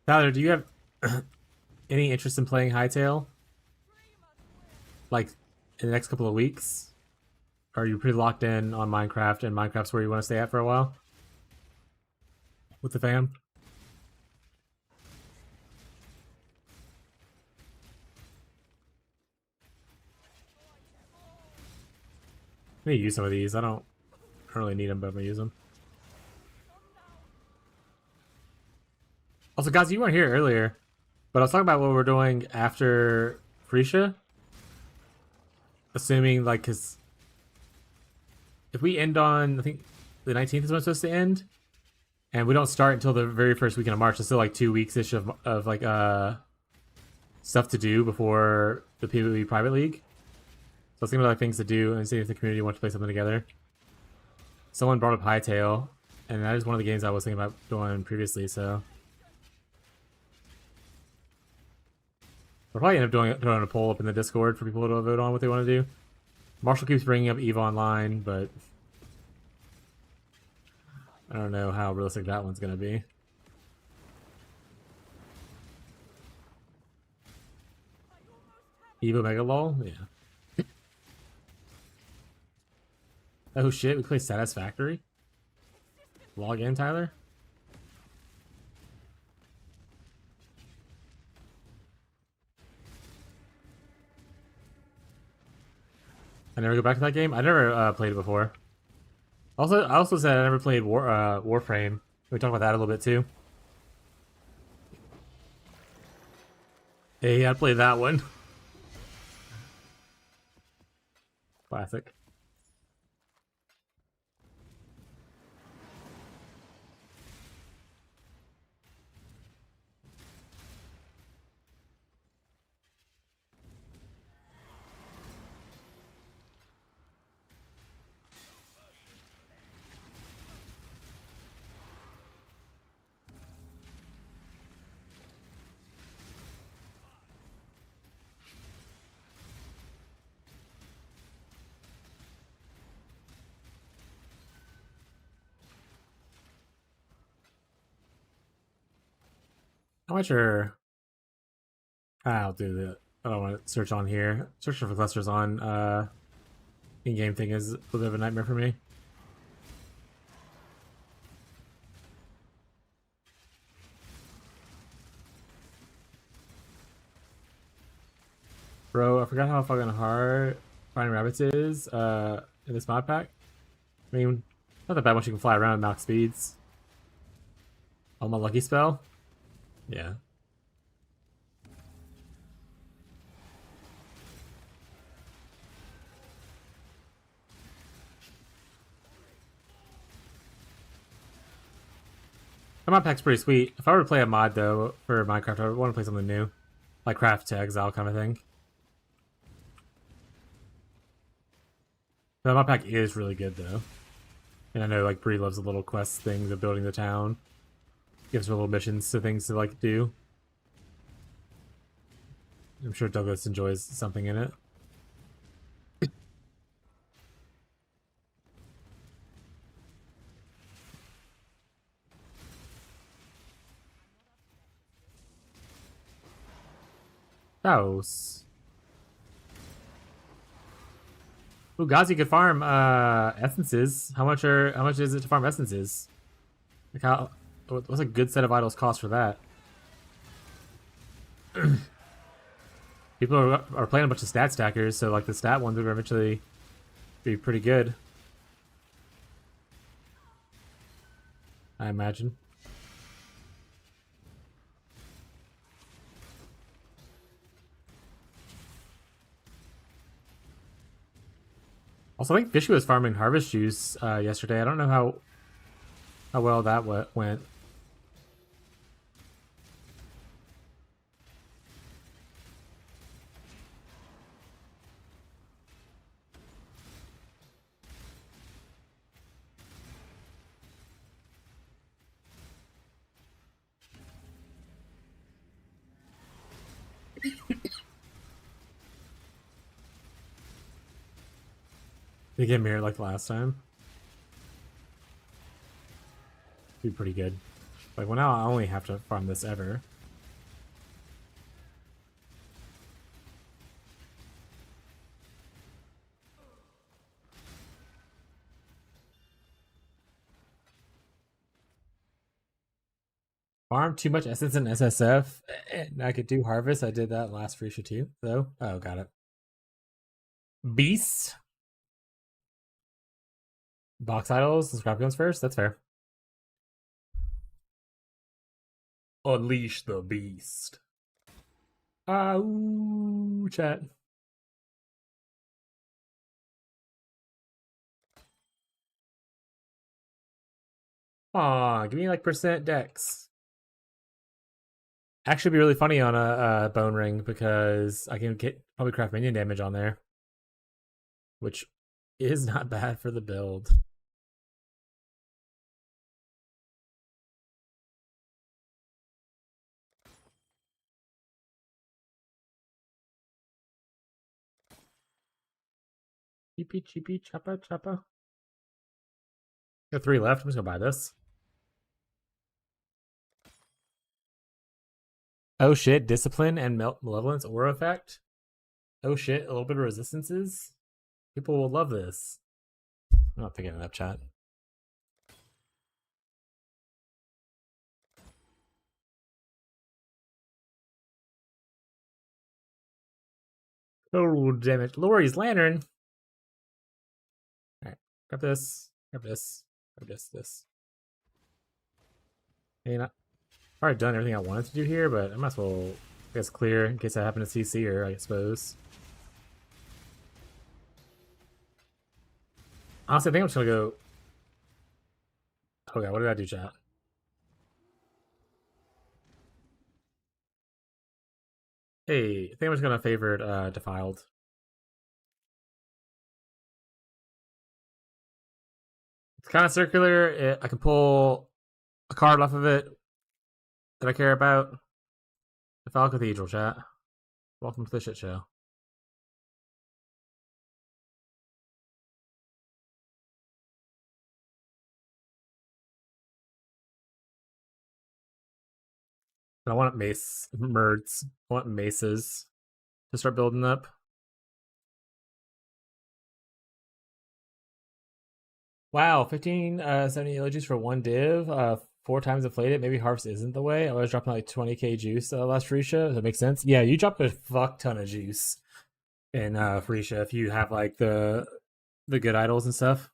Tyler, do you have any interest in playing Hytale? Like, in the next couple of weeks? Or are you pretty locked in on Minecraft, and Minecraft's where you want to stay at for a while? With the fam? I'm gonna use some of these. I don't really need them, but I'm gonna use them. Also, guys, you weren't here earlier, but I was talking about what we're doing after Freesia. Assuming, like, because if we end on, I think the 19th is when it's supposed to end, and we don't start until the very first weekend of March. It's still like 2 weeks-ish of like stuff to do before the PvE Private League. So I was thinking about like things to do and see if the community wants to play something together. Someone brought up Hytale, and that is one of the games I was thinking about doing previously, so we'll probably end up throwing a poll up in the Discord for people to vote on what they want to do. Marshall keeps bringing up EVE Online, but I don't know how realistic that one's going to be. EVE Omega LOL? Yeah. Oh shit, we play Satisfactory? Log in, Tyler? I never go back to that game? I never played it before. I also said I never played Warframe. We talked about that a little bit too. Hey, I played that one. Classic. How much are... I'll do the... I don't want to search on here. Searching for clusters on in-game thing is a little bit of a nightmare for me. forgot how fucking hard finding rabbits is in this mod pack. I mean, not that bad once you can fly around at max speeds. Oh, my lucky spell? Yeah. The mod pack's pretty sweet. If I were to play a mod, though, for Minecraft, I would want to play something new. Like Craft to Exile kind of thing. The mod pack is really good, though. And I know, like, Bree loves the little quest things of building the town. Gives her little missions to things to, like, do. I'm sure Douglas enjoys something in it. House. Ooh, Gazi could farm essences. How much is it to farm essences? Like how what's a good set of idols cost for that? People are playing a bunch of stat stackers, so like the stat ones would eventually be pretty good. I imagine. Also, I think Fishy was farming harvest juice yesterday. I don't know how well that went. They get mirrored like last time. Be pretty good. Like, well, now I only have to farm this ever. Farm too much essence in SSF, and I could do harvest. I did that last Freesia too, though. Oh, got it. Beast. Box idols and Scorpions first. That's fair. Unleash the beast. Ooh, chat. Aw, give me like percent dex. Actually, be really funny on a bone ring because I can get probably craft minion damage on there, which is not bad for the build. Cheapy, cheapy, choppa, choppa. Got 3 left. I'm just gonna buy this. Oh shit, discipline and malevolence aura effect. Oh shit, a little bit of resistances. People will love this. I'm not picking it up, chat. Oh damn it, Lori's lantern. All right, grab this, grab this, grab this. Hey, not. I've already done everything I wanted to do here, but I might as well, I guess, clear in case I happen to CC her, I suppose. Honestly, I think I'm just gonna go. Okay, what did I do, chat? Hey, I think I'm just gonna favorite Defiled. It's kind of circular. I can pull a card off of it that I care about. Defiled Cathedral, chat. Welcome to the shit show. I want mace merds. I want maces to start building up. Wow, 1570 juice for 1 div. 4 times inflated. Maybe harvest isn't the way. I was dropping like 20k juice last Freesia. Does that make sense? Yeah, you dropped a fuck ton of juice. in Felicia if you have like the good idols and stuff.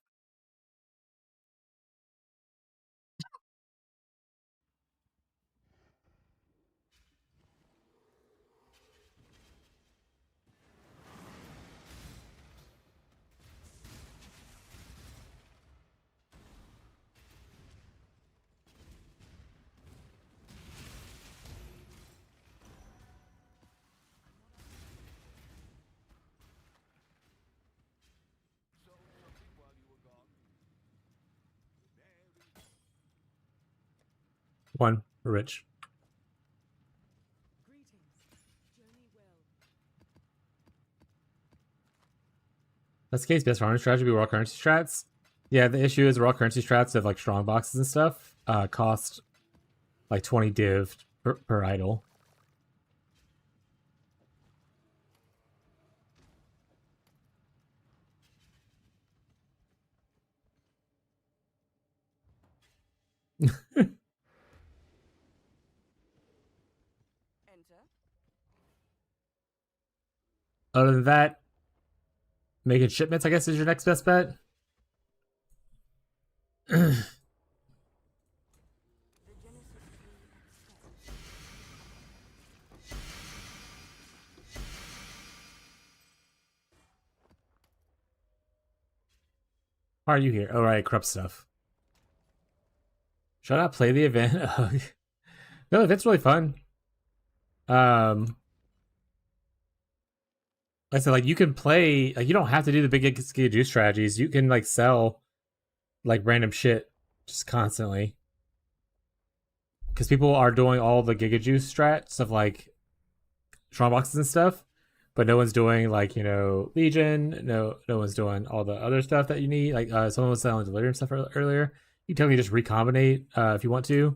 One, we're rich. That's the case. Best farming strategy be raw currency strats. Yeah, the issue is raw currency strats of like strong boxes and stuff cost like 20 div per idol. Other than that, making shipments, I guess, is your next best bet. Why are you here? Oh, right, corrupt stuff. Should I not play the event? No, the event's really fun. Like I said, like you can play, like you don't have to do the big Giga Juice strategies. You can like sell like random shit just constantly. Because people are doing all the Giga Juice strats of like strong boxes and stuff, but no one's doing like, you know, Legion. No one's doing all the other stuff that you need. Like someone was selling Delirium stuff earlier. You can totally just recombinate if you want to.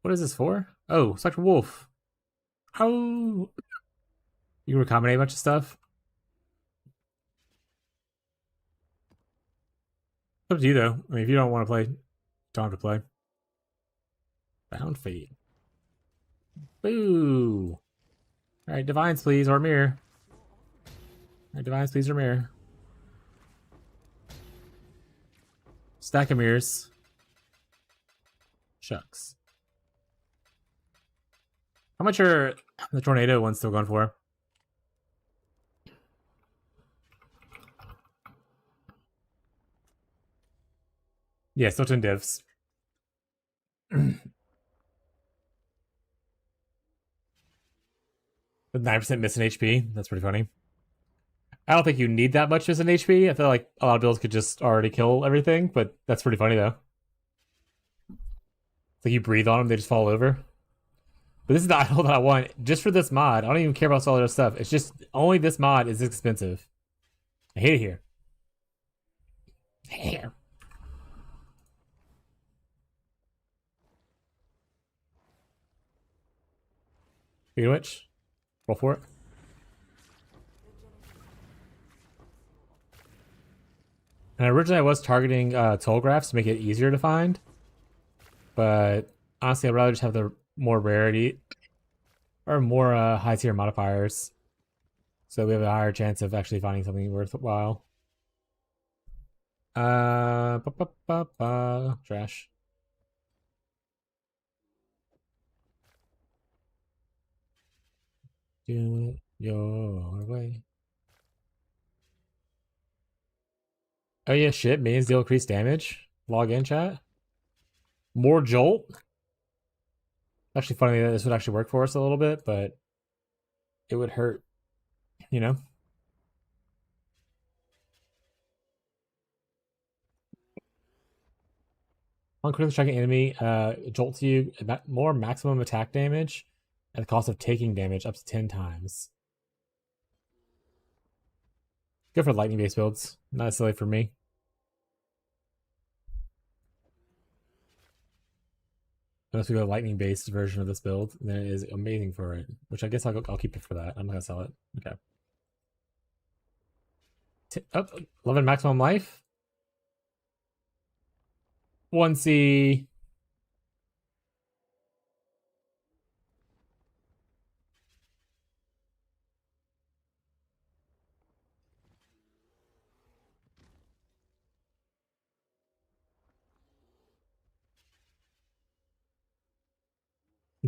What is this for? Oh, Spectral Wolf. Oh, you can recombinate a bunch of stuff. It's up to you though. I mean, if you don't want to play, don't have to play. Bound Fate. Boo. Alright, Divines, please, or Mirror. Alright, Divines, please, or Mirror. Stack of mirrors. Shucks. How much are the Tornado ones still going for? Yeah, still 10 divs. With 9% missing HP. That's pretty funny. I don't think you need that much missing HP. I feel like a lot of builds could just already kill everything, but that's pretty funny though. It's like you breathe on them, they just fall over. But this is the idol that I want just for this mod. I don't even care about all the other stuff. It's just only this mod is expensive. I hate it here. Here. Speaking of which, roll for it. And originally I was targeting toll graphs to make it easier to find. But honestly, I'd rather just have the more rarity or more high tier modifiers. So we have a higher chance of actually finding something worthwhile. Trash. Do it your way. Oh yeah, shit. Minions deal increased damage. Log in, chat. More jolt. Actually, funny that this would actually work for us a little bit, but it would hurt, you know? On critical striking enemy, jolt to you more maximum attack damage at the cost of taking damage up to 10 times. Good for lightning based builds, not necessarily for me. Unless we go lightning based version of this build, then it is amazing for it. Which I guess I'll keep it for that. I'm not gonna sell it. Okay. 11 maximum life. 1C.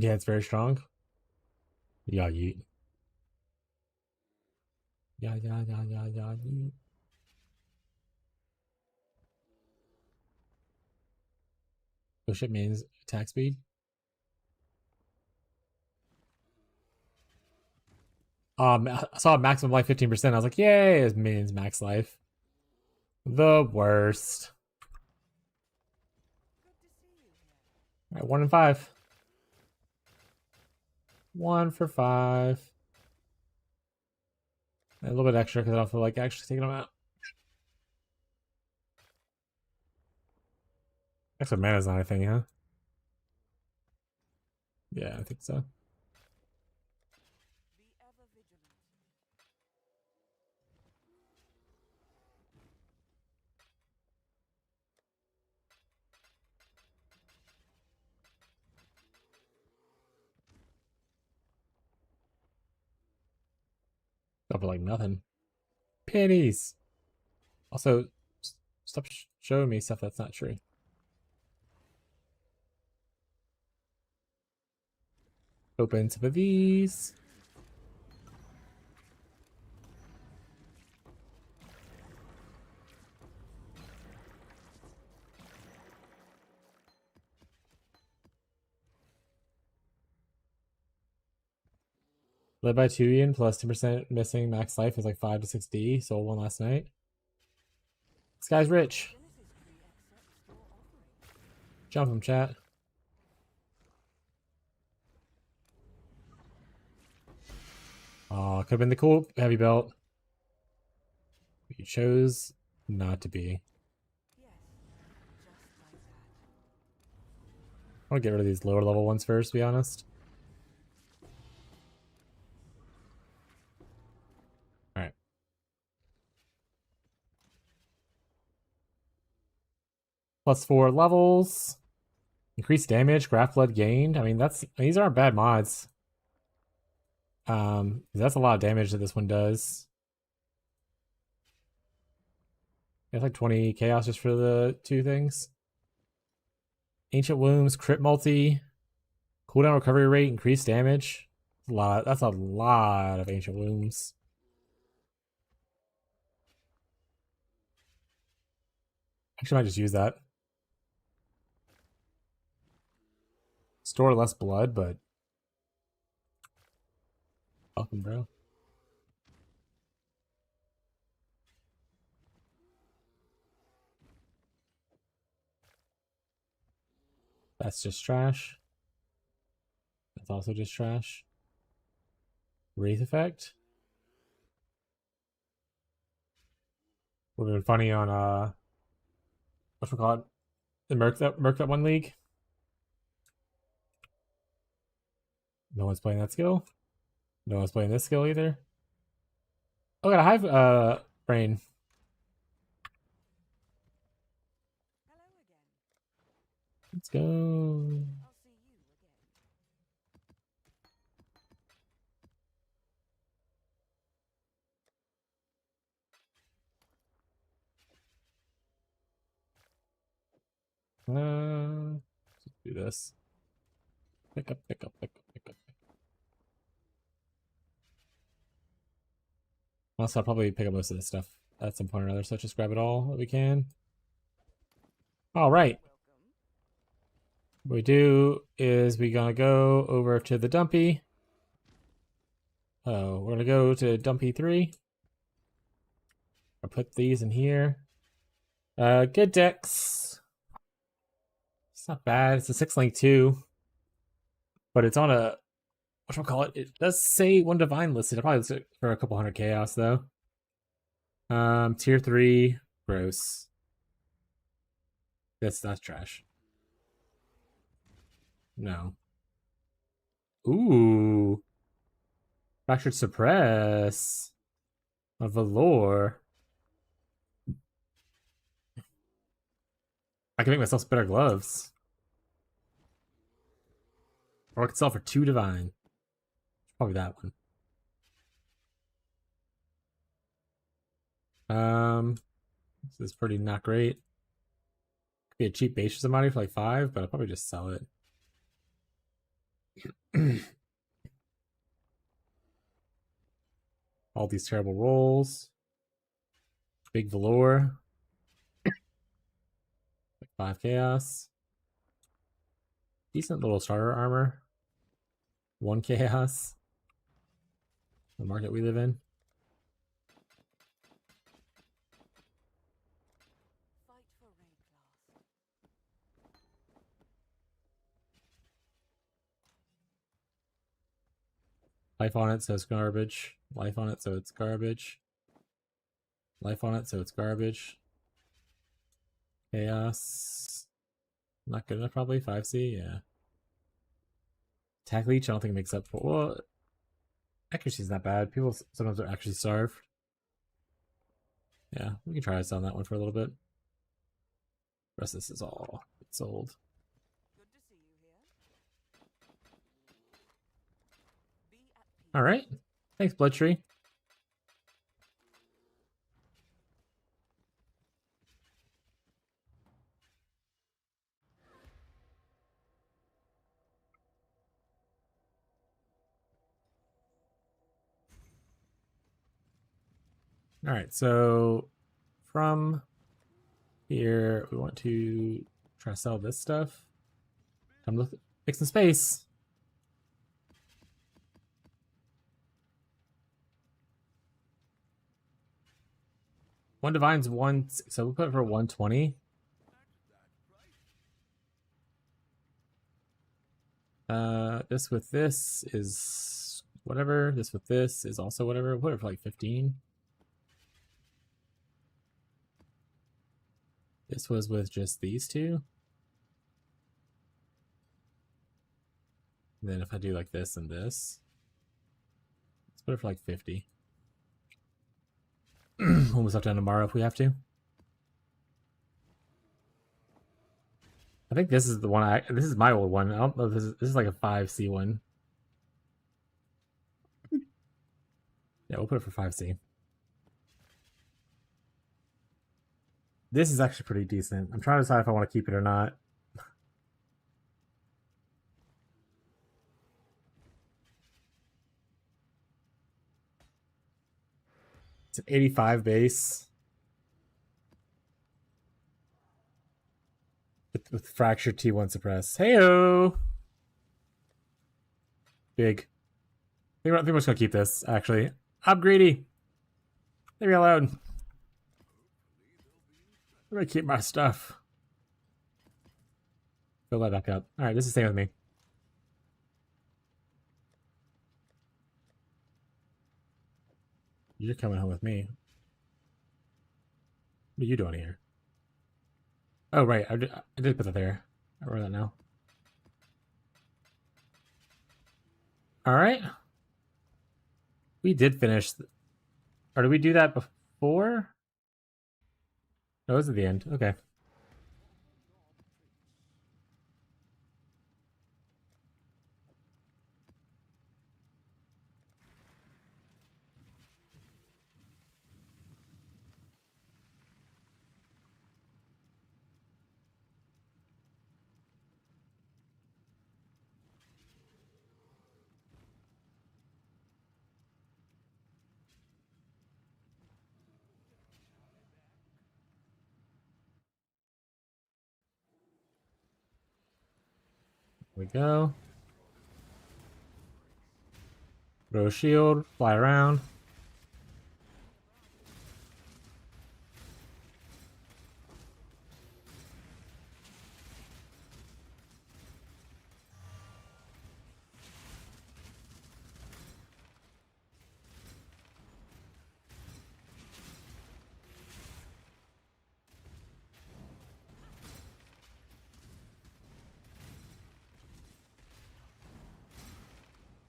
Yeah, it's very strong. Yeah, yeet. Yeah, yeet. Oh shit means attack speed. I saw maximum life 15%. I was like, yay, it means max life. The worst. Alright, 1 in 5. 1 for 5. A little bit extra because I don't feel like actually taking them out. Extra mana's not a thing, huh? Yeah, I think so. Not for like nothing. Pennies. Also, stop showing me stuff that's not true. Open some of these. Led by Tuyen plus 10% missing max life is like 5 to 6D. Sold one last night. This guy's rich. Jump him, chat. Could have been the cool heavy belt. You chose not to be. I want to get rid of these lower level ones first, to be honest. Alright. +4 levels. Increased damage, craft blood gained. I mean, these aren't bad mods. That's a lot of damage that this one does. It's like 20 chaos just for the 2 things. Ancient wounds, crit multi, cooldown recovery rate, increased damage. That's a lot of ancient wounds. Actually, I might just use that. Store less blood, but welcome, bro. That's just trash. That's also just trash. Wraith effect. Would have been funny on what's it called? The Merc that one league. No one's playing that skill. No one's playing this skill either. Oh, got a hive brain. Let's go. Let's do this. Pick up. Also, I'll probably pick up most of this stuff at some point or another, so let's just grab it all that we can. All right. What we do is we're gonna go over to the dumpy. Oh, we're gonna go to dumpy 3. I'll put these in here. Good decks. It's not bad. It's a 6-link 2, but it's on a whatchamacallit. It does say 1 divine listed. I'll probably list it for a couple hundred chaos though. Tier 3, gross. That's trash. No. Ooh. Fractured suppress. A velour. I can make myself some better gloves. Or I could sell for 2 divine. Probably that one. This is pretty not great. Could be a cheap base for somebody for like 5, but I'll probably just sell it. All these terrible rolls. Big velour. 5 chaos. Decent little starter armor. 1 chaos. The market we live in. Life on it, so it's garbage. Life on it, so it's garbage. Life on it, so it's garbage. Chaos. Not good enough, probably. 5C, yeah. Attack leech, I don't think it makes up for. Well, accuracy's not bad. People sometimes are actually starved. Yeah, we can try us on that one for a little bit. The rest of this is all sold. All right. Thanks, Bloodtree. All right, so from here, we want to try to sell this stuff. Come look, make some space. One divine's one, so we'll put it for 120. This with this is whatever. This with this is also whatever. We'll put it for like 15. This was with just these two. And then if I do like this and this, let's put it for like 50. We'll move stuff down tomorrow if we have to. I think this is the one this is my old one. I don't know if this is like a 5C one. Yeah, we'll put it for 5C. This is actually pretty decent. I'm trying to decide if I want to keep it or not. It's an 85 base. With fractured T1 suppress. Heyo! Big. I think we're just gonna keep this, actually. I'm greedy. Leave me alone. I'm gonna keep my stuff. Fill that back up. Alright, this is staying with me. You're coming home with me. What are you doing here? Oh, right. I did put that there. I remember that now. Alright. We did finish. Or did we do that before? No, it was at the end. Okay. Here we go. Throw a shield, fly around.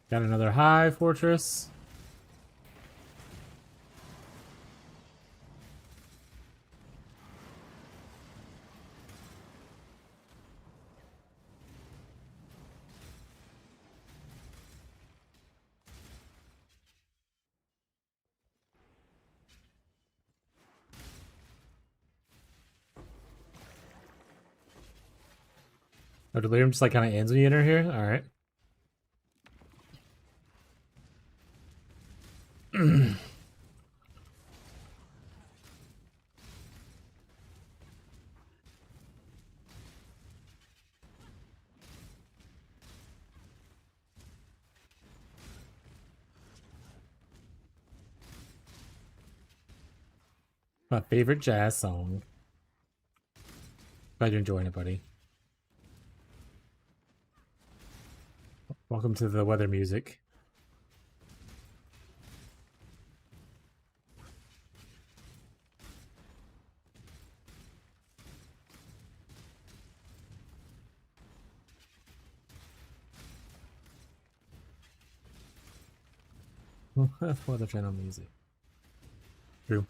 Got another high fortress. Oh, Delirium just like kind of ends when you enter here? Alright. My favorite jazz song. Glad you're enjoying it, buddy. Welcome to the weather music. Weather channel music. True.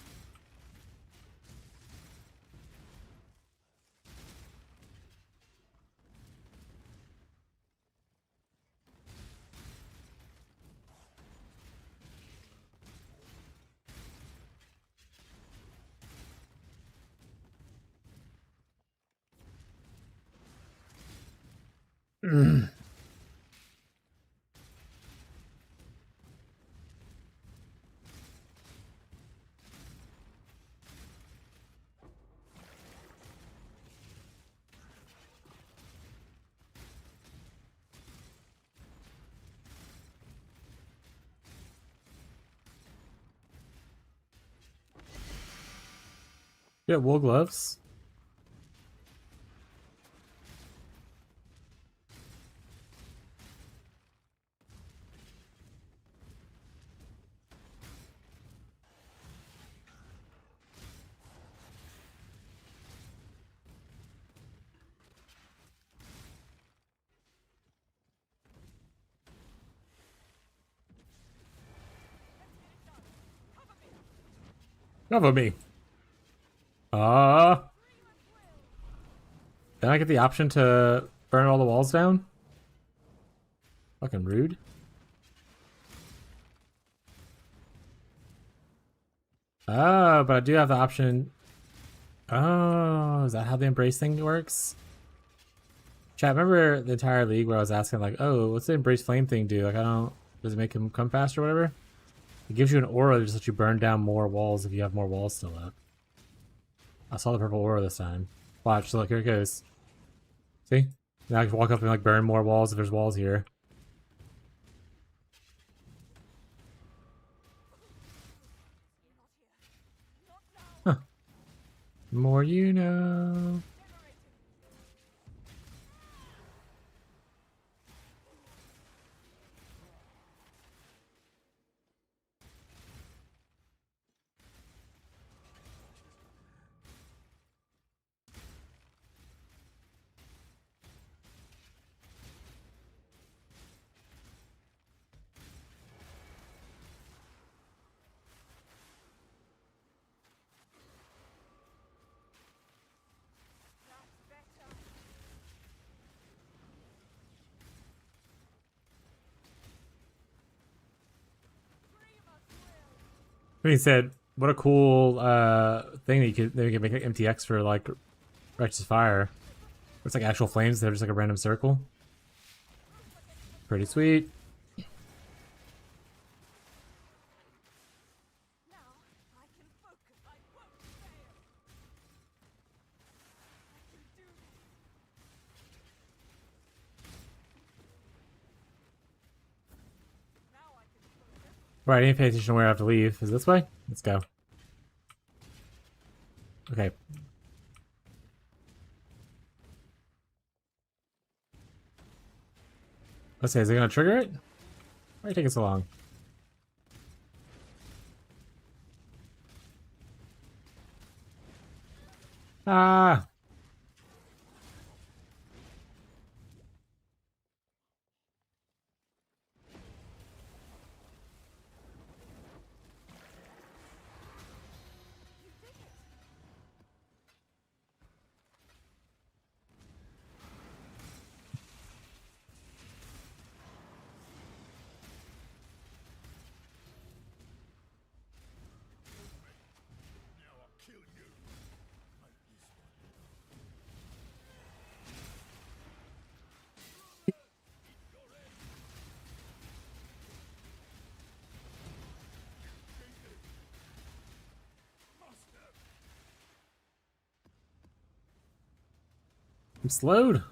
Yeah, wool gloves. Cover me. Then I get the option to burn all the walls down? Fucking rude. Oh, but I do have the option. Oh, is that how the embrace thing works? Chat, remember the entire league where I was asking like, oh, what's the embrace flame thing do? Like, I don't, does it make him come faster or whatever? It gives you an aura that just lets you burn down more walls if you have more walls still up. I saw the purple aura this time. Watch, so look, here it goes. See? Now I can walk up and like burn more walls if there's walls here. Huh. More you know. He said, "What a cool thing that you could make an MTX for like Righteous Fire. It's like actual flames. They're just like a random circle. Pretty sweet." Right, I didn't pay attention to where I have to leave. Is it this way? Let's go. Okay. Let's see, is it gonna trigger it? Why are you taking so long? Ah! I'm slowed.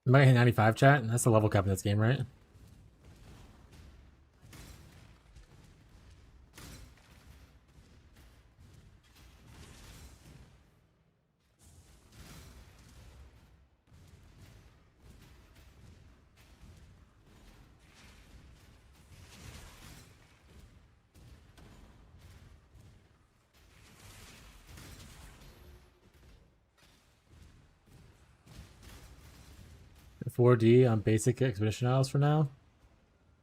Am I hitting 95 chat? That's the level cap in this game, right? $4D on basic expedition idols for now.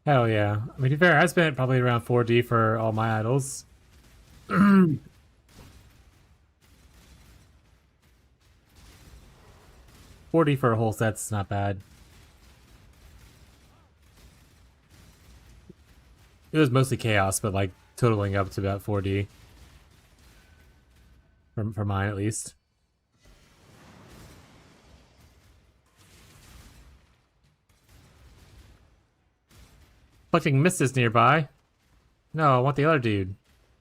Hell yeah. I mean, to be fair, I spent probably around $4D for all my idols. 40 for a whole set's not bad. It was mostly chaos, but like totaling up to about 4D. For mine at least. Collecting mist is nearby. No, I want the other dude.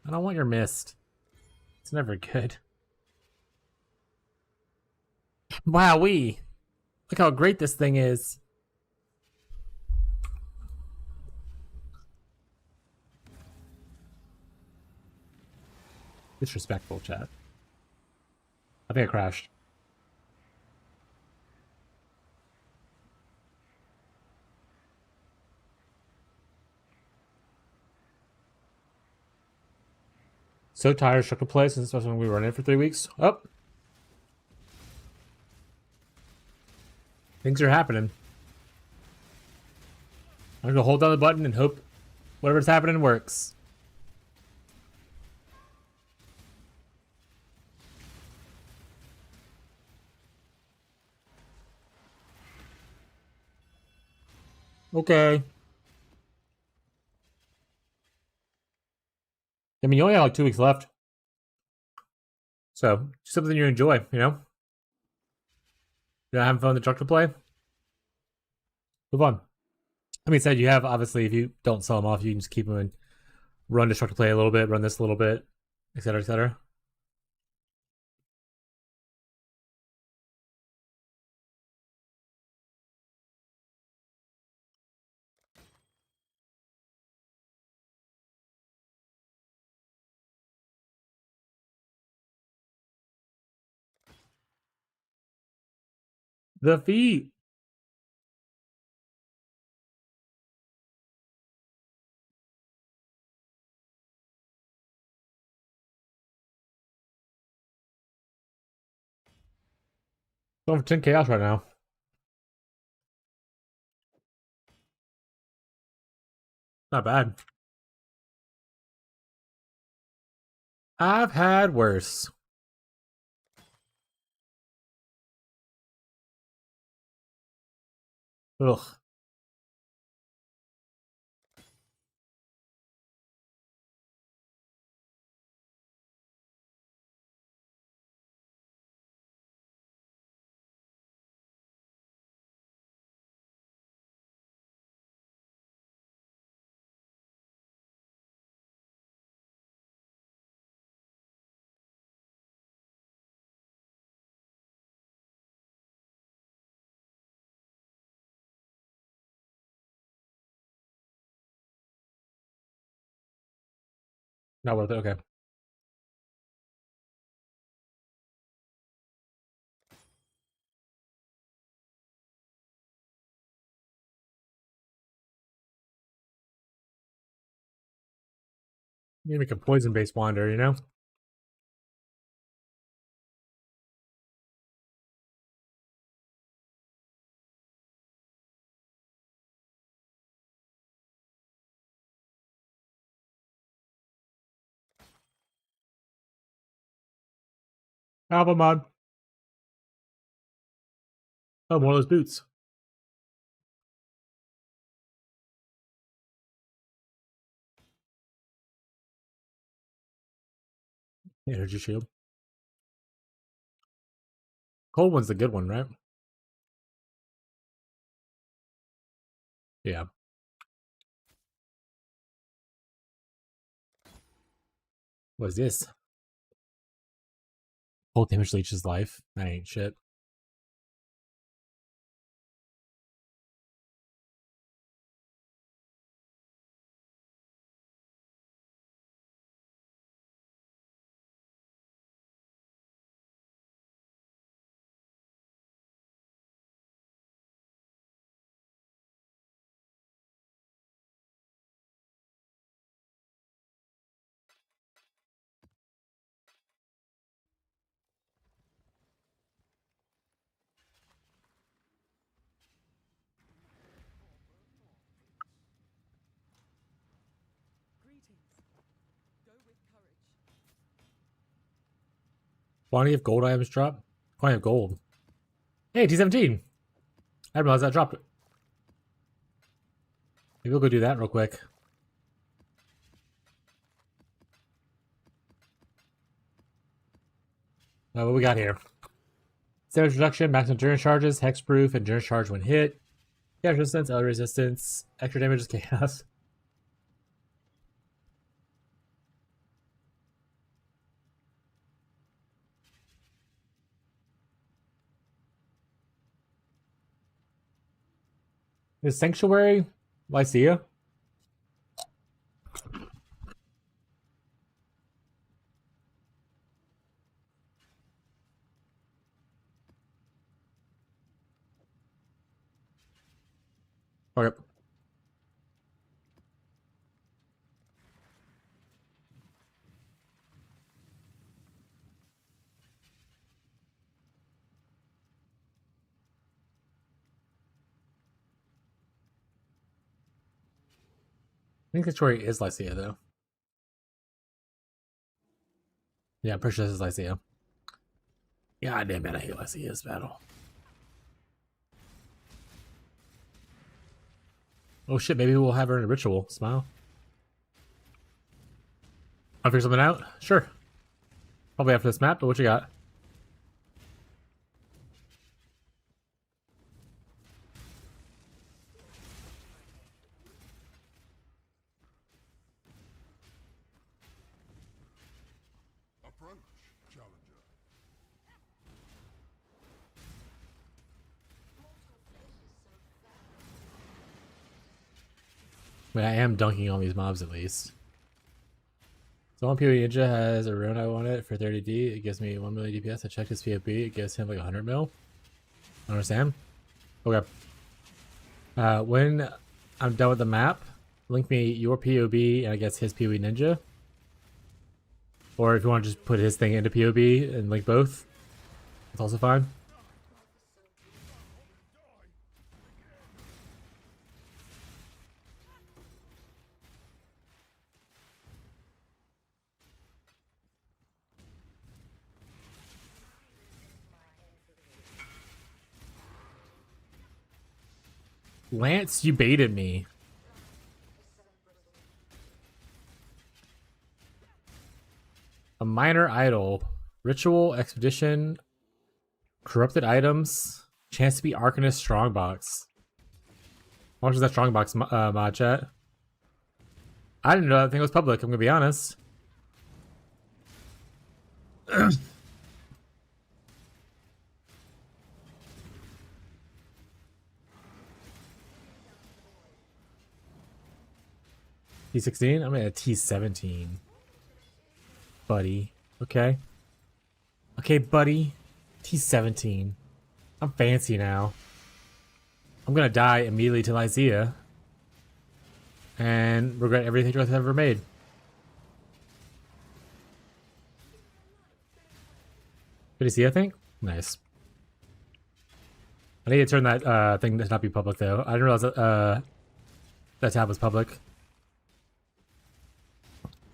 I don't want your mist. It's never good. Wowee! Look how great this thing is. Disrespectful, chat. I think I crashed. So tired of struggle play since when we were running for 3 weeks. Oh. Things are happening. I'm gonna hold down the button and hope whatever's happening works. Okay. I mean, you only have like 2 weeks left. So, something you enjoy, you know? You're not having fun with the truck to play? Move on. I mean, said you have, obviously, if you don't sell them off, you can just keep them and run the truck to play a little bit, run this a little bit, etc., etc. The feet! Going for 10 chaos right now. Not bad. I've had worse. Ugh. Not worth it, okay. You make a poison-based wander, you know? Album mod. Oh, more of those boots. Energy shield. Cold one's the good one, right? Yeah. What is this? Cold damage leeches life. That ain't shit. Quantity of gold items drop. Quantity of gold. Hey, T17. I didn't realize that dropped. Maybe we'll go do that real quick. What we got here? Damage reduction, max endurance charges, hexproof, endurance charge when hit, damage resistance, L resistance, extra damage is chaos. Is Sanctuary Lycia? Okay. I think Sanctuary is Lycia, though. Yeah, I'm pretty sure this is Lycia. God damn it, I hate Lycia's battle. Oh shit, maybe we'll have her in a ritual. Smile. I'll figure something out? Sure. Probably after this map, but what you got? I mean, I am dunking on these mobs at least. So one POENINJA has a rune I want it for 30D. It gives me 1 million DPS. I checked his POP. It gives him like 100 mil. Understand? Okay. When I'm done with the map, link me your POB and I guess his POENINJA. Or if you want to just put his thing into POB and link both, that's also fine. Lance, you baited me. A minor idol. Ritual, expedition, corrupted items, chance to be Arcanist strongbox. How much is that strongbox mod chat? I didn't know that thing was public, I'm gonna be honest. T16? I'm at a T17. Buddy. Okay. Okay, buddy. T17. I'm fancy now. I'm gonna die immediately to Lycia. And regret everything I've ever made. Did you see, I think? Nice. I need to turn that thing to not be public, though. I didn't realize that that tab was public.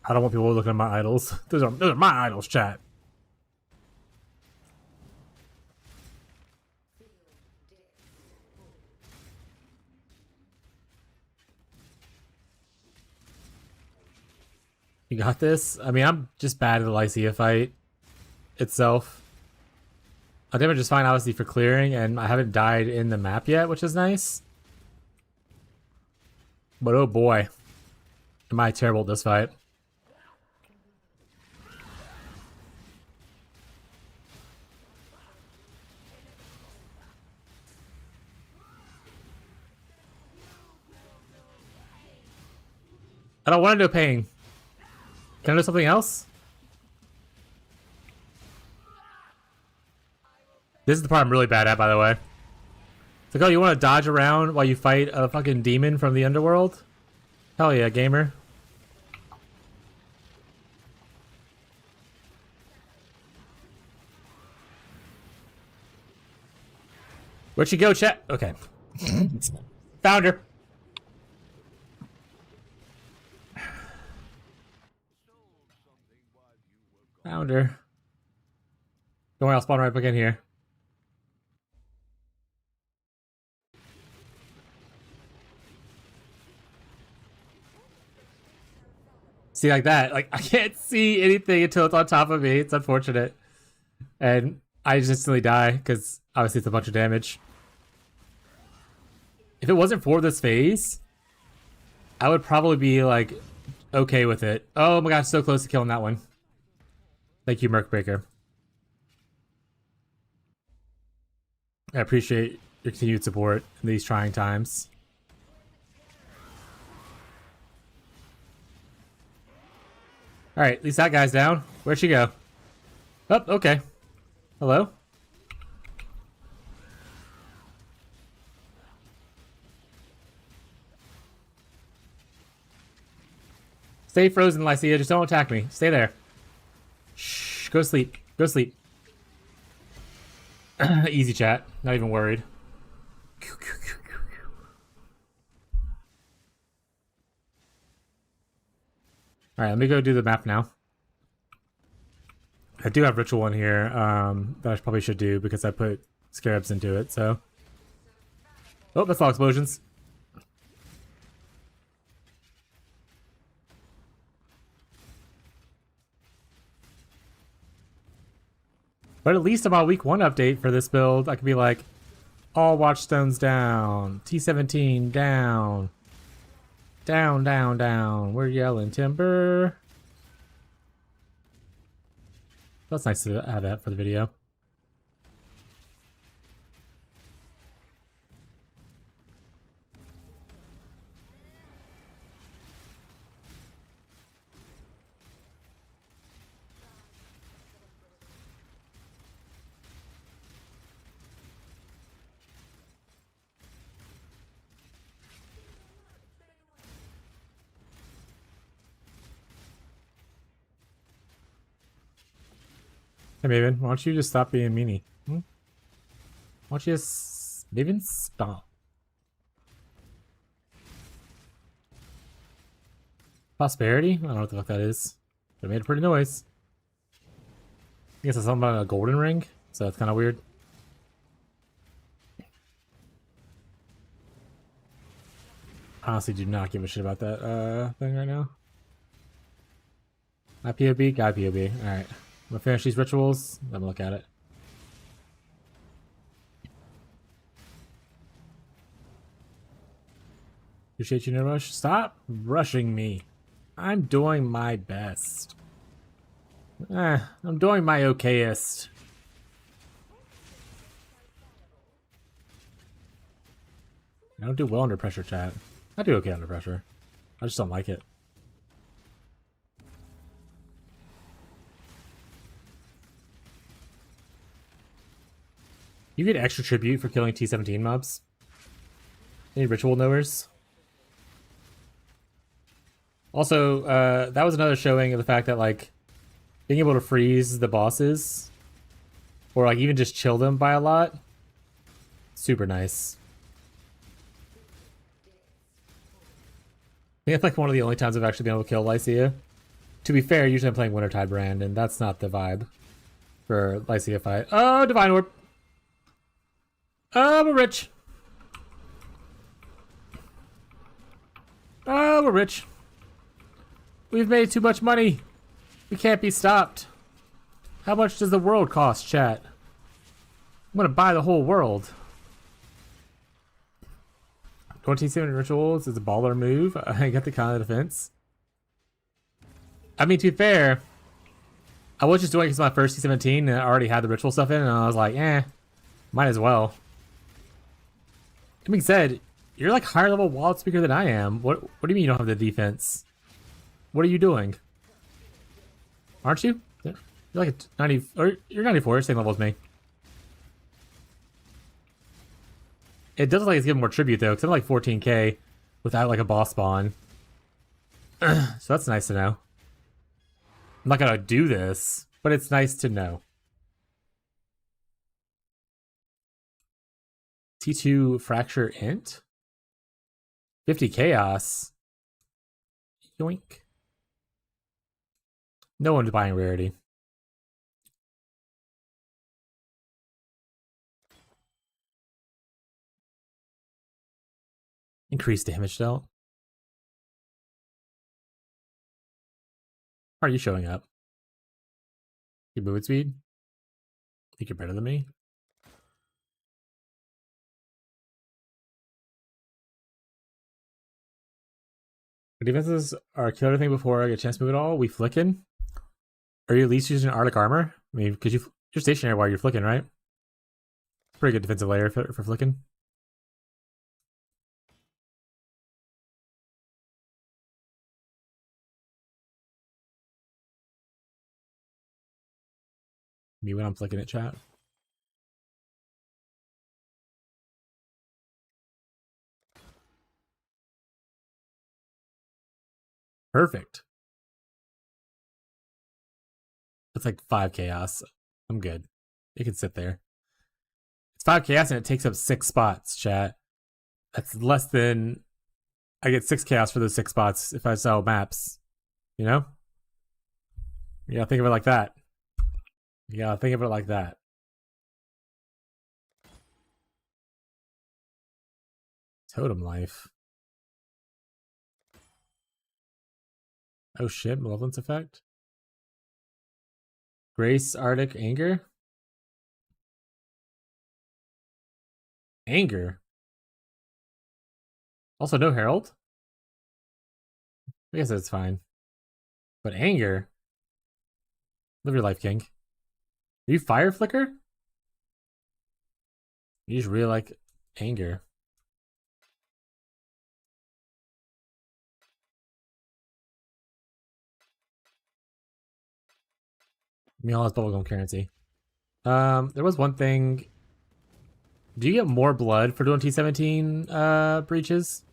I don't want people looking at my idols. Those are my idols, chat. You got this? I mean, I'm just bad at the Lycia fight itself. Our damage is fine, obviously, for clearing, and I haven't died in the map yet, which is nice. But oh boy, am I terrible at this fight. I don't want to do pain. Can I do something else? This is the part I'm really bad at, by the way. It's like, oh, you want to dodge around while you fight a fucking demon from the underworld? Hell yeah, gamer. Where'd she go, chat? Okay. Found her. Found her. Don't worry, I'll spawn right back in here. See, like that. Like, I can't see anything until it's on top of me. It's unfortunate. And I just instantly die, because obviously it's a bunch of damage. If it wasn't for this phase, I would probably be, like, okay with it. Oh my gosh, so close to killing that one. Thank you, Mercbreaker. I appreciate your continued support in these trying times. Alright, at least that guy's down. Where'd she go? Oh, okay. Hello? Stay frozen, Lycia. Just don't attack me. Stay there. Shh. Go sleep. Go sleep. Easy chat. Not even worried. Alright, let me go do the map now. I do have Ritual in here that I probably should do because I put Scarabs into it, so... Oh, that's all explosions. But at least I'm on week 1 update for this build. I can be like, all watchstones down. T14 down. Down, down, down. We're yelling timber. That's nice to have that for the video. Hey Maven, why don't you just stop being meanie? Hmm? Why don't you just... Maven, stop. Prosperity? I don't know what the fuck that is. But it made a pretty noise. I guess it's something about a golden ring, so that's kind of weird. Honestly, do not give a shit about that thing right now. My POB? Guy POB. Alright. I'm gonna finish these rituals, then I'm gonna look at it. Appreciate you, no rush. Stop rushing me. I'm doing my best. I'm doing my okayest. I don't do well under pressure, chat. I do okay under pressure. I just don't like it. You get extra tribute for killing T17 mobs. Any ritual knowers? Also, that was another showing of the fact that, like, being able to freeze the bosses, or, like, even just chill them by a lot, super nice. I think it's, like, one of the only times I've actually been able to kill Lycia. To be fair, usually I'm playing Wintertide Brand, and that's not the vibe for Lycia fight. Oh, Divine Orb! Oh, we're rich! Oh, we're rich. We've made too much money. We can't be stopped. How much does the world cost, chat? I'm gonna buy the whole world. 27 rituals is a baller move. I got the kind of defense. I mean, to be fair, I was just doing it because my first T17 and I already had the ritual stuff in, and I was like, might as well. That being said, you're like higher level Wildspeaker than I am. What do you mean you don't have the defense? What are you doing? Aren't you? You're like a 90, or you're 94, same level as me. It does look like it's giving more tribute though, because I'm like 14k without like a boss spawn. So that's nice to know. I'm not gonna do this, but it's nice to know. T2 Fracture Int? 50 Chaos? Yoink. No one's buying Rarity. Increased damage dealt. How are you showing up? Your movement speed? Think you're better than me? Our defenses are kill everything before I get a chance to move at all. We flicking? Are you at least using Arctic armor? I mean, because you're stationary while you're flicking, right? Pretty good defensive layer for flicking. Me when I'm flicking at chat. Perfect. That's like 5 chaos. I'm good. It can sit there. It's 5 chaos and it takes up 6 spots, chat. That's less than... I get 6 chaos for those 6 spots if I sell maps. You know? You gotta think of it like that. You gotta think of it like that. Totem life. Oh shit, malevolence effect. Grace, Arctic, anger. Anger. Also no herald. I guess that's fine. But anger. Live your life, King. Are you fire flicker? You just really like anger. Meow has bubblegum currency. There was one thing. Do you get more blood for doing T17 breaches?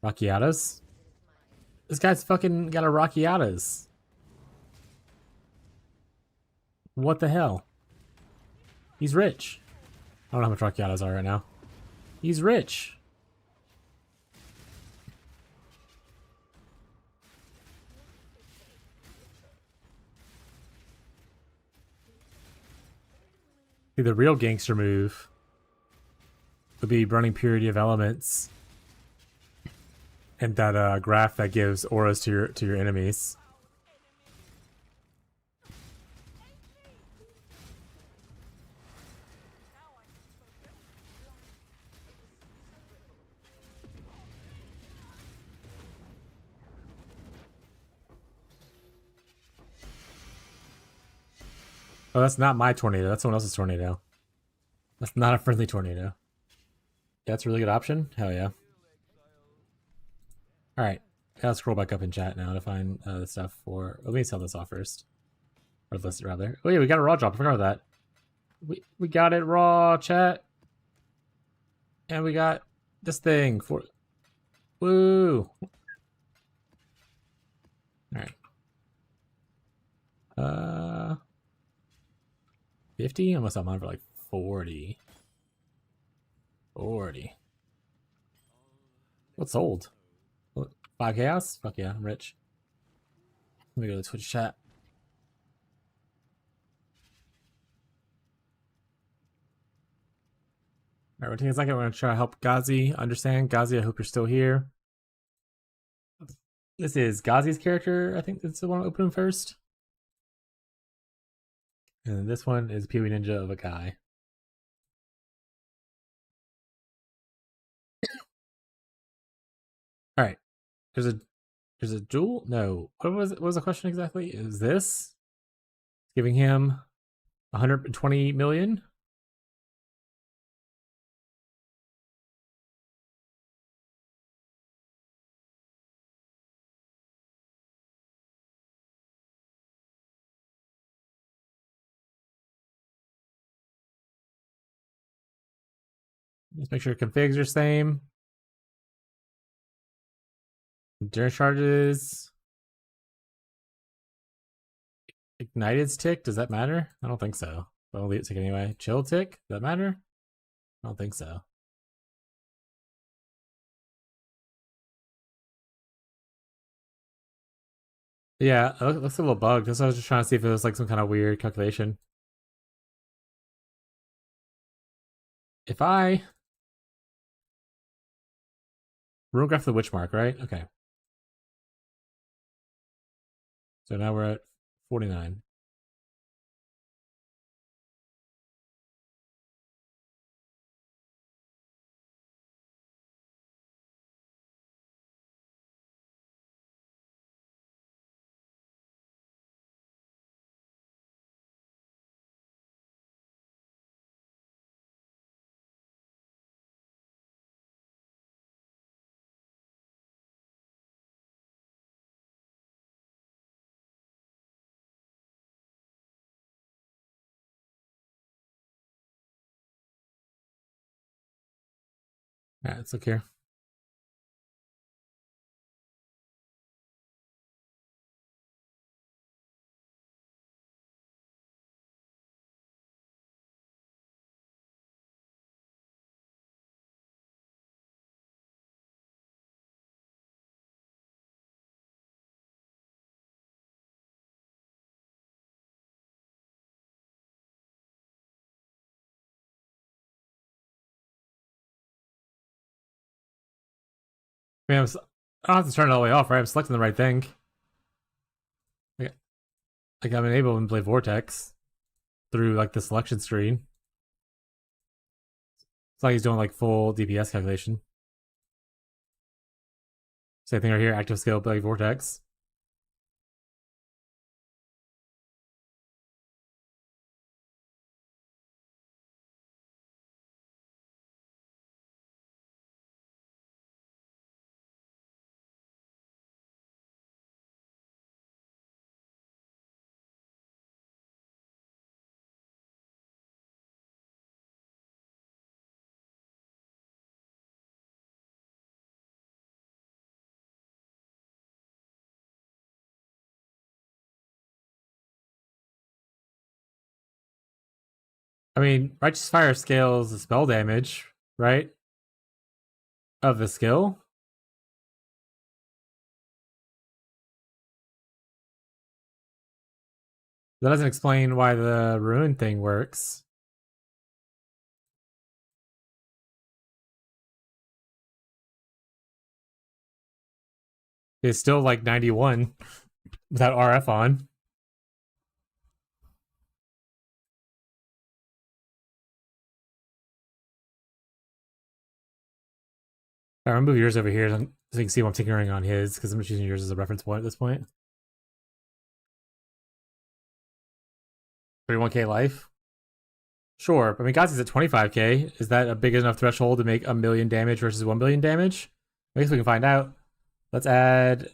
Rockiatas? This guy's fucking got a Rockiatas. What the hell? He's rich. I don't know how much Rockiatas are right now. He's rich. The real gangster move would be running Purity of Elements and that graph that gives auras to your enemies. Oh, that's not my tornado. That's someone else's tornado. That's not a friendly tornado. That's a really good option? Hell yeah. Alright. I'll scroll back up in chat now to find the stuff for... Let me sell this off first. Or list it, rather. Oh yeah, we got a raw drop. I forgot about that. We got it raw, chat. And we got this thing for... Woo! Alright. 50? I must have mine for like 40. 40. What's sold? 5 chaos? Fuck yeah, I'm rich. Let me go to the Twitch chat. Alright, we're taking a second. We're going to try to help Ghazi understand. Ghazi, I hope you're still here. This is Ghazi's character. I think that's the one I'm opening first. And then this one is POENINJA of a guy. Alright. There's a jewel? No. What was the question exactly? Is this giving him 120 million? Just make sure configs are same. Endurance charges. Ignited's tick, does that matter? I don't think so. But I'll leave it tick anyway. Chill tick, does that matter? I don't think so. Yeah, it looks a little bugged. That's why I was just trying to see if it was like some kind of weird calculation. if I Runegraph the Witch Mark, right? Okay. So now we're at 49. Alright, let's look here. I mean, I don't have to turn it all the way off, right? I'm selecting the right thing. Like I'm enabled to play Vortex through like the selection screen. It's like he's doing like full DPS calculation. Same thing right here, active skill, play Vortex. I mean, Righteous Fire scales the spell damage, right? Of the skill. That doesn't explain why the rune thing works. It's still like 91 without RF on. I'll remove yours over here so you can see what I'm tinkering on his, because I'm just using yours as a reference point at this point. 31k life? Sure. I mean, Gazi's at 25k. Is that a big enough threshold to make 1 million damage versus 1 billion damage? I guess we can find out. Let's add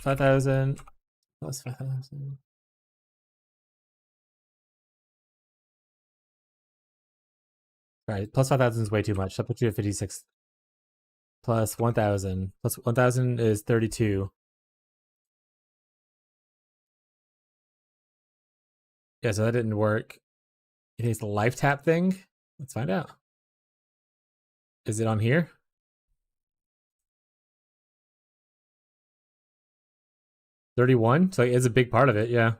5,000 plus 5,000. Right, plus 5,000 is way too much. That puts you at 56. Plus 1,000. Plus 1,000 is 32. Yeah, so that didn't work. It is the life tap thing. Let's find out. Is it on here? $31? So it's a big part of it, yeah.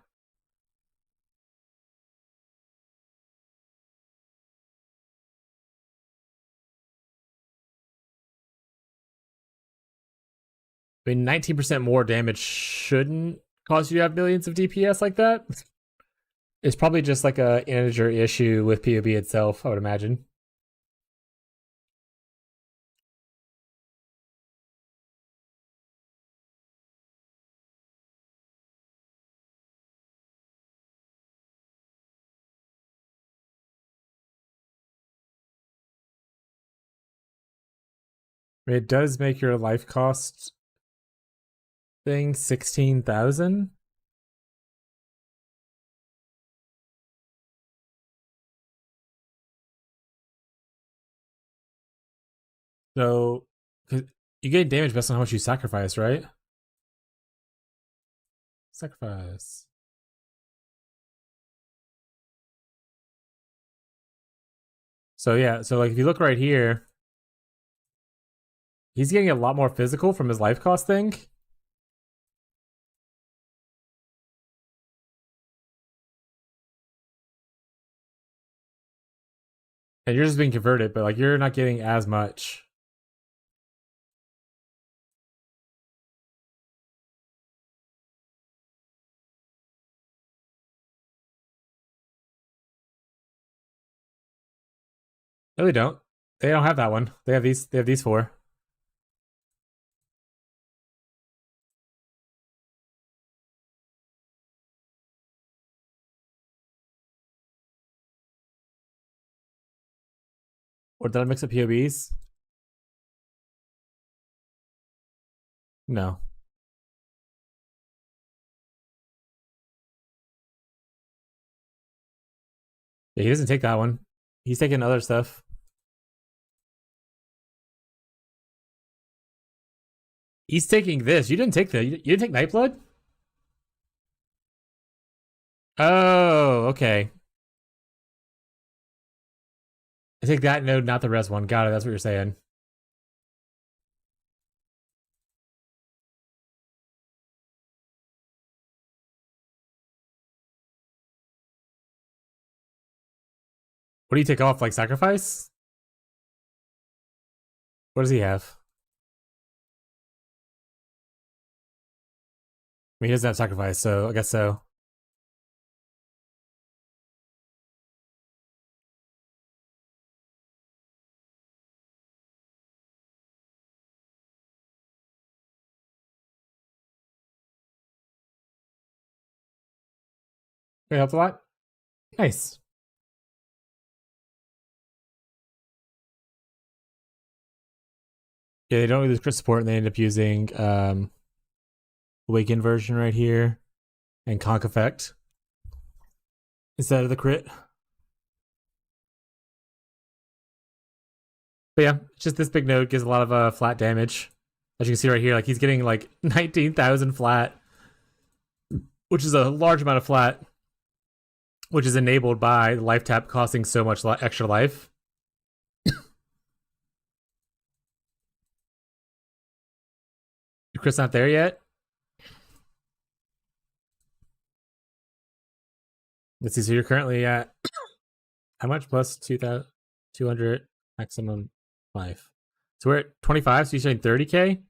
I mean, 19% more damage shouldn't cause you to have millions of DPS like that. It's probably just like a integer issue with POB itself, I would imagine. I mean, it does make your life cost thing 16,000. So you get damage based on how much you sacrifice, right? Sacrifice. So yeah, so like if you look right here, he's getting a lot more physical from his life cost thing. And you're just being converted, but like you're not getting as much. No, they don't. They don't have that one. They have these. They have these four. Or did I mix up POBs? No. Yeah, he doesn't take that one. He's taking other stuff. He's taking this. You didn't take that. You didn't take Nightblood? Oh, okay. I take that node, not the res one. Got it. That's what you're saying. What do you take off? Like sacrifice? What does he have? I mean, he doesn't have sacrifice, so I guess so. It helped a lot. Nice. Yeah, they don't use crit support, and they end up using Awaken version right here and Conk effect instead of the crit. But yeah, just this big node gives a lot of flat damage. As you can see right here, like he's getting like 19,000 flat, which is a large amount of flat, which is enabled by the life tap costing so much extra life. Your crit's not there yet. Let's see. So you're currently at how much plus 2,200 maximum life. So we're at 25. So you're saying 30k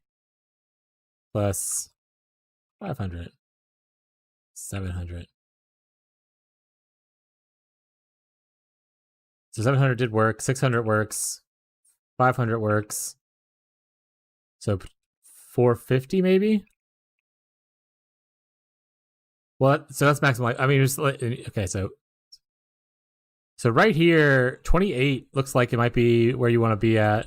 plus 500, 700. So 700 did work. 600 works. 500 works. So 450 maybe. What? So that's maximum life. I mean, just okay. So right here, 28 looks like it might be where you want to be at.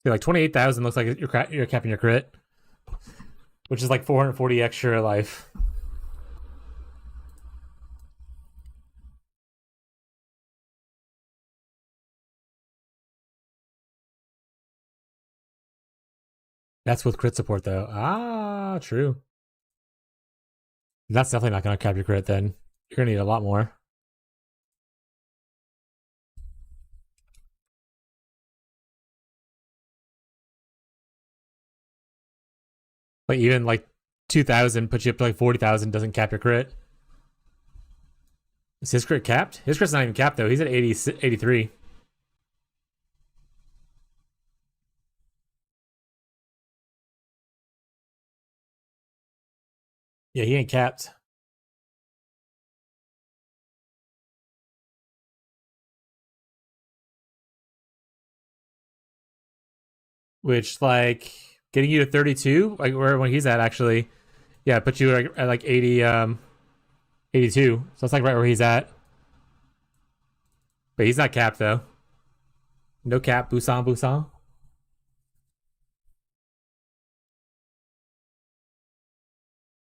See, like 28,000 looks like you're capping your crit, which is like 440 extra life. That's with crit support, though. Ah, true. That's definitely not going to cap your crit, then. You're going to need a lot more. Like, even, like, 2,000 puts you up to, like, 40,000 doesn't cap your crit. Is his crit capped? His crit's not even capped, though. He's at 83. Yeah, he ain't capped. Which, like, getting you to 32, like where when he's at, actually, yeah, put you at like 80, 82. So it's like right where he's at. But he's not capped though. No cap, Busan, Busan.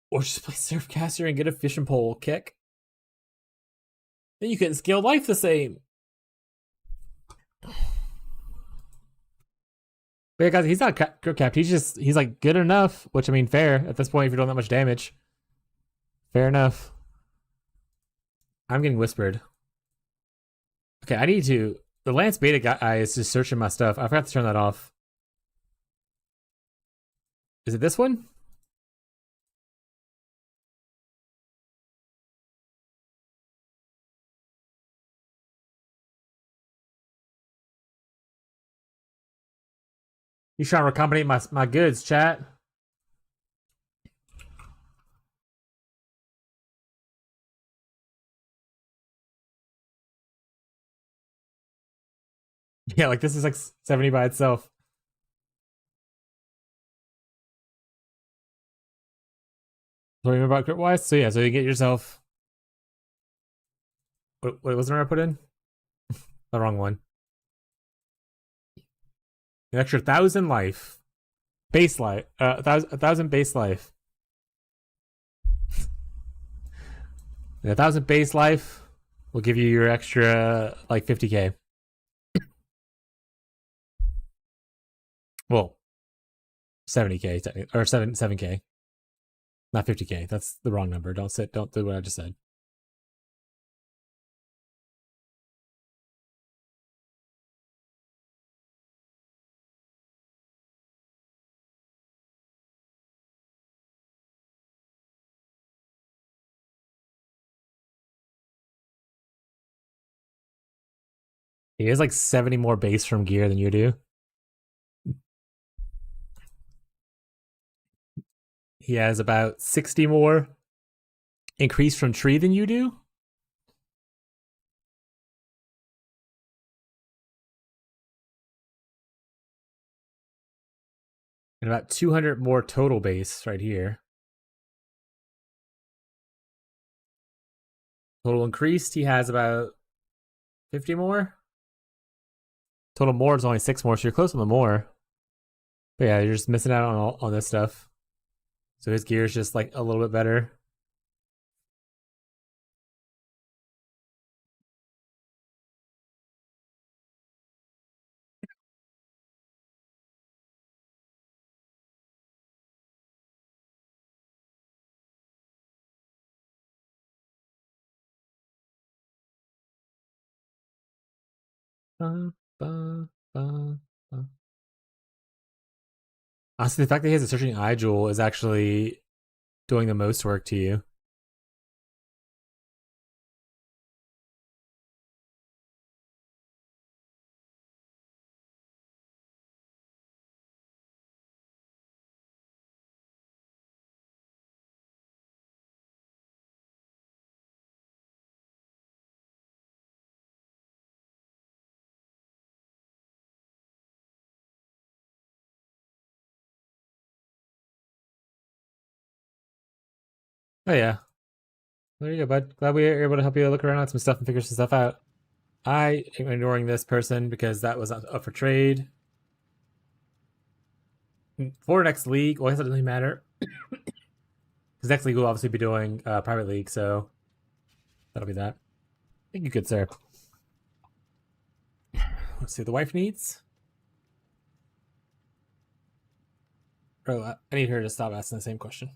Or just play Surfcaster and get a fishing pole kick. Then you can scale life the same. But yeah, guys, he's not capped. He's like good enough, which I mean, fair at this point if you're doing that much damage. Fair enough. I'm getting whispered. Okay, I need to The Lance Beta guy is just searching my stuff. I forgot to turn that off. Is it this one? You trying to recombinate my goods, chat? Yeah, like this is like 70 by itself. What do you remember about Critwise? So yeah, so you get yourself. What was the number I put in? The wrong one. An extra 1,000 life. Base life. 1,000 base life. 1,000 base life will give you your extra like 50k. Well, 70k or 7k. Not 50k. That's the wrong number. Don't do what I just said. He has like 70 more base from gear than you do. He has about 60 more increase from tree than you do. And about 200 more total base right here. Total increased, he has about 50 more. Total more is only 6 more, so you're close on the more. But yeah, you're just missing out on this stuff. So his gear is just like a little bit better. Honestly, the fact that he has a searching eye jewel is actually doing the most work to you. Oh yeah. There you go, bud. Glad we were able to help you look around at some stuff and figure some stuff out. I am ignoring this person because that was up for trade. For next league, well, I guess it doesn't really matter. Because next league we'll obviously be doing private league, so that'll be that. Thank you, good sir. Let's see what the wife needs. Oh, I need her to stop asking the same question.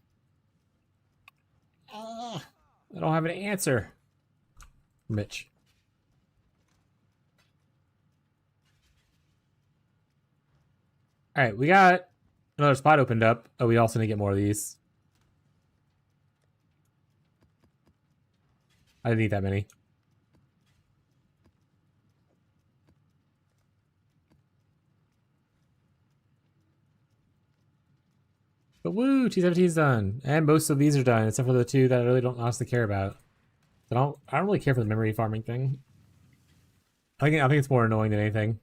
I don't have an answer. Mitch. All right, we got another spot opened up. Oh, we also need to get more of these. I didn't need that many. But woo, T17's done. And most of these are done, except for the two that I really don't honestly care about. I don't really care for the memory farming thing. I think it's more annoying than anything.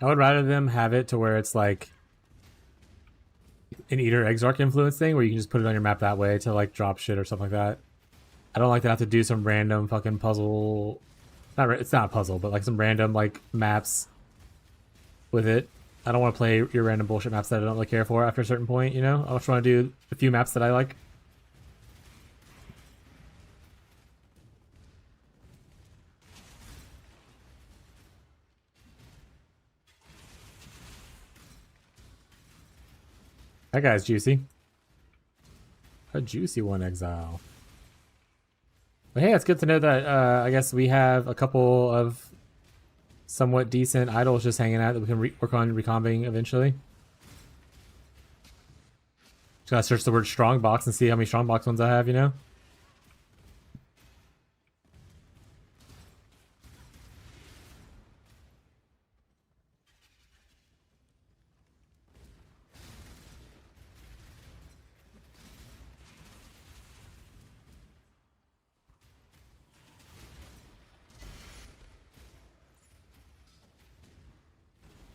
I would rather them have it to where it's like an Eater Exarch influence thing where you can just put it on your map that way to like drop shit or something like that. I don't like to have to do some random fucking puzzle. It's not a puzzle, but like some random like maps with it. I don't want to play your random bullshit maps that I don't really care for after a certain point, you know? I just want to do a few maps that I like. That guy's juicy. A juicy one, Exile. But hey, it's good to know that I guess we have a couple of somewhat decent idols just hanging out that we can work on recombing eventually. Just gotta search the word strongbox and see how many strongbox ones I have, you know?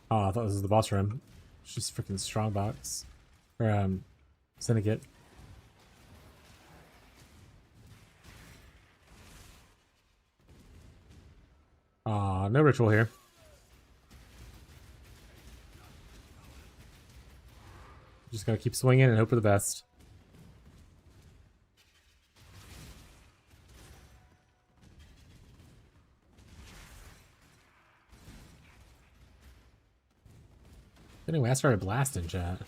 Oh, I thought this was the boss room. It's just freaking strongbox. Or, syndicate. Aw, no ritual here. Just gotta keep swinging and hope for the best. Anyway, I started blasting, chat.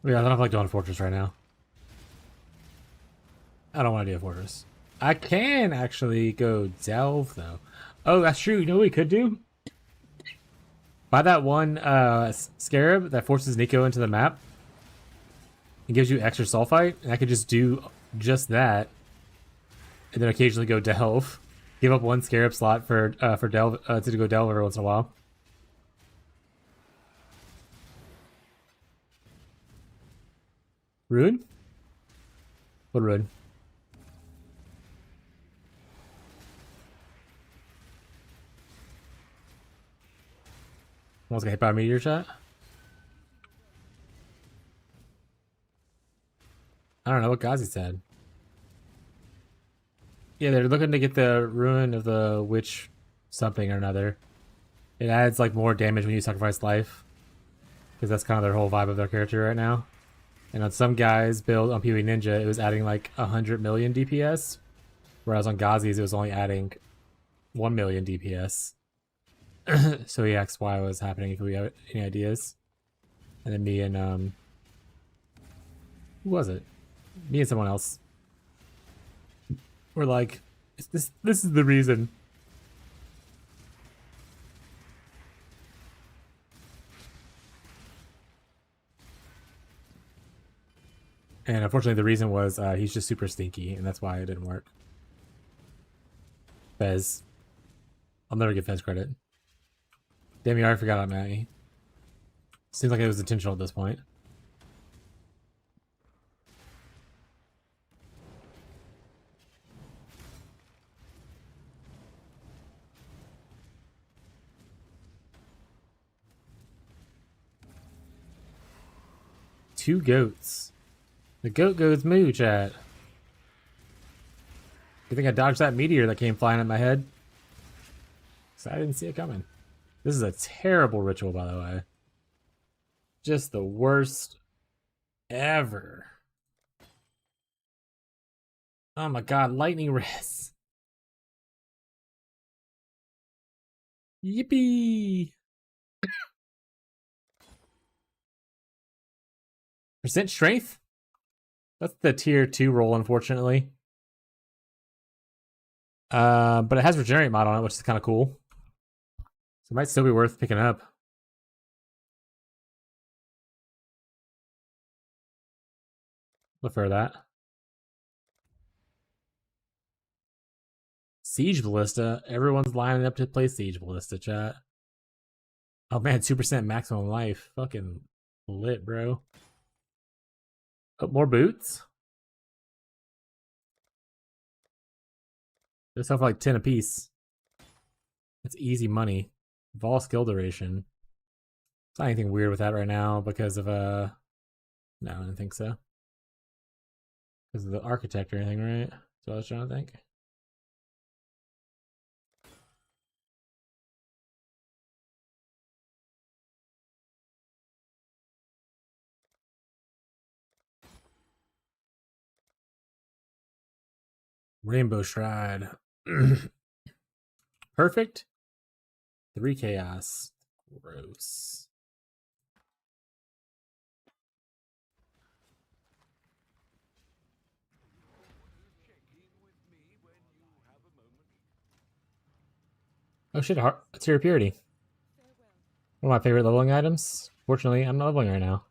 Yeah, I don't feel like doing Fortress right now. I don't want to do a Fortress. I can actually go Delve, though. Oh, that's true. You know what we could do? Buy that one Scarab that forces Nico into the map. It gives you extra Sulfite, and I could just do just that. And then occasionally go Delve. Give up one Scarab slot for Delve, to go Delve every once in a while. Rune? What rune? Almost got hit by a meteor shot? I don't know what Ghazi said. Yeah, they're looking to get the Ruin of the Witch something or another. It adds like more damage when you sacrifice life. Because that's kind of their whole vibe of their character right now. And on some guys' build on POENINJA, it was adding like 100 million DPS. Whereas on Ghazi's, it was only adding 1 million DPS. So he asked why it was happening, if we have any ideas. And then me and, who was it? Me and someone else. We're like, this is the reason. And unfortunately, the reason was he's just super stinky, and that's why it didn't work. Fez. I'll never give Fez credit. Damn, you already forgot about Matty. Seems like it was intentional at this point. Two goats. The goat goes moo, chat. You think I dodged that meteor that came flying at my head? Because I didn't see it coming. This is a terrible ritual, by the way. Just the worst ever. Oh my god, lightning res. Yippee! Percent strength? That's the tier 2 roll, unfortunately. But it has regenerate mod on it, which is kind of cool. So it might still be worth picking up. Prefer that. Siege Ballista. Everyone's lining up to play Siege Ballista, chat. Oh man, 2% maximum life. Fucking lit, bro. Oh, more boots? They sell for like 10 apiece. That's easy money. Vol skill duration. It's not anything weird with that right now because of no, I don't think so. Because of the architect or anything, right? That's what I was trying to think. Rainbow Shroud. Perfect. 3 chaos. Gross. Oh shit, it's your purity. One of my favorite leveling items. Fortunately, I'm not leveling right now.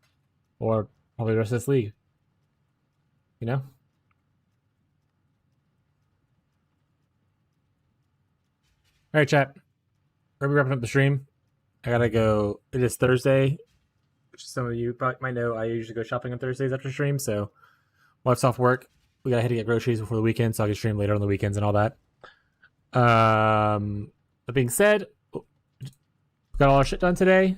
Or probably the rest of this league. You know? Alright, chat. We're gonna be wrapping up the stream. I gotta go. It is Thursday, which some of you probably might know. I usually go shopping on Thursdays after stream, so wife's off work. We gotta head to get groceries before the weekend, so I'll get stream later on the weekends and all that. That being said, got all our shit done today.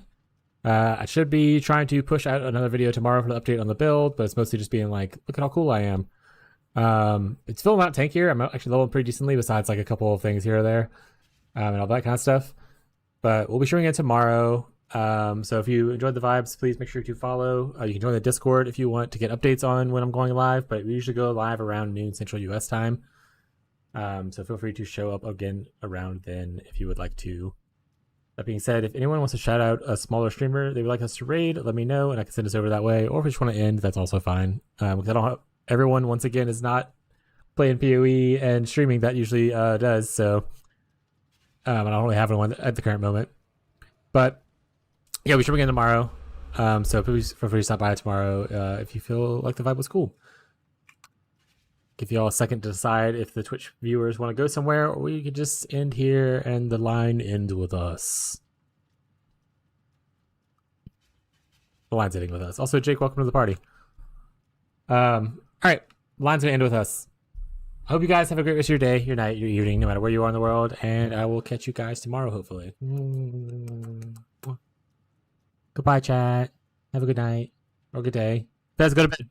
I should be trying to push out another video tomorrow for the update on the build, but it's mostly just being like, look at how cool I am. It's filling out tankier. I'm actually leveling pretty decently, besides like a couple of things here or there, and all that kind of stuff. But we'll be showing it tomorrow. So if you enjoyed the vibes, please make sure to follow. You can join the Discord if you want to get updates on when I'm going live, but we usually go live around noon Central US time. So feel free to show up again around then if you would like to. That being said, if anyone wants to shout out a smaller streamer they would like us to raid, let me know and I can send us over that way. Or if you just want to end, that's also fine. Because I don't have, everyone, once again, is not playing PoE and streaming. That usually does. So I don't really have anyone at the current moment. But yeah, we should begin tomorrow. So please feel free to stop by tomorrow if you feel like the vibe was cool. Give you all a second to decide if the Twitch viewers want to go somewhere, or we could just end here and the line ends with us. The line's ending with us. Also, Jake, welcome to the party. All right, line's gonna end with us. I hope you guys have a great rest of your day, your night, your evening, no matter where you are in the world, and I will catch you guys tomorrow, hopefully. Goodbye, chat. Have a good night or good day. Guys, go to bed.